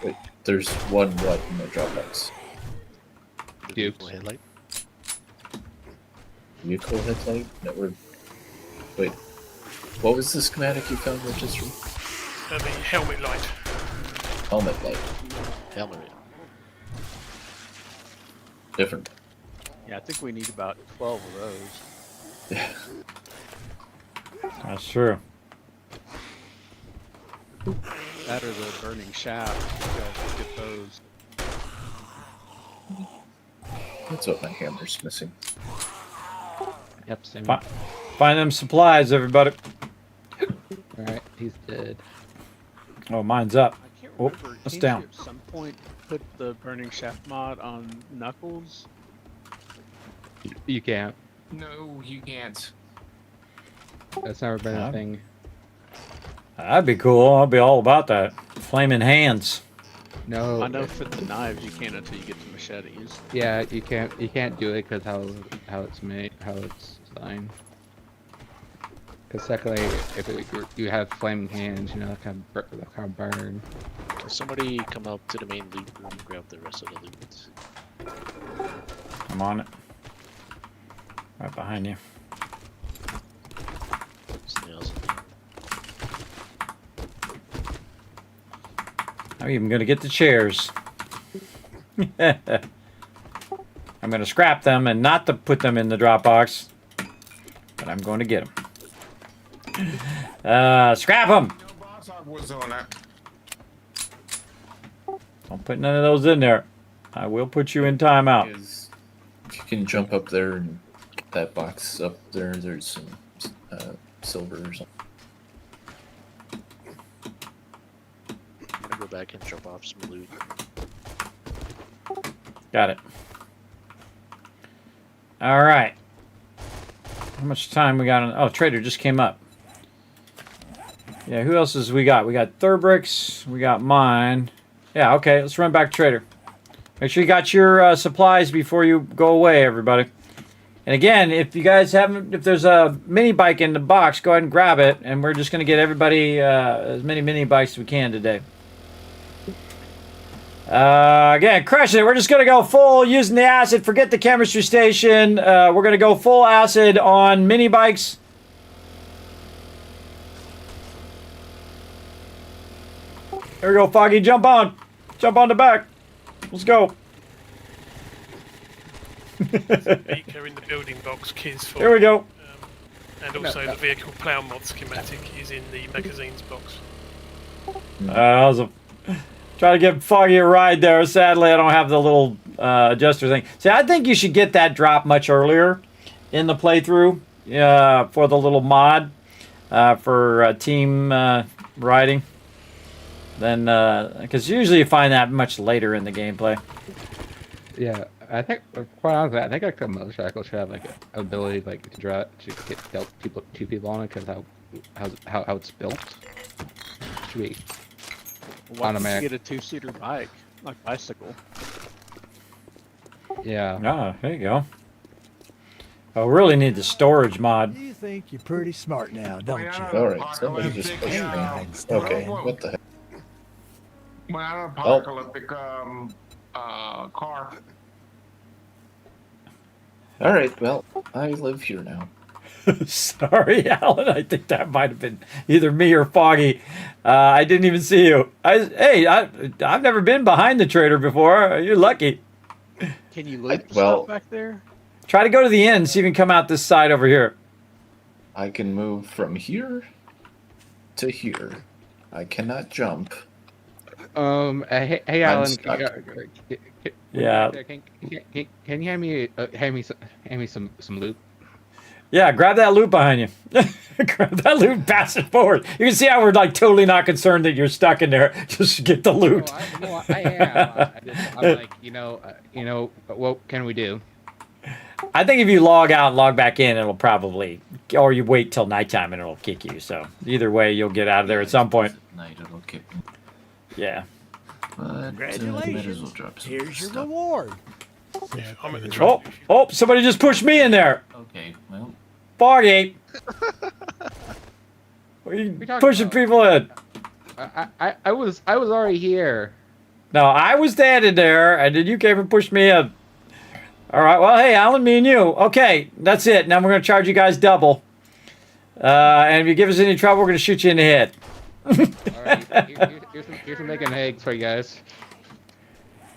Wait, there's one what in the Dropbox? Vehicle headlight. Vehicle headlight? Network. Wait, what was the schematic you found, Registry? The helmet light. Helmet light. Helmet. Different. Yeah, I think we need about 12 of those. Yeah. That's true. That or the burning shaft. You guys get those. That's what my hammer's missing. Yep, same. Find them supplies, everybody. Alright, he's dead. Oh, mine's up. I can't Oh, remember. that's Can't down. you at some point put the burning shaft mod on Knuckles? You can't. No, you can't. That's never been a thing. That'd be cool. I'll be all about that. Flaming hands. No. I know for the knives you can't until you get the machetes. Yeah, you can't do it because how it's made, how it's designed. Because secondly, if you have flaming hands, you know, that kind of burn. Somebody come up to the main loot room and grab the rest of the loot. I'm on it. Right behind you. Something else. I'm even gonna get the chairs. I'm gonna scrap them and not to put them in the drop box, but I'm going to get them. Scrap them! No boss hog was on that. Don't put none of those in there. I will put you in timeout. If you can jump up there and get that box up there, there's some silver or something. I'm gonna go back and drop off some loot. Got it. All right. How much time we got on? Oh, Trader just came up. Yeah, who else is we got? We got Thurbricks. We got mine. Yeah, okay. Let's run back to Trader. Make sure you got your supplies before you go away, everybody. And again, if you guys haven't, if there's a mini bike in the box, go ahead and grab it. And we're just going to get everybody as many mini bikes as we can today. Again, crushing it. We're just going to go full using the acid. Forget the chemistry station. We're going to go full acid on mini bikes. There we go, Foggy. Jump on. Jump on the back. Let's go. Beaker in the building box, Kiz. For, Here we go. And also the vehicle plough mod schematic is in the magazines box. I was trying to give Foggy a ride there. Sadly, I don't have the little adjuster thing. See, I think you should get that drop much earlier in the playthrough for the little mod for team riding. Then, because usually you find that much later in the gameplay. Yeah, I think, quite honestly, I think like a motorcycle should have like an ability like to drive to get two people on it because how it's built. Should be Why don't you get a two-seater bike, like bicycle? Yeah. Ah, there you go. I really need the storage mod. You think you're pretty smart now, don't you? Alright, somebody just pushed me. Okay, what the heck? Well, I don't know, apocalyptic car. Alright, well, I live here now. Sorry, Alan. I think that might have been either me or Foggy. I didn't even see you. I've never been behind the Trader before. You're lucky. Can you loot stuff back there? Try to go to the end, see if you can come out this side over here. I can move from here to here. I cannot jump. Hey I'm Alan. stuck. Yeah. Can you hand me some loot? Yeah, grab that loot behind you. Grab that loot, pass it forward. You can see how we're like totally not concerned that you're stuck in there. Just get the loot. I am. I'm like, you know, what can we do? I think if you log out and log back in, it'll probably, or you wait till nighttime and it'll kick you. So either way, you'll get out of there at some point. At night it'll kick me. Yeah. But, Congratulations. Here's your reward. Yeah, I'm at the truck. Oh, somebody just pushed me in there. Okay, well. Foggy. What are you pushing people in? I was already here. No, I was standing there, and then you came and pushed me in. All right, well, hey, Alan, me and you. Okay, that's it. Now we're going to charge you guys double. And if you give us any trouble, we're going to shoot you in the head. All right, here's some bacon and eggs for you guys.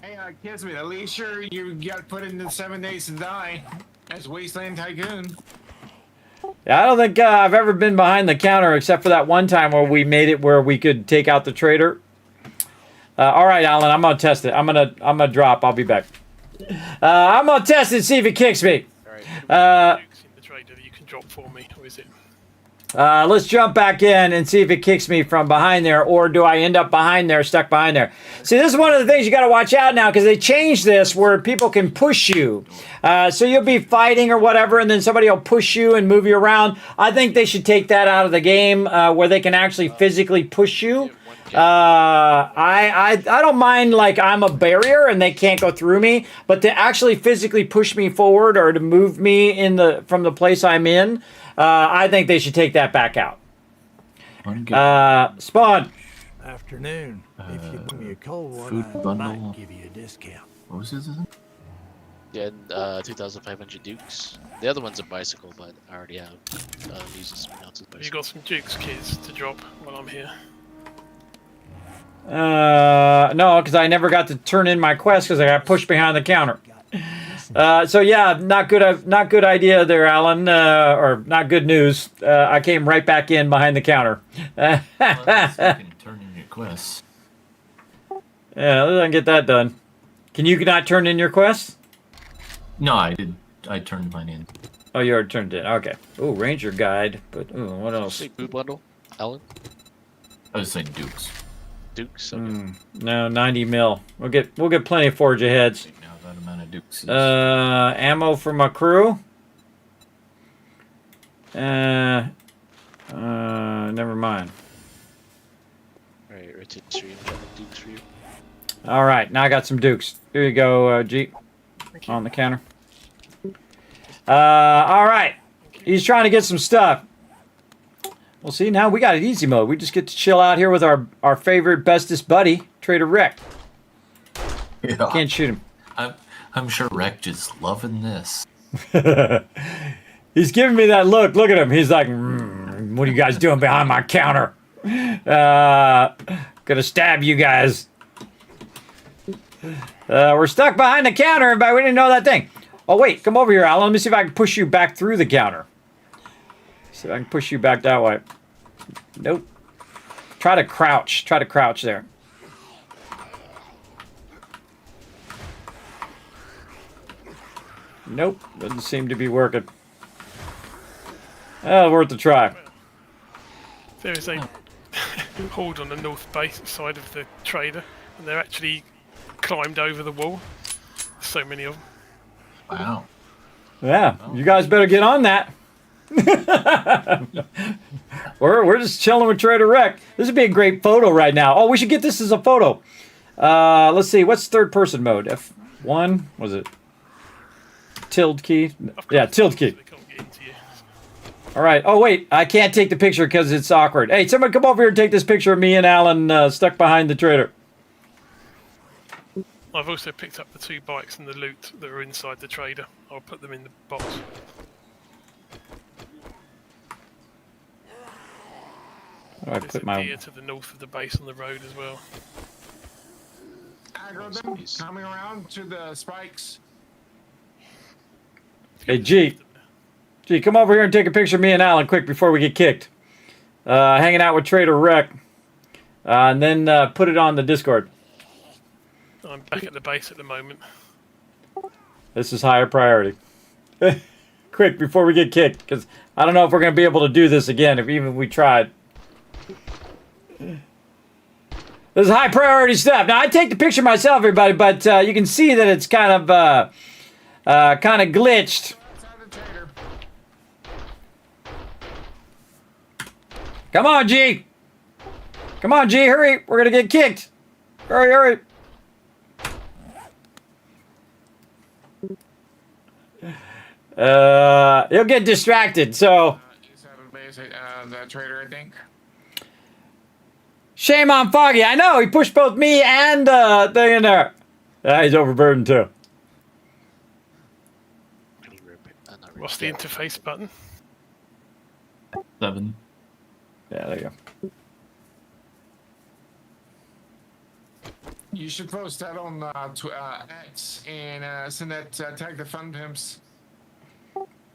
Hey, Kismet, at least you got put into 7 days to die as Wasteland Tycoon. Yeah, I don't think I've ever been behind the counter except for that one time where we made it where we could take out the Trader. All right, Alan, I'm gonna test it. I'm gonna drop. I'll be back. I'm gonna test it and see if it kicks me. All right. In the Trader that you can drop for me, or is it? Let's jump back in and see if it kicks me from behind there, or do I end up behind there, stuck behind there? See, this is one of the things you got to watch out now because they changed this where people can push you. So you'll be fighting or whatever, and then somebody will push you and move you around. I think they should take that out of the game where they can actually physically push you. I don't mind like I'm a barrier and they can't go through me, but to actually physically push me forward or to move me from the place I'm in, I think they should take that back out. Spawn. Afternoon. If you give me a cold one, food I bundle. might give you a discount. What was his name? Yeah, and 2,500 dukes. The other one's a bicycle, but I already have uses someone else's bicycle. You got some dukes, kids, to drop while I'm here. No, because I never got to turn in my quest because I got pushed behind the counter. So yeah, not good idea there, Alan, or not good news. I came right back in behind the counter. Well, you can turn in your quests. Yeah, let's get that done. Can you not turn in your quest? No, I did. I turned mine in. Oh, you already turned it in. Okay. Oh, Ranger Guide. But what else? Say food bundle, Alan? I was saying Dukes. Dukes. Okay. No, 90 mil. We'll get plenty of forge aheads. Now that amount of Dukes. Is... ammo for my crew. Never mind. All right, right to the stream. Got the dukes for you. All right, now I got some dukes. Here you go, Jeep. On the counter. All right. He's trying to get some stuff. Well, see, now we got it easy mode. We just get to chill out here with our favorite, bestest buddy, Trader Rick. Yeah. Can't shoot him. I'm sure Rick is loving this. He's giving me that look. Look at him. He's like, what are you guys doing behind my counter? Gonna stab you guys. We're stuck behind the counter, everybody. We didn't know that thing. Oh, wait. Come over here, Alan. Let me see if I can push you back through the counter. See if I can push you back that way. Nope. Try to crouch. Try to crouch there. Nope. Doesn't seem to be working. Oh, worth a try. There is a horde on the north base side of the trader, and they're actually climbed over the wall. So many of them. Wow. Yeah, you guys better get on that. we're just chilling with Trader Rick. This would be a great photo right now. Oh, we should get this as a photo. Let's see. What's third person mode? F1? Was it? Tilde key? Yeah, tilde key. All right. Oh, wait. I can't take the picture because it's awkward. Hey, someone come over here and take this picture of me and Alan stuck behind the trader. I've also picked up the 2 bikes and the loot that are inside the trader. I'll put them in the box. I put my deer to the north of the base on the road as well. Aggro them, coming around to the spikes. Hey, G, come over here and take a picture of me and Alan quick before we get kicked. Hanging out with Trader Rick. And then put it on the Discord. I'm back at the base at the moment. This is higher priority. Quick, before we get kicked, because I don't know if we're going to be able to do this again, even if we tried. This is high priority stuff. Now, I take the picture myself, everybody, but you can see that it's kind of glitched. Come on, G. Come on, G, hurry. We're going to get kicked. Hurry, hurry. He'll get distracted, so... The trader, I think. Shame on Foggy. I know, he pushed both me and thing in there. He's overburdened, too. What's the interface button? 7. Yeah, there you go. You should post that on X and send that tag to Fun Pimps.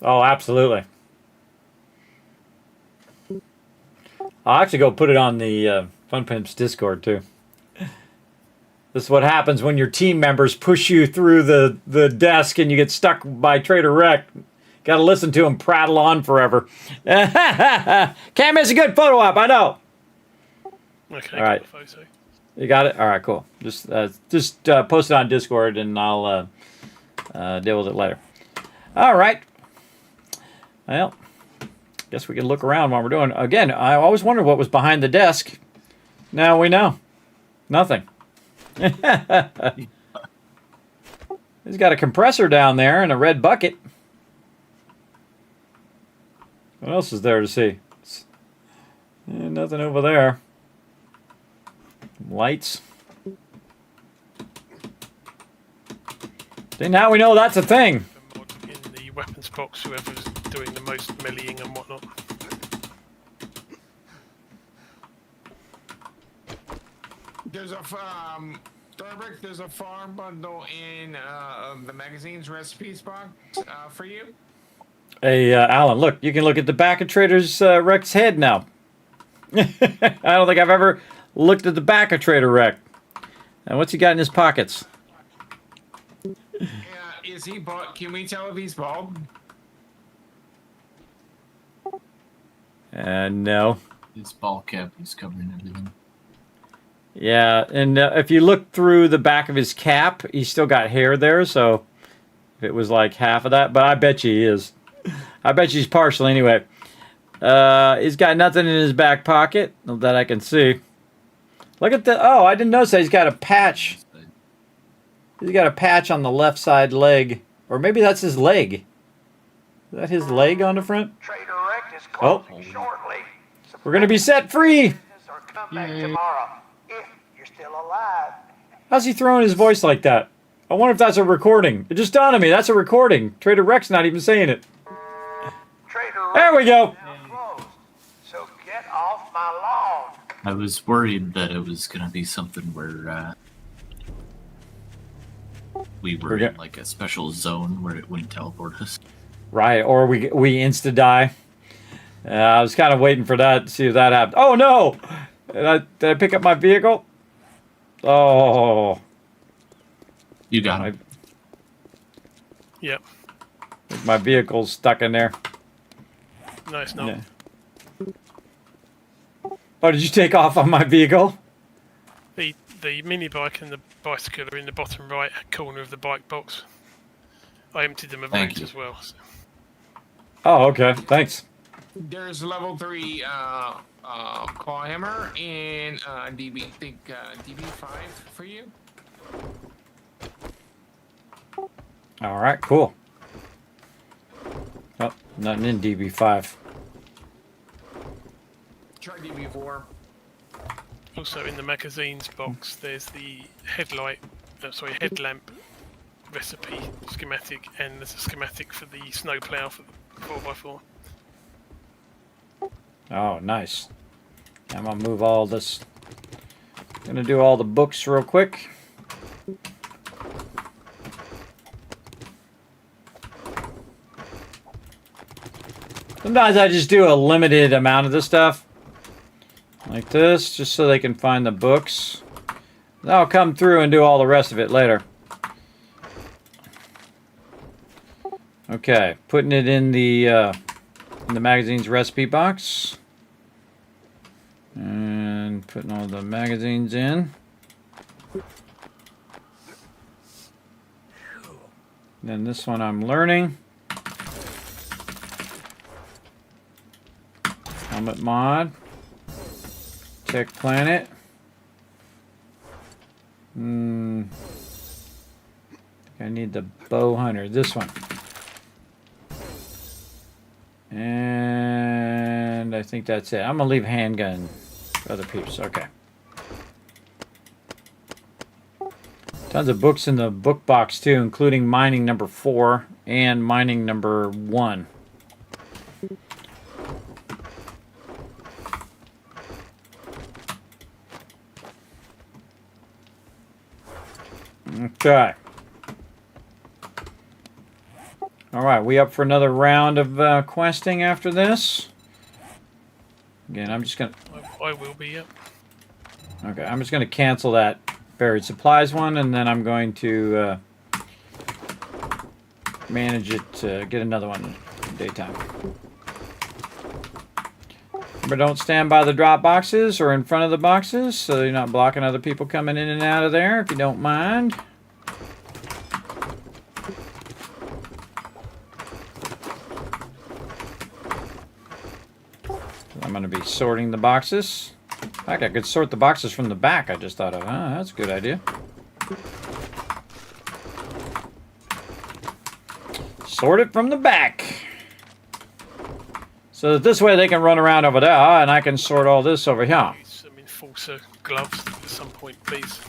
Oh, absolutely. I'll actually go put it on the Fun Pimps Discord, too. This is what happens when your team members push you through the desk and you get stuck by Trader Rick. Got to listen to him prattle on forever. Can't miss a good photo op, I know. Okay, all right. Photo. You got it? All right, cool. Just post it on Discord and I'll deal with it later. All right. Well, guess we can look around while we're doing. Again, I always wondered what was behind the desk. Now we know. Nothing. He's got a compressor down there and a red bucket. What else is there to see? Nothing over there. Lights. See, now we know that's a thing. In the weapons box, whoever's doing the most meleeing and whatnot. There's a Starbrick, there's a farm bundle in the magazine's recipes box for you. Hey, Alan, look, you can look at the back of Trader's Rec's head now. I don't think I've ever looked at the back of Trader Rec. And what's he got in his pockets? Is he bald? Can we tell if he's bald? No. His ball cap, he's covering everything. Yeah, and if you look through the back of his cap, he's still got hair there, so it was like half of that, but I bet you he is. I bet you he's partial anyway. He's got nothing in his back pocket that I can see. Look at the... Oh, I didn't notice that he's got a patch. He's got a patch on the left side leg. Or maybe that's his leg. Is that his leg on the front? Trader Rec is closing shortly. We're going to be set free! Come back tomorrow if you're still alive. How's he throwing his voice like that? I wonder if that's a recording. It just dawned on me. That's a recording. Trader Rec's not even saying it. There we go. So get off my lawn. I was worried that it was going to be something where we were in like a special zone where it wouldn't teleport us. Right, or we insta die. I was kind of waiting for that to see if that happened. Oh no! Did I pick up my vehicle? Oh. You got it. Yep. My vehicle's stuck in there. No, it's not. Yeah. Oh, did you take off on my vehicle? The mini bike and the bicycle are in the bottom right corner of the bike box. I emptied them of loot as well. So. Oh, okay. Thanks. There's level 3 claw hammer and DB5 for you. All right, cool. Oh, nothing in DB5. Try DB4. Also in the magazines box, there's the headlamp recipe schematic, and there's a schematic for the snowplow for the 4x4. Oh, nice. I'm gonna move all this. Gonna do all the books real quick. Sometimes I just do a limited amount of this stuff. Like this, just so they can find the books. Then I'll come through and do all the rest of it later. Okay, putting it in the magazine's recipe box. And putting all the magazines in. Then this one I'm learning. Helmet mod. Tech planet. I need the bow hunter. This one. And I think that's it. I'm gonna leave handgun for other peeps. Okay. Tons of books in the book box too, including mining number 4 and mining number 1. Okay. All right, we up for another round of questing after this? Again, I'm just gonna... I will be, yep. Okay, I'm just gonna cancel that buried supplies one, and then I'm going to manage it to get another one in daytime. Remember, don't stand by the drop boxes or in front of the boxes, so you're not blocking other people coming in and out of there, if you don't mind. I'm going to be sorting the boxes. fact, I could sort the boxes from the back. I just thought of. That's a good idea. Sort it from the back. So that this way they can run around over there, and I can sort all this over here. Some enforcer gloves at some point, please.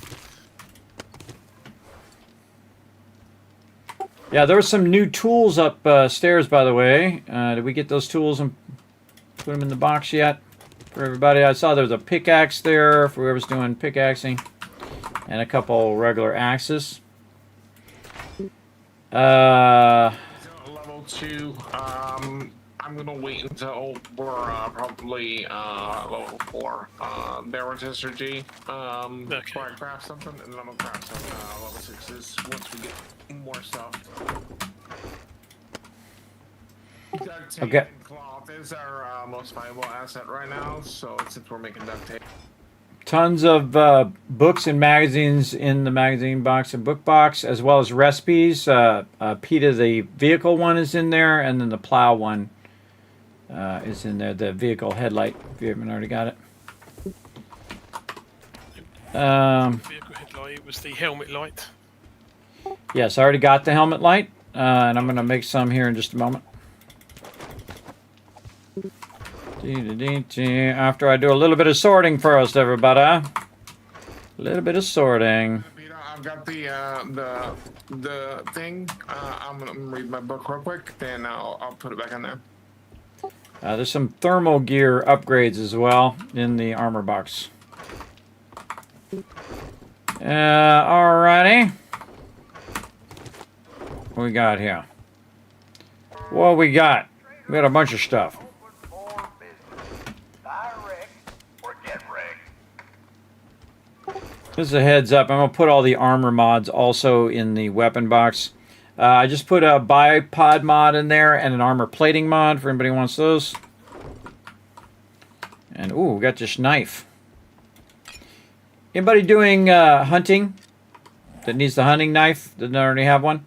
Yeah, there were some new tools upstairs, by the way. Did we get those tools and put them in the box yet? For everybody, I saw there was a pickaxe there for whoever's doing pickaxing, and a couple regular axes. Level 2. I'm gonna wait until we're probably level 4. There with Tester G. Before I craft something, and then I'm gonna craft some level 6s once we get more stuff. Duct tape Okay. and cloth is our most valuable asset right now. So since we're making duct tape. Tons of books and magazines in the magazine box and book box, as well as recipes. PETA, the vehicle one, is in there, and then the plow one is in there. The vehicle headlight, if you haven't already got it. Vehicle headlight was the helmet light. Yes, I already got the helmet light, and I'm going to make some here in just a moment. After I do a little bit of sorting first, everybody. A little bit of sorting. I've got the thing. I'm gonna read my book real quick, then I'll put it back in there. There's some thermal gear upgrades as well in the armor box. Alrighty. What we got here? What we got? We got a bunch of stuff. This is a heads up. I'm going to put all the armor mods also in the weapon box. I just put a bipod mod in there and an armor plating mod for anybody who wants those. And ooh, we got this knife. Anybody doing hunting that needs the hunting knife? Doesn't already have one?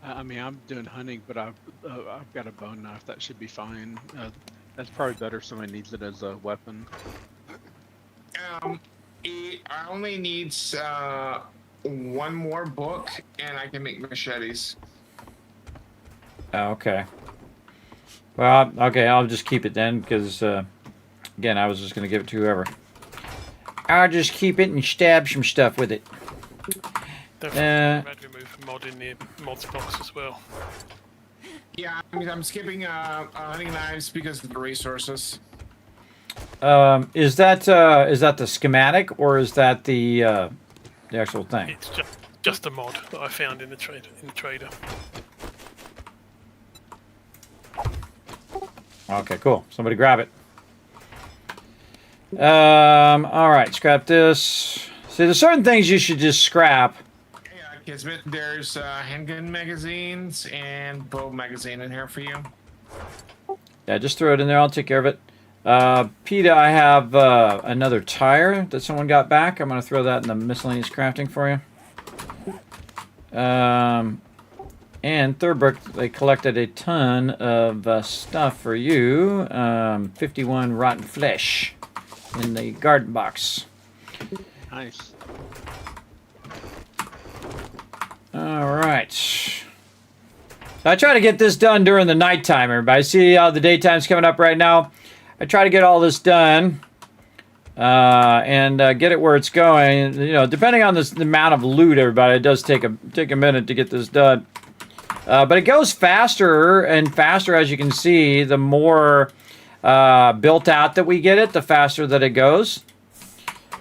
I mean, I'm doing hunting, but I've got a bone knife. That should be fine. That's probably better if somebody needs it as a weapon. I only needs one more book, and I can make machetes. Okay. Well, okay, I'll just keep it then, because, again, I was just going to give it to whoever. I'll just keep it and stab some stuff with it. Definitely remove mod in the mods box as well. Yeah, I mean, I'm skipping hunting knives because of the resources. Is that the schematic, or is that the actual thing? It's just a mod that I found in the trader. Okay, cool. Somebody grab it. All right, scrap this. See, there's certain things you should just scrap. Yeah, Kismet, there's handgun magazines and bow magazine in here for you. Yeah, just throw it in there. I'll take care of it. PETA, I have another tire that someone got back. I'm going to throw that in the miscellaneous crafting for you. And Thurberg, they collected a ton of stuff for you. 51 rotten flesh in the garden box. Nice. All right. I try to get this done during the nighttime, everybody. See how the daytime's coming up right now? I try to get all this done and get it where it's going. You know, depending on the amount of loot, everybody, it does take a minute to get this done. But it goes faster and faster, as you can see. The more built out that we get it, the faster that it goes.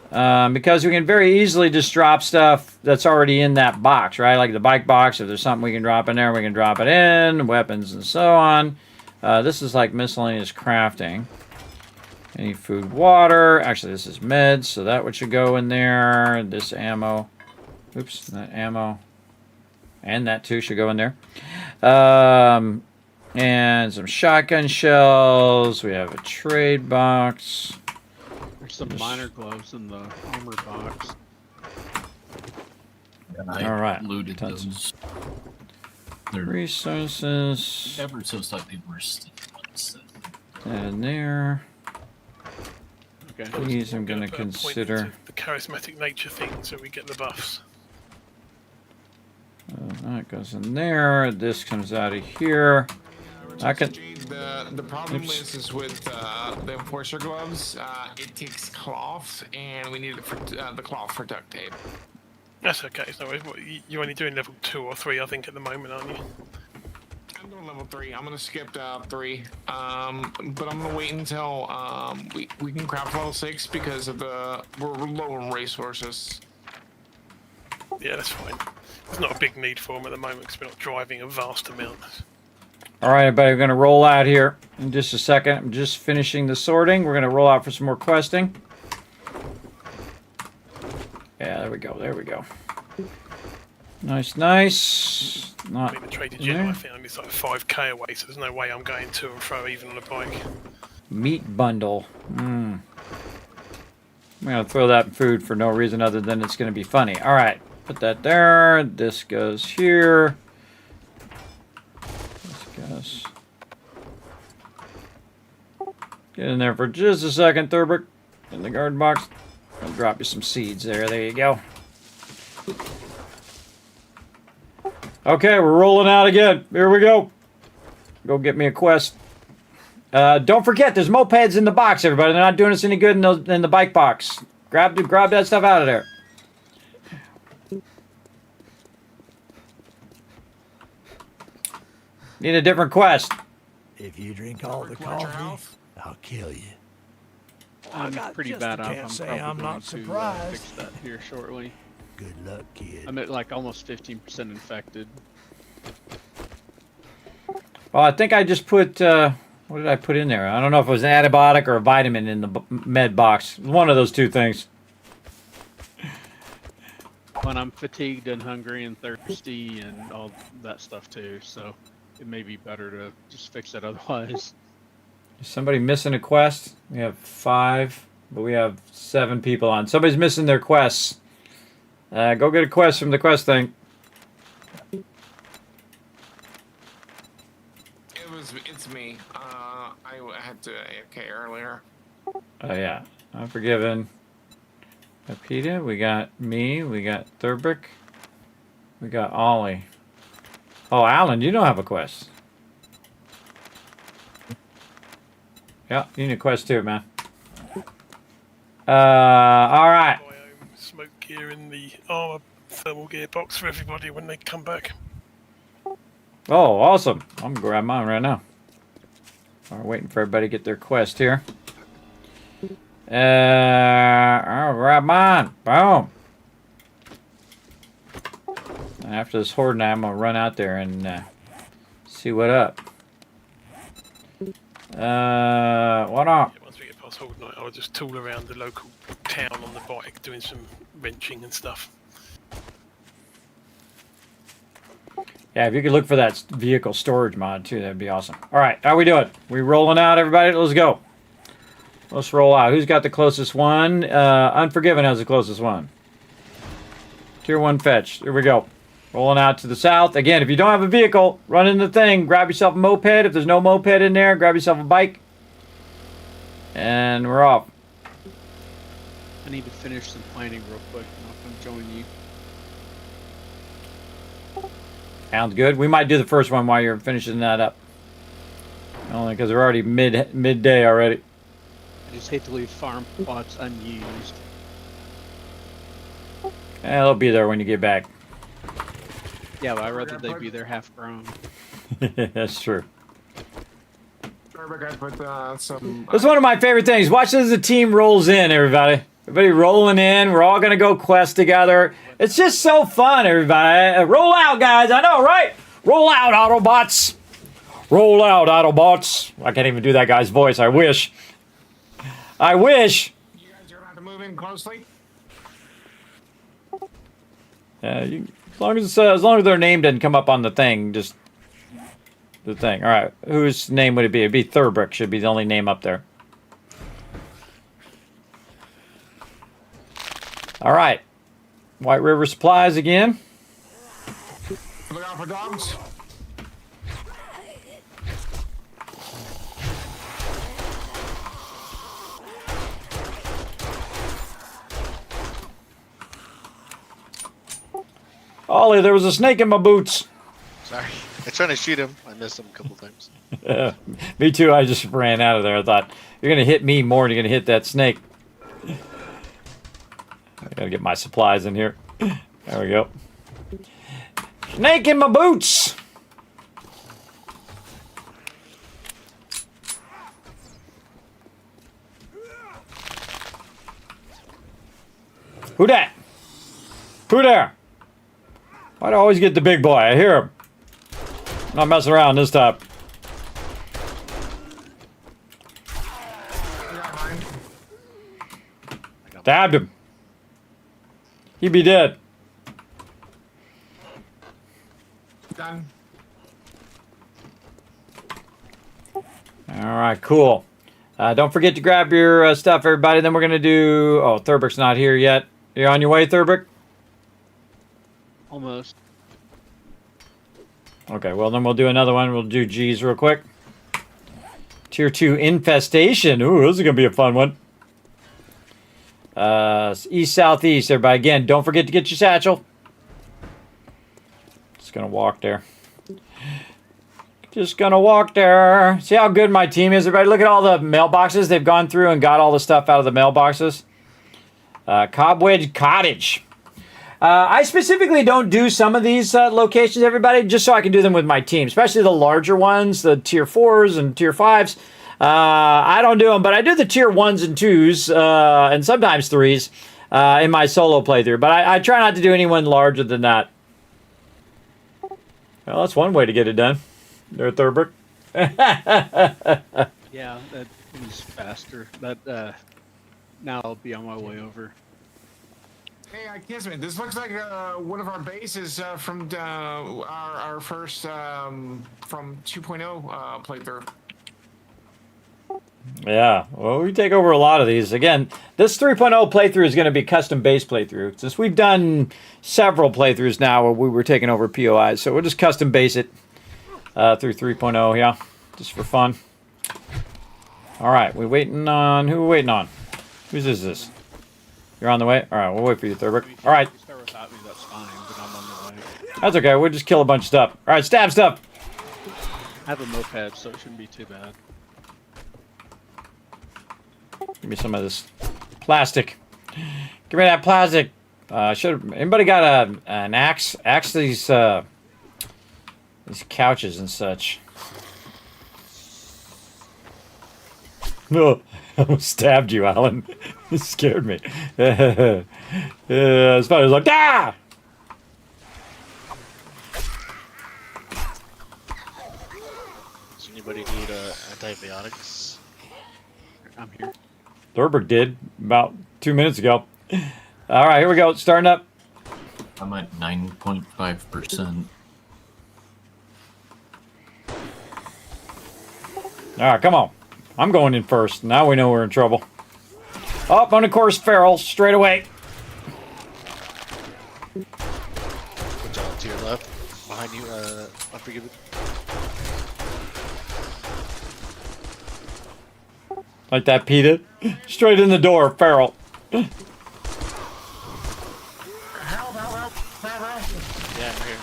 Because we can very easily just drop stuff that's already in that box, right? Like the bike box, if there's something we can drop in there, we can drop it in, weapons and so on. This is like miscellaneous crafting. Any food, water. Actually, this is meds, so that one should go in there. This ammo. Oops, that ammo. And that too should go in there. And some shotgun shells. We have a trade box. There's some minor gloves in the armor box. All right. Looted those. They're resources. ever so slightly worse than the ones that that in there. Okay. These I'm going to put a point consider. into the charismatic nature thing so we get the buffs. That goes in there. This comes out of here. I can. The problem is with the enforcer gloves. It takes cloth, and we need it for the cloth for duct tape. That's okay. So you're only doing level 2 or 3, I think, at the moment, aren't you? I'm doing level 3. I'm gonna skip 3. But I'm gonna wait until we can craft level 6 because of we're low on resources. Yeah, that's fine. There's not a big need for them at the moment because we're not driving a vast amount. All right, everybody, we're going to roll out here in just a second. I'm just finishing the sorting. We're going to roll out for some more questing. Yeah, there we go. There we go. Nice, nice. Not I mean, the Trader General I found is like 5k away, so there's no way I'm going to and fro even on a bike. meat bundle. I'm going to throw that in food for no reason other than it's going to be funny. All right, put that there. This goes here. This goes. Get in there for just a second, Thurbrick. In the garden box. I'll drop you some seeds there. There you go. Okay, we're rolling out again. Here we go. Go get me a quest. Don't forget, there's mopeds in the box, everybody. They're not doing us any good in the bike box. Grab that stuff out of there. Need a different quest. If you drink all the coffee, I'll kill you. I'm pretty bad off. I'm probably I'm going not to surprised. fix that here shortly. Good luck, kid. I'm at like almost 15% infected. Well, I think I just put, what did I put in there? I don't know if it was an antibiotic or a vitamin in the med box. One of those two things. When I'm fatigued and hungry and thirsty and all that stuff too, so it may be better to just fix it otherwise. Is somebody missing a quest? We have 5, but we have 7 people on. Somebody's missing their quests. Go get a quest from the quest thing. It's me. I had to AFK earlier. Oh yeah, Unforgiven. Peter, we got me, we got Thurbrick, we got Ollie. Oh, Alan, you don't have a quest. Yeah, you need a quest too, man. All right. Smoke gear in the armor thermal gearbox for everybody when they come back. Oh, awesome. I'm gonna grab mine right now. We're waiting for everybody to get their quest here. I'll grab mine. Boom. And after this horde night, I'm gonna run out there and see what up. What up? Yeah, once we get past horde night, I'll just tool around the local town on the bike, doing some wrenching and stuff. Yeah, if you could look for that vehicle storage mod too, that'd be awesome. All right, how we doing? We rolling out, everybody? Let's go. Let's roll out. Who's got the closest one? Unforgiven has the closest one. Tier 1 fetch. Here we go. Rolling out to the south. Again, if you don't have a vehicle, run in the thing. Grab yourself a moped. If there's no moped in there, grab yourself a bike. And we're off. I need to finish some planning real quick and I'll come join you. Sounds good. We might do the first one while you're finishing that up. Only because we're already midday already. I just hate to leave farm plots unused. Yeah, they'll be there when you get back. Yeah, but I'd rather they be there half grown. That's true. I put some. That's one of my favorite things. Watch as the team rolls in, everybody. Everybody rolling in. We're all going to go quest together. It's just so fun, everybody. Roll out, guys. I know, right? Roll out, Autobots. Roll out, Autobots. I can't even do that guy's voice. I wish. I wish. You guys are going to have to move in closely. Yeah, as long as their name didn't come up on the thing, just the thing. All right, whose name would it be? It'd be Thurbrick. Should be the only name up there. All right, White River Supplies again. Look out for dogs. Ollie, there was a snake in my boots. Sorry. I tried to shoot him. I missed him a couple times. Me too. I just ran out of there. I thought, you're going to hit me more than you're going to hit that snake. I got to get my supplies in here. There we go. Snake in my boots. Who that? Who there? Why'd I always get the big boy? I hear him. Not messing around this time. Stabbed him. He'd be dead. Done. Alright, cool. Don't forget to grab your stuff, everybody. Then we're going to do... Oh, Thurbrick's not here yet. You on your way, Thurbrick? Almost. Okay, well, then we'll do another one. We'll do G's real quick. Tier 2 Infestation. Ooh, this is going to be a fun one. East, southeast, everybody. Again, don't forget to get your satchel. Just going to walk there. Just going to walk there. See how good my team is, everybody? Look at all the mailboxes. They've gone through and got all the stuff out of the mailboxes. Cobweb Cottage. I specifically don't do some of these locations, everybody, just so I can do them with my team, especially the larger ones, the tier 4s and tier 5s. I don't do them, but I do the tier 1s and 2s and sometimes 3s in my solo playthrough, but I try not to do anyone larger than that. Well, that's one way to get it done. There, Thurbrick. Yeah, that was faster. That now I'll be on my way over. Hey, Kismet, this looks like one of our bases from our first from 2.0 playthrough. Yeah, well, we take over a lot of these. Again, this 3.0 playthrough is going to be custom-based playthrough. Since we've done several playthroughs now where we were taking over POIs, so we'll just custom base it through 3.0, yeah, just for fun. All right, we waiting on... Who are we waiting on? Whose is this? You're on the way? All right, we'll wait for you, Thurbrick. All right. That's fine, but I'm on the way. That's okay. We'll just kill a bunch of stuff. All right, stab stuff. I have a moped, so it shouldn't be too bad. Give me some of this plastic. Give me that plastic. Anybody got an axe? Axe these couches and such. No, I almost stabbed you, Alan. It scared me. Spider's like, ah! Does anybody need antibiotics? I'm here. Thurbrick did about 2 minutes ago. All right, here we go. Starting up. I'm at 9.5%. All right, come on. I'm going in first. Now we know we're in trouble. Up on the course, Feral, straight away. Watch out to your left. Behind you, Unforgiven. Like that, Peter. Straight in the door, Feral. Yeah, I'm here.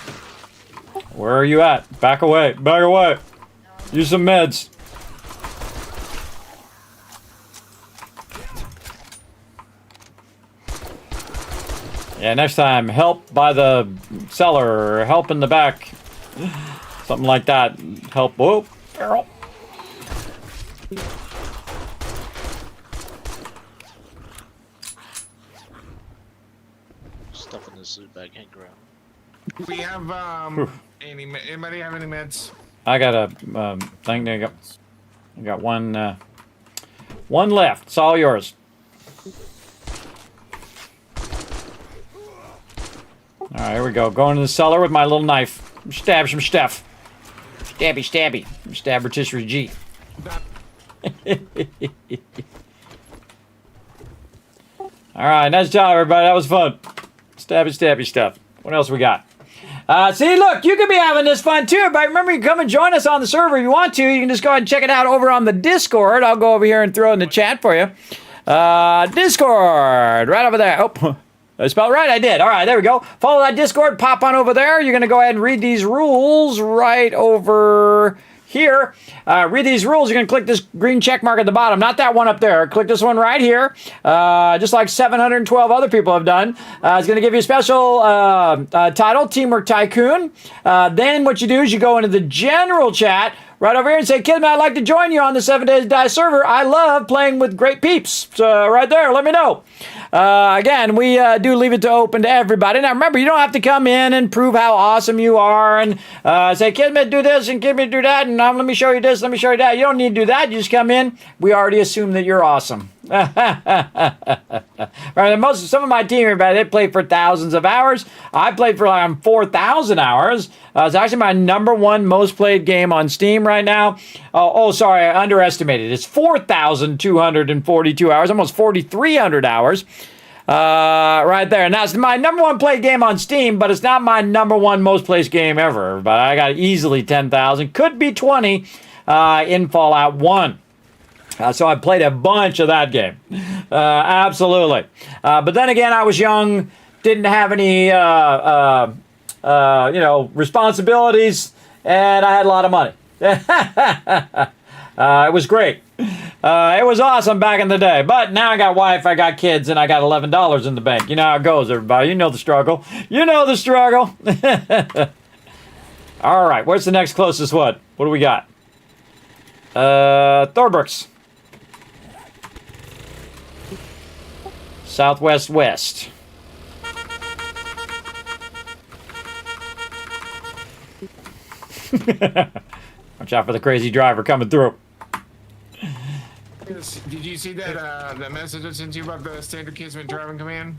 Where are you at? Back away. Back away. Use some meds. Yeah, next time, help by the cellar, or help in the back. Something like that. Help. Whoa, Feral. Stuff in this loot bag, hang around. We have anybody have any meds? I got a thing there. I got one. One left. It's all yours. All right, here we go. Going to the cellar with my little knife. Stab some stuff. Stabby, stabby. Stab rotisserie G. All right, nice job, everybody. That was fun. Stabby, stabby stuff. What else we got? See, look, you could be having this fun too, but remember, you can come and join us on the server if you want to. You can just go ahead and check it out over on the Discord. I'll go over here and throw it in the chat for you. Discord, right over there. Oh, I spelled it right? I did. All right, there we go. Follow that Discord. Pop on over there. You're going to go ahead and read these rules right over here. Read these rules. You're going to click this green check mark at the bottom. Not that one up there. Click this one right here. Just like 712 other people have done. It's going to give you a special title, Teamwork Tycoon. Then what you do is you go into the general chat right over here and say, Kismet, I'd like to join you on the 7 Days to Die server. I love playing with great peeps. So right there, let me know. Again, we do leave it open to everybody. Now remember, you don't have to come in and prove how awesome you are and say, Kismet, do this and Kismet, do that, and let me show you this, let me show you that. You don't need to do that. You just come in. We already assume that you're awesome. Right, some of my team, everybody, they played for thousands of hours. I played for like 4,000 hours. It's actually my #1 most played game on Steam right now. Sorry, I underestimated. It's 4,242 hours, almost 4,300 hours. Right there. And that's my #1 played game on Steam, but it's not my #1 most played game ever. But I got easily 10,000. Could be 20 in Fallout 1. So I played a bunch of that game. Absolutely. But then again, I was young, didn't have any, responsibilities, and I had a lot of money. It was great. It was awesome back in the day. But now I got wife, I got kids, and I got $11 in the bank. You know how it goes, everybody. You know the struggle. You know the struggle. All right, where's the next closest one? What do we got? Thorbrooks. Southwest West. Watch out for the crazy driver coming through. Did you see that message I sent you about the standard Kismet driving command?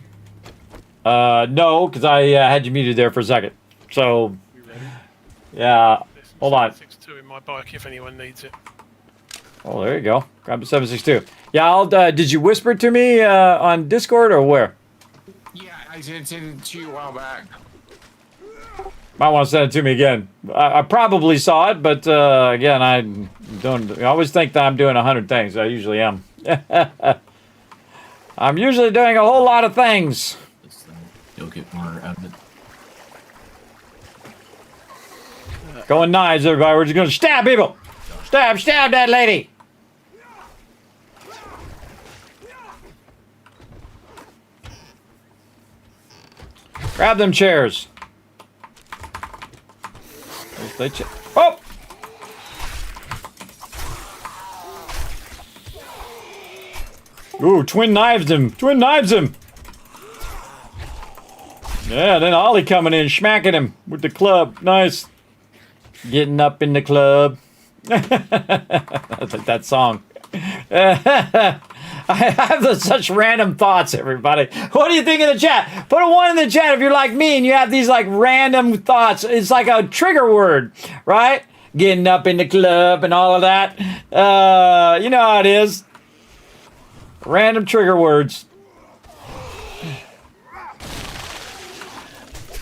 No, because I had you muted there for a second. So, yeah, hold on. 762 in my bike if anyone needs it. Oh, there you go. Grab the 762. Yeah, did you whisper it to me on Discord or where? Yeah, I sent it to you a while back. Might want to send it to me again. I probably saw it, but again, I always think that I'm doing 100 things. I usually am. I'm usually doing a whole lot of things. You'll get more out of it. Going knives, everybody. We're just going to stab people. Stab that lady. Grab them chairs. Oh! Ooh, twin knives him. Twin knives him. Yeah, then Ollie coming in, smacking him with the club. Nice. Getting up in the club. That's like that song. I have such random thoughts, everybody. What do you think in the chat? Put a 1 in the chat if you're like me and you have these like random thoughts. It's like a trigger word, right? Getting up in the club and all of that. You know how it is. Random trigger words.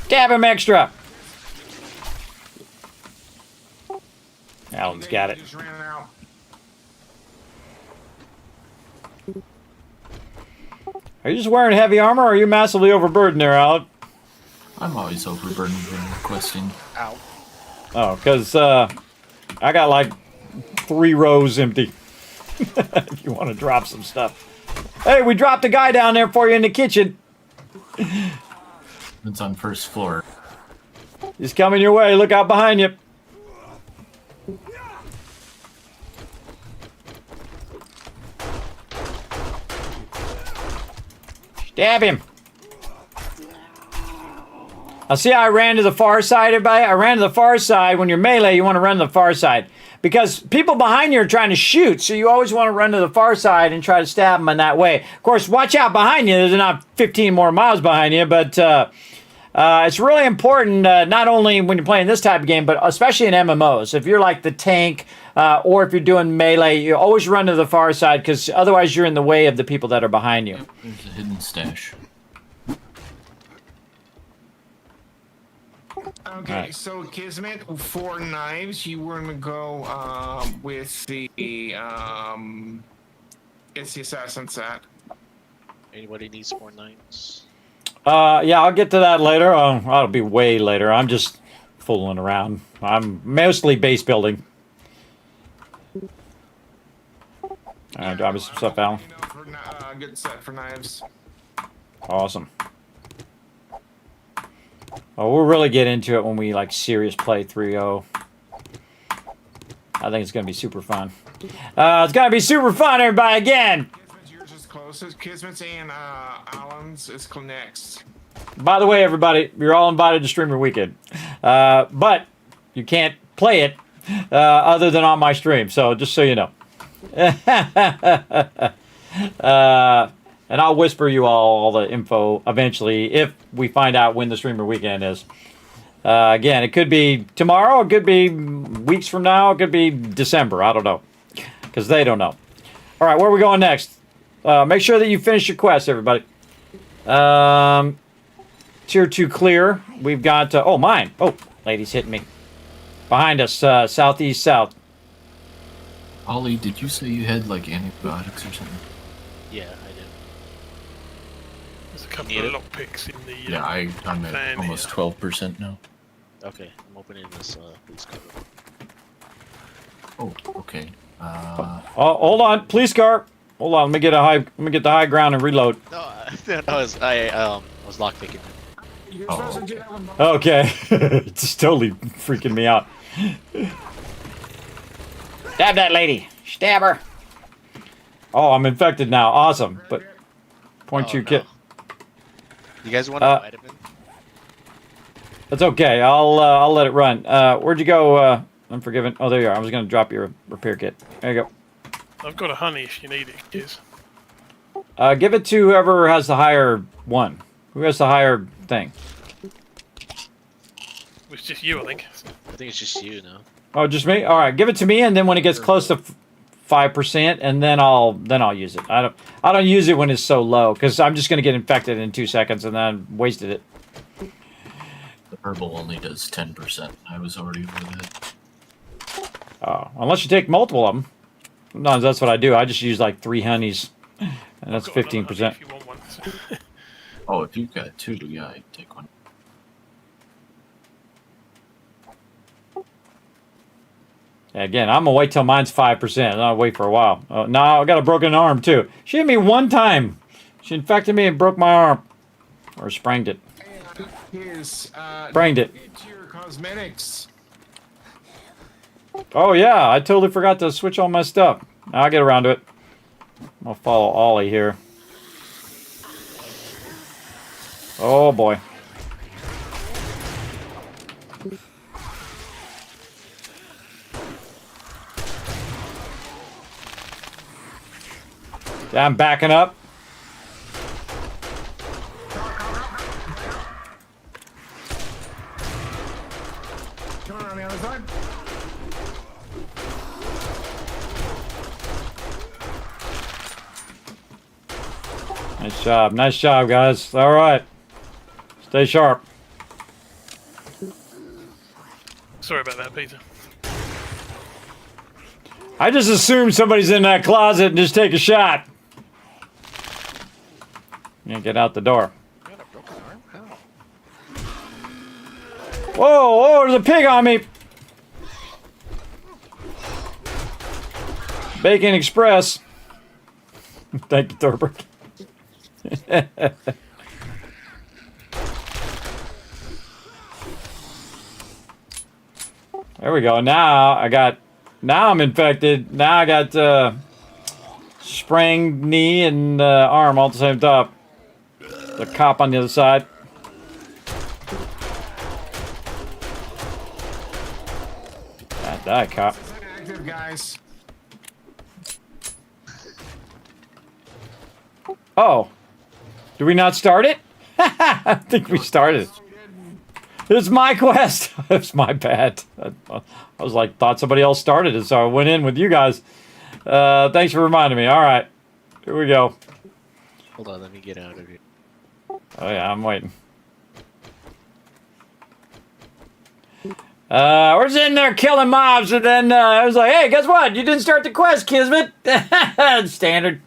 Stab him extra. Alan's got it. Are you just wearing heavy armor, or are you massively overburdened there, Alan? I'm always overburdened when requesting. Ow. Oh, because I got like 3 rows empty. If you want to drop some stuff. Hey, we dropped a guy down there for you in the kitchen. It's on first floor. He's coming your way. Look out behind you. Stab him. Now see how I ran to the far side, everybody? I ran to the far side. When you're melee, you want to run to the far side. Because people behind you are trying to shoot, so you always want to run to the far side and try to stab them in that way. Of course, watch out behind you. There's not 15 more miles behind you, but it's really important, not only when you're playing this type of game, but especially in MMOs. If you're like the tank, or if you're doing melee, you always run to the far side, because otherwise you're in the way of the people that are behind you. Yep, there's a hidden stash. Okay, right. So Kismet, 4 knives. You were gonna go with the it's the assassin set. Anybody needs 4 knives? Yeah, I'll get to that later. That'll be way later. I'm just fooling around. I'm mostly base building. Drop me some stuff, Alan. Good set for knives. Awesome. Oh, we'll really get into it when we like serious play 3-0. I think it's gonna be super fun. It's gonna be super fun, everybody. Again. Kismet's yours is closest. Kismet's and Alan's is next. By the way, everybody, you're all invited to Streamer Weekend, but you can't play it other than on my stream. So just so you know. And I'll whisper you all the info eventually if we find out when the Streamer Weekend is. Again, it could be tomorrow, it could be weeks from now, it could be December. I don't know, because they don't know. All right, where are we going next? Make sure that you finish your quest, everybody. Tier 2 clear. We've got... oh, mine. Oh, lady's hitting me. Behind us, southeast south. Ollie, did you say you had, like, antibiotics or something? Yeah, I did. There's a couple of lockpicks in the... Yeah, I'm at almost 12% now. Okay, I'm opening this police car. Oh, okay. Hold on, police car. Hold on, let me get the high ground and reload. No, I was lockpicking. Okay, it's totally freaking me out. Stab that lady. Stab her. Oh, I'm infected now. Awesome. But point you kid. You guys want a vitamin? That's okay. I'll let it run. Where'd you go? Unforgiven. Oh, there you are. I was gonna drop your repair kit. There you go. I've got a honey if you need it, Kiz. Give it to whoever has the higher one. Who has the higher thing? It's just you, I think. I think it's just you now. Oh, just me? All right, give it to me, and then when it gets close to 5%, and then I'll use it. I don't use it when it's so low, because I'm just gonna get infected in 2 seconds, and then wasted it. The herbal only does 10%. I was already over that. Oh, unless you take multiple of them. Sometimes that's what I do. I just use like 3 honeys, and that's 15%. Oh, if you've got 2, yeah, I'd take one. Again, I'm gonna wait till mine's 5%. I'll wait for a while. No, I got a broken arm too. She hit me one time. She infected me and broke my arm, or sprained it. Sprained it. Into your cosmetics. Oh yeah, I totally forgot to switch all my stuff. I'll get around to it. I'll follow Ollie here. Oh boy. Yeah, I'm backing up. Come around the other side. Nice job, guys. All right, stay sharp. Sorry about that, Peter. I just assume somebody's in that closet and just take a shot. Yeah, get out the door. Whoa, there's a pig on me. Bacon Express. Thank you, Thorberg. There we go. Now I'm infected. Now I got sprained knee and arm all at the same time. The cop on the other side. Die, cop. Active, guys. Oh. Do we not start it? I think we started. It's my quest. It's my bad. I was like, thought somebody else started it, so I went in with you guys. Thanks for reminding me. All right. Here we go. Hold on, let me get out of here. Oh, yeah, I'm waiting. We're sitting there killing mobs, and then I was like, hey, guess what? You didn't start the quest, Kismet. Standard.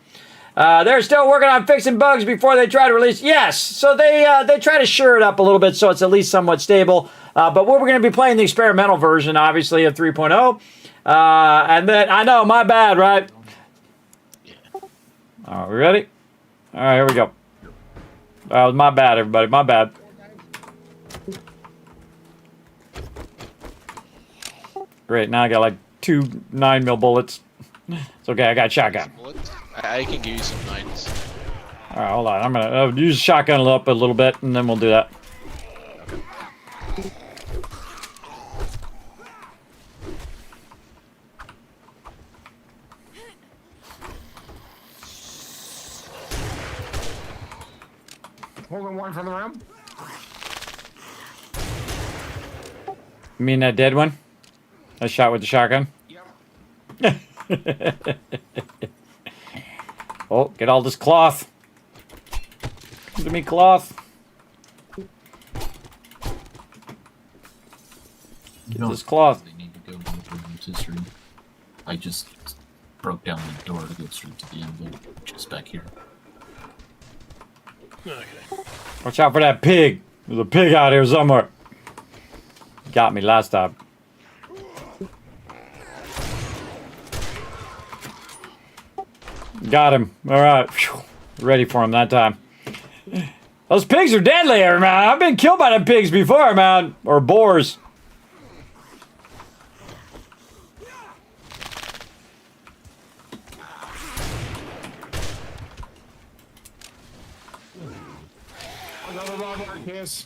They're still working on fixing bugs before they try to release. Yes, so they try to shore it up a little bit so it's at least somewhat stable. But we're going to be playing the experimental version, obviously, of 3.0. And then, I know, my bad, right? Are we ready? All right, here we go. My bad, everybody. My bad. Great, now I got like 2 9mm bullets. It's okay, I got shotgun. I can give you some 9s. All right, hold on. I'm going to use shotgun up a little bit, and then we'll do that. Holding one from the room. You mean that dead one? I shot with the shotgun? Yep. Oh, get all this cloth. Give me cloth. Get this cloth. They need to go into this room. I just broke down the door to go straight to the end, just back here. Okay. Watch out for that pig. There's a pig out here somewhere. Got me last time. Got him. All right. Whew. Ready for him that time. Those pigs are deadly, man. I've been killed by the pigs before, man. Or boars. Another robber, yes.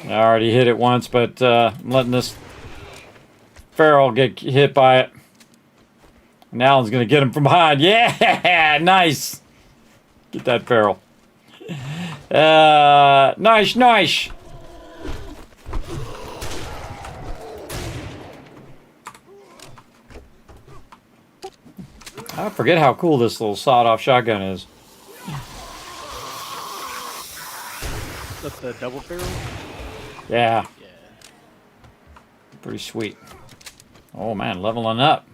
I already hit it once, but I'm letting this feral get hit by it. And Alan's going to get him from behind. Yeah, nice. Get that feral. Nice, nice. I forget how cool this little sawed-off shotgun is. That's the double barrel? Yeah. Pretty sweet. Oh man, leveling up.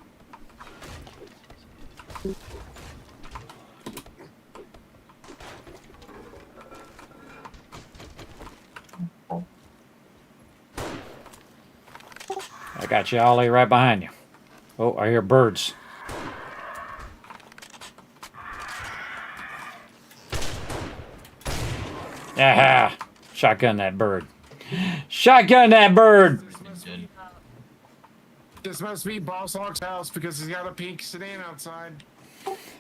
I got you, Ollie, right behind you. Oh, I hear birds. Aha! Shotgun that bird. Shotgun that bird! This must be Boss Hawk's house because he's got a pink sedan outside.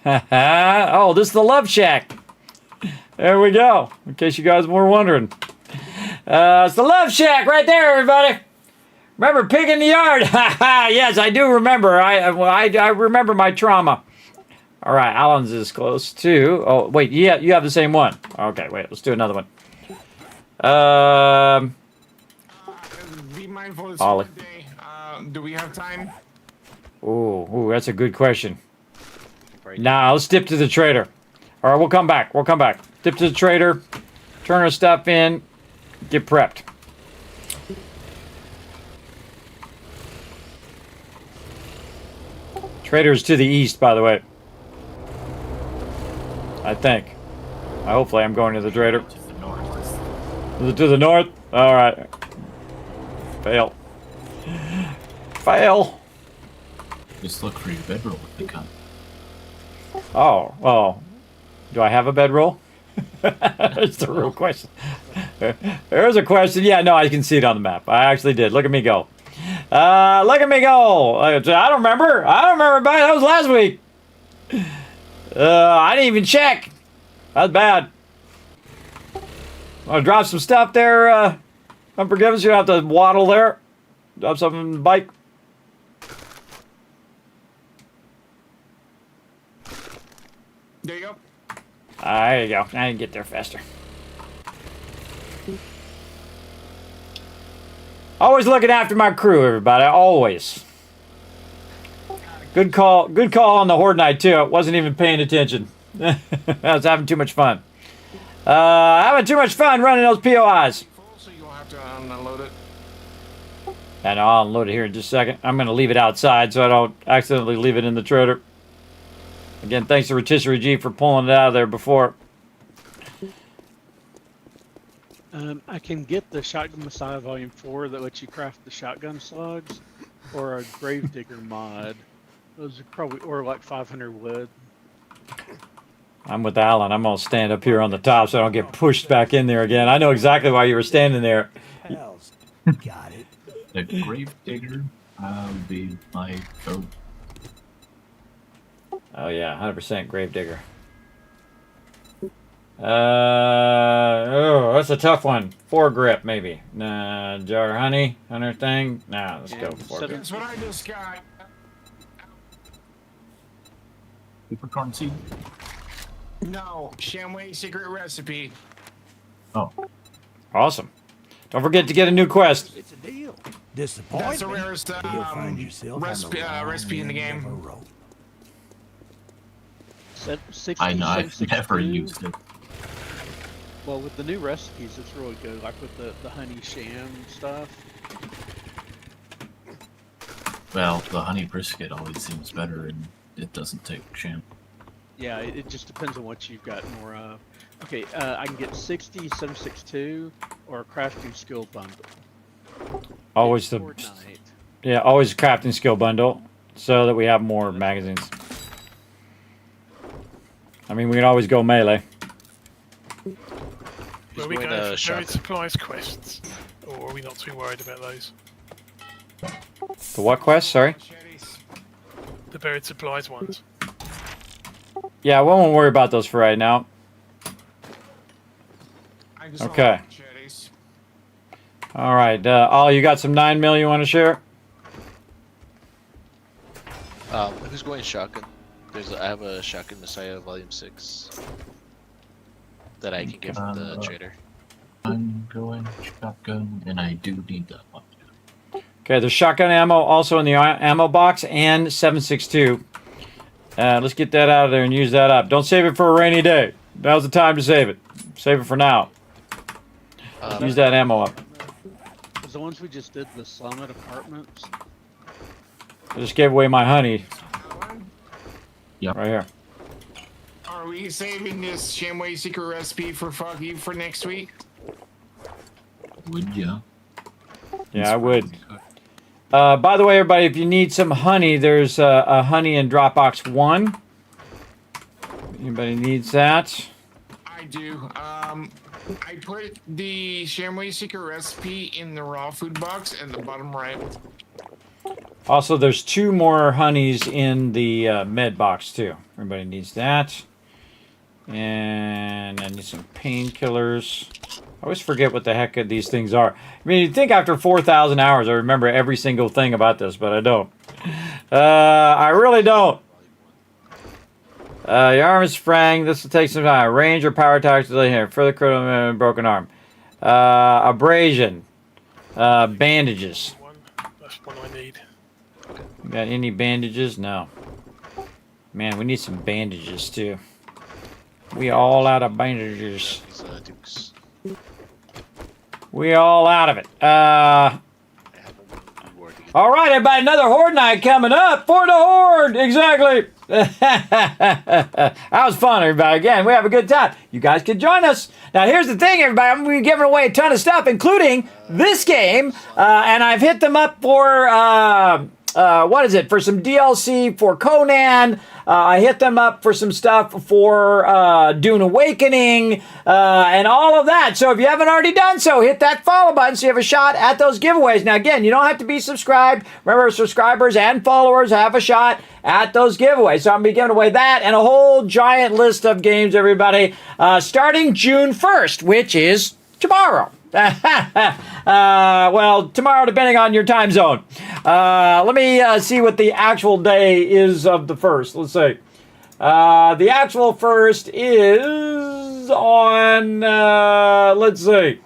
Oh, this is the Love Shack. There we go. In case you guys were wondering. It's the Love Shack right there, everybody. Remember pig in the yard? Yes, I do remember. I remember my trauma. All right, Alan's is close too. Oh, wait, yeah, you have the same one. Okay, wait, let's do another one. Be mindful it's Ollie. day. Do we have time? Ooh, that's a good question. Nah, let's dip to the trader. All right, we'll come back. We'll come back. Dip to the trader. Turn our stuff in. Get prepped. Trader's to the east, by the way. I think. Hopefully I'm going to the trader. To the north. To the north? Alright. Fail. Fail. Just look for your bedroll if they come. Oh, well. Do I have a bedroll? That's the real question. There's a question. Yeah, no, I can see it on the map. I actually did. Look at me go. Look at me go. I don't remember. Buddy. That was last week. I didn't even check. That's bad. Want to drop some stuff there, Unforgiveness? You don't have to waddle there. Drop something on the bike. There you go. There you go. I didn't get there faster. Always looking after my crew, everybody. Always. Good call. Good call on the Horde Night, too. I wasn't even paying attention. I was having too much fun. Having too much fun running those POIs. So you'll have to unload it. And I'll unload it here in just a second. I'm going to leave it outside so I don't accidentally leave it in the trader. Again, thanks to Rotisserie G for pulling it out of there before. I can get the Shotgun Messiah Volume 4 that lets you craft the shotgun slugs, or a Gravedigger mod. Those are probably, or like 500 wood. I'm with Alan. I'm going to stand up here on the top so I don't get pushed back in there again. I know exactly why you were standing there. Got it. The Gravedigger would be my vote. Oh, yeah, 100% Gravedigger. Oh, that's a tough one. 4 grip, maybe. Nah, jar honey, hunter thing. Nah, let's go 4 grip. That's what I just got. Peppercorn seed? No, Shamway secret recipe. Oh. Awesome. Don't forget to get a new quest. It's a deal. That's the Disappointment. rarest You'll find yourself recipe in the game. I know, I've never used it. Well, with the new recipes, it's really good. Like with the honey sham stuff. Well, the honey brisket always seems better, and it doesn't take sham. Yeah, it just depends on what you've got more of. Okay, I can get 60, 762, or a crafting skill bundle. Always the always a crafting skill bundle so that we have more magazines. I mean, we can always go melee. Where we go for buried supplies quests, or are we not too worried about those? The what quest? Sorry. The buried supplies ones. Yeah, we won't worry about those for right now. Okay. All right. Ollie, you got some 9 mil you want to share? Who's going shotgun? I have a Shotgun Messiah Volume 6 that I can get from the trader. I'm going shotgun, and I do need that one. Okay, there's shotgun ammo also in the ammo box and 7.62. Let's get that out of there and use that up. Don't save it for a rainy day. Now's the time to save it. Save it for now. Use that ammo up. Because the ones we just did, the Summit Apartments. I just gave away my honey. Yep. Right here. Are we saving this Shamway secret recipe for Foggy for next week? Would ya? Yeah, I would. By the way, everybody, if you need some honey, there's a honey in Dropbox 1. Anybody needs that? I do. I put the Shamway secret recipe in the raw food box in the bottom right. Also, there's 2 more honeys in the med box, too. Everybody needs that. And I need some painkillers. I always forget what the heck these things are. I mean, you'd think after 4,000 hours I remember every single thing about this, but I don't. I really don't. Your arm is sprang. This will take some time. Range or power attacks delay here. Further critical broken arm. Abrasion. Bandages. That's one I need. Got any bandages? No. Man, we need some bandages too. We all out of bandages. We all out of it. All right, everybody, another Horde night coming up for the Horde. Exactly. That was fun, everybody. Again, we have a good time. You guys can join us. Now, here's the thing, everybody. I'm going to be giving away a ton of stuff, including this game. And I've hit them up for, what is it? For some DLC for Conan. I hit them up for some stuff for Dune Awakening and all of that. So if you haven't already done so, hit that follow button so you have a shot at those giveaways. Now, again, you don't have to be subscribed. Remember, subscribers and followers have a shot at those giveaways. So I'm going to be giving away that and a whole giant list of games, everybody, starting June 1st, which is tomorrow. Well, tomorrow, depending on your time zone. Let me see what the actual day is of the first. Let's see. The actual first is on, let's see.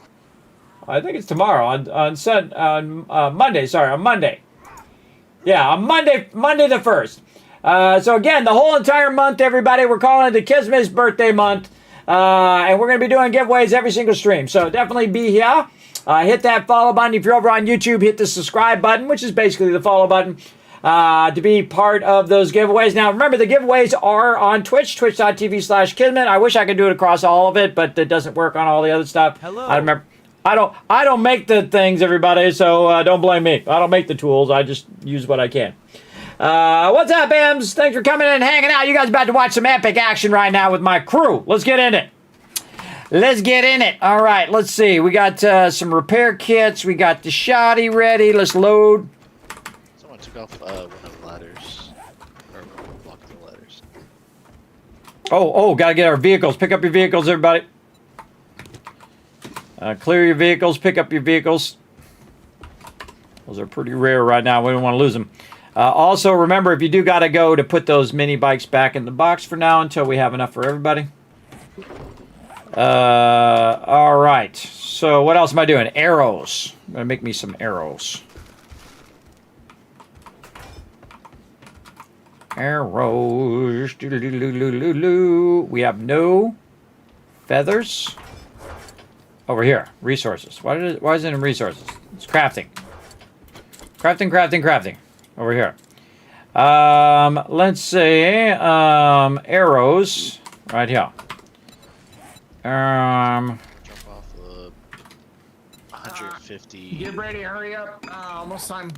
I think it's tomorrow, on Monday. Sorry, on Monday. Yeah, on Monday the 1st. So again, the whole entire month, everybody, we're calling it the Kismet's birthday month. And we're going to be doing giveaways every single stream. So definitely be here. Hit that follow button. If you're over on YouTube, hit the subscribe button, which is basically the follow button. to be part of those giveaways. Now, remember, the giveaways are on Twitch, twitch.tv/Kismet. I wish I could do it across all of it, but it doesn't work on all the other stuff. Hello. I don't make the things, everybody, so don't blame me. I don't make the tools. I just use what I can. What's up, Ems? Thanks for coming in and hanging out. You guys about to watch some epic action right now with my crew. Let's get in it. Let's get in it. All right, let's see. We got some repair kits. We got the shoddy ready. Let's load. Someone took off one of the ladders. Or blocked the ladders. Oh, gotta get our vehicles. Pick up your vehicles, everybody. Clear your vehicles. Pick up your vehicles. Those are pretty rare right now. We don't want to lose them. Also, remember, if you do got to go, to put those mini bikes back in the box for now until we have enough for everybody. All right. So what else am I doing? Arrows. I'm going to make me some arrows. Arrows. We have no feathers. Over here. Resources. Why is it in resources? It's crafting. Crafting. Over here. Let's say arrows right here. Jump off 150. Get ready, hurry up. Almost time.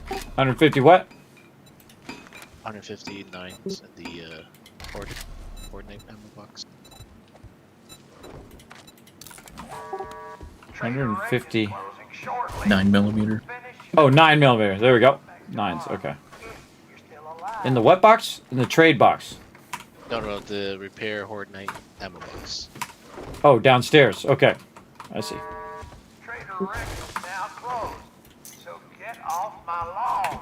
150 what? 159s at the coordinate ammo box. 150. 9mm. Oh, 9mm. There we go. 9s. Okay. In the what box? In the trade box. No, the repair horde night ammo box. Oh, downstairs. Okay. I see. Trader Rick is now closed, so get off my lawn.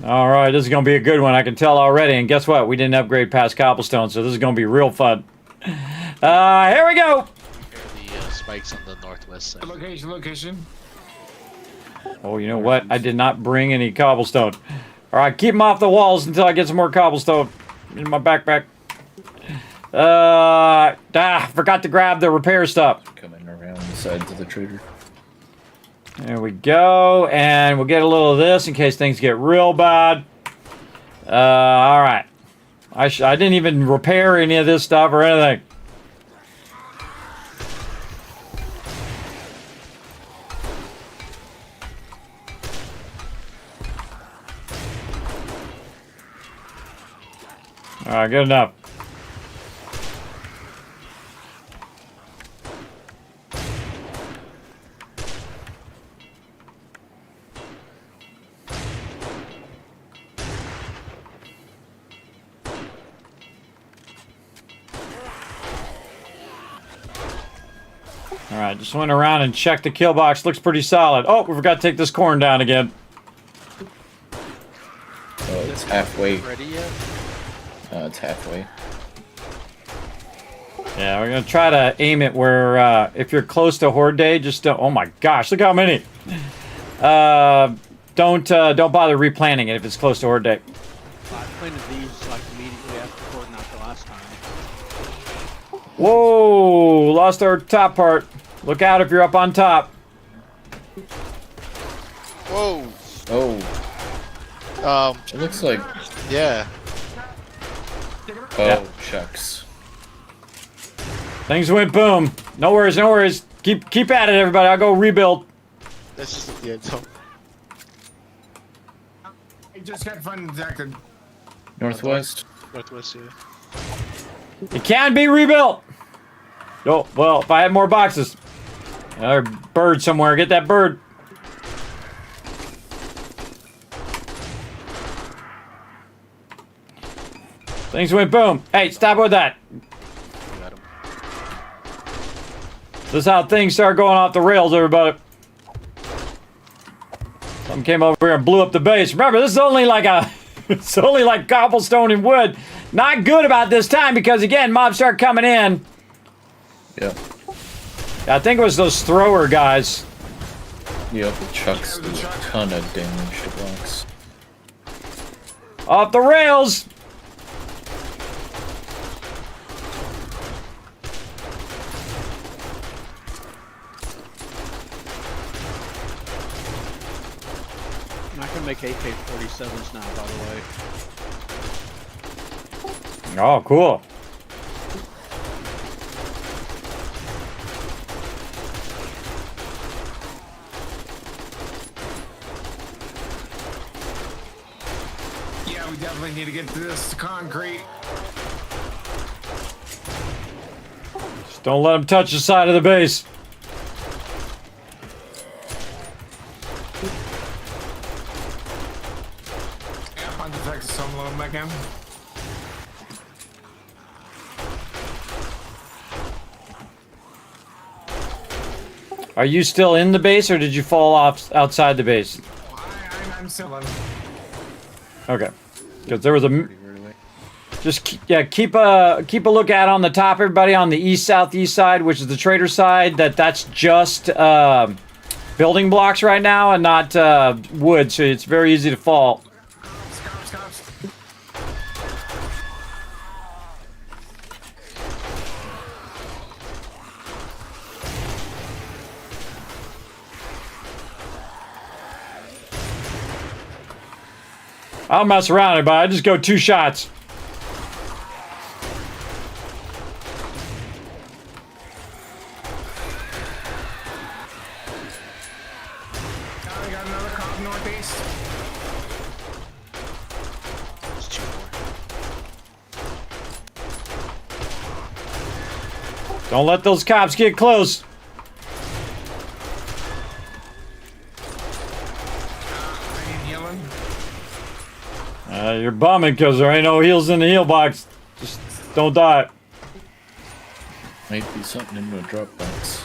All right, this is going to be a good one. I can tell already. And guess what? We didn't upgrade past cobblestone, so this is going to be real fun. Here we go. The spikes on the northwest side. Location. Oh, you know what? I did not bring any cobblestone. All right, keep them off the walls until I get some more cobblestone in my backpack. Forgot to grab the repair stuff. Coming around the sides of the trader. There we go, and we'll get a little of this in case things get real bad. All right. I didn't even repair any of this stuff or anything. All right, good enough. All right, just went around and checked the kill box. Looks pretty solid. Oh, we forgot to take this corn down again. Oh, it's halfway. Ready yet? It's halfway. Yeah, we're gonna try to aim it where if you're close to horde day, just don't. Oh my gosh, look how many! Don't bother replanting it if it's close to horde day. I planted these like immediately after horde out the last time. Whoa! Lost our top part. Look out if you're up on top. Whoa! Oh. It looks like. Yeah. Oh, yeah. Shucks. Things went boom. No worries, no worries. Keep at it, everybody. I'll go rebuild. That's just at the end zone. I just got fun exacted. Northwest. Northwest, yeah. It can be rebuilt. Oh, well, if I had more boxes. Another bird somewhere. Get that bird. Things went boom. Hey, stop with that. Got him. This is how things start going off the rails, everybody. Something came over here and blew up the base. Remember, this is only like it's only like cobblestone and wood. Not good about this time because, again, mobs start coming in. Yep. I think it was those thrower guys. Yep, Chucks do a ton of damage to blocks. Off the rails. can make AK-47s now, by the way. Oh, cool. Yeah, we definitely need to get to this concrete. Just don't let them touch the side of the base. Yeah, undetected some load back in. Are you still in the base, or did you fall off outside the base? I'm still in. Okay, because there was a. Just keep a lookout on the top, everybody, on the east southeast side, which is the trader side. That's just building blocks right now and not wood, so it's very easy to fall. I'll mess around, everybody. I just go 2 shots. We got another cop northeast. It's 2 more. Don't let those cops get close. You're bumming because there ain't no heals in the heal box. Just don't die. Might be something in the drop box.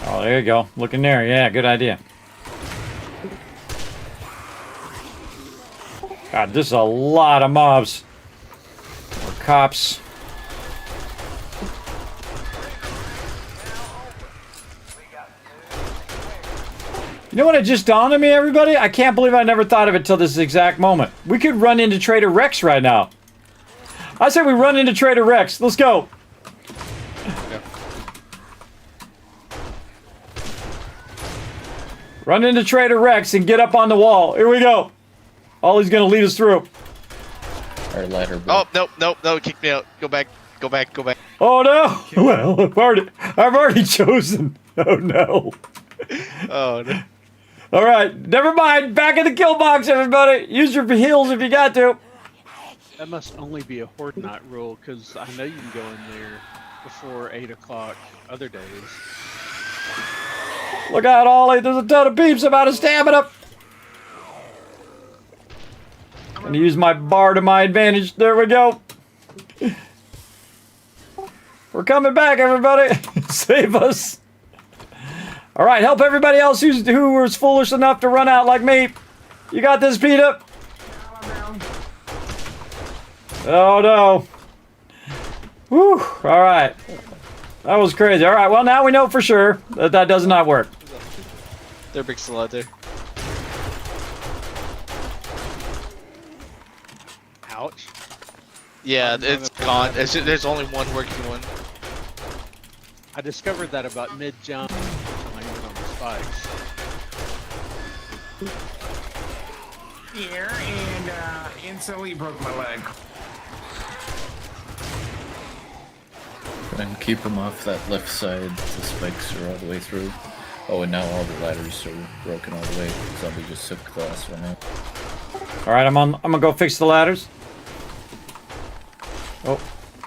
Oh, there you go. Look in there. Yeah, good idea. God, this is a lot of mobs. Or cops. You know what it just dawned on me, everybody? I can't believe I never thought of it till this exact moment. We could run into Trader Rex right now. I say we run into Trader Rex. Let's go. Yeah. Run into Trader Rex and get up on the wall. Here we go. Ollie's gonna lead us through. Our ladder. Oh, no, kick me out. Go back. Oh no! Well, I've already chosen. Oh no. Oh no. All right, never mind. Back in the kill box, everybody. Use your heals if you got to. That must only be a horde night rule, because I know you can go in there before 8 o'clock other days. Look out, Ollie. There's a ton of peeps. I'm out of stamina. I'm going to use my bar to my advantage. There we go. We're coming back, everybody. Save us. All right, help everybody else who was foolish enough to run out like me. You got this, Peter. Oh, no. Whew. All right. That was crazy. All right, well, now we know for sure that does not work. There are big still out there. Ouch. Yeah, it's gone. There's only one working one. I discovered that about mid-jump when I was on the spikes. Here, and instantly broke my leg. And keep them off that left side. The spikes are all the way through. Oh, and now all the ladders are broken all the way. Zombie just took the last one out. All right, I'm gonna go fix the ladders. Oh,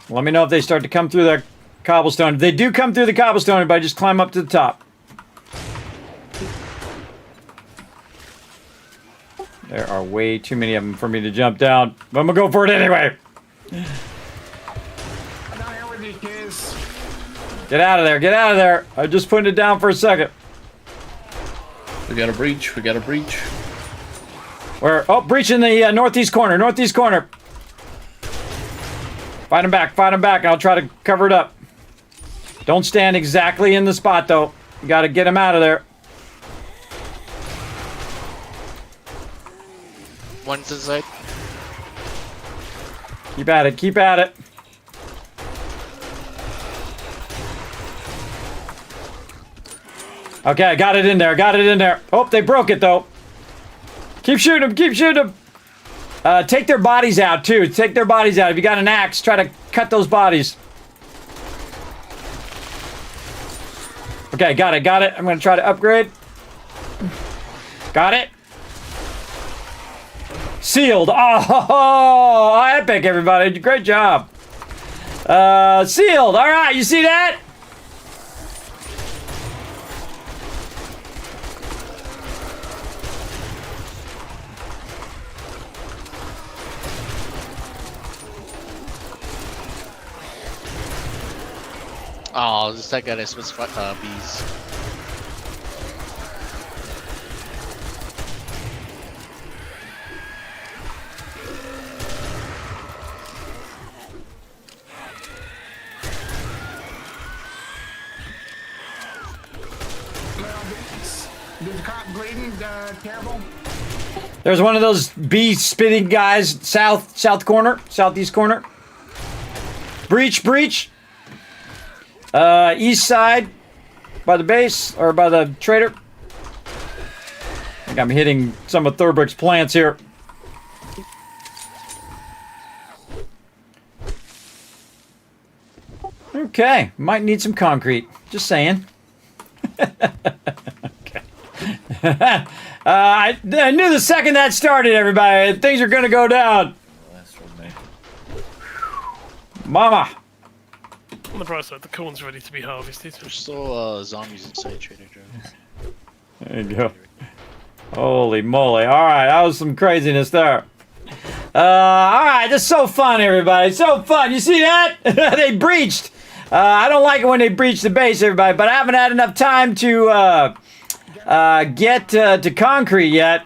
let me know if they start to come through that cobblestone. If they do come through the cobblestone, everybody just climb up to the top. There are way too many of them for me to jump down, but I'm gonna go for it anyway. Get out of there, get out of there. I just put it down for a second. We got a breach, Where? Oh, breach in the northeast corner, Fight him back, I'll try to cover it up. Don't stand exactly in the spot, though. You gotta get him out of there. One's inside. Keep at it. Okay, got it in there. Oh, they broke it, though. Keep shooting them. Keep shooting them. Take their bodies out, too. Take their bodies out. If you got an axe, try to cut those bodies. Okay, got it, got it. I'm going to try to upgrade. Got it. Sealed. Oh, epic, everybody. Great job. Sealed. All right, you see that? Oh, this that guy that smells bees. Did the cop bleeding terrible? There's one of those bee spitting guys, south corner, southeast corner. Breach, breach. East side, by the base, or by the trader. I think I'm hitting some of Thurbrick's plants here. Okay, might need some concrete. Just saying. Okay. I knew the second that started, everybody. Things are gonna go down. Mama. On the bright side, the corn's ready to be harvested. There's still zombies inside Trader Joe's. There you go. Holy moly. Alright, that was some craziness there. Alright, this is so fun, everybody. So fun. You see that? They breached. I don't like it when they breach the base, everybody, but I haven't had enough time to get to concrete yet.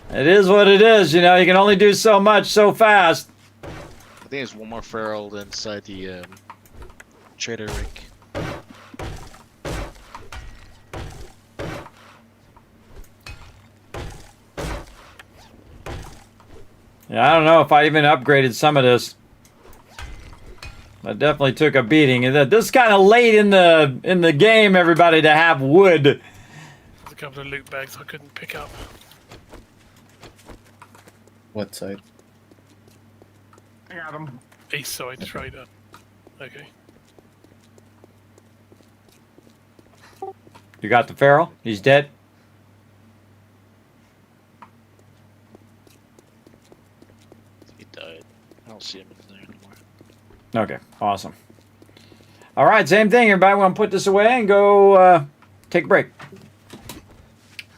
It is what it is, you know. You can only do so much so fast. I think there's one more feral inside the trader rig. Yeah, I don't know if I even upgraded some of this. I definitely took a beating. And this is kind of late in the game, everybody, to have wood. There's a couple of loot bags I couldn't pick up. What side? I got him. East side trader. Okay. You got the feral? He's dead? He died. I don't see him in there anymore. Okay, awesome. All right, same thing, everybody. We're going to put this away and go take a break.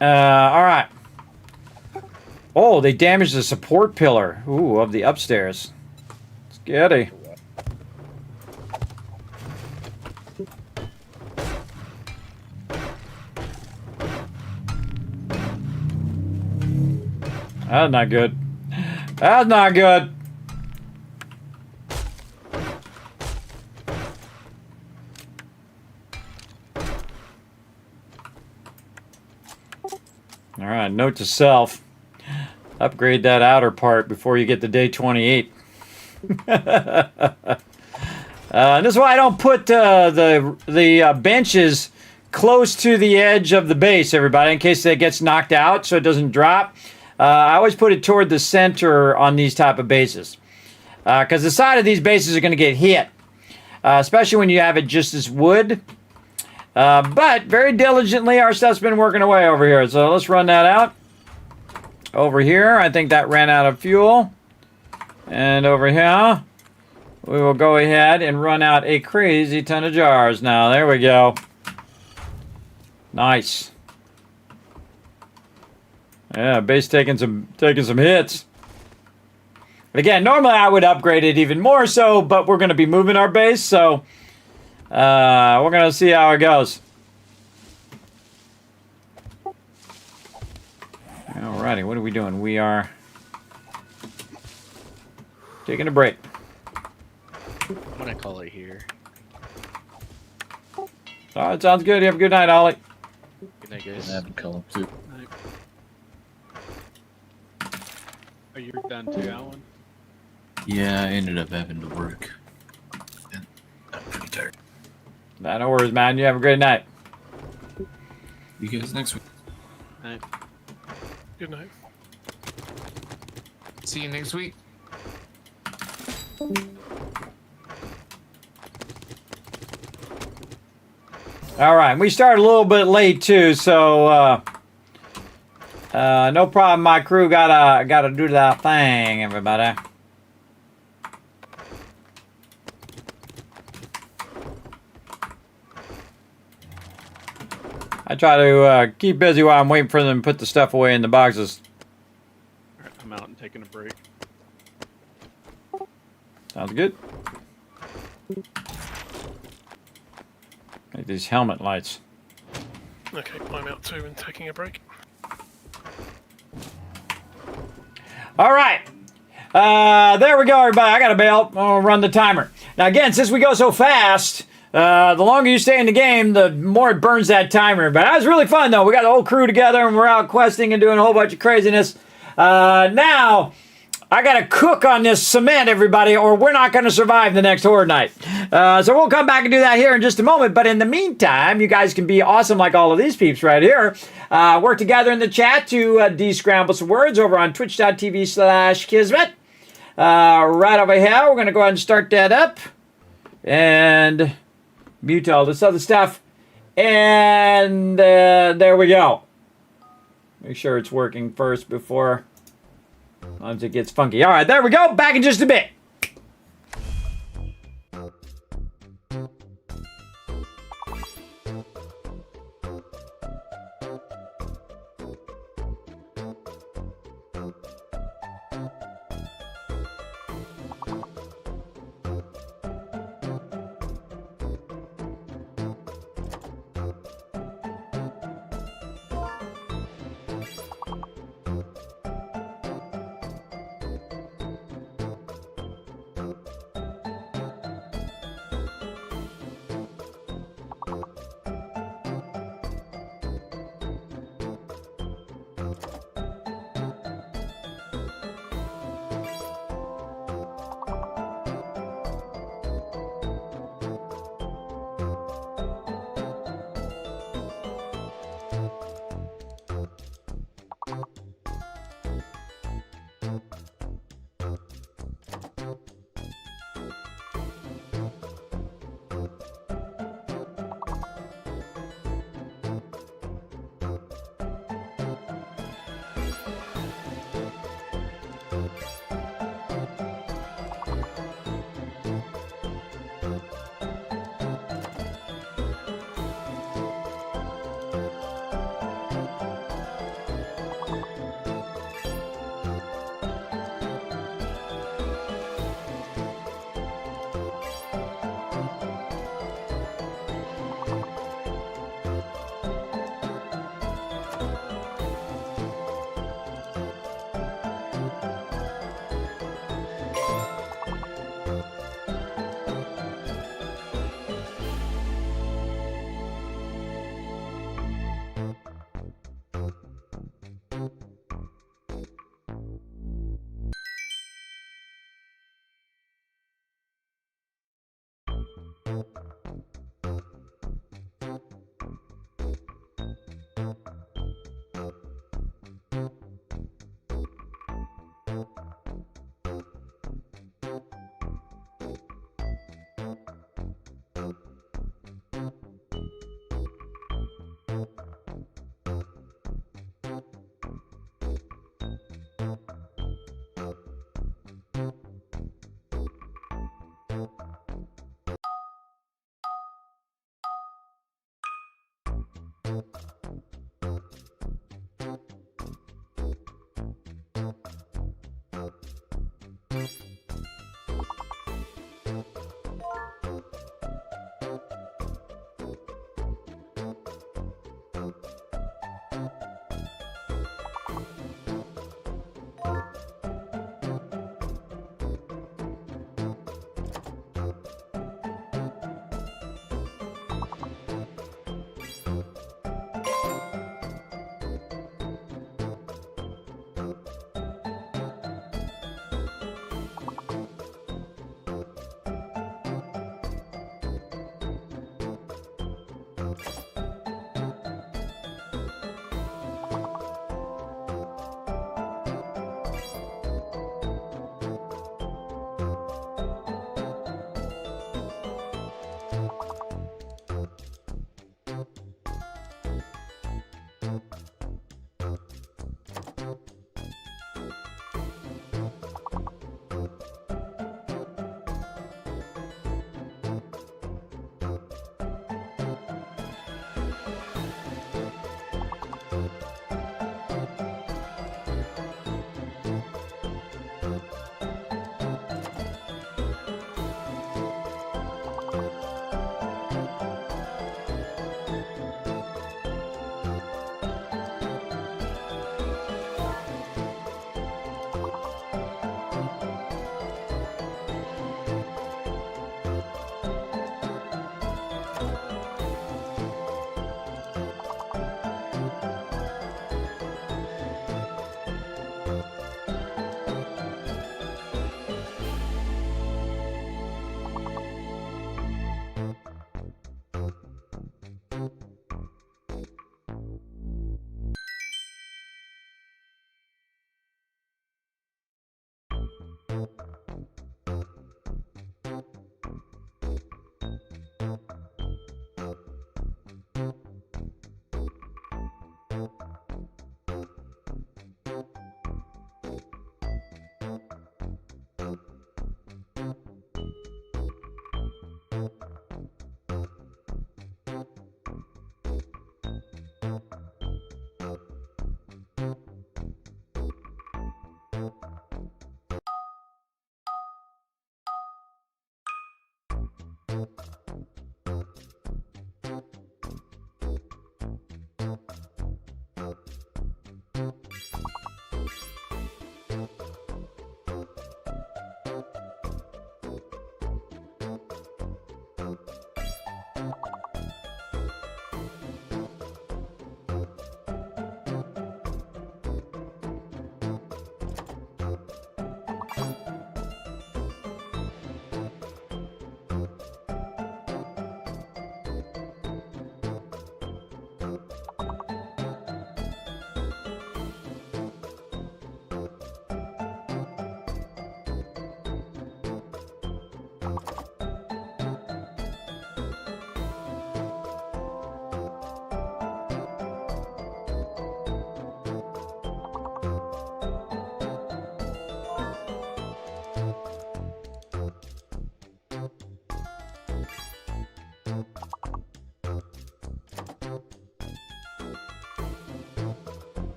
All right. Oh, they damaged the support pillar. Ooh, of the upstairs. Scary. That's not good. That's not good. All right, note to self. Upgrade that outer part before you get to day 28. And this is why I don't put the benches close to the edge of the base, everybody, in case it gets knocked out so it doesn't drop. I always put it toward the center on these type of bases. Because the side of these bases are going to get hit. Especially when you have it just as wood. But very diligently, our stuff's been working away over here. So let's run that out. Over here, I think that ran out of fuel. And over here, we will go ahead and run out a crazy ton of jars now. There we go. Nice. Yeah, base taking some hits. Again, normally I would upgrade it even more so, but we're going to be moving our base, so we're going to see how it goes. Alrighty, what are we doing? We are taking a break. I'm gonna call it here. Alright, sounds good. You have a good night, Ollie. Good night, guys. I haven't called too. Are you done too, Alan? Yeah, I ended up having to work. And I'm pretty tired. Nah, no worries, man. You have a great night. You guys next week. Night. Good night. See you next week. All right, we started a little bit late too, so no problem. My crew gotta do that thing, everybody. I try to keep busy while I'm waiting for them to put the stuff away in the boxes. All right, I'm out and taking a break. Sounds good. Like these helmet lights. Okay, I'm out too and taking a break. All right. There we go, everybody. I got a bail. I'll run the timer. Now, again, since we go so fast, the longer you stay in the game, the more it burns that timer. But that was really fun, though. We got the whole crew together, and we're out questing and doing a whole bunch of craziness. Now, I got to cook on this cement, everybody, or we're not going to survive the next Horde night. So we'll come back and do that here in just a moment. But in the meantime, you guys can be awesome like all of these peeps right here. Work together in the chat to de-scramble some words over on twitch.tv/Kismet. Right over here, we're going to go ahead and start that up. And mute all this other stuff. And there we go. Make sure it's working first before... Sometimes it gets funky. All right, there we go. Back in just a bit.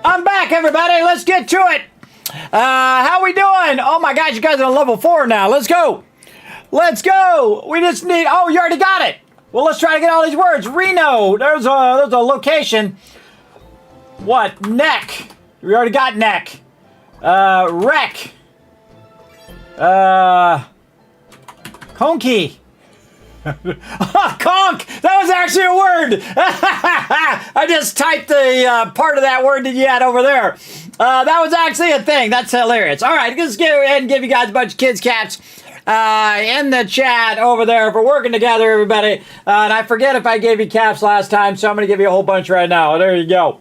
I'm back, everybody. Let's get to it. How we doing? Oh my gosh, you guys are on level 4 now. Let's go. Let's go. We just need. Oh, you already got it. Well, let's try to get all these words. Reno. There's a location. What? Neck. We already got neck. Wreck. Conky. Conk! That was actually a word! I just typed the part of that word that you had over there. That was actually a thing. That's hilarious. All right, let's go ahead and give you guys a bunch of kids caps in the chat over there for working together, everybody. And I forget if I gave you caps last time, so I'm going to give you a whole bunch right now. There you go.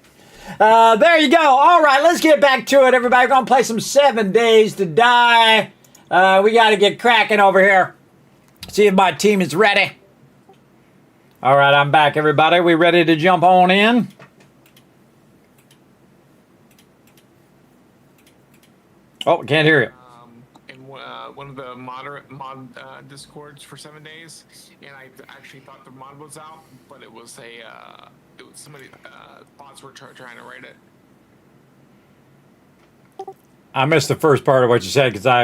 There you go. All right, let's get back to it, everybody. We're going to play some 7 Days to Die. We got to get cracking over here. See if my team is ready. All right, I'm back, everybody. We ready to jump on in? Oh, can't hear you. In one of the mod discords for 7 days, and I actually thought the mod was out, but it was somebody bots were trying to write it. I missed the first part of what you said because I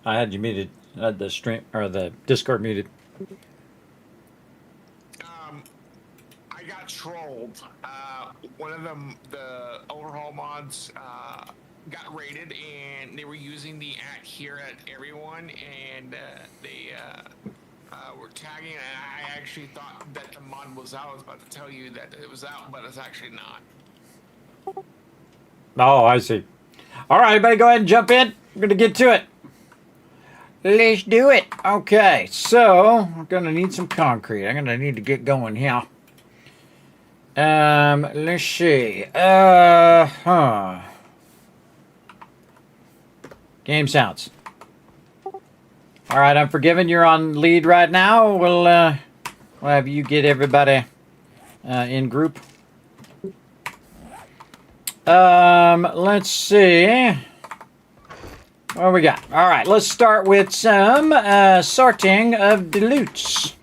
had you muted, the stream or the Discord muted. I got trolled. One of them, the overhaul mods, got raided, and they were using the @here at everyone, and they were tagging. And I actually thought that the mod was out. I was about to tell you that it was out, but it's actually not. Oh, I see. All right, everybody, go ahead and jump in. We're gonna get to it. Let's do it. Okay, so we're gonna need some concrete. I'm gonna need to get going here. Let's see. Game sounds. All right, I'm forgiven. You're on lead right now. We'll have you get everybody in group. Let's see. What we got? All right, let's start with some sorting of the loots.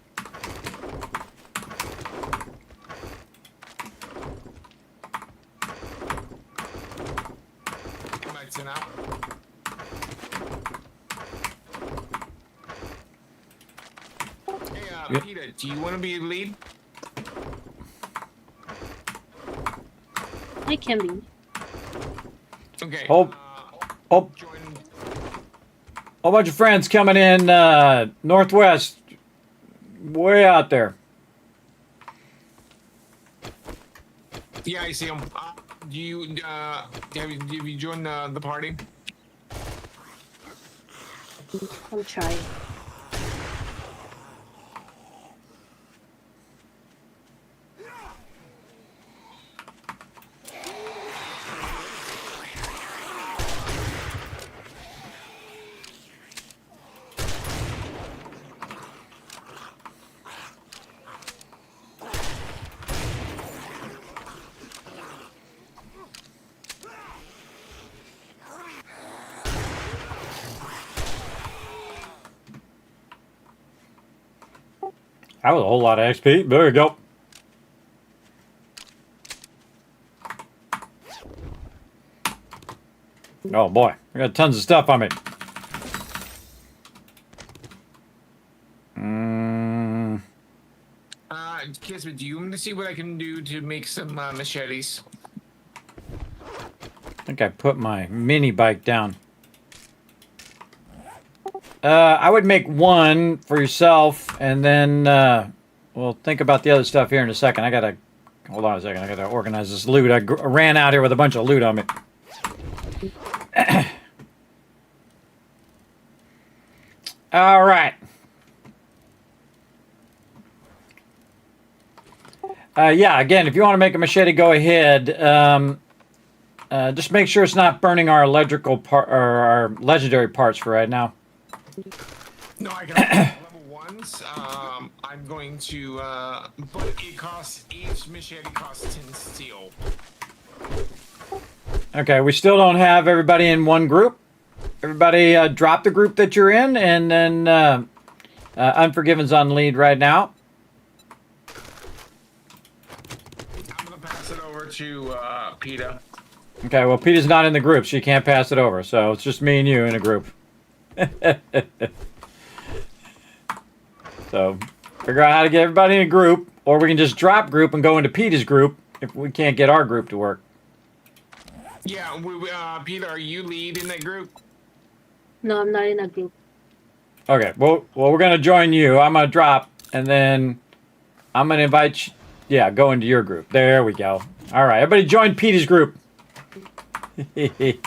Hey, Peter, do you want to be lead? I can lead. Okay. Whole bunch of friends coming in northwest, way out there. Yeah, I see him. Do you have you joined the party? I'm trying. That was a whole lot of XP. There you go. Oh boy, I got tons of stuff on me. Kismet, do you want to see what I can do to make some machetes? I think I put my mini bike down. I would make one for yourself, and then we'll think about the other stuff here in a second. Hold on a second. I gotta organize this loot. I ran out here with a bunch of loot on me. All right. Yeah, again, if you want to make a machete, go ahead. Just make sure it's not burning our electrical part or our legendary parts for right now. No, I can level ones. I'm going to, but it costs, each machete costs 10 steel. Okay, we still don't have everybody in one group. Everybody drop the group that you're in, and then Unforgiven's on lead right now. I'm going to pass it over to PETA. Okay, well, PETA's not in the group, so you can't pass it over. So it's just me and you in a group. So figure out how to get everybody in a group, or we can just drop group and go into PETA's group if we can't get our group to work. Yeah, PETA, are you lead in that group? No, I'm not in a group. Okay, well, we're going to join you. I'm going to drop, and then I'm going to invite you. Yeah, go into your group. There we go. All right, everybody join PETA's group. Again,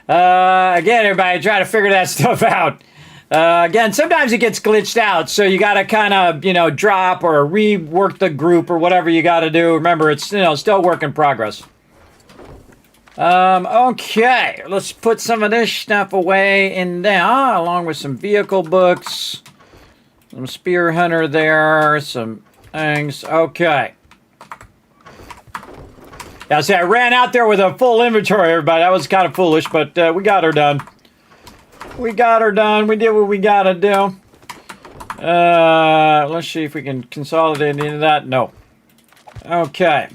everybody try to figure that stuff out. Again, sometimes it gets glitched out, so you got to kind of, drop or rework the group or whatever you got to do. Remember, it's, still work in progress. Okay, let's put some of this stuff away in there, along with some vehicle books, some spear hunter there, some things. Okay. Yeah, see, I ran out there with a full inventory, everybody. That was kind of foolish, but we got her done. We got her done. We did what we got to do. Let's see if we can consolidate into that. No. Okay.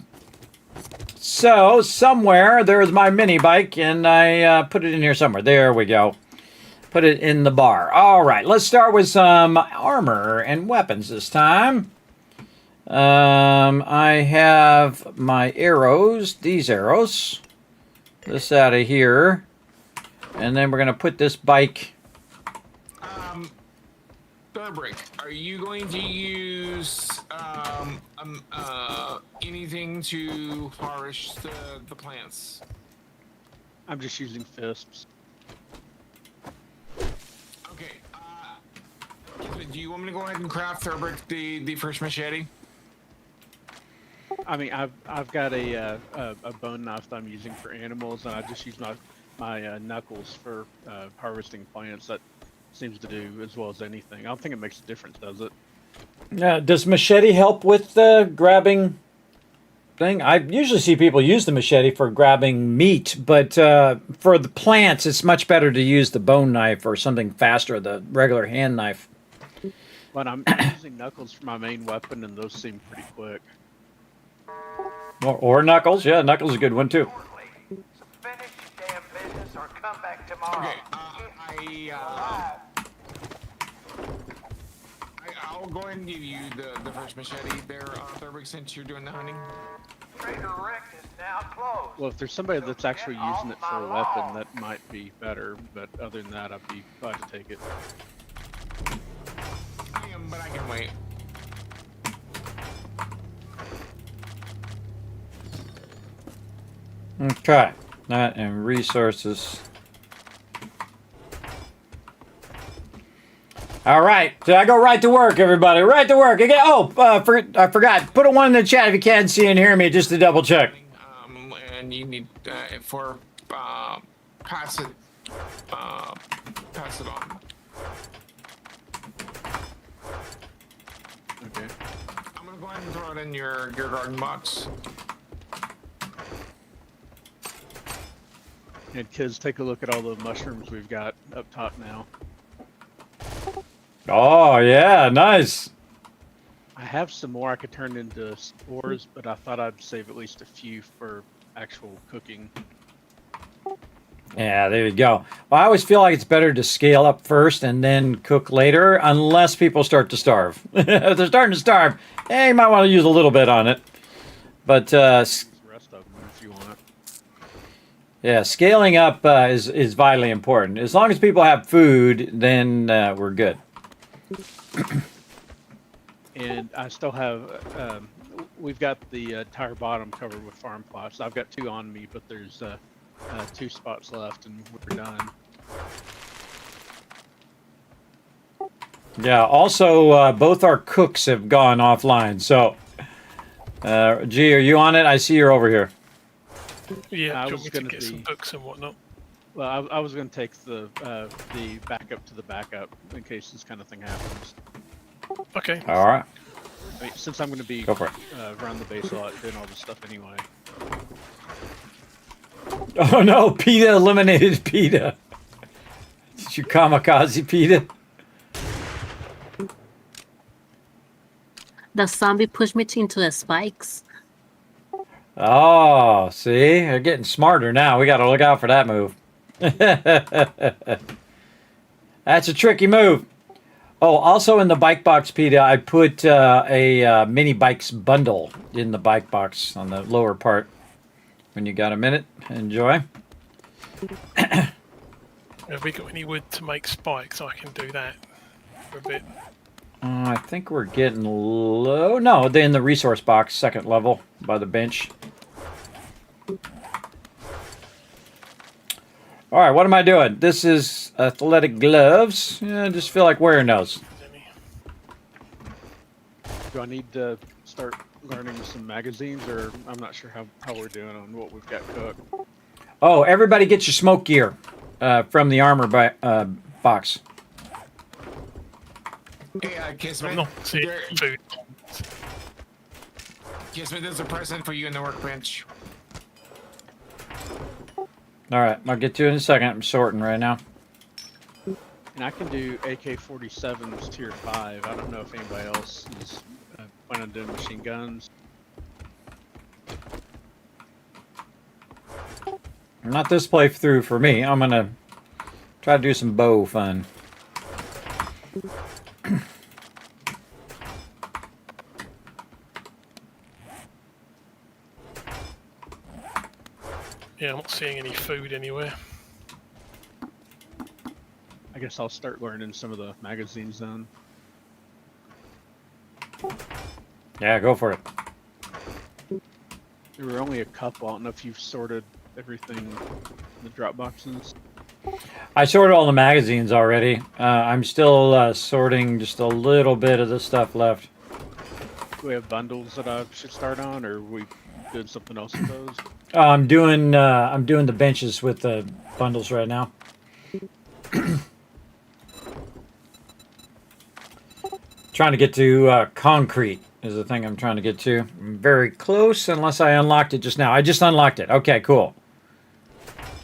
So, somewhere, there's my mini bike, and I put it in here somewhere. There we go. Put it in the bar. All right, let's start with some armor and weapons this time. I have my arrows, these arrows. This out of here. And then we're going to put this bike. Thurbrick, are you going to use anything to flourish the plants? I'm just using fists. Okay. Do you want me to go ahead and craft Thurbrick the first machete? I mean, I've got a bone knife that I'm using for animals, and I just use my knuckles for harvesting plants. That seems to do as well as anything. I don't think it makes a difference, does it? Yeah. Does machete help with the grabbing thing? I usually see people use the machete for grabbing meat, but for the plants, it's much better to use the bone knife or something faster, the regular hand knife. But I'm using knuckles for my main weapon, and those seem pretty quick. Or knuckles. Yeah, knuckles is a good one, too. So finish your damn business or come back tomorrow. Okay, I'll go ahead and give you the first machete there, Thurbrick, since you're doing the hunting. Trader Rick is now closed. Well, if there's somebody that's actually using it for a weapon, that might be better. But other than that, I'd be glad to take it. I am, but I can wait. Okay. That and resources. All right. So I go right to work, everybody. Right to work. Again. Oh, I forgot. Put a 1 in the chat if you can't see and hear me, just to double check. And you need for pass it on. Okay. I'm gonna go ahead and throw it in your garden box. And kids, take a look at all the mushrooms we've got up top now. Oh, yeah. Nice. I have some more I could turn into spores, but I thought I'd save at least a few for actual cooking. Yeah, there you go. Well, I always feel like it's better to scale up first and then cook later, unless people start to starve. If they're starting to starve, you might want to use a little bit on it. But The rest of them, if you want it. yeah, scaling up is vitally important. As long as people have food, then we're good. And I still have, we've got the entire bottom covered with farm plots. I've got 2 on me, but there's 2 spots left and we're done. Yeah, also, both our cooks have gone offline. So, G, are you on it? I see you're over here. Yeah, I do you was want me to gonna get some be- books and whatnot? Well, I was going to take the backup to the backup in case this kind of thing happens. Okay. All right. I mean, since I'm going to be Go for it. around the base a lot doing all this stuff anyway. Oh no, PETA eliminated PETA. Did you kamikaze PETA? The zombie pushed me into the spikes. Oh, see? They're getting smarter now. We got to look out for that move. That's a tricky move. Oh, also in the bike box, PETA, I put a mini bikes bundle in the bike box on the lower part. When you got a minute, enjoy. Have we got any wood to make spikes? I can do that for a bit. I think we're getting low. No, they're in the resource box, second level, by the bench. All right, what am I doing? This is athletic gloves. Yeah, I just feel like wearing those. Do I need to start learning some magazines, or I'm not sure how we're doing on what we've got cooked? Oh, everybody get your smoke gear from the armor box. Hey, Kismet. I'm not seeing food. Kismet, there's a present for you in the workbench. All right, I'll get to it in a second. I'm sorting right now. And I can do AK-47s tier 5. I don't know if anybody else is planning on doing machine guns. Not this playthrough for me. I'm gonna try to do some bow fun. Yeah, I'm not seeing any food anywhere. I guess I'll start learning some of the magazines then. Yeah, go for it. There were only a couple. I don't know if you've sorted everything in the drop boxes. I sorted all the magazines already. I'm still sorting just a little bit of the stuff left. Do we have bundles that I should start on, or are we doing something else with those? I'm doing the benches with the bundles right now. Trying to get to concrete is the thing I'm trying to get to. I'm very close, unless I unlocked it just now. I just unlocked it. Okay, cool.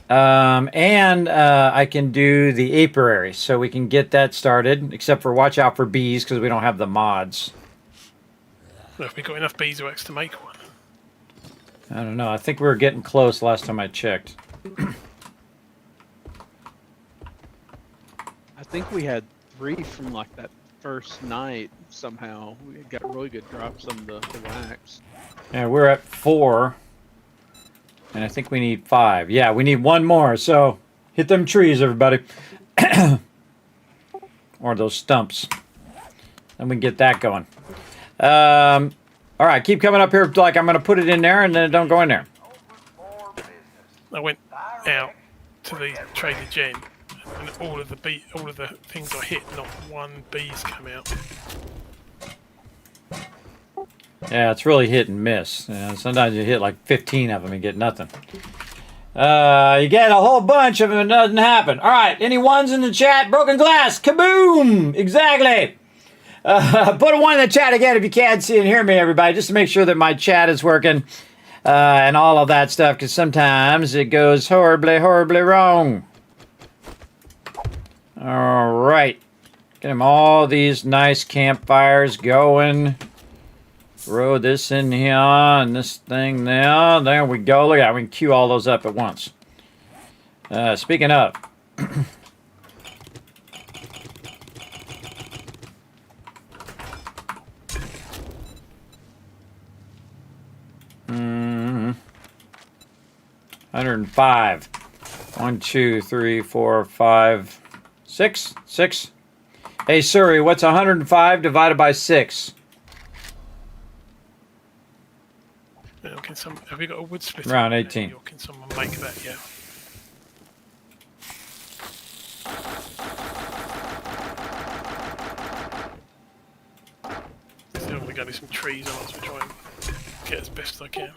And I can do the apiary, so we can get that started. Except for watch out for bees, because we don't have the mods. Well, have we got enough beeswax to make one? I don't know. I think we were getting close last time I checked. I think we had 3 from like that first night somehow. We got really good drops on the wax. Yeah, we're at 4. And I think we need 5. Yeah, we need 1 more. So hit them trees, everybody. Or those stumps. Then we can get that going. All right, keep coming up here. Like I'm going to put it in there and then don't go in there. I went out to the Trader Gen, and all of the things I hit, not one bee's come out. Yeah, it's really hit and miss. Sometimes you hit like 15 of them and get nothing. You get a whole bunch of them and it doesn't happen. All right, any ones in the chat? Broken glass, kaboom! Exactly. Put a 1 in the chat again if you can't see and hear me, everybody, just to make sure that my chat is working and all of that stuff, because sometimes it goes horribly, horribly wrong. All right. Get them all these nice campfires going. Throw this in here and this thing there. There we go. Look at that. We can queue all those up at once. Speaking of. Mm-hmm. 105. 1, 2, 3, 4, 5, 6. 6. Hey, Suri, what's 105 divided by 6? Have you got a wood splitter? Around 18. Or can someone make that? Yeah. So I'm going to some trees on us to try and get as best as I can.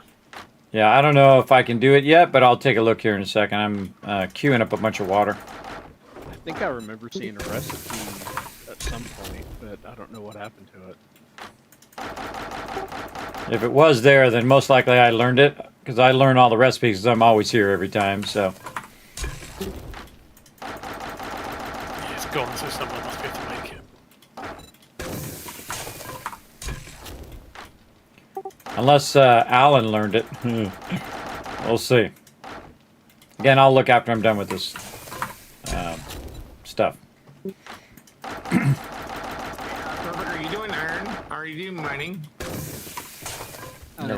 Yeah, I don't know if I can do it yet, but I'll take a look here in a second. I'm queuing up a bunch of water. I think I remember seeing a recipe at some point, but I don't know what happened to it. If it was there, then most likely I learned it, because I learn all the recipes because I'm always here every time, so. Yeah, it's gone, so someone must be able to make it. Unless Alan learned it. We'll see. Again, I'll look after I'm done with this stuff. Robert, are you doing iron? Are you doing mining?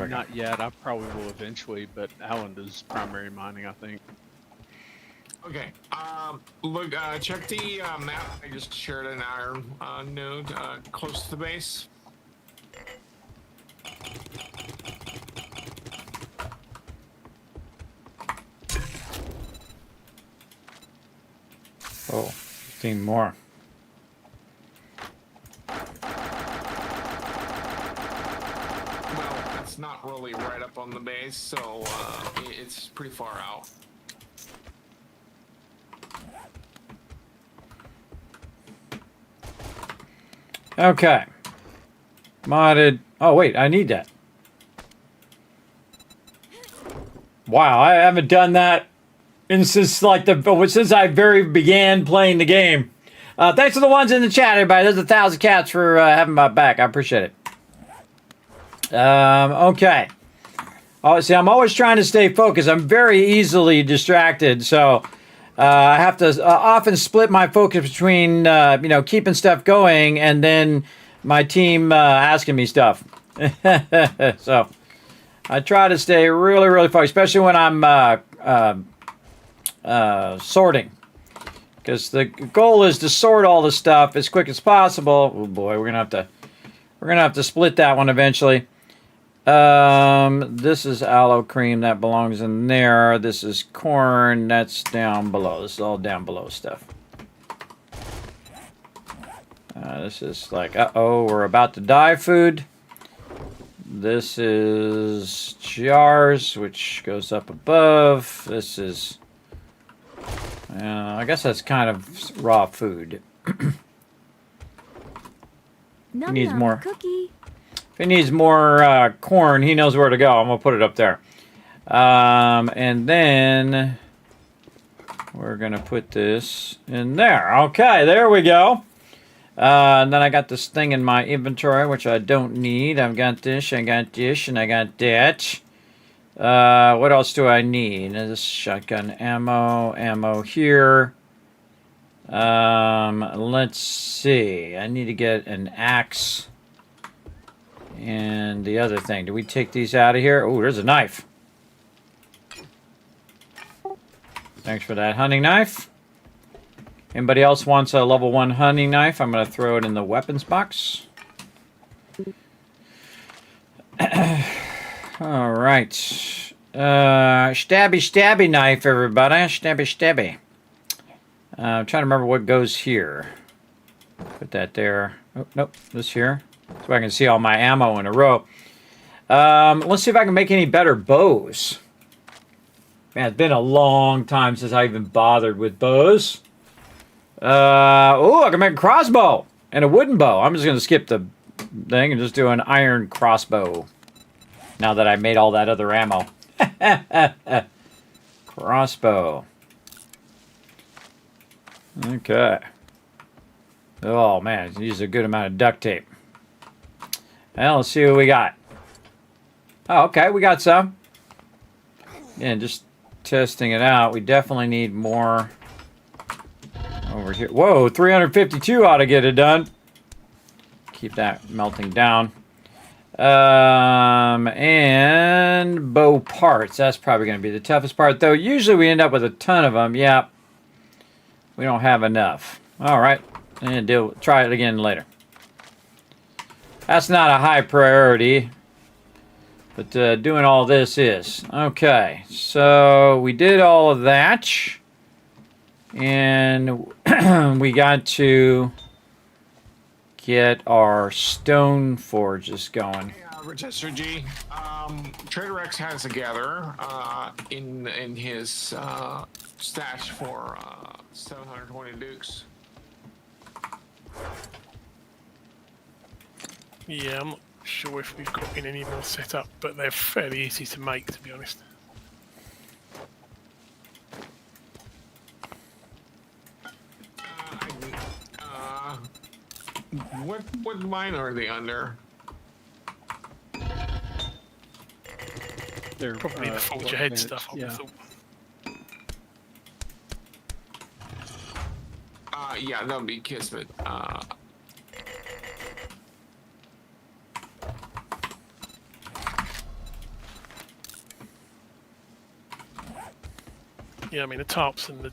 Not yet. I probably will eventually, but Alan does primary mining, I think. Okay. Look, check the map. I just shared an iron node close to the base. Oh, 15 more. Well, it's not really right up on the base, so it's pretty far out. Okay. Modded. Oh, wait, I need that. Wow, I haven't done that since I began playing the game. Thanks to the ones in the chat, everybody. There's 1,000 cats for having my back. I appreciate it. Okay. Oh, see, I'm always trying to stay focused. I'm very easily distracted, so I have to often split my focus between keeping stuff going and then my team asking me stuff. So I try to stay really, really focused, especially when I'm sorting, because the goal is to sort all the stuff as quick as possible. Oh boy, we're gonna have to split that one eventually. This is aloe cream, that belongs in there. This is corn, that's down below. This is all down below stuff. This is like, we're about to die food. This is jars, which goes up above. This is, I guess that's kind of raw food. He needs more. Cookie. If he needs more corn, he knows where to go. I'm going to put it up there. And then we're going to put this in there. Okay, there we go. And then I got this thing in my inventory, which I don't need. I've got this, I got this, and I got that. What else do I need? This shotgun ammo here. Let's see. I need to get an axe. And the other thing. Do we take these out of here? Oh, there's a knife. Thanks for that hunting knife. Anybody else wants a level 1 hunting knife? I'm going to throw it in the weapons box. All right. Stabby knife, everybody. Stabby. I'm trying to remember what goes here. Put that there. Oh, nope. This here. So I can see all my ammo in a row. Let's see if I can make any better bows. Man, it's been a long time since I even bothered with bows. I can make a crossbow and a wooden bow. I'm just going to skip the thing and just do an iron crossbow. Now that I made all that other ammo. Crossbow. Okay. Oh, man. Use a good amount of duct tape. Well, let's see what we got. Oh, okay, we got some. And just testing it out. We definitely need more over here. Whoa, 352 ought to get it done. Keep that melting down. And bow parts. That's probably going to be the toughest part, though. Usually we end up with a ton of them. Yeah, we don't have enough. All right, and try it again later. That's not a high priority, but doing all this is. Okay, so we did all of that, and we got to get our stone forges going. Rochester G. Trader X has a gatherer in his stash for 720 dukes. Yeah, I'm not sure if we've got any more set up, but they're fairly easy to make, to be honest. What mine are they under? They're probably the forge ahead stuff. Yeah. Yeah, that would be Kismet. Yeah, I mean, the tarps and the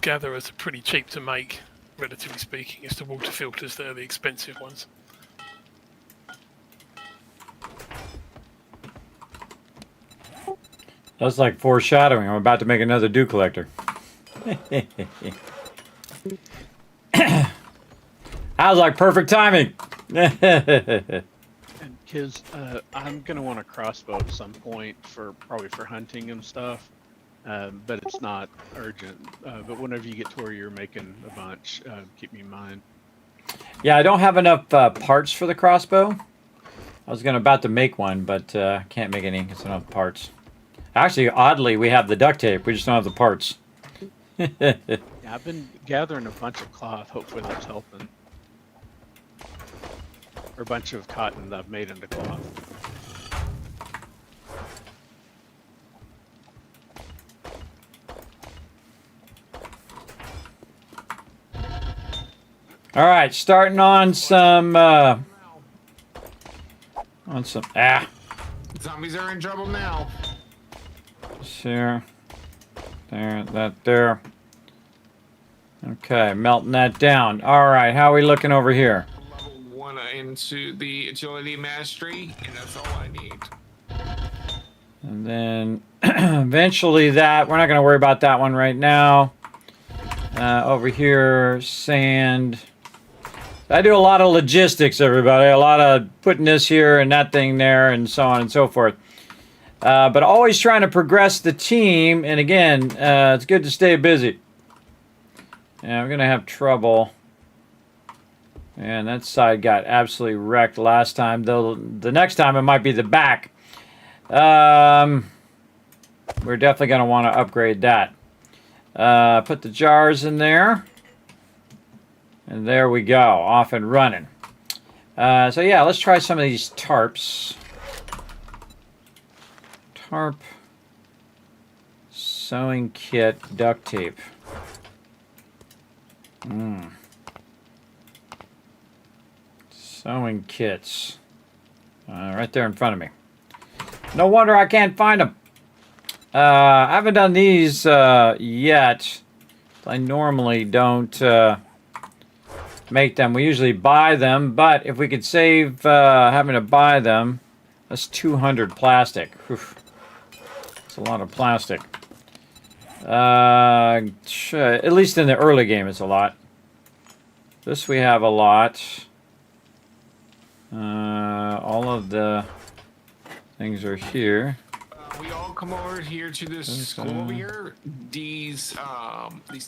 gatherers are pretty cheap to make, relatively speaking. It's the water filters that are the expensive ones. That's like foreshadowing. I'm about to make another dew collector. That was like perfect timing. And kids, I'm gonna want a crossbow at some point probably for hunting and stuff. But it's not urgent. But whenever you get to where you're making a bunch, keep me in mind. Yeah, I don't have enough parts for the crossbow. I was about to make one, but can't make any because I don't have parts. Actually, oddly, we have the duct tape. We just don't have the parts. Yeah, I've been gathering a bunch of cloth. Hopefully that's helping. Or a bunch of cotton that I've made into cloth. All right, starting on some Zombies are in trouble now. Here, there. Okay, melting that down. All right, how are we looking over here? Level 1 into the agility mastery, and that's all I need. And then eventually we're not going to worry about that one right now. Over here, sand. I do a lot of logistics, everybody. A lot of putting this here and that thing there and so on and so forth. But always trying to progress the team. And again, it's good to stay busy. Yeah, I'm going to have trouble. And that side got absolutely wrecked last time. Though the next time it might be the back. We're definitely going to want to upgrade that. Put the jars in there. And there we go. Off and running. So yeah, let's try some of these tarps. Tarp. Sewing kit. Duct tape. Sewing kits. Right there in front of me. No wonder I can't find them. I haven't done these yet. I normally don't make them. We usually buy them, but if we could save having to buy them, that's 200 plastic. Oof. That's a lot of plastic. At least in the early game, it's a lot. This we have a lot. All of the things are here. We all come over here to this school over here. These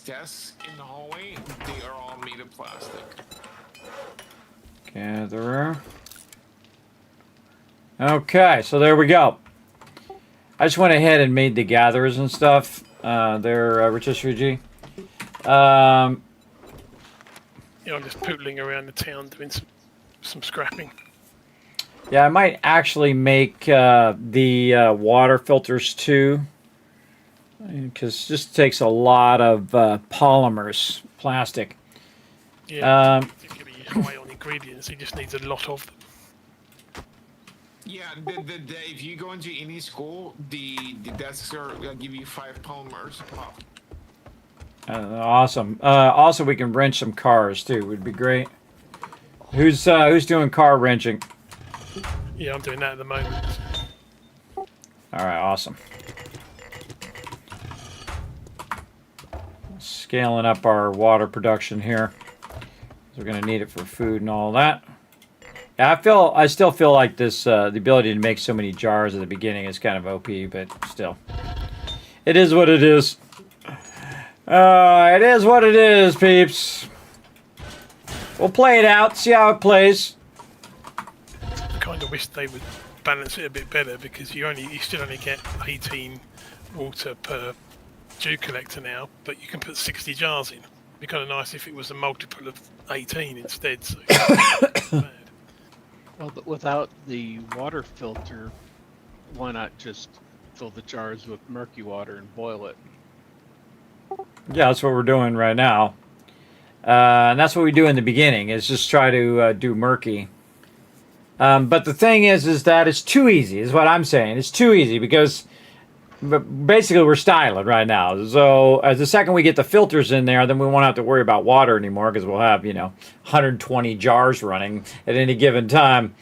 desks in the hallway, they are all made of plastic. Gatherer. Okay, so there we go. I just went ahead and made the gatherers and stuff. They're Rotisserie G. Yeah, I'm just pootling around the town doing some scrapping. Yeah, I might actually make the water filters too, because it just takes a lot of polymers, plastic. Yeah, it's going to be high on ingredients. He just needs a lot of them. Yeah, if you go into any school, the desks are give you 5 polymers a pop. Awesome. Also, we can wrench some cars too. Would be great. Who's doing car wrenching? Yeah, I'm doing that at the moment. All right, awesome. Scaling up our water production here. We're going to need it for food and all that. Yeah, I still feel like this, the ability to make so many jars at the beginning is kind of OP, but still. It is what it is. It is what it is, peeps. We'll play it out, see how it plays. I kind of wish they would balance it a bit better, because you still only get 18 water per dew collector now, but you can put 60 jars in. It'd be kind of nice if it was a multiple of 18 instead. So Well, but without the water filter, why not just fill the jars with murky water and boil it? Yeah, that's what we're doing right now. And that's what we do in the beginning, is just try to do murky. But the thing is that it's too easy, is what I'm saying. It's too easy, because basically we're styling right now. So as the second we get the filters in there, then we won't have to worry about water anymore, because we'll have, 120 jars running at any given time.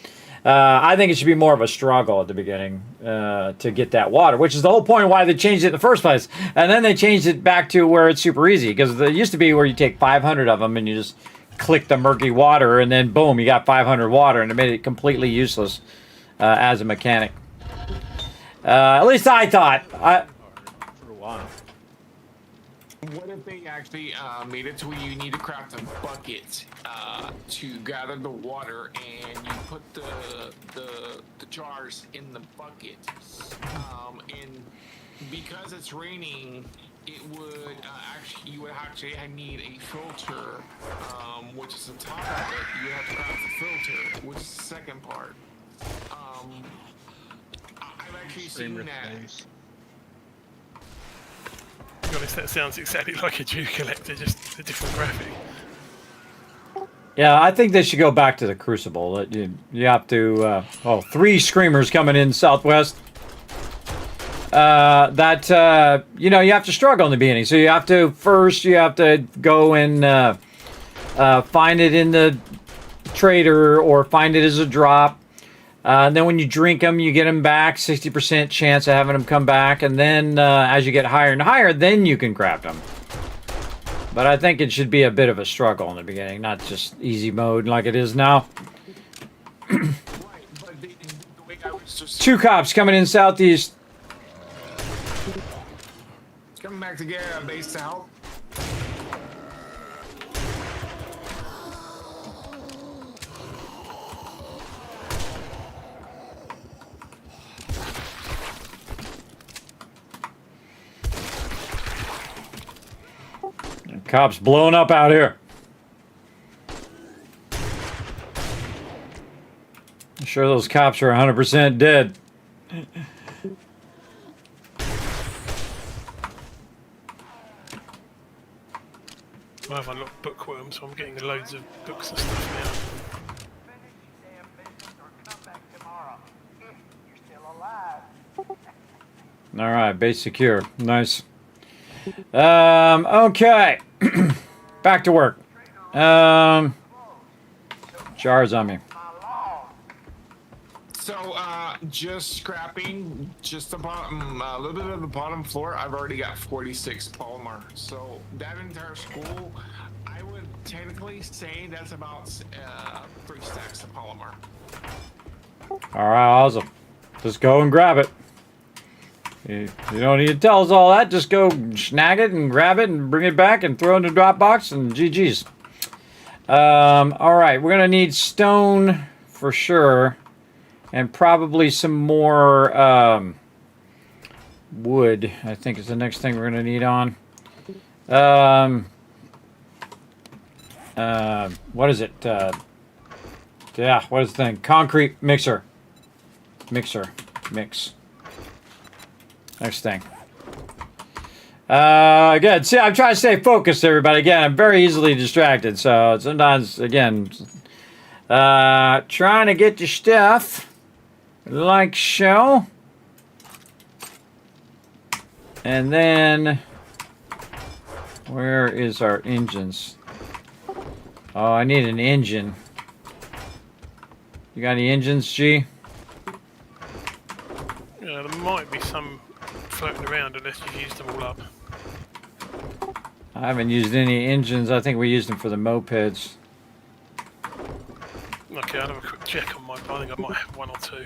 I think it should be more of a struggle at the beginning to get that water, which is the whole point of why they changed it in the first place. And then they changed it back to where it's super easy, because it used to be where you take 500 of them and you just click the murky water, and then boom, you got 500 water, and it made it completely useless as a mechanic. At least I thought. For a while. What if they actually made it to where you need to craft a bucket to gather the water, and you put the jars in the bucket, and because it's raining, it would you would actually need a filter, which is on top of it. You have to craft the filter, which is the second part. I've actually seen that. to be honest, that sounds exactly like a dew collector, just a different graphic. Yeah, I think they should go back to the Crucible. You have to... 3 Screamers coming in Southwest. You have to struggle in the beginning. So you have to... First, you have to go and find it in the trader or find it as a drop. And then when you drink them, you get them back. 60% chance of having them come back. And then as you get higher and higher, then you can craft them. But I think it should be a bit of a struggle in the beginning, not just easy mode like it is now. 2 cops coming in southeast. Coming back to get a base to help. Cops blowing up out here. I'm sure those cops are 100% dead. I have unlocked bookworm, so I'm getting loads of books and stuff now. Alright, base secure. Nice. Okay. Back to work. Jars on me. So, just scrapping just the bottom, a little bit of the bottom floor. I've already got 46 polymer. So that entire school, I would technically say that's about 3 stacks of polymer. All right, awesome. Just go and grab it. You don't need to tell us all that. Just go snag it and grab it and bring it back and throw it in the Dropbox and GG's. All right, we're gonna need stone for sure. And probably some more wood, I think, is the next thing we're going to need on. What is it? What is the thing? Concrete mixer. Mixer. Mix. Next thing. Good. See, I'm trying to stay focused, everybody. Again, I'm very easily distracted. So sometimes, again, trying to get your stuff like so. And then, where is our engines? Oh, I need an engine. You got any engines, G? Yeah, there might be some floating around unless you've used them all up. I haven't used any engines. I think we used them for the mopeds. Okay, I'll have a quick check on my. I think I might have one or two.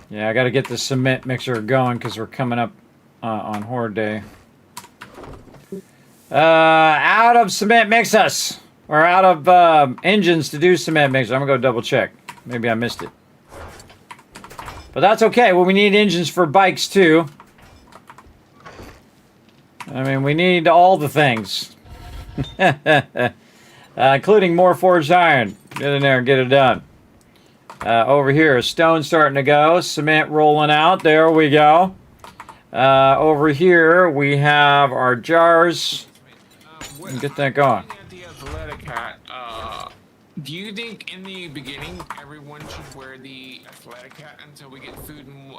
Yeah, I got to get the cement mixer going because we're coming up on Horde Day. Out of cement mixers. Or out of engines to do cement mixer. I'm going to go double check. Maybe I missed it. But that's okay. Well, we need engines for bikes too. I mean, we need all the things. Including more forged iron. Get in there and get it done. Over here, stone starting to go. Cement rolling out. There we go. Over here, we have our jars. Get that going. The athletic hat. Do you think in the beginning everyone should wear the athletic hat until we get food and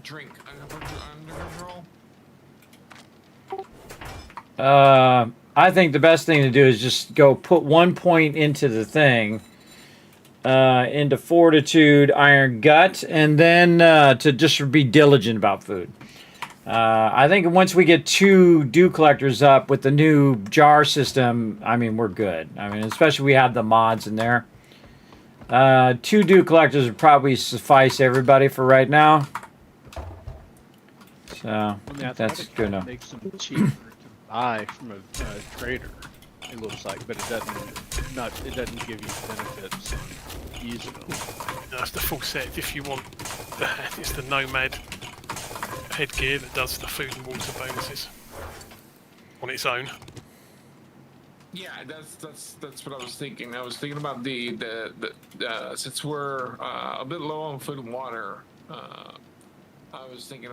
drink under control? I think the best thing to do is just go put 1 point into the thing. Into fortitude, iron gut, and then to just be diligent about food. I think once we get 2 dew collectors up with the new jar system, I mean, we're good. I mean, especially we have the mods in there. 2 dew collectors would probably suffice everybody for right now. So, that's good enough. Makes them cheaper to buy from a trader. It looks like, but it doesn't give you benefits on using them. That's the full set. If you want the hat, it's the Nomad headgear that does the food and water bonuses on its own. Yeah, that's what I was thinking. I was thinking about the since we're a bit low on food and water. I was thinking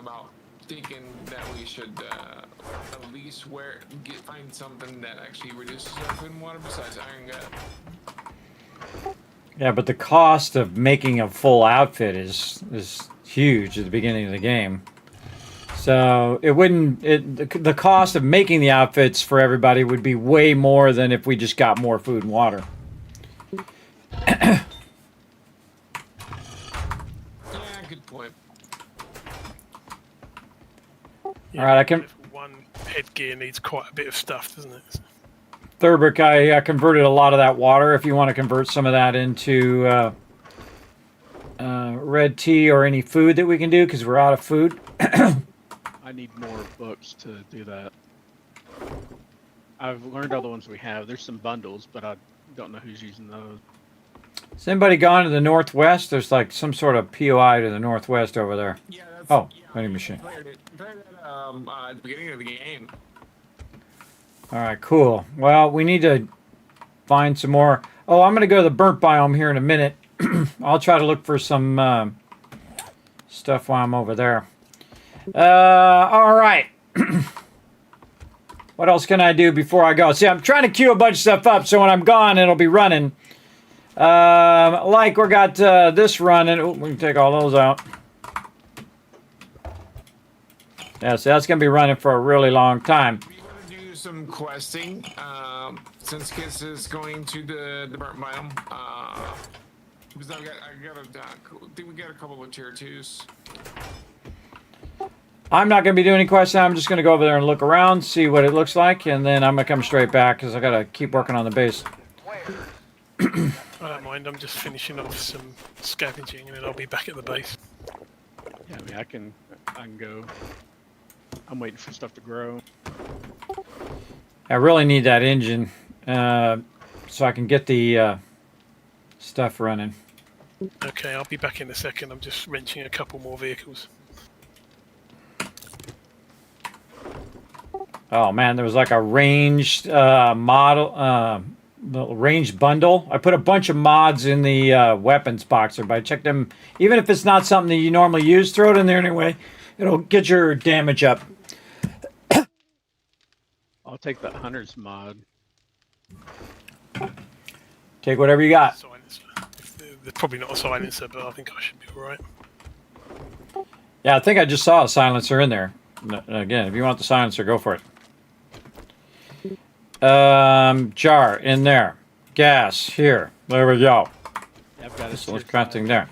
that we should at least find something that actually reduces our food and water besides iron gut. Yeah, but the cost of making a full outfit is huge at the beginning of the game. So it wouldn't. The cost of making the outfits for everybody would be way more than if we just got more food and water. Yeah, good point. Yeah, all right, I can. One headgear needs quite a bit of stuff, doesn't it? Thurbrick, I converted a lot of that water. If you want to convert some of that into red tea or any food that we can do, because we're out of food. I need more books to do that. I've learned all the ones we have. There's some bundles, but I don't know who's using those. Has anybody gone to the northwest? There's like some sort of POI to the northwest over there. Yeah, vending machine. Played it at the beginning of the game. All right, cool. Well, we need to find some more. Oh, I'm going to go to the burnt biome here in a minute. I'll try to look for some stuff while I'm over there. All right. What else can I do before I go? See, I'm trying to queue a bunch of stuff up, so when I'm gone, it'll be running. Like we got this running. Oh, we can take all those out. Yeah, so that's going to be running for a really long time. We're going to do some questing since Kiss is going to the burnt biome. Because I think we got a couple of tier 2s. I'm not going to be doing any questions. I'm just going to go over there and look around, see what it looks like, and then I'm going to come straight back because I got to keep working on the base. I don't mind. I'm just finishing off some scavenging, and then I'll be back at the base. Yeah, I mean, I can go. I'm waiting for stuff to grow. I really need that engine so I can get the stuff running. Okay, I'll be back in a second. I'm just wrenching a couple more vehicles. Oh man, there was like a ranged model the ranged bundle. I put a bunch of mods in the weapons box. Everybody check them. Even if it's not something that you normally use, throw it in there anyway. It'll get your damage up. I'll take that hunter's mod. Take whatever you got. Silencer. There's probably not a silencer, but I think I should be alright. Yeah, I think I just saw a silencer in there. Again, if you want the silencer, go for it. Jar in there. Gas here. There we go. I've got So let's crafting there.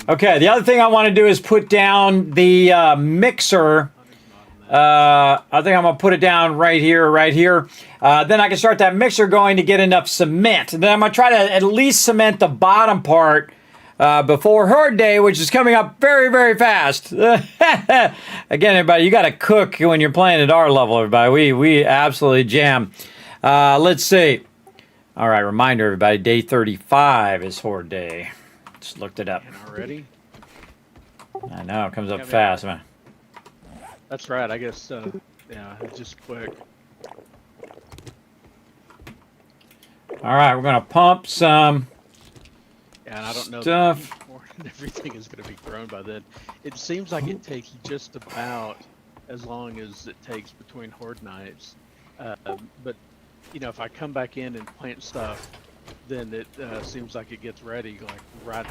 Okay, the other thing I want to do is put down the mixer. I think I'm going to put it down right here, right here. Then I can start that mixer going to get enough cement. And then I'm going to try to at least cement the bottom part before Horde Day, which is coming up very, very fast. Again, everybody, you got to cook when you're playing at our level, everybody. We absolutely jam. Let's see. All right, reminder, everybody, day 35 is Horde Day. Just looked it up. Already? I know, it comes up fast, man. That's right, I guess, yeah, it's just quick. All right, we're going to pump some Yeah, and I don't know stuff. if everything is going to be grown by then. It seems like it takes just about as long as it takes between horde nights. But, you know, if I come back in and plant stuff, then it seems like it gets ready like right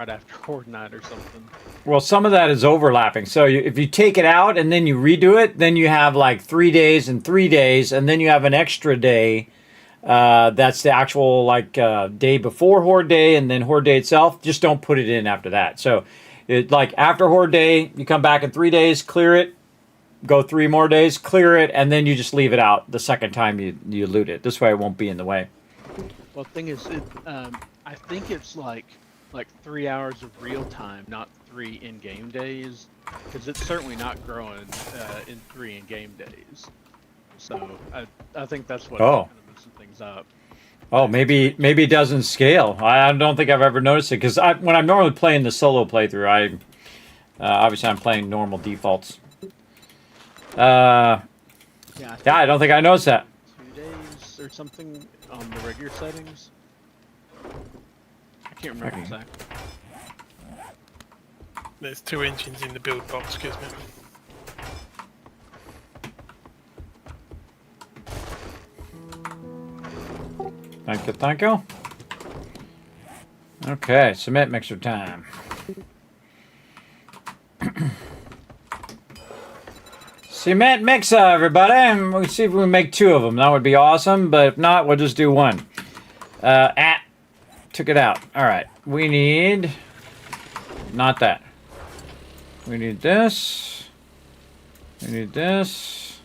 after horde night or something. Well, some of that is overlapping. So if you take it out and then you redo it, then you have like 3 days and 3 days, and then you have an extra day. That's the actual like day before Horde Day, and then Horde Day itself. Just don't put it in after that. So, like after Horde Day, you come back in 3 days, clear it, go 3 more days, clear it, and then you just leave it out the second time you loot it. This way, it won't be in the way. Well, the thing is, I think it's like 3 hours of real time, not 3 in-game days, because it's certainly not growing in 3 in-game days. So I think that's what. Oh. Some things up. Oh, maybe it doesn't scale. I don't think I've ever noticed it, because when I'm normally playing the solo playthrough, obviously I'm playing normal defaults. Yeah, I don't think I noticed that. 2 days or something on the regular settings. I can't remember exactly. There's 2 engines in the build box, Kismet. Thank you, thank you. Okay, cement mixer time. Cement mixer, everybody. We'll see if we can make 2 of them. That would be awesome, but if not, we'll just do 1. Took it out. All right, we need... Not that. We need this. We need this.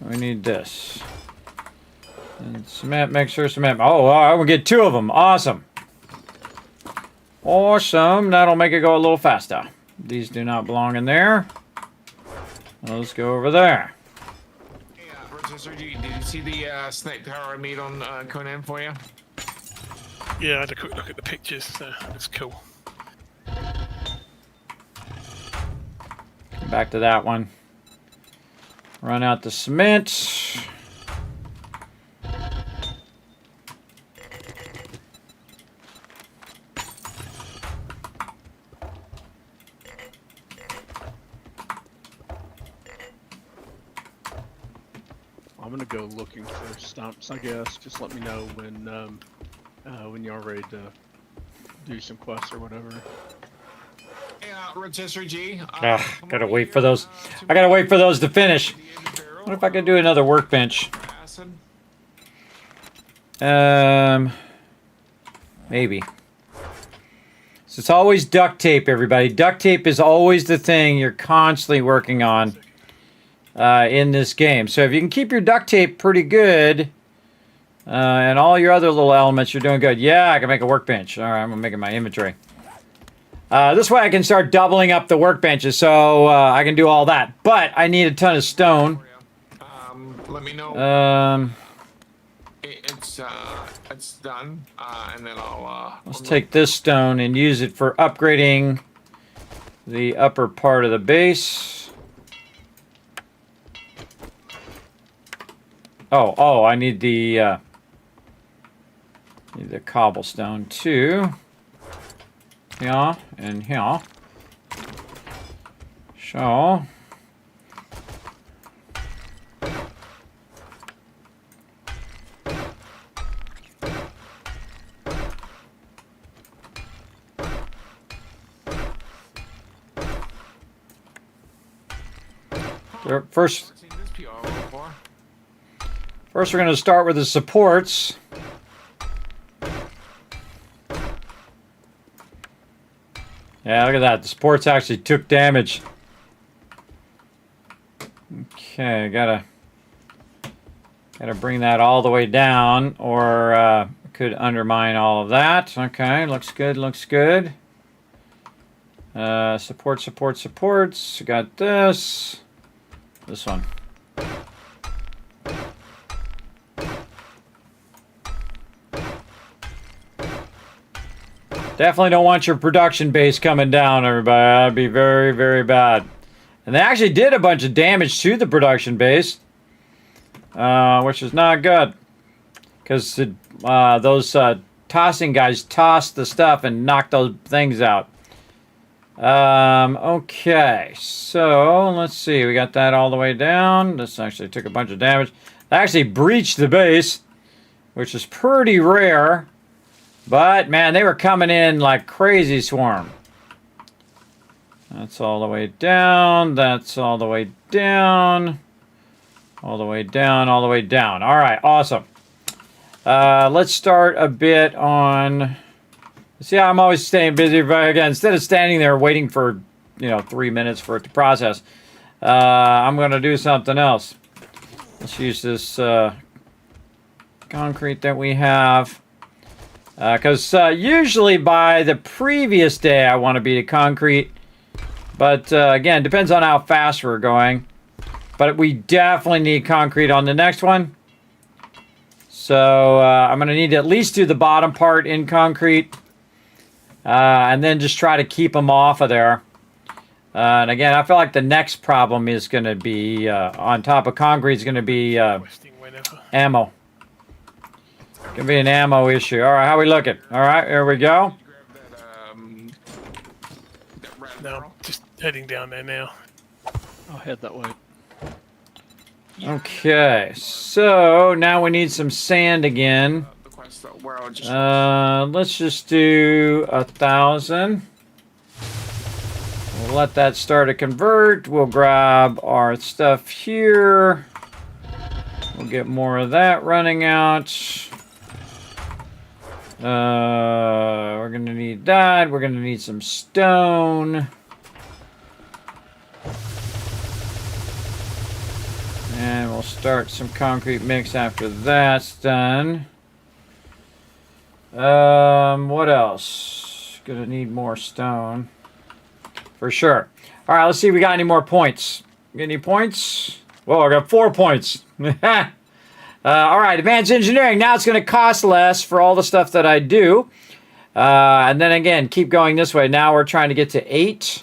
We need this. And cement mixer, cement. Oh, all right, we'll get 2 of them. Awesome. Awesome. That'll make it go a little faster. These do not belong in there. Let's go over there. Yeah, Rochester, did you see the snipe tower I made on Conan for you? Yeah, I had a quick look at the pictures. That's cool. Back to that one. Run out the cement. I'm gonna go looking for stumps, I guess. Just let me know when you're ready to do some quests or whatever. Yeah, Rochester G. Gotta wait for those. I gotta wait for those to finish. What if I could do another workbench? Maybe. So it's always duct tape, everybody. Duct tape is always the thing you're constantly working on in this game. So if you can keep your duct tape pretty good, and all your other little elements, you're doing good. Yeah, I can make a workbench. All right, I'm gonna make it my inventory. This way I can start doubling up the workbenches, so I can do all that. But I need a ton of stone. Let me know. It's done, and then I'll. Let's take this stone and use it for upgrading the upper part of the base. Oh, I need the Need the cobblestone too. Here and here. So. First, we're going to start with the supports. Yeah, look at that. The supports actually took damage. Okay, gotta bring that all the way down, or could undermine all of that. Okay, looks good. Looks good. Supports. Got this. This one. Definitely don't want your production base coming down, everybody. That'd be very, very bad. And they actually did a bunch of damage to the production base, which is not good. Because those tossing guys tossed the stuff and knocked those things out. Okay, so let's see. We got that all the way down. This actually took a bunch of damage. They actually breached the base, which is pretty rare. But, man, they were coming in like crazy swarm. That's all the way down. That's all the way down. All the way down, all the way down. All right, awesome. Let's start a bit on... See how I'm always staying busy, but again, instead of standing there waiting for, 3 minutes for it to process, I'm going to do something else. Let's use this concrete that we have. Because usually by the previous day I want to beat a concrete. But again, depends on how fast we're going. But we definitely need concrete on the next one. So I'm going to need to at least do the bottom part in concrete. And then just try to keep them off of there. And again, I feel like the next problem is going to be, on top of concrete, is going to be ammo. Going to be an ammo issue. All right, how we looking? All right, here we go. No, just heading down there now. I'll head that way. Okay, so now we need some sand again. Let's just do 1,000. We'll let that start to convert. We'll grab our stuff here. We'll get more of that running out. We're going to need that. We're going to need some stone. And we'll start some concrete mix after that's done. What else? Gonna need more stone. For sure. Alright, let's see if we got any more points. Got any points? Well, I got 4 points. Alright, advanced engineering. Now it's gonna cost less for all the stuff that I do. And then again, keep going this way. Now we're trying to get to 8.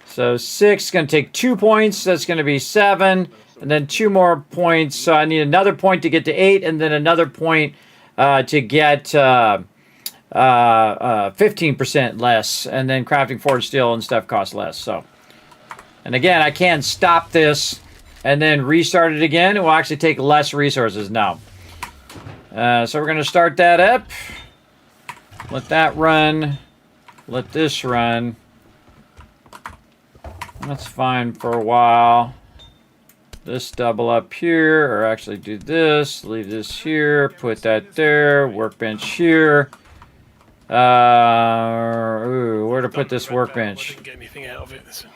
So 6 is gonna take 2 points. That's gonna be 7. And then 2 more points. So I need another point to get to 8, and then another point to get 15% less, and then crafting forged steel and stuff costs less. So, and again, I can stop this and then restart it again. It will actually take less resources now. So we're going to start that up. Let that run. Let this run. That's fine for a while. This double up here, or actually do this, leave this here, put that there, workbench here. Where to put this workbench? I didn't get anything out of it. So.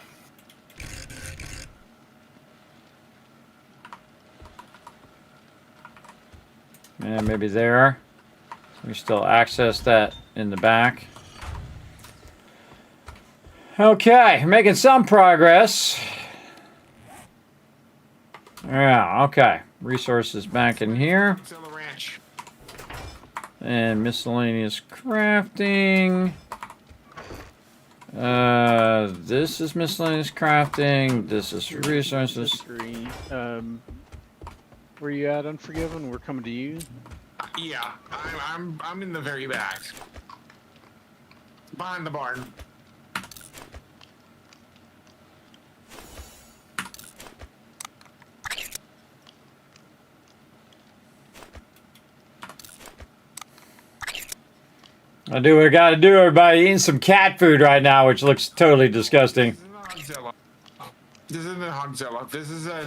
Yeah, maybe there. We still access that in the back. Okay, making some progress. Yeah, okay. Resources back in here. And miscellaneous crafting. This is miscellaneous crafting. This is resources. Where you at, Unforgiven? We're coming to you. Yeah, I'm in the very back. Behind the barn. I do what I gotta do, everybody. Eating some cat food right now, which looks totally disgusting. This isn't Hogzilla. This is a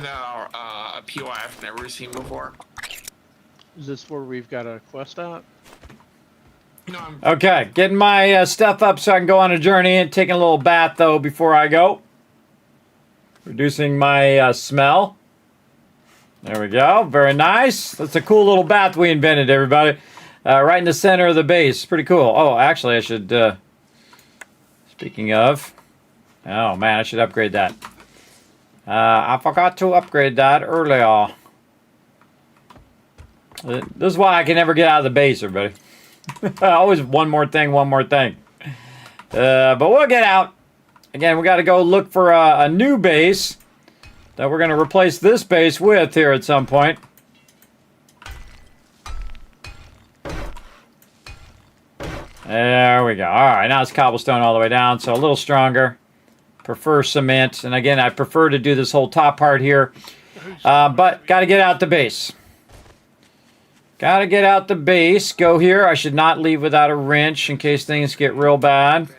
POI I've never seen before. Is this where we've got a quest out? No, I'm Okay, getting my stuff up so I can go on a journey and taking a little bath, though, before I go. Reducing my smell. There we go. Very nice. That's a cool little bath we invented, everybody. Right in the center of the base. Pretty cool. Oh, actually, I should... speaking of... Oh, man, I should upgrade that. I forgot to upgrade that earlier. This is why I can never get out of the base, everybody. Always one more thing, one more thing. But we'll get out. Again, we got to go look for a new base that we're going to replace this base with here at some point. There we go. All right, now it's cobblestone all the way down, so a little stronger. Prefer cement, and again, I prefer to do this whole top part here. But got to get out the base. Got to get out the base. Go here. I should not leave without a wrench in case things get real bad.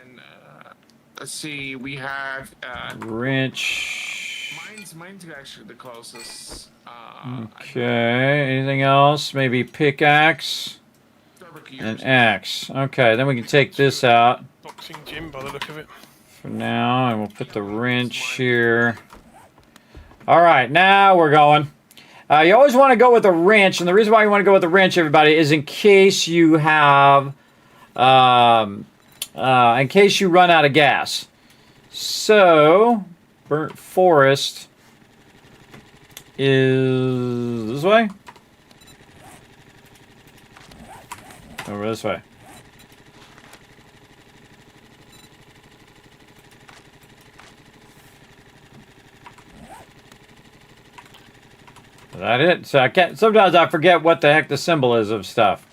let's see. We have wrench. Mine's actually the closest. Okay. Anything else? Maybe pickaxe. An axe. Okay, then we can take this out. Boxing gym by the look of it. For now, and we'll put the wrench here. All right, now we're going. You always want to go with a wrench, and the reason why you want to go with a wrench, everybody, is in case you have, in case you run out of gas. So, burnt forest is this way. Over this way. Is that it? So I can't. Sometimes I forget what the heck the symbol is of stuff.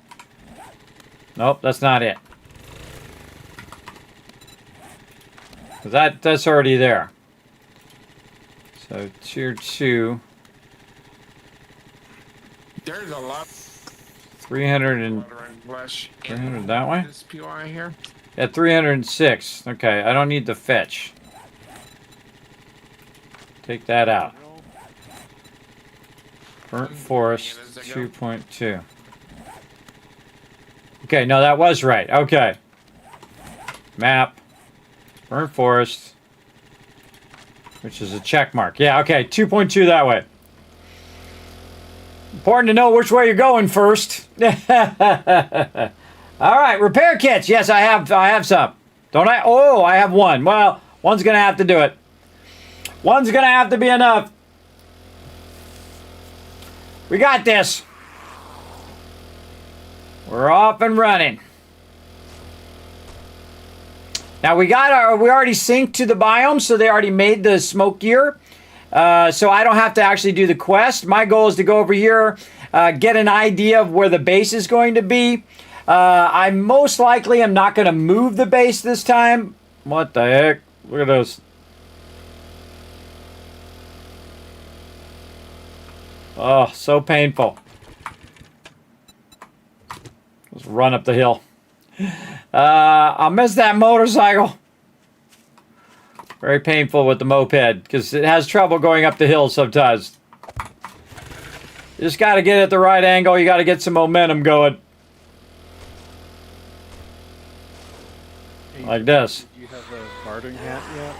Nope, that's not it. That's already there. So tier 2. There's a lot. 300 and 300 that way. This POI here. Yeah, 306. Okay, I don't need the fetch. Take that out. Burnt forest 2.2. Okay, no, that was right. Okay. Map. Burnt forest. Which is a check mark. Yeah, okay, 2.2 that way. Important to know which way you're going first. All right, repair kits. Yes, I have some. Don't I? Oh, I have one. Well, one's going to have to do it. One's going to have to be enough. We got this. We're off and running. Now we already synced to the biome, so they already made the smoke gear. So I don't have to actually do the quest. My goal is to go over here, get an idea of where the base is going to be. I most likely am not going to move the base this time. What the heck? Look at those. Oh, so painful. Let's run up the hill. I'll miss that motorcycle. Very painful with the moped because it has trouble going up the hill sometimes. You just got to get it at the right angle. You got to get some momentum going. Like this. Do you have a barding hat yet?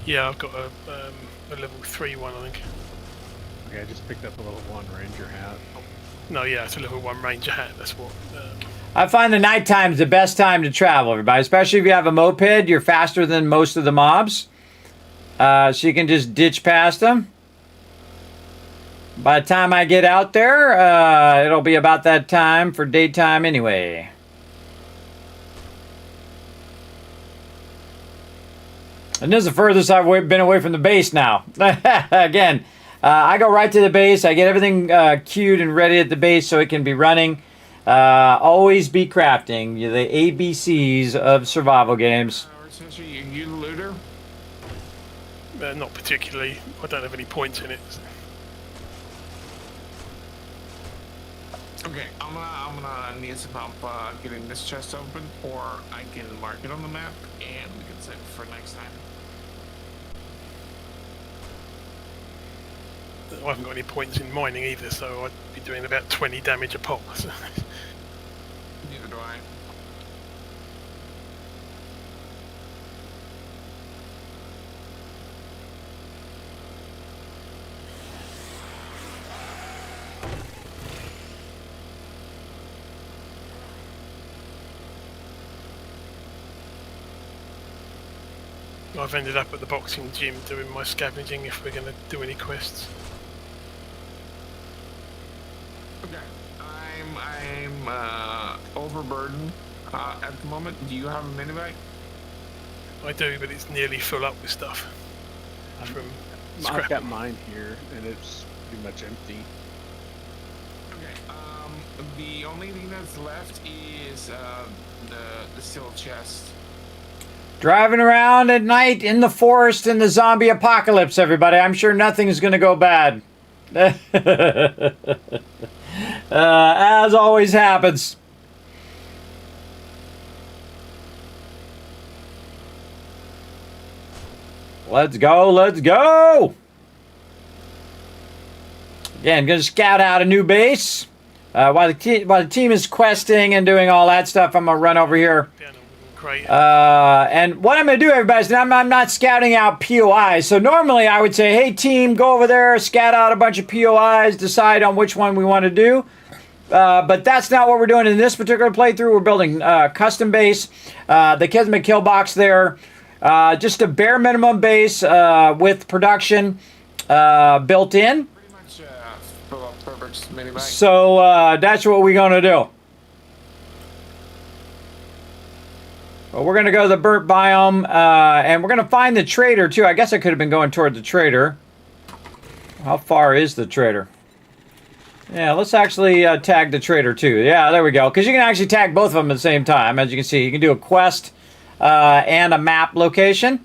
Yeah, I've got a level 3 one, I think. Okay, I just picked up a level 1 ranger hat. No, yeah, it's a level 1 ranger hat. That's what. I find the nighttime is the best time to travel, everybody. Especially if you have a moped, you're faster than most of the mobs. So you can just ditch past them. By the time I get out there, it'll be about that time for daytime anyway. And this is the furthest I've been away from the base now. Again, I go right to the base. I get everything queued and ready at the base so it can be running. Always be crafting. You're the ABCs of survival games. You the looter? Not particularly. I don't have any points in it. So. Okay, I'm gonna need some help getting this chest open, or I can mark it on the map and we can save it for next time. I haven't got any points in mining either, so I'd be doing about 20 damage a pop. So. Neither do I. I've ended up at the boxing gym doing my scavenging if we're going to do any quests. Okay, I'm overburdened at the moment. Do you have a minivac? I do, but it's nearly full up with stuff. From I've got mine here, and it's pretty much empty. Okay, the only thing that's left is the steel chest. Driving around at night in the forest in the zombie apocalypse, everybody. I'm sure nothing's going to go bad. As always happens. Let's go, let's go! Again, going to scout out a new base. While the team is questing and doing all that stuff, I'm going to run over here. And what I'm going to do, everybody, is I'm not scouting out POIs. So normally I would say, hey, team, go over there, scout out a bunch of POIs, decide on which one we want to do. But that's not what we're doing in this particular playthrough. We're building custom base, the Kismet kill box there. Just a bare minimum base with production built in. Pretty much perfect mini-bike. So that's what we're going to do. Well, we're going to go to the burnt biome, and we're going to find the trader, too. I guess I could have been going toward the trader. How far is the trader? Yeah, let's actually tag the trader, too. Yeah, there we go. Because you can actually tag both of them at the same time. As you can see, you can do a quest and a map location.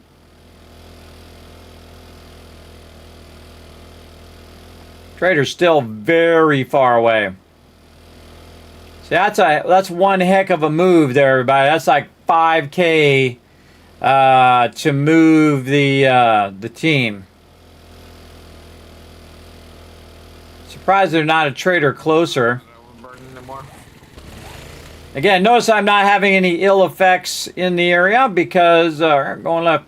Trader's still very far away. See, that's one heck of a move there, everybody. That's like 5K to move the team. Surprised they're not a trader closer. Again, notice I'm not having any ill effects in the area because going left.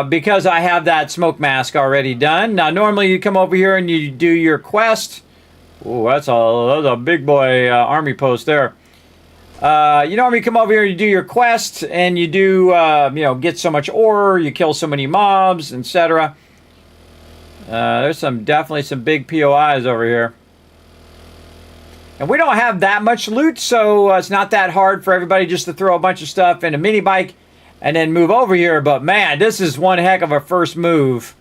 Because I have that smoke mask already done. Now, normally you come over here and you do your quest. Oh, that's a big boy army post there. You normally come over here, you do your quest, and you do, get so much ore, you kill so many mobs, etc. There's definitely some big POIs over here. And we don't have that much loot, so it's not that hard for everybody just to throw a bunch of stuff in a mini bike and then move over here. But man, this is one heck of a first move.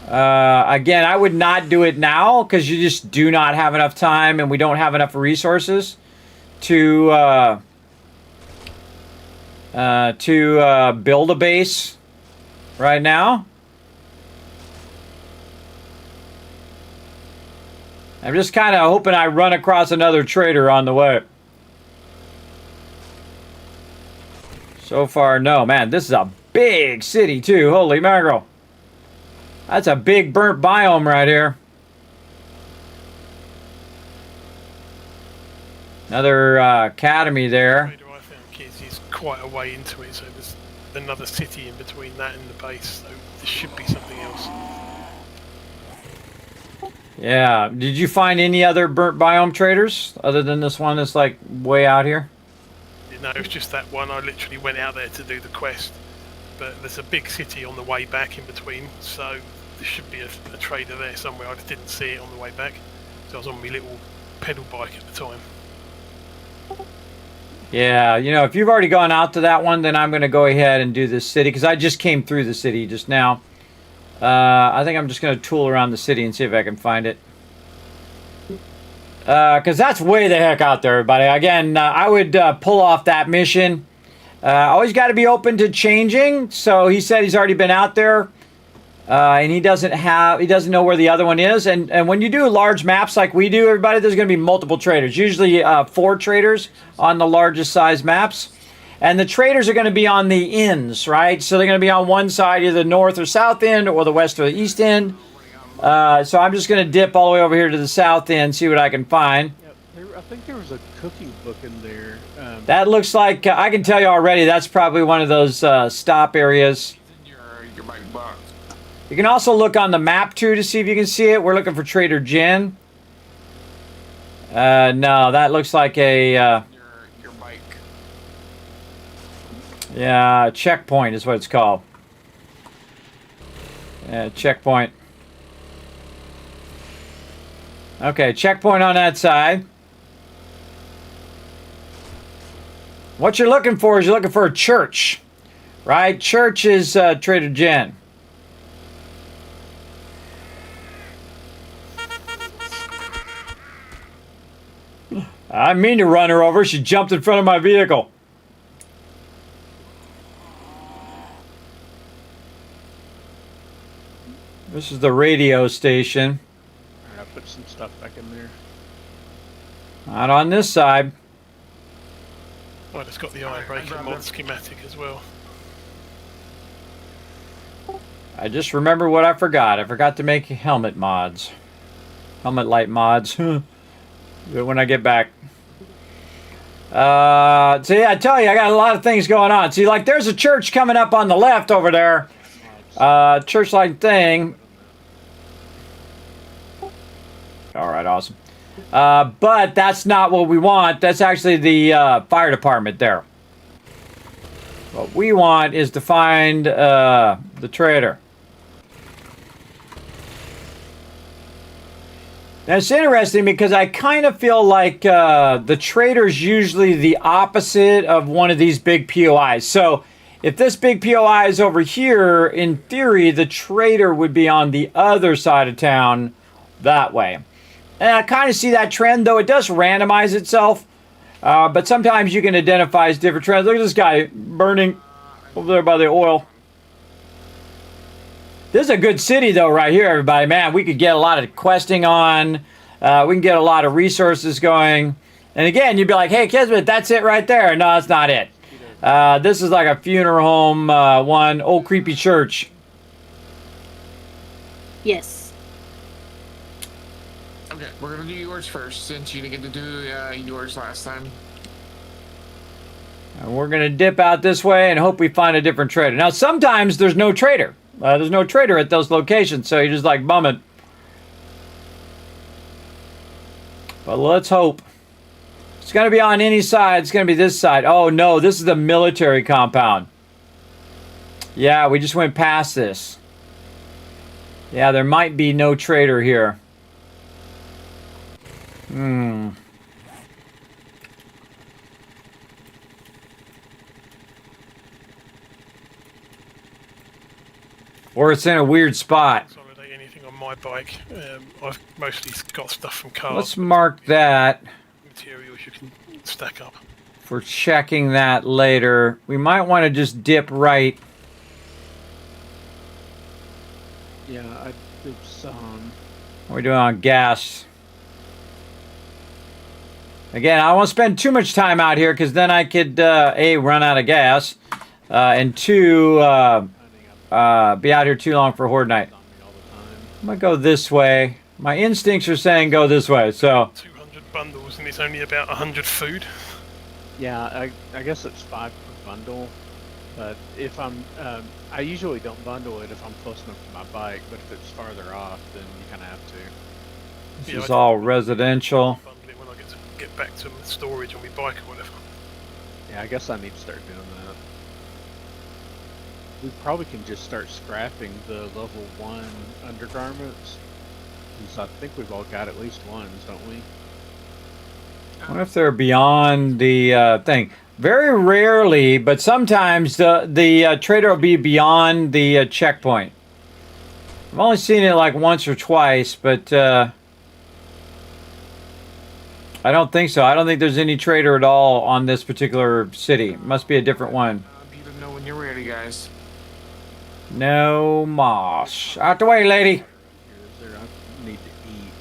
Again, I would not do it now because you just do not have enough time and we don't have enough resources to build a base right now. I'm just kind of hoping I run across another trader on the way. So far, no. Man, this is a big city, too. Holy mackerel. That's a big burnt biome right here. Another academy there. The trader I think is quite a way into it, so there's another city in between that and the base, so there should be something else. Yeah. Did you find any other burnt biome traders other than this one that's like way out here? No, it's just that one. I literally went out there to do the quest, but there's a big city on the way back in between, so there should be a trader there somewhere. I just didn't see it on the way back, so I was on my little pedal bike at the time. Yeah, if you've already gone out to that one, then I'm going to go ahead and do this city, because I just came through the city just now. I think I'm just going to tool around the city and see if I can find it. Because that's way the heck out there, everybody. Again, I would pull off that mission. Always got to be open to changing. So he said he's already been out there. And he doesn't know where the other one is. And when you do large maps like we do, everybody, there's going to be multiple traders. Usually 4 traders on the largest size maps. And the traders are going to be on the ends, right? So they're going to be on one side, either the north or south end, or the west or the east end. So I'm just going to dip all the way over here to the south end, see what I can find. Yeah, I think there was a cooking book in there. That looks like, I can tell you already, that's probably one of those stop areas. Your bike box. You can also look on the map, too, to see if you can see it. We're looking for Trader Jen. No, that looks like a... Your bike. Yeah, checkpoint is what it's called. Yeah, checkpoint. Okay, checkpoint on that side. What you're looking for is you're looking for a church, right? Church is Trader Jen. I mean to run her over. She jumped in front of my vehicle. This is the radio station. I put some stuff back in there. Not on this side. Well, it's got the iron breaker mod schematic as well. I just remember what I forgot. I forgot to make helmet mods. Helmet light mods. Do it when I get back. So yeah, I tell you, I got a lot of things going on. See, like there's a church coming up on the left over there. Church-like thing. All right, awesome. But that's not what we want. That's actually the fire department there. What we want is to find the trader. Now, it's interesting because I kind of feel like the trader's usually the opposite of one of these big POIs. So if this big POI is over here, in theory, the trader would be on the other side of town that way. And I kind of see that trend, though it does randomize itself. But sometimes you can identify as different trends. Look at this guy burning over there by the oil. This is a good city, though, right here, everybody. Man, we could get a lot of questing on. We can get a lot of resources going. And again, you'd be like, hey, Kismet, that's it right there. No, that's not it. This is like a funeral home, one old creepy church. Yes. Okay, we're gonna do yours first since you didn't get to do yours last time. And we're going to dip out this way and hope we find a different trader. Now, sometimes there's no trader. There's no trader at those locations, so you just like bum it. But let's hope. It's going to be on any side. It's going to be this side. Oh, no, this is the military compound. Yeah, we just went past this. Yeah, there might be no trader here. Or it's in a weird spot. Consolidate anything on my bike. I've mostly got stuff from cars. Let's mark that. Materials you can stack up. For checking that later. We might want to just dip right. Yeah, I did some. What are we doing on gas? Again, I won't spend too much time out here because then I could, A, run out of gas, and 2, be out here too long for Horde Night. I'm going to go this way. My instincts are saying go this way, so... 200 bundles and it's only about 100 food. Yeah, I guess it's 5 per bundle, but if I'm... I usually don't bundle it if I'm close enough to my bike, but if it's farther off, then you kind of have to. This is all residential. Get back to storage on my bike or whatever. Yeah, I guess I need to start doing that. We probably can just start scrapping the level 1 undergarments. Because I think we've all got at least ones, don't we? I wonder if they're beyond the thing. Very rarely, but sometimes the trader will be beyond the checkpoint. I've only seen it like once or twice, but I don't think so. I don't think there's any trader at all on this particular city. It must be a different one. You know when you're ready, guys. No moss. Out the way, lady. Here, I need to eat.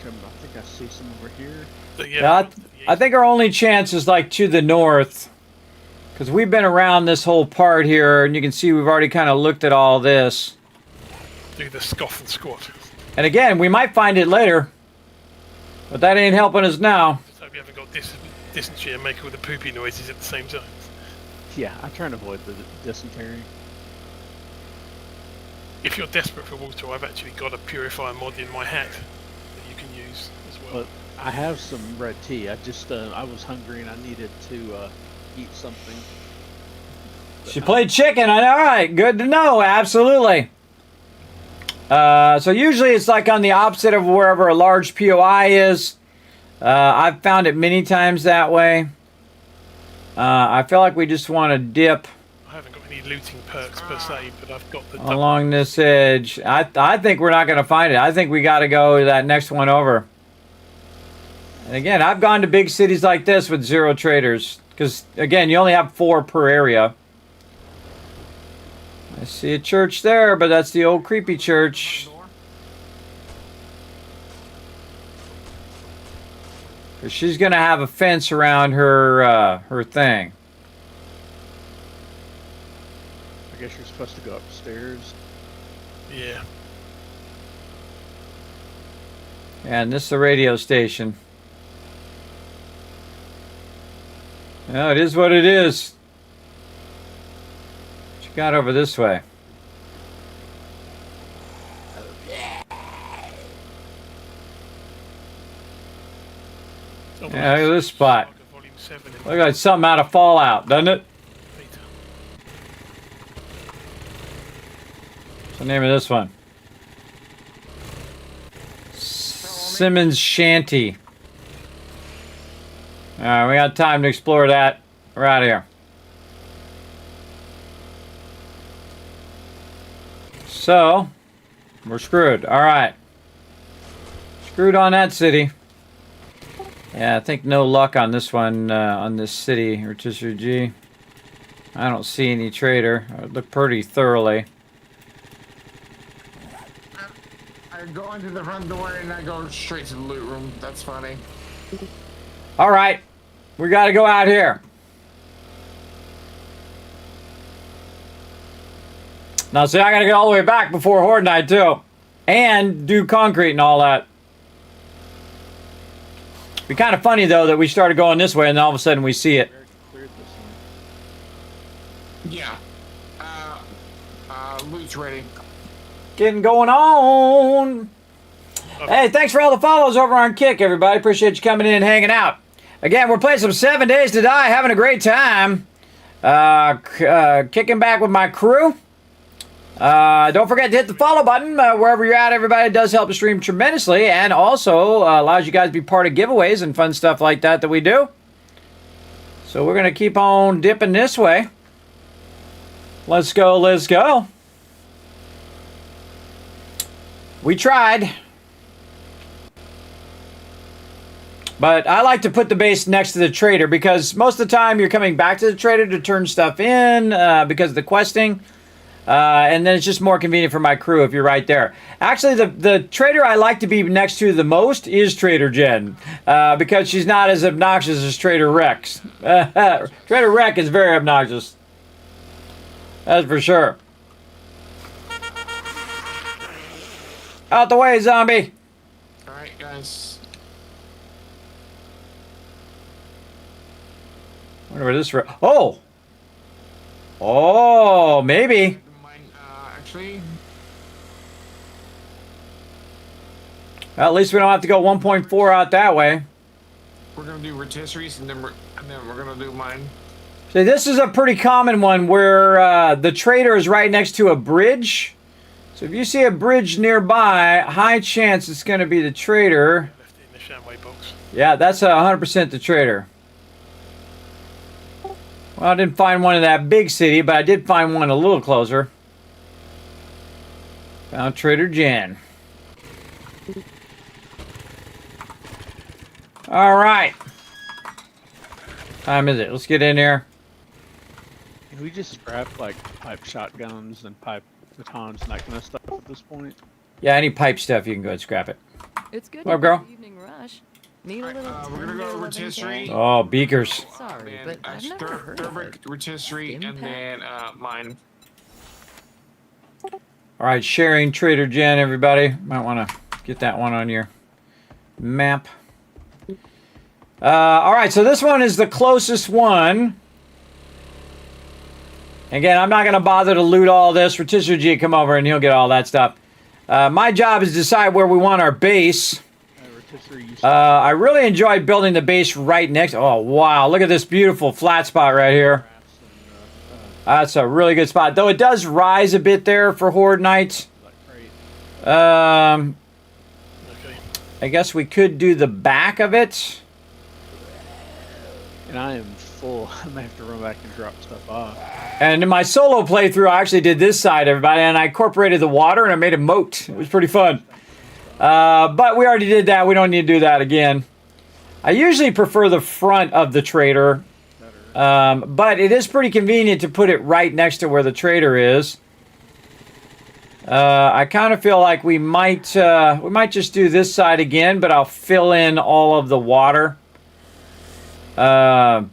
I think I see some over here. Yeah, I think our only chance is like to the north. Because we've been around this whole part here, and you can see we've already kind of looked at all this. Do the scoff and squat. And again, we might find it later. But that ain't helping us now. So we haven't got dysentery and make all the poopy noises at the same time. Yeah, I try and avoid the dysentery. If you're desperate for water, I've actually got a purifier mod in my hat that you can use as well. But I have some red tea. I just I was hungry and I needed to eat something. She played chicken. All right, good to know. Absolutely. So usually it's like on the opposite of wherever a large POI is. I've found it many times that way. I feel like we just want to dip I haven't got any looting perks per se, but I've got the along this edge. I think we're not going to find it. I think we got to go to that next one over. And again, I've gone to big cities like this with 0 traders. Because, again, you only have 4 per area. I see a church there, but that's the old creepy church. She's going to have a fence around her her thing. I guess you're supposed to go upstairs. Yeah. And this is the radio station. No, it is what it is. What you got over this way? Yeah, look at this spot. Look like something out of Fallout, doesn't it? What's the name of this one? Simmons Shanty. Alright, we got time to explore that. We're out of here. So, we're screwed. Alright. Screwed on that city. Yeah, I think no luck on this one, on this city, Rotisserie G. I don't see any trader. I look pretty thoroughly. I go into the front door and I go straight to the loot room. That's funny. Alright. We gotta go out here. Now, see, I gotta get all the way back before Horde Night, too. And do concrete and all that. Be kind of funny, though, that we started going this way and then all of a sudden we see it. Yeah. Loot's ready. Getting going on. Hey, thanks for all the follows over on Kick, everybody. Appreciate you coming in and hanging out. Again, we're playing some 7 Days to Die, having a great time. Kicking back with my crew. Don't forget to hit the follow button wherever you're at, everybody. It does help the stream tremendously, and also allows you guys to be part of giveaways and fun stuff like that we do. So we're going to keep on dipping this way. Let's go, let's go. We tried. But I like to put the base next to the trader because most of the time you're coming back to the trader to turn stuff in because of the questing. And then it's just more convenient for my crew if you're right there. Actually, the trader I like to be next to the most is Trader Jen. Because she's not as obnoxious as Trader Rex. Trader Rex is very obnoxious. That's for sure. Out the way, zombie! Alright, guys. I wonder where this... Oh! Oh, maybe. Actually... Well, at least we don't have to go 1.4 out that way. We're gonna do rotisseries and then we're gonna do mine. See, this is a pretty common one where the trader is right next to a bridge. So if you see a bridge nearby, high chance it's going to be the trader. Left it in the Shamway box. Yeah, that's 100% the trader. Well, I didn't find one in that big city, but I did find one a little closer. Found Trader Jen. All right. Time is it? Let's get in here. Can we just scrap like pipe shotguns and pipe batons and that kind of stuff at this point? Yeah, any pipe stuff, you can go ahead and scrap it. It's good. What up, girl? Evening rush. Need a little. We're gonna go to rotisserie. Oh, beakers. Sorry, but I've never heard of it. Rotisserie, and then mine. All right, sharing Trader Jen, everybody. Might want to get that one on your map. All right, so this one is the closest one. Again, I'm not going to bother to loot all this. Rotisserie G, come over and he'll get all that stuff. My job is to decide where we want our base. I really enjoyed building the base right next. Oh, wow. Look at this beautiful flat spot right here. That's a really good spot. Though it does rise a bit there for Horde Nights. I guess we could do the back of it. And I am full. I'm going to have to run back and drop stuff off. And in my solo playthrough, I actually did this side, everybody, and I incorporated the water and I made a moat. It was pretty fun. But we already did that. We don't need to do that again. I usually prefer the front of the trader. But it is pretty convenient to put it right next to where the trader is. I kind of feel like we might just do this side again, but I'll fill in all of the water. And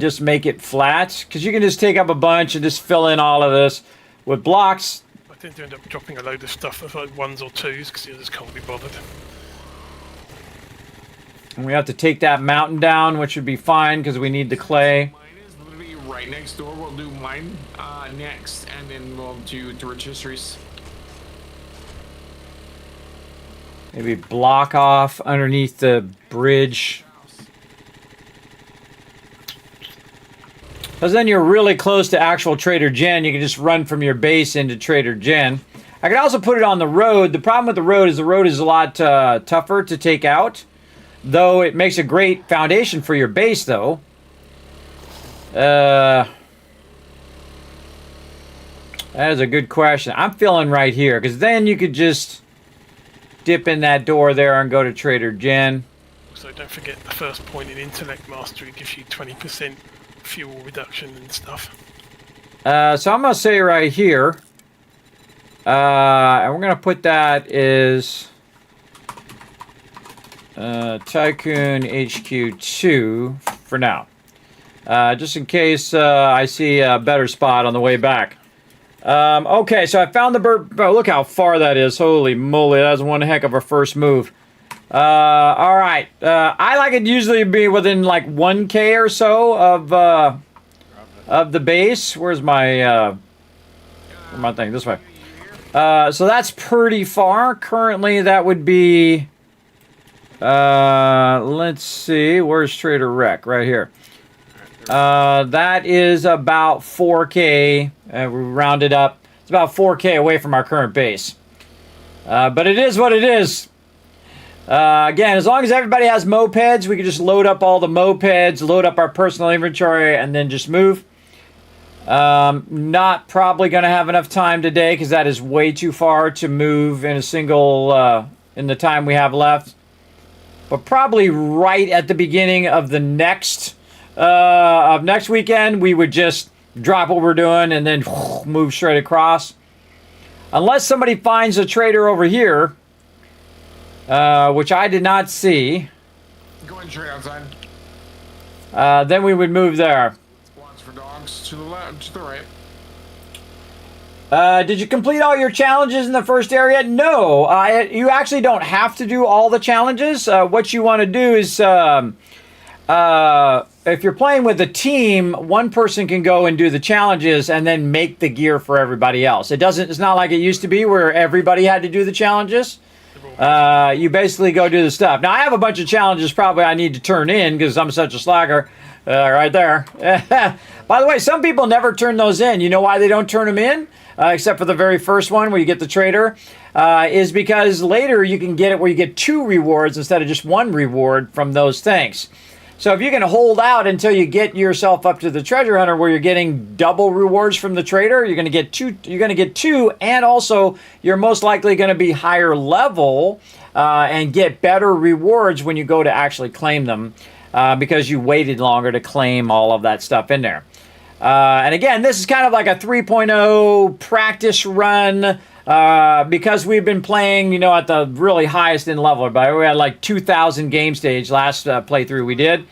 just make it flat. Because you can just take up a bunch and just fill in all of this with blocks. I tend to end up dropping a load of stuff of like 1s or 2s because you just can't be bothered. And we have to take that mountain down, which would be fine because we need the clay. Mine is literally right next door. We'll do mine next, and then we'll do the rotisseries. Maybe block off underneath the bridge. Because then you're really close to actual Trader Jen. You can just run from your base into Trader Jen. I could also put it on the road. The problem with the road is a lot tougher to take out. Though it makes a great foundation for your base, though. That is a good question. I'm feeling right here. Because then you could just dip in that door there and go to Trader Jen. So don't forget the first point in Intellect Mastery gives you 20% fuel reduction and stuff. So I'm going to say right here, and we're going to put that is Tycoon HQ2 for now. Just in case I see a better spot on the way back. Okay, so I found the bird. Oh, look how far that is. Holy moly, that was one heck of a first move. All right. I like it usually be within like 1K or so of the base. Where's my thing? This way. So that's pretty far. Currently, that would be. Let's see. Where's Trader Rec? Right here. That is about 4K. We rounded up. It's about 4K away from our current base. But it is what it is. Again, as long as everybody has mopeds, we can just load up all the mopeds, load up our personal inventory, and then just move. Not probably going to have enough time today because that is way too far to move in a single, in the time we have left. But probably right at the beginning of the next weekend, we would just drop what we're doing and then move straight across. Unless somebody finds a trader over here. Which I did not see. Going straight outside. Then we would move there. Squats for dogs to the left, to the right. Did you complete all your challenges in the first area? No. You actually don't have to do all the challenges. What you want to do is, if you're playing with a team, one person can go and do the challenges and then make the gear for everybody else. It's not like it used to be where everybody had to do the challenges. You basically go do the stuff. Now, I have a bunch of challenges probably I need to turn in because I'm such a slacker. Right there. By the way, some people never turn those in. You know why they don't turn them in? Except for the very first one where you get the trader. Is because later you can get it where you get 2 rewards instead of just 1 reward from those things. So if you can hold out until you get yourself up to the treasure hunter where you're getting double rewards from the trader, you're going to get two. You're going to get two, and also you're most likely going to be higher level and get better rewards when you go to actually claim them because you waited longer to claim all of that stuff in there. And again, this is kind of like a 3.0 practice run because we've been playing, you know, at the really highest in level. But we had like 2,000 game stage last playthrough we did.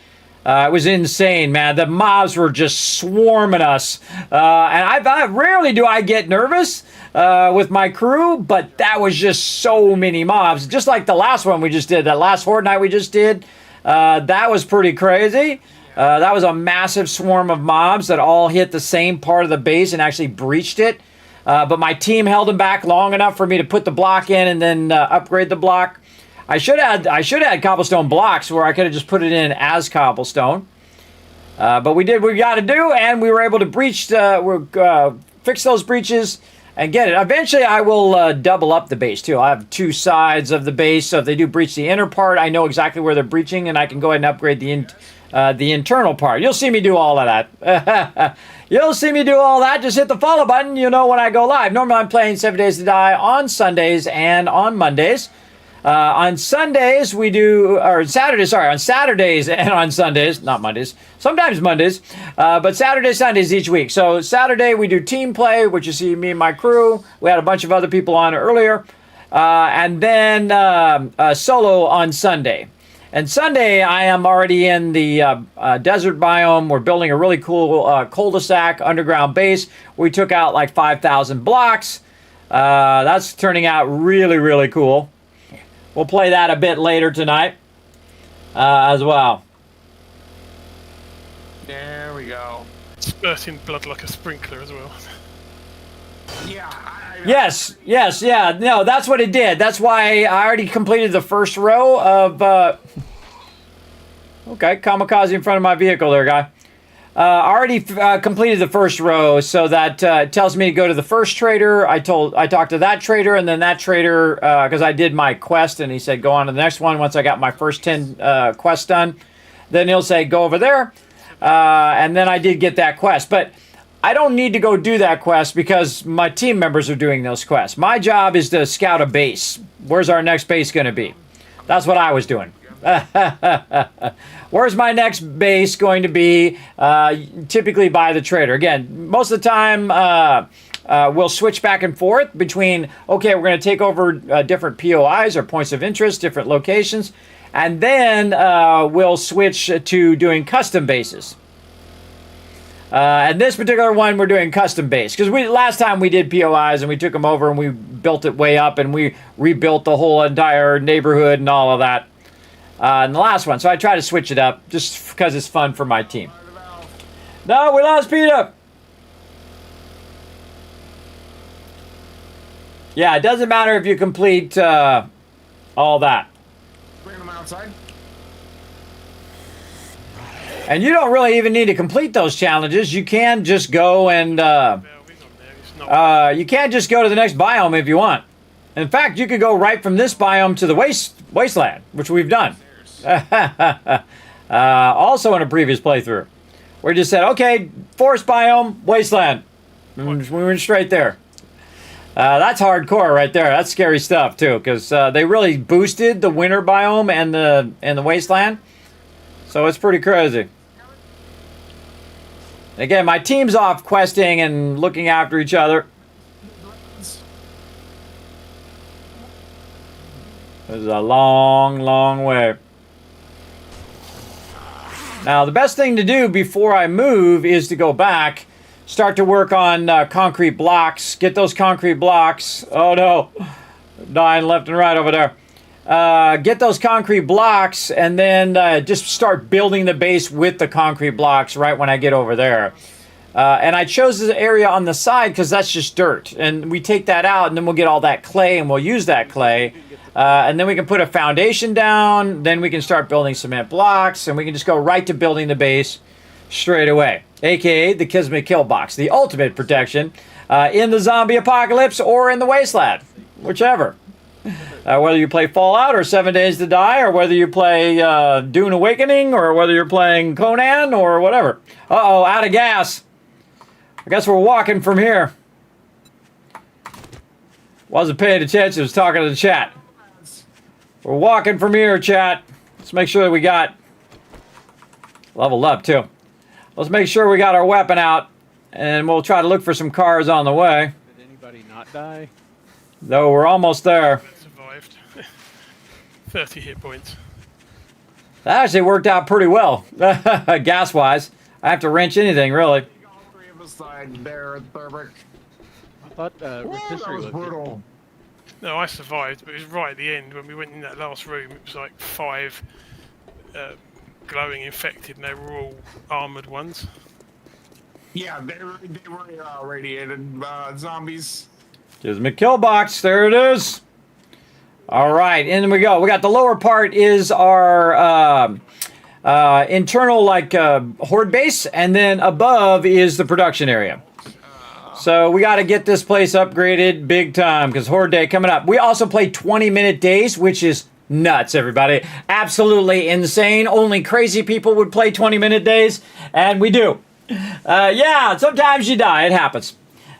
It was insane, man. The mobs were just swarming us. And I rarely do I get nervous with my crew, but that was just so many mobs. Just like the last one we just did, that last Horde night we just did. That was pretty crazy. That was a massive swarm of mobs that all hit the same part of the base and actually breached it. But my team held them back long enough for me to put the block in and then upgrade the block. I should have had cobblestone blocks where I could have just put it in as cobblestone. But we did what we got to do, and we were able to fix those breaches and get it. Eventually, I will double up the base, too. I have two sides of the base, so if they do breach the inner part, I know exactly where they're breaching, and I can go ahead and upgrade the internal part. You'll see me do all of that. You'll see me do all that. Just hit the follow button. You know when I go live. Normally, I'm playing 7 Days to Die on Sundays and on Mondays. On Sundays, we do, or Saturdays, sorry, on Saturdays and on Sundays, not Mondays, sometimes Mondays, but Saturdays, Sundays each week. So Saturday, we do team play, which you see me and my crew. We had a bunch of other people on earlier. And then solo on Sunday. And Sunday, I am already in the desert biome. We're building a really cool cul-de-sac underground base. We took out like 5,000 blocks. That's turning out really, really cool. We'll play that a bit later tonight as well. There we go. Spurting blood like a sprinkler as well. Yeah. Yes, yeah. No, that's what it did. That's why I already completed the first row of... Okay, kamikaze in front of my vehicle there, guy. Already completed the first row, so that tells me to go to the first trader. I talked to that trader, and then that trader, because I did my quest, and he said go on to the next one once I got my first 10 quests done. Then he'll say go over there, and then I did get that quest. But I don't need to go do that quest because my team members are doing those quests. My job is to scout a base. Where's our next base going to be? That's what I was doing. Where's my next base going to be? Typically by the trader. Again, most of the time we'll switch back and forth between, okay, we're going to take over different POIs or points of interest, different locations, and then we'll switch to doing custom bases. And this particular one, we're doing custom base because last time we did POIs and we took them over and we built it way up and we rebuilt the whole entire neighborhood and all of that. In the last one, so I try to switch it up just because it's fun for my team. No, we lost Peter. Yeah, it doesn't matter if you complete all that. Bring them outside. And you don't really even need to complete those challenges. You can just go and you can just go to the next biome if you want. In fact, you could go right from this biome to the wasteland, which we've done. Also in a previous playthrough. We just said, okay, forest biome, wasteland. And we went straight there. That's hardcore right there. That's scary stuff too, because they really boosted the winter biome and the wasteland. So it's pretty crazy. Again, my team's off questing and looking after each other. This is a long, long way. Now, the best thing to do before I move is to go back, start to work on concrete blocks, get those concrete blocks. Oh, no. Dying left and right over there. Get those concrete blocks, and then just start building the base with the concrete blocks right when I get over there. And I chose the area on the side because that's just dirt. And we take that out, and then we'll get all that clay, and we'll use that clay. And then we can put a foundation down. Then we can start building cement blocks. And we can just go right to building the base straight away. A.k.a. the Kismet kill box. The ultimate protection in the zombie apocalypse or in the wasteland. Whichever. Whether you play Fallout or 7 Days to Die, or whether you play Dune Awakening, or whether you're playing Conan, or whatever. Uh-oh, out of gas. I guess we're walking from here. Wasn't paying attention, was talking to the chat. We're walking from here, chat. Let's make sure that we got leveled up, too. Let's make sure we got our weapon out, and we'll try to look for some cars on the way. Did anybody not die? Though we're almost there. Survived. 30 hit points. That actually worked out pretty well, gas-wise. I have to wrench anything, really. All three of us died there, Thurbrick. I thought rotisserie looked brutal. No, I survived, but it was right at the end when we went in that last room. It was like 5 glowing infected, and they were all armored ones. Yeah, they were radiated zombies. Here's my kill box. There it is. All right, in we go. We got the lower part is our internal horde base, and then above is the production area. So we got to get this place upgraded big time because Horde Day coming up. We also play 20-minute days, which is nuts, everybody. Absolutely insane. Only crazy people would play 20-minute days, and we do. Yeah, sometimes you die. It happens.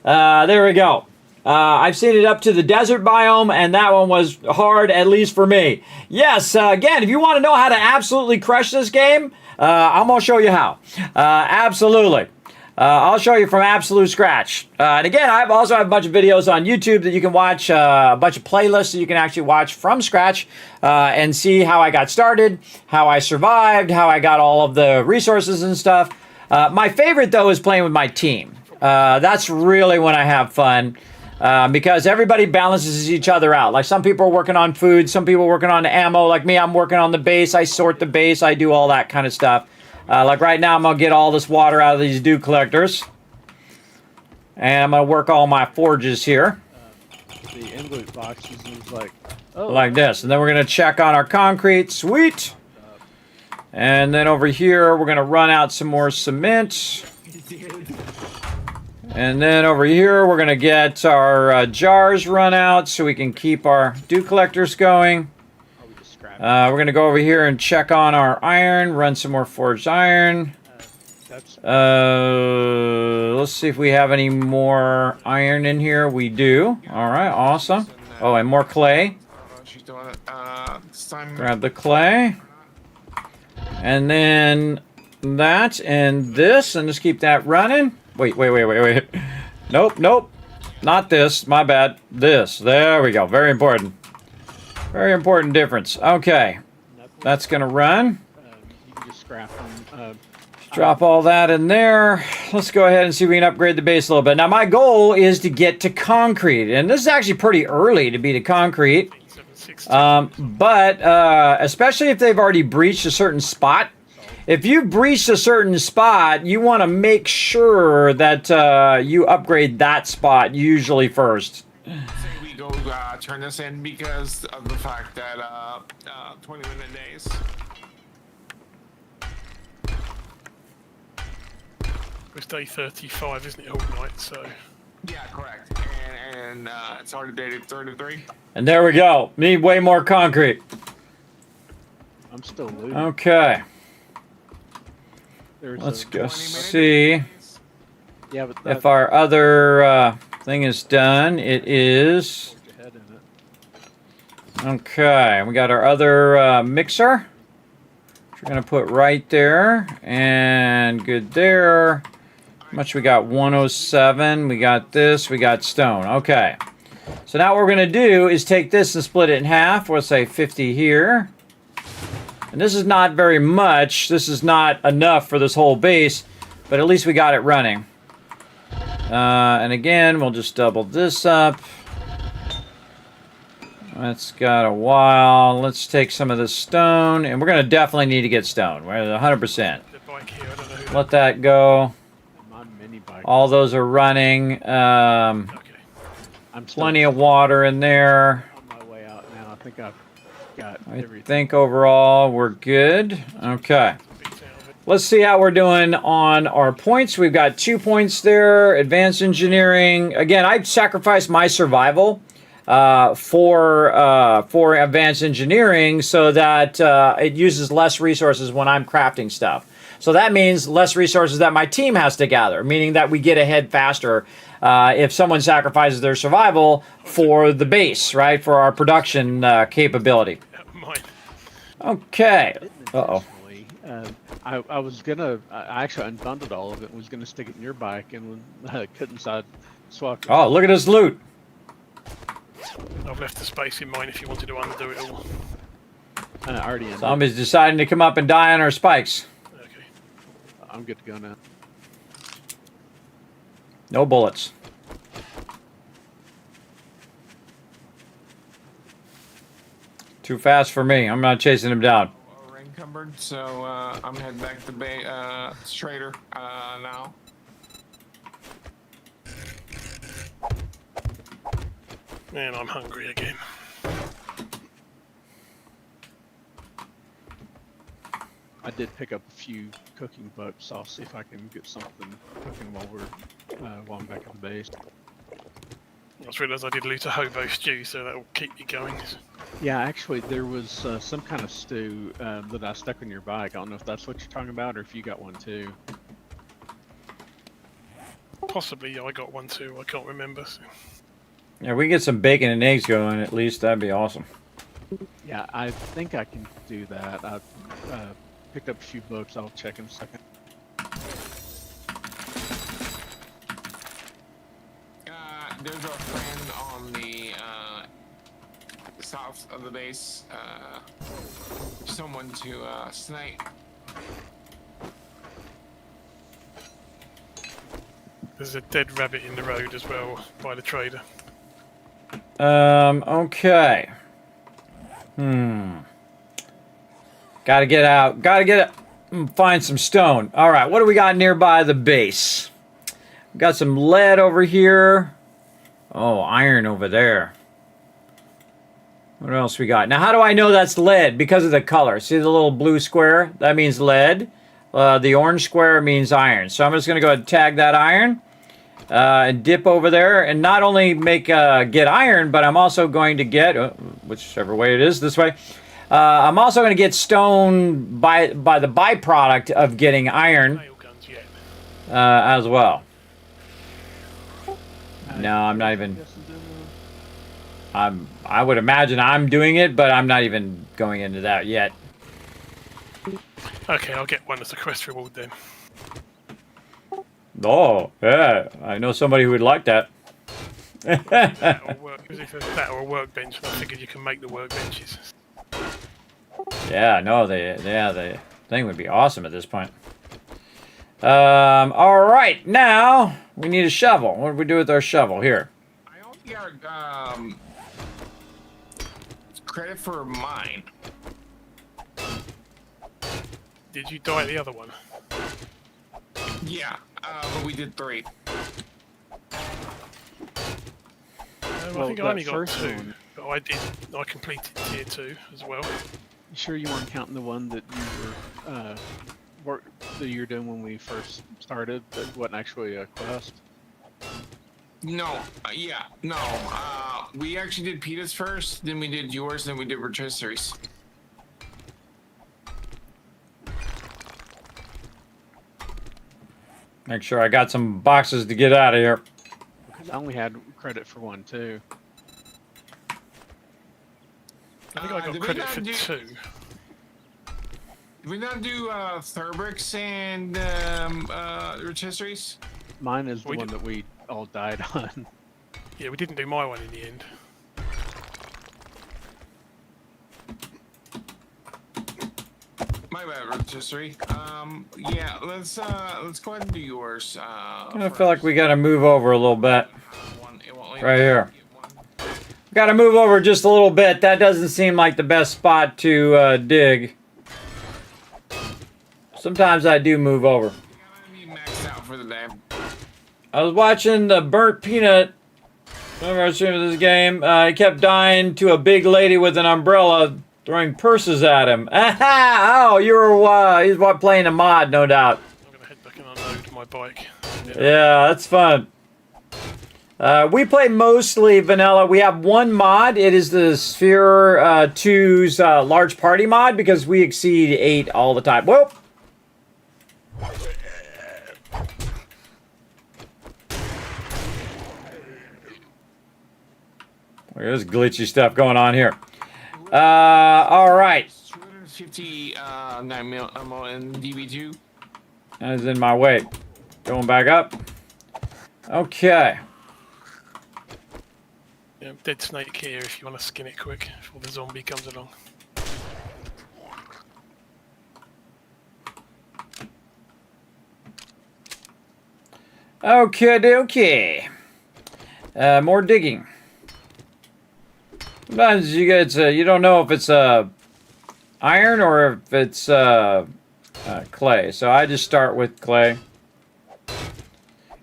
There we go. I've seen it up to the desert biome, and that one was hard, at least for me. Yes, again, if you want to know how to absolutely crush this game, I'm going to show you how. Absolutely. I'll show you from absolute scratch. And again, I also have a bunch of videos on YouTube that you can watch, a bunch of playlists that you can actually watch from scratch and see how I got started, how I survived, how I got all of the resources and stuff. My favorite, though, is playing with my team. That's really when I have fun. Because everybody balances each other out. Like some people are working on food, some people are working on ammo. Like me, I'm working on the base. I sort the base. I do all that kind of stuff. Like right now, I'm going to get all this water out of these dew collectors. And I'm going to work all my forges here. The ingot boxes is like, oh. Like this. And then we're going to check on our concrete. Sweet. And then over here, we're going to run out some more cement. And then over here, we're going to get our jars run out so we can keep our dew collectors going. We're going to go over here and check on our iron, run some more forged iron. Let's see if we have any more iron in here. We do. All right, awesome. Oh, and more clay. She's doing it. This time. Grab the clay. And then that and this, and just keep that running. Wait. Nope. Not this. My bad. This. There we go. Very important. Very important difference. Okay. That's going to run. You can just scrap them. Drop all that in there. Let's go ahead and see if we can upgrade the base a little bit. Now, my goal is to get to concrete. And this is actually pretty early to be to concrete. But especially if they've already breached a certain spot. If you've breached a certain spot, you want to make sure that you upgrade that spot usually first. Say we go turn this in because of the fact that 20-minute days. It's day 35, isn't it, all night, so... Yeah, correct. And it's already dated 33. And there we go. Need way more concrete. I'm still looting. Okay. There's Let's go see but if our other thing is done. It is. Okay, we got our other mixer. Which we're going to put right there. And good there. How much we got? 107. We got this. We got stone. Okay. So now what we're going to do is take this and split it in half. We'll say 50 here. And this is not very much. This is not enough for this whole base, but at least we got it running. And again, we'll just double this up. That's got a while. Let's take some of this stone, and we're going to definitely need to get stone. We're at 100%. Let that go. All those are running. Plenty of water in there. On my way out now. I think I've got everything. I think overall we're good. Okay. Let's see how we're doing on our points. We've got 2 points there. Advanced engineering. Again, I've sacrificed my survival for advanced engineering, so that it uses less resources when I'm crafting stuff. So that means less resources that my team has to gather, meaning that we get ahead faster if someone sacrifices their survival for the base, right, for our production capability. Okay. Uh-oh. I was gonna. I actually unbundled all of it. Was gonna stick it in your bike, and couldn't side swap it. Oh, look at this loot. I've left the space in mine if you wanted to undo it all. Already in. Zombies deciding to come up and die on our spikes. Okay. I'm good to go now. No bullets. Too fast for me. I'm not chasing him down. We're encumbered, so I'm heading back to Trader now. And I'm hungry again. I did pick up a few cooking books. So I'll see if I can get something cooking while I'm back at the base. I just realised I did loot a hobo stew, so that'll keep you going. Yeah, actually, there was some kind of stew that I stuck on your bike. I don't know if that's what you're talking about, or if you got one too. Possibly, I got one too. I can't remember. So. Yeah, we can get some bacon and eggs going at least. That'd be awesome. Yeah, I think I can do that. I picked up a few books. I'll check in a second. There's a friend on the south of the base. Someone to snipe. There's a dead rabbit in the road as well by the trader. Okay. Gotta get out. Gotta get find some stone. All right, what do we got nearby the base? We got some lead over here. Oh, iron over there. What else we got? Now, how do I know that's lead? Because of the color. See the little blue square? That means lead. The orange square means iron. So I'm just going to go ahead and tag that iron. And dip over there. And not only get iron, but I'm also going to get, whichever way it is, this way. I'm also going to get stone by the byproduct of getting iron as well. No, I'm not even. I would imagine I'm doing it, but I'm not even going into that yet. Okay, I'll get one as a quest reward then. Oh, yeah, I know somebody who would like that. That or a workbench, and I figured you can make the workbenches. Yeah, no, the thing would be awesome at this point. All right, now we need a shovel. What do we do with our shovel here? I only got credit for mine. Did you die at the other one? Yeah, but we did 3. I think I only got 2, but I completed tier 2 as well. You sure you weren't counting the one that you were that you were doing when we first started? That wasn't actually a quest. No, no. We actually did Peter's first, then we did yours, then we did rotisseries. Make sure I got some boxes to get out of here. Because I only had credit for 1 too. I think I got credit for 2. Did we not do Thurbricks and rotisseries? Mine is the one that we all died on. Yeah, we didn't do my one in the end. My bad, rotisserie. Yeah, let's go ahead and do yours. I feel like we got to move over a little bit. Right here. Got to move over just a little bit. That doesn't seem like the best spot to dig. Sometimes I do move over. Maxed out for the day. I was watching the Burnt Peanut. Remember I was streaming this game? He kept dying to a big lady with an umbrella throwing purses at him. Aha! Oh, you were he's playing a mod, no doubt. I'm gonna head back and unload my bike. Yeah, that's fun. We play mostly vanilla. We have one mod. It is the Sphere 2's large party mod because we exceed 8 all the time. Whoop! There's glitchy stuff going on here. All right. 250 9mm ammo in DB2. That is in my way. Going back up. Okay. Yeah, dead snake here if you want to skin it quick before the zombie comes along. Okay, okay. More digging. Sometimes you get you don't know if it's iron or if it's clay. So I just start with clay.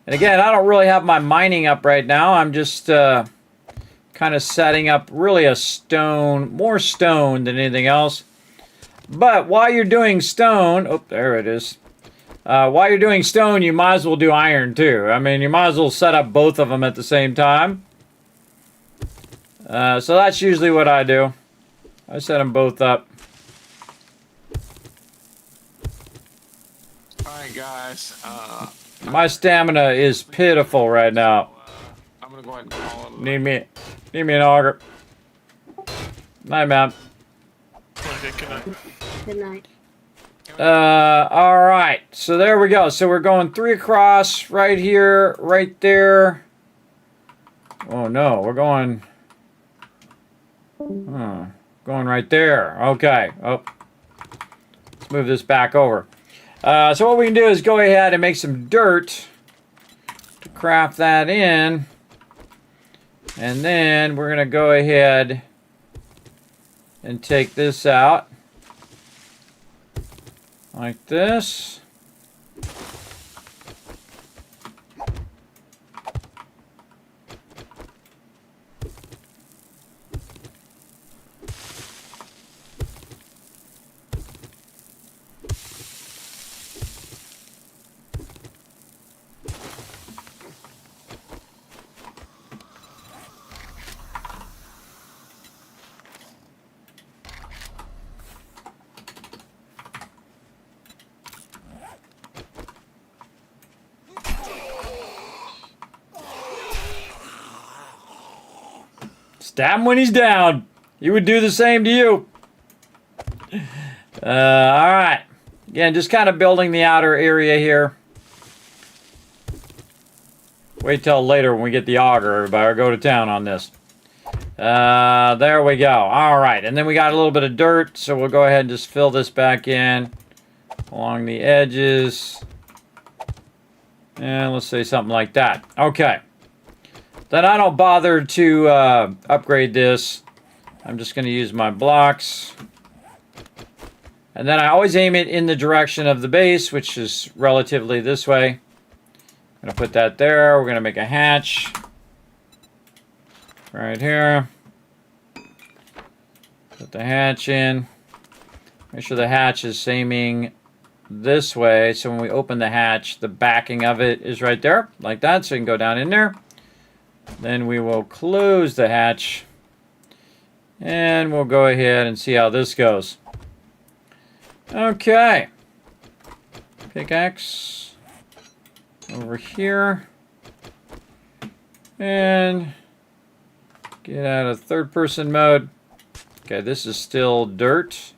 And again, I don't really have my mining up right now. I'm just kind of setting up really a stone, more stone than anything else. But while you're doing stone, oh, there it is. While you're doing stone, you might as well do iron too. I mean, you might as well set up both of them at the same time. So that's usually what I do. I set them both up. Alright, guys. My stamina is pitiful right now. I'm gonna go ahead and call it. Need me an auger. Night, man. Okay, good night. Good night. All right. So there we go. So we're going 3 across right here, right there. Oh no, we're going. Going right there. Okay. Oh, let's move this back over. So what we can do is go ahead and make some dirt to craft that in. And then we're going to go ahead and take this out. Like this. Stab him when he's down. He would do the same to you. Alright. Again, just kind of building the outer area here. Wait till later when we get the auger, everybody. Or go to town on this. There we go. Alright. And then we got a little bit of dirt, so we'll go ahead and just fill this back in along the edges. And let's say something like that. Okay. Then I don't bother to upgrade this. I'm just going to use my blocks. And then I always aim it in the direction of the base, which is relatively this way. I'm going to put that there. We're going to make a hatch. Right here. Put the hatch in. Make sure the hatch is aiming this way. So when we open the hatch, the backing of it is right there. Like that. So you can go down in there. Then we will close the hatch. And we'll go ahead and see how this goes. Okay. Pickaxe. Over here. And get out of third person mode. Okay, this is still dirt.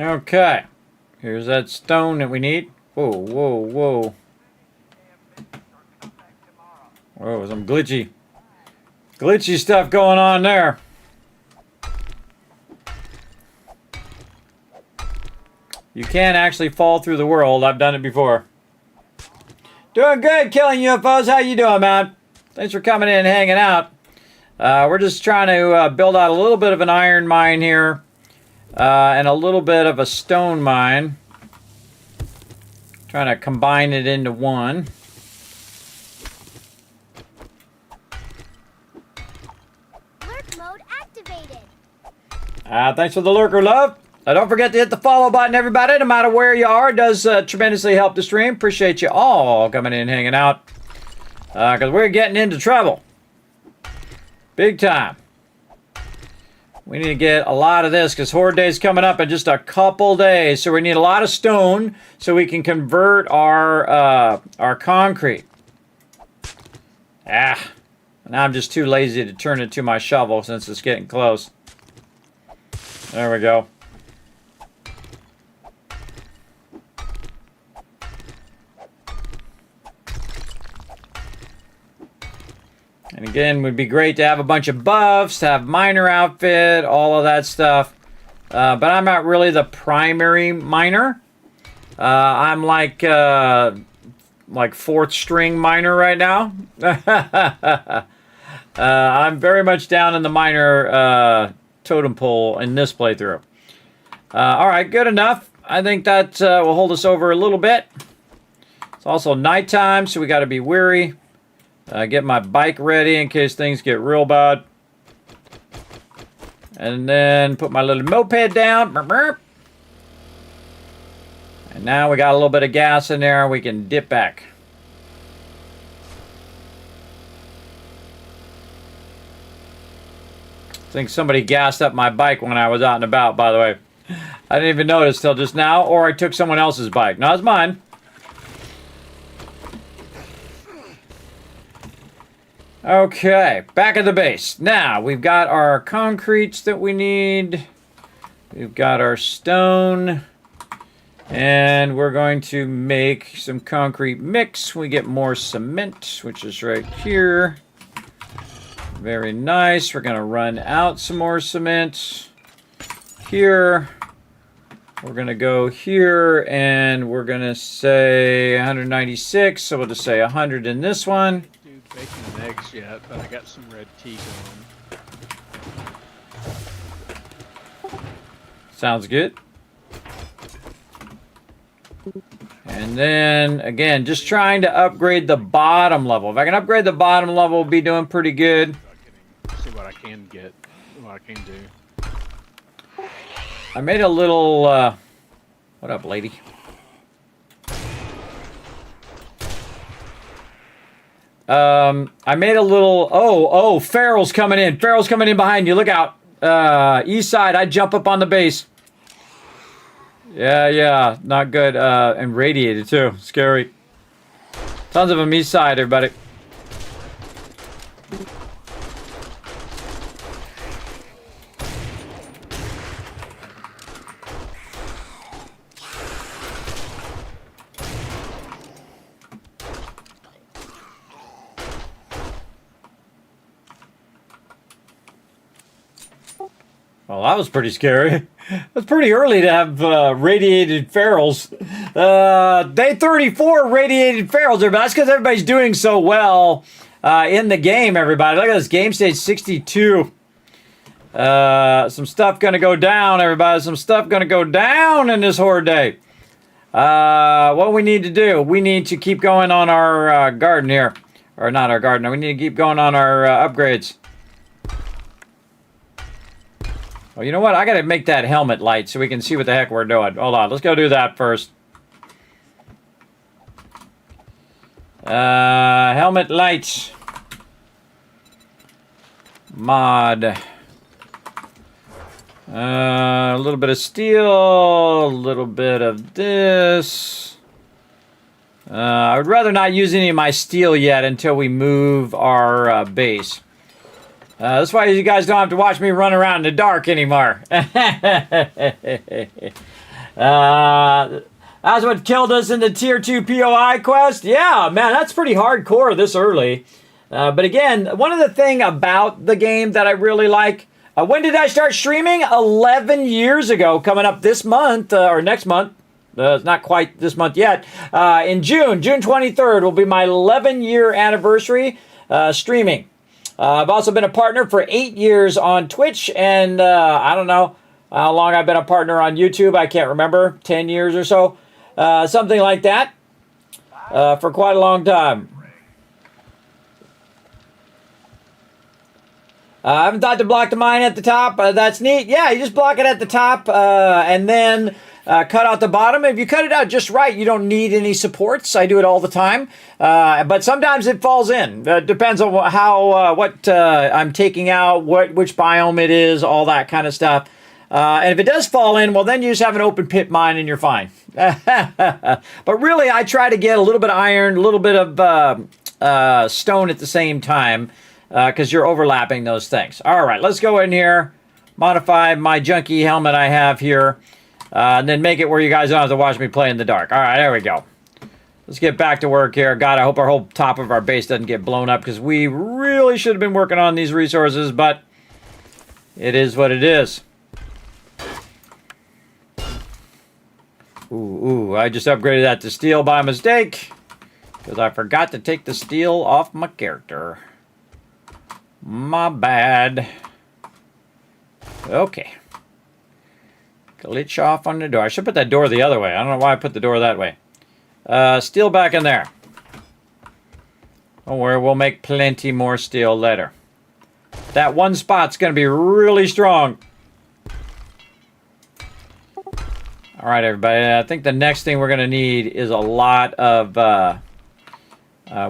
Okay, here's that stone that we need. Whoa, whoa, whoa. Whoa, some glitchy stuff going on there. You can actually fall through the world. I've done it before. Doing good, killing UFOs. How you doing, man? Thanks for coming in and hanging out. We're just trying to build out a little bit of an iron mine here and a little bit of a stone mine. Trying to combine it into one. Lurk mode activated. Thanks for the lurker love. Don't forget to hit the follow button, everybody. No matter where you are, it does tremendously help the stream. Appreciate you all coming in and hanging out. Because we're getting into trouble. Big time. We need to get a lot of this because Horde Day's coming up in just a couple days. So we need a lot of stone so we can convert our concrete. Now I'm just too lazy to turn it to my shovel since it's getting close. There we go. And again, would be great to have a bunch of buffs, to have miner outfit, all of that stuff. But I'm not really the primary miner. I'm like fourth string miner right now. I'm very much down in the miner totem pole in this playthrough. All right, good enough. I think that will hold us over a little bit. It's also nighttime, so we got to be weary. Get my bike ready in case things get real bad. And then put my little moped down. Burp, burp. And now we got a little bit of gas in there. We can dip back. I think somebody gassed up my bike when I was out and about, by the way. I didn't even notice till just now, or I took someone else's bike. No, it's mine. Okay, back at the base. Now, we've got our concretes that we need. We've got our stone. And we're going to make some concrete mix. We get more cement, which is right here. Very nice. We're going to run out some more cement here. We're going to go here, and we're going to say 196. So we'll just say 100 in this one. Bacon and eggs yet, but I got some red tea going. Sounds good. And then, again, just trying to upgrade the bottom level. If I can upgrade the bottom level, we'll be doing pretty good. See what I can get, what I can do. I made a little, what up, lady? I made a little, oh, Farrell's coming in. Farrell's coming in behind you. Look out. East side, I jump up on the base. Yeah, not good. And radiated too. Scary. Tons of them east side, everybody. Well, that was pretty scary. It's pretty early to have radiated ferals. Day 34 radiated ferals. That's because everybody's doing so well in the game, everybody. Look at this. Game stage 62. Some stuff going to go down, everybody. Some stuff going to go down in this Horde Day. What we need to do, we need to keep going on our garden here. Or not our garden. We need to keep going on our upgrades. Well, you know what? I got to make that helmet light so we can see what the heck we're doing. Hold on. Let's go do that first. Helmet lights. Mod. A little bit of steel. A little bit of this. I would rather not use any of my steel yet until we move our base. That's why you guys don't have to watch me run around in the dark anymore. That's what killed us in the Tier 2 POI quest? Yeah, man, that's pretty hardcore this early. But again, one of the things about the game that I really like, when did I start streaming? 11 years ago, coming up this month, or next month. It's not quite this month yet. In June 23rd will be my 11-year anniversary. streaming. I've also been a partner for 8 years on Twitch, and I don't know how long I've been a partner on YouTube. I can't remember, 10 years or so, something like that, for quite a long time. I haven't thought to block the mine at the top. That's neat. Yeah, you just block it at the top and then cut out the bottom. If you cut it out just right, you don't need any supports. I do it all the time. But sometimes it falls in. Depends on what I'm taking out, which biome it is, all that kind of stuff. And if it does fall in, well, then you just have an open pit mine and you're fine. But really, I try to get a little bit of iron, a little bit of stone at the same time, because you're overlapping those things. All right, let's go in here, modify my junky helmet I have here, and then make it where you guys don't have to watch me play in the dark. All right, there we go. Let's get back to work here. God, I hope our whole top of our base doesn't get blown up, because we really should have been working on these resources, but it is what it is. Ooh, I just upgraded that to steel by mistake, because I forgot to take the steel off my character. My bad. Okay. Glitch off on the door. I should put that door the other way. I don't know why I put the door that way. Steel back in there. Don't worry, we'll make plenty more steel later. That one spot's going to be really strong. All right, everybody. I think the next thing we're going to need is a lot of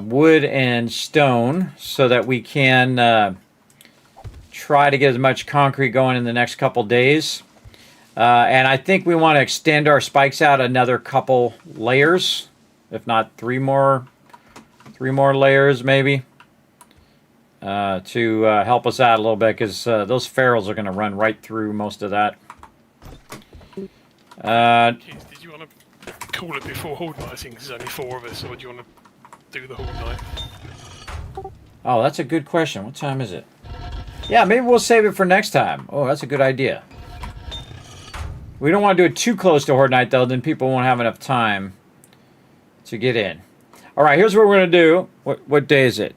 wood and stone so that we can try to get as much concrete going in the next couple days. And I think we want to extend our spikes out another couple layers, if not three more layers maybe, to help us out a little bit, because those ferals are going to run right through most of that. Did you want to call it before Horde Night? I think there's only 4 of us, or do you want to do the Horde Night? Oh, that's a good question. What time is it? Yeah, maybe we'll save it for next time. Oh, that's a good idea. We don't want to do it too close to Horde Night, though. Then people won't have enough time to get in. All right, here's what we're going to do. What day is it?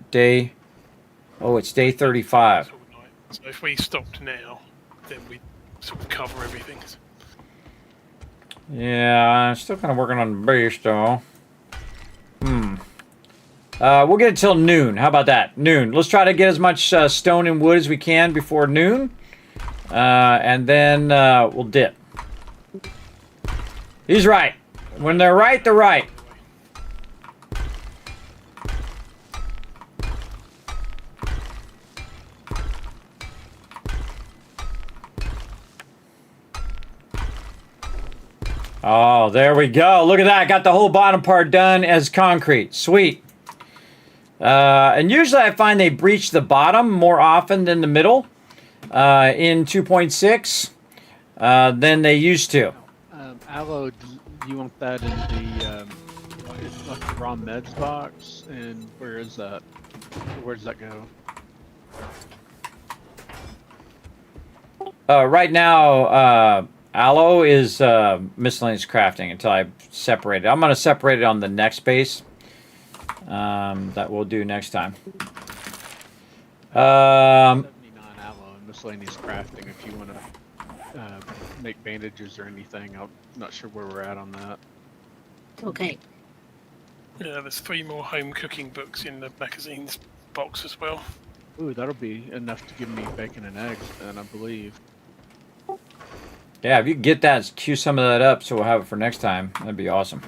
Oh, it's day 35. So if we stopped now, then we sort of cover everything. Yeah, I'm still kind of working on the base, though. We'll get it till noon. How about that? Noon. Let's try to get as much stone and wood as we can before noon. And then we'll dip. He's right. When they're right, they're right. Oh, there we go. Look at that. Got the whole bottom part done as concrete. Sweet. And usually I find they breach the bottom more often than the middle in 2.6 than they used to. Aloe, do you want that in the like the raw meds box? And where is that? Where does that go? Right now, Aloe is miscellaneous crafting until I separate it. I'm going to separate it on the next base. That we'll do next time. 79 aloe and miscellaneous crafting if you want to make bandages or anything. I'm not sure where we're at on that. Okay. Yeah, there's 3 more home cooking books in the magazine's box as well. Ooh, that'll be enough to give me bacon and eggs then, I believe. Yeah, if you can get that, queue some of that up so we'll have it for next time. That'd be awesome.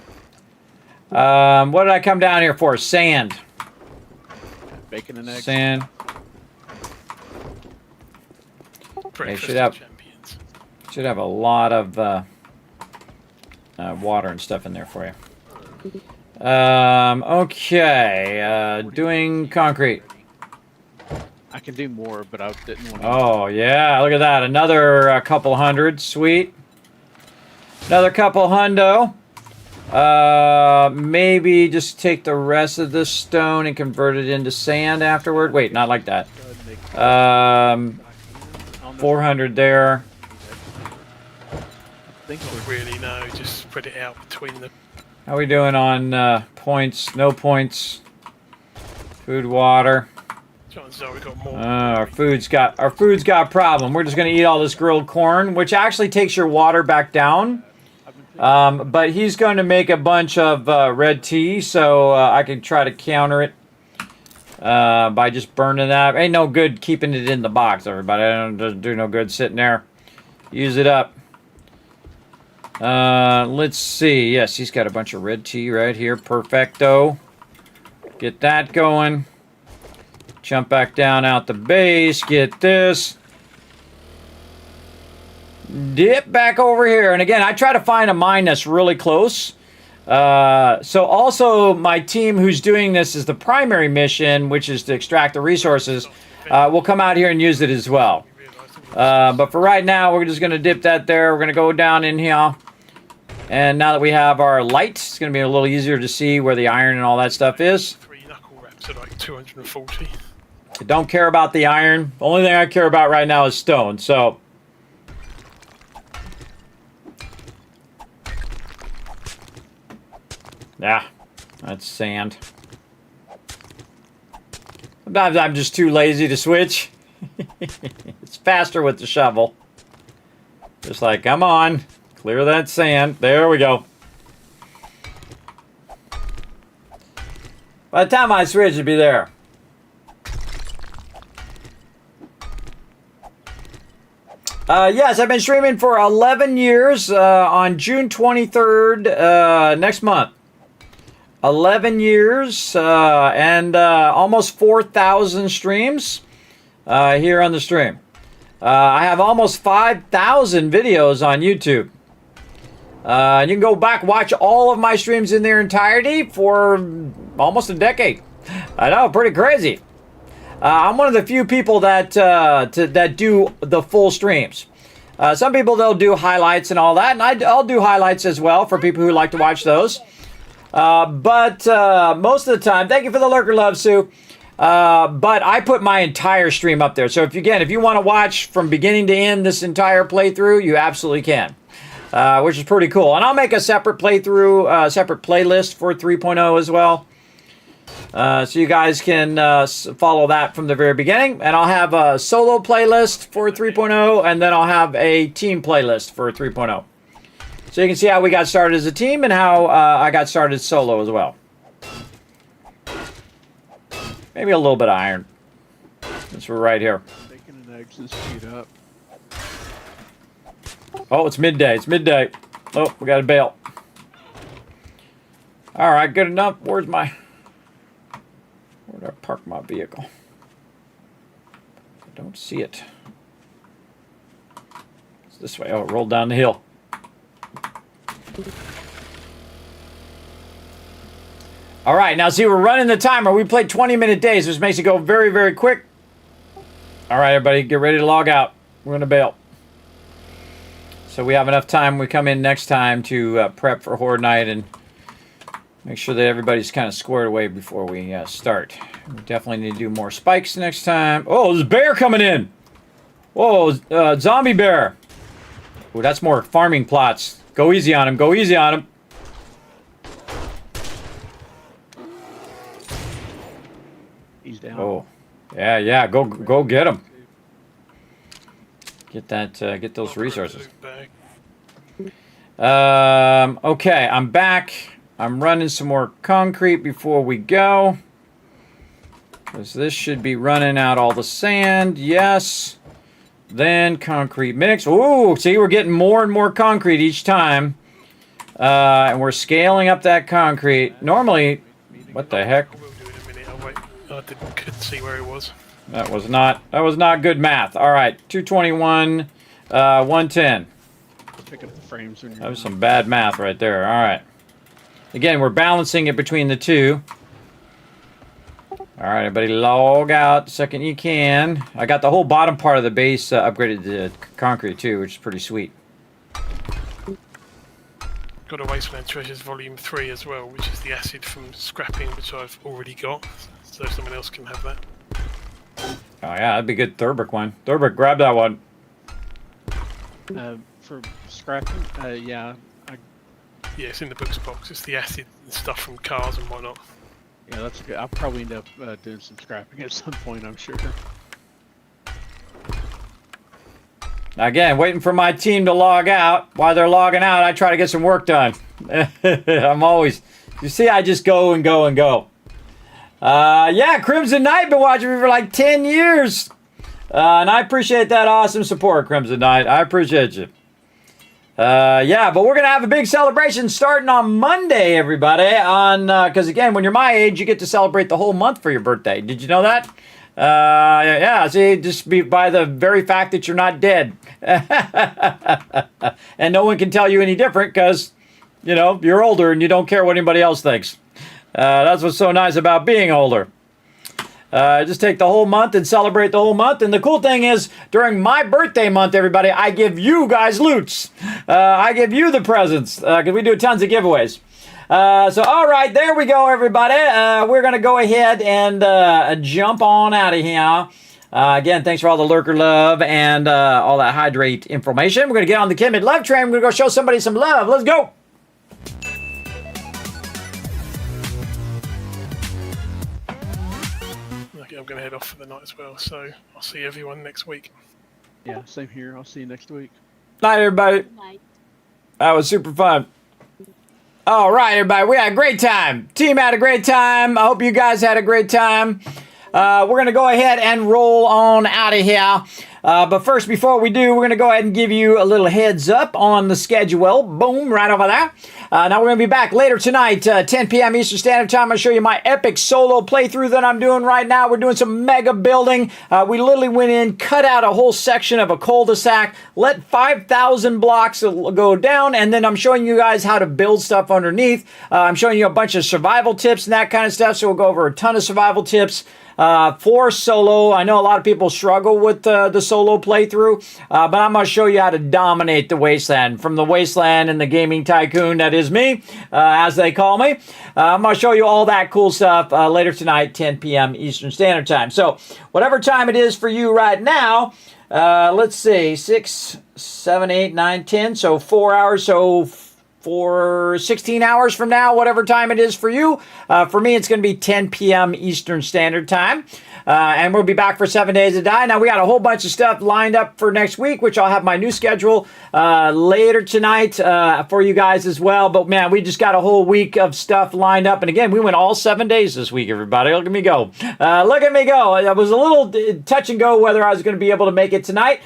What did I come down here for? Sand. Bacon and eggs. Sand. Okay, should have a lot of water and stuff in there for you. Okay, doing concrete. I can do more, but I didn't want to... Oh, yeah, look at that. Another couple hundred. Sweet. Another couple hundo. Maybe just take the rest of this stone and convert it into sand afterward. Wait, not like that. 400 there. I think we really know, just spread it out between the... How we doing on points? No points. Food, water. Chances are we got more. Our food's got a problem. We're just gonna eat all this grilled corn, which actually takes your water back down. But he's going to make a bunch of red tea, so I can try to counter it by just burning that. Ain't no good keeping it in the box, everybody. It doesn't do no good sitting there. Use it up. Let's see. Yes, he's got a bunch of red tea right here. Perfecto. Get that going. Jump back down out the base. Get this. Dip back over here. And again, I try to find a mine that's really close. So also my team who's doing this is the primary mission, which is to extract the resources, will come out here and use it as well. But for right now, we're just going to dip that there. We're going to go down in here. And now that we have our light, it's going to be a little easier to see where the iron and all that stuff is. 3 knuckle wraps are like 240. I don't care about the iron. The only thing I care about right now is stone. So yeah, that's sand. Sometimes I'm just too lazy to switch. It's faster with the shovel. Just like, come on, clear that sand. There we go. By the time I switch, it'll be there. Yes, I've been streaming for 11 years on June 23rd next month. 11 years and almost 4,000 streams here on the stream. I have almost 5,000 videos on YouTube. And you can go back watch all of my streams in their entirety for almost a decade. I know, pretty crazy. I'm one of the few people that that do the full streams. Some people, they'll do highlights and all that, and I'll do highlights as well for people who like to watch those. But most of the time, thank you for the lurker love, Sue. But I put my entire stream up there. So if you want to watch from beginning to end this entire playthrough, you absolutely can. Which is pretty cool. And I'll make a separate playthrough, separate playlist for 3.0 as well. So you guys can follow that from the very beginning. And I'll have a solo playlist for 3.0, and then I'll have a team playlist for 3.0. So you can see how we got started as a team and how I got started solo as well. Maybe a little bit of iron. Since we're right here. Bacon and eggs is chewed up. Oh, it's midday. It's midday. Oh, we got to bail. All right, good enough. Where'd I park my vehicle? I don't see it. It's this way. Oh, it rolled down the hill. All right, now see, we're running the timer. We played 20-minute days, which makes it go very, very quick. All right, everybody, get ready to log out. We're going to bail. So we have enough time. We come in next time to prep for Horde Night and make sure that everybody's kind of squared away before we start. We definitely need to do more spikes next time. Oh, there's a bear coming in. Whoa, zombie bear. Oh, that's more farming plots. Go easy on him. Go easy on him. He's down. Oh, yeah. Go get him. Get that. Get those resources. Okay, I'm back. I'm running some more concrete before we go. Because this should be running out all the sand. Yes. Then concrete mix. Ooh, see, we're getting more and more concrete each time. And we're scaling up that concrete. Normally, what the heck? We'll do it in a minute. I'll wait. I couldn't see where it was. That was not good math. All right, 221, 110. Pick up the frames. That was some bad math right there. All right. Again, we're balancing it between the two. All right, everybody log out the second you can. I got the whole bottom part of the base upgraded to concrete too, which is pretty sweet. Got a Wasteland Treasures Volume 3 as well, which is the acid from scrapping, which I've already got. So someone else can have that. Oh yeah, that'd be a good Thurbrick one. Thurbrick, grab that one. For scrapping, yeah. Yeah, it's in the books box. It's the acid and stuff from cars and whatnot. Yeah, that's good. I'll probably end up doing some scrapping at some point, I'm sure. Again, waiting for my team to log out. While they're logging out, I try to get some work done. I'm always, you see, I just go and go and go. Yeah, Crimson Knight, been watching me for like 10 years. And I appreciate that awesome support, Crimson Knight. I appreciate you. Yeah, but we're going to have a big celebration starting on Monday, everybody. Because again, when you're my age, you get to celebrate the whole month for your birthday. Did you know that? Yeah, see, just by the very fact that you're not dead. And no one can tell you any different because, you know, you're older and you don't care what anybody else thinks. That's what's so nice about being older. Just take the whole month and celebrate the whole month. And the cool thing is, during my birthday month, everybody, I give you guys loots. I give you the presents because we do tons of giveaways. So, all right, there we go, everybody. We're going to go ahead and jump on out of here. Again, thanks for all the lurker love and all that hydrate information. We're going to get on the Kismet love train. We're going to go show somebody some love. Let's go. Okay, I'm going to head off for the night as well, so I'll see everyone next week. Yeah, same here. I'll see you next week. Night, everybody. Night. That was super fun. All right, everybody. We had a great time. Team had a great time. I hope you guys had a great time. We're going to go ahead and roll on out of here. But first, before we do, we're going to go ahead and give you a little heads up on the schedule. Boom, right over there. Now, we're going to be back later tonight, 10 p.m. Eastern Standard Time. I'm going to show you my epic solo playthrough that I'm doing right now. We're doing some mega building. We literally went in, cut out a whole section of a cul-de-sac, let 5,000 blocks go down, and then I'm showing you guys how to build stuff underneath. I'm showing you a bunch of survival tips and that kind of stuff, so we'll go over a ton of survival tips. For solo, I know a lot of people struggle with the solo playthrough, but I'm going to show you how to dominate the wasteland. From the wasteland and the gaming tycoon, that is me, as they call me. I'm going to show you all that cool stuff later tonight, 10 p.m. Eastern Standard Time. So whatever time it is for you right now, let's see, 6, 7, 8, 9, 10, so 4 hours, so for 16 hours from now, whatever time it is for you. For me, it's going to be 10 p.m. Eastern Standard Time. And we'll be back for 7 Days to Die. Now, we got a whole bunch of stuff lined up for next week, which I'll have my new schedule later tonight for you guys as well. But, man, we just got a whole week of stuff lined up. And, again, we went all 7 days this week, everybody. Look at me go. Look at me go. It was a little touch and go whether I was going to be able to make it tonight.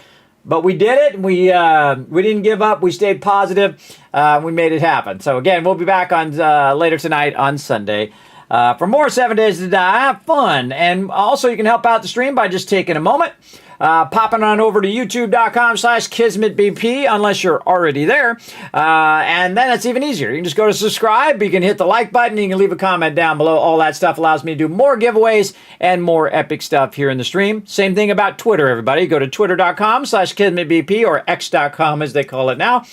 But we did it. We didn't give up. We stayed positive. We made it happen. So, again, we'll be back on later tonight on Sunday for more 7 Days to Die. Have fun. And also, you can help out the stream by just taking a moment, popping on over to youtube.com/KismetBP, unless you're already there. And then it's even easier. You can just go to subscribe. You can hit the like button. You can leave a comment down below. All that stuff allows me to do more giveaways and more epic stuff here in the stream. Same thing about Twitter, everybody. Go to twitter.com/KismetBP or x.com as they call it now.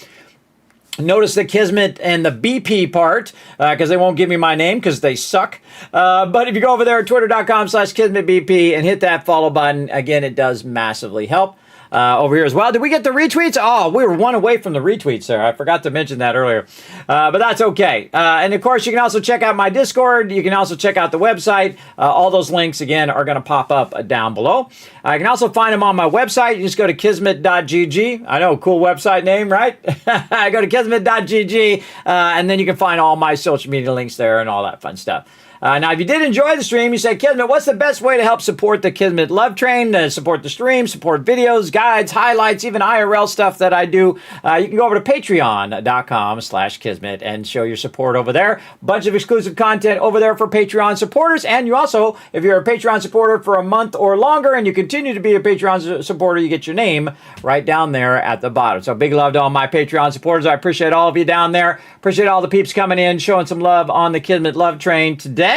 Notice the Kismet and the BP part, because they won't give me my name because they suck. But if you go over there at twitter.com/KismetBP and hit that follow button, again, it does massively help. Over here as well. Did we get the retweets? Oh, we were one away from the retweets there. I forgot to mention that earlier. But that's okay. And of course, you can also check out my Discord. You can also check out the website. All those links, again, are going to pop up down below. I can also find them on my website. You just go to kismet.gg. I know, cool website name, right? I go to kismet.gg, and then you can find all my social media links there and all that fun stuff. Now, if you did enjoy the stream, you say, Kismet, what's the best way to help support the Kismet Love Train, support the stream, support videos, guides, highlights, even IRL stuff that I do? You can go over to patreon.com/Kismet and show your support over there. Bunch of exclusive content over there for Patreon supporters. And you also, if you're a Patreon supporter for a month or longer and you continue to be a Patreon supporter, you get your name right down there at the bottom. So big love to all my Patreon supporters. I appreciate all of you down there. Appreciate all the peeps coming in, showing some love on the Kismet Love Train today.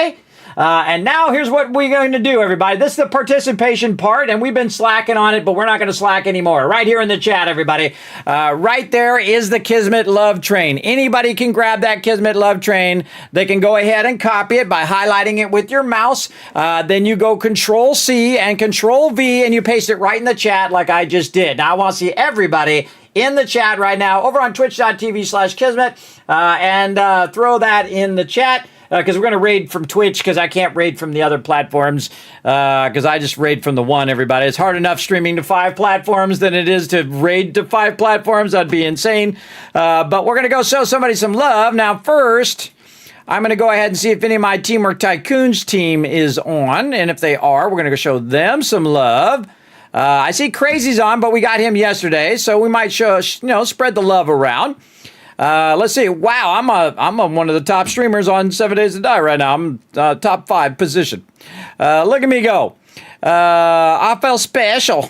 And now here's what we're going to do, everybody. This is the participation part, and we've been slacking on it, but we're not going to slack anymore. Right here in the chat, everybody. Right there is the Kismet Love Train. Anybody can grab that Kismet Love Train. They can go ahead and copy it by highlighting it with your mouse. Then you go Control-C and Control-V, and you paste it right in the chat like I just did. Now, I want to see everybody in the chat right now over on twitch.tv/Kismet and throw that in the chat. because we're going to raid from Twitch because I can't raid from the other platforms because I just raid from the one, everybody. It's hard enough streaming to 5 platforms than it is to raid to 5 platforms. That'd be insane. But we're going to go show somebody some love. Now, first, I'm going to go ahead and see if any of my Teamwork Tycoons team is on. And if they are, we're going to go show them some love. I see Crazy's on, but we got him yesterday, so we might show, spread the love around. Let's see. Wow, I'm one of the top streamers on 7 Days to Die right now. I'm top 5 position. Look at me go. I felt special.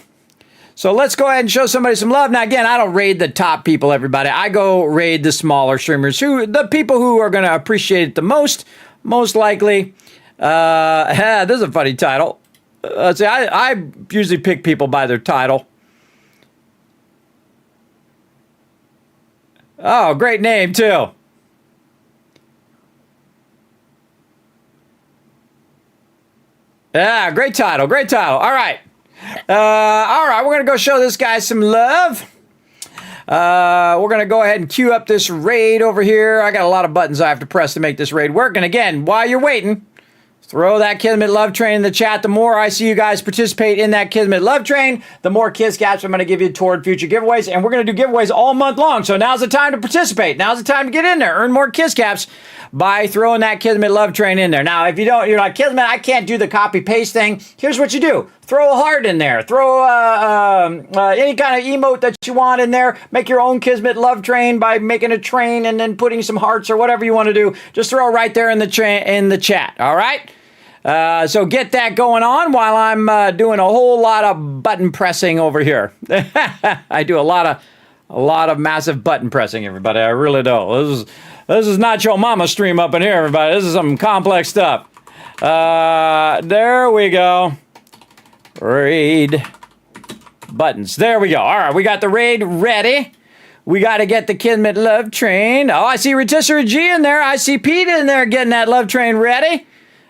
So let's go ahead and show somebody some love. Now, again, I don't raid the top people, everybody. I go raid the smaller streamers, the people who are going to appreciate it the most likely. This is a funny title. See, I usually pick people by their title. Oh, great name, too. Yeah, great title. All right. We're going to go show this guy some love. We're going to go ahead and queue up this raid over here. I got a lot of buttons I have to press to make this raid work. And again, while you're waiting, throw that Kismet Love Train in the chat. The more I see you guys participate in that Kismet Love Train, the more Kiss Caps I'm going to give you toward future giveaways. And we're going to do giveaways all month long. So now's the time to participate. Now's the time to get in there. Earn more Kiss Caps by throwing that Kismet Love Train in there. Now, if you don't, you're like, Kismet, I can't do the copy-paste thing. Here's what you do. Throw a heart in there. Throw any kind of emote that you want in there. Make your own Kismet Love Train by making a train and then putting some hearts or whatever you want to do. Just throw it right there in the chat. All right? So get that going on while I'm doing a whole lot of button pressing over here. I do a lot of massive button pressing, everybody. I really do. This is not your mama stream up in here, everybody. This is some complex stuff. There we go. Raid buttons. There we go. All right, we got the raid ready. We got to get the Kismet Love Train. Oh, I see Rotisserie G in there. I see Pete in there getting that Love Train ready.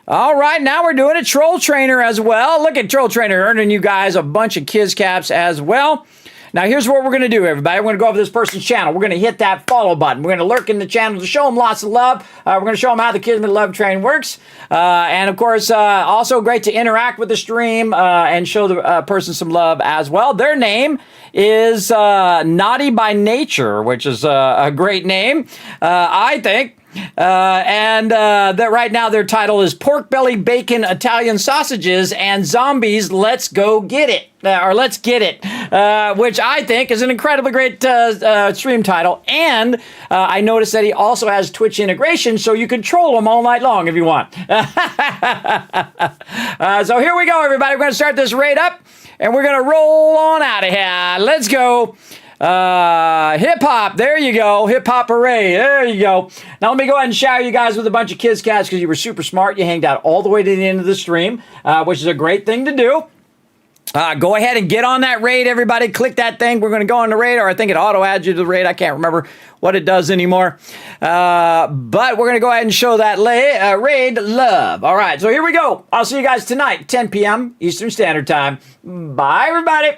All right, now we're doing a Troll Trainer as well. Look at Troll Trainer earning you guys a bunch of Kiss Caps as well. Now, here's what we're going to do, everybody. We're going to go over this person's channel. We're going to hit that follow button. We're going to lurk in the channel to show them lots of love. We're going to show them how the Kismet Love Train works. And, of course, also great to interact with the stream and show the person some love as well. Their name is Naughty by Nature, which is a great name, I think. That right now their title is Pork Belly Bacon Italian Sausages and Zombies Let's Go Get It. Or Let's Get It. Which I think is an incredibly great stream title. And I noticed that he also has Twitch integration, so you can troll him all night long if you want. So here we go, everybody. We're going to start this raid up, and we're going to roll on out of here. Let's go. Hip hop, there you go. Hip hop array, there you go. Now let me go ahead and shower you guys with a bunch of Kiss Cats because you were super smart. You hanged out all the way to the end of the stream, which is a great thing to do. Go ahead and get on that raid, everybody. Click that thing. We're going to go on the raid, or I think it auto adds you to the raid. I can't remember what it does anymore. But we're going to go ahead and show that raid love. All right, so here we go. I'll see you guys tonight, 10 p.m. Eastern Standard Time. Bye, everybody.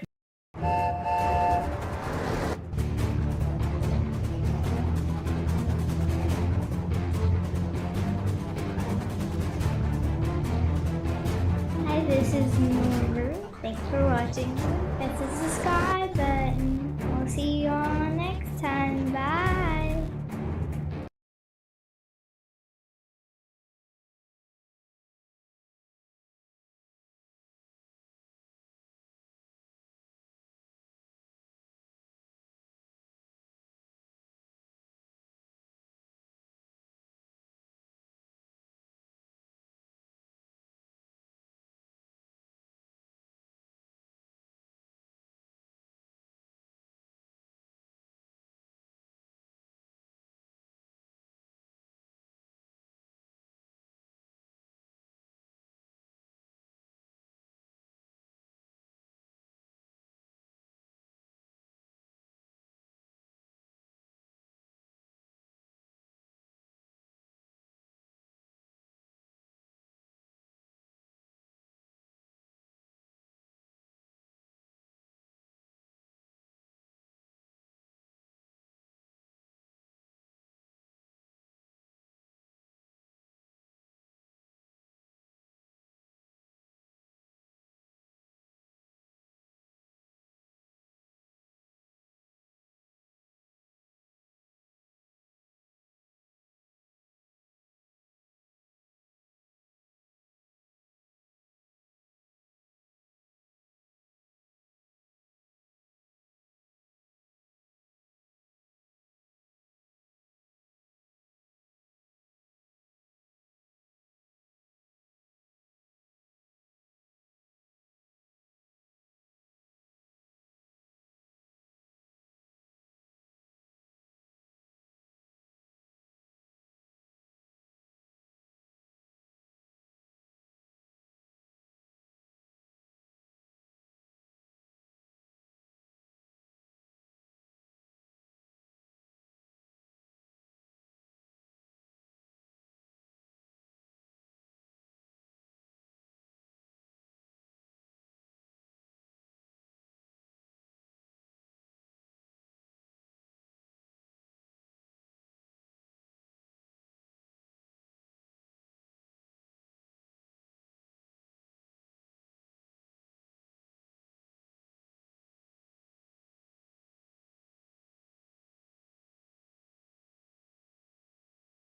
Hi, this is Norbert. Thanks for watching. This is the subscribe button. I'll see you all next time. Bye.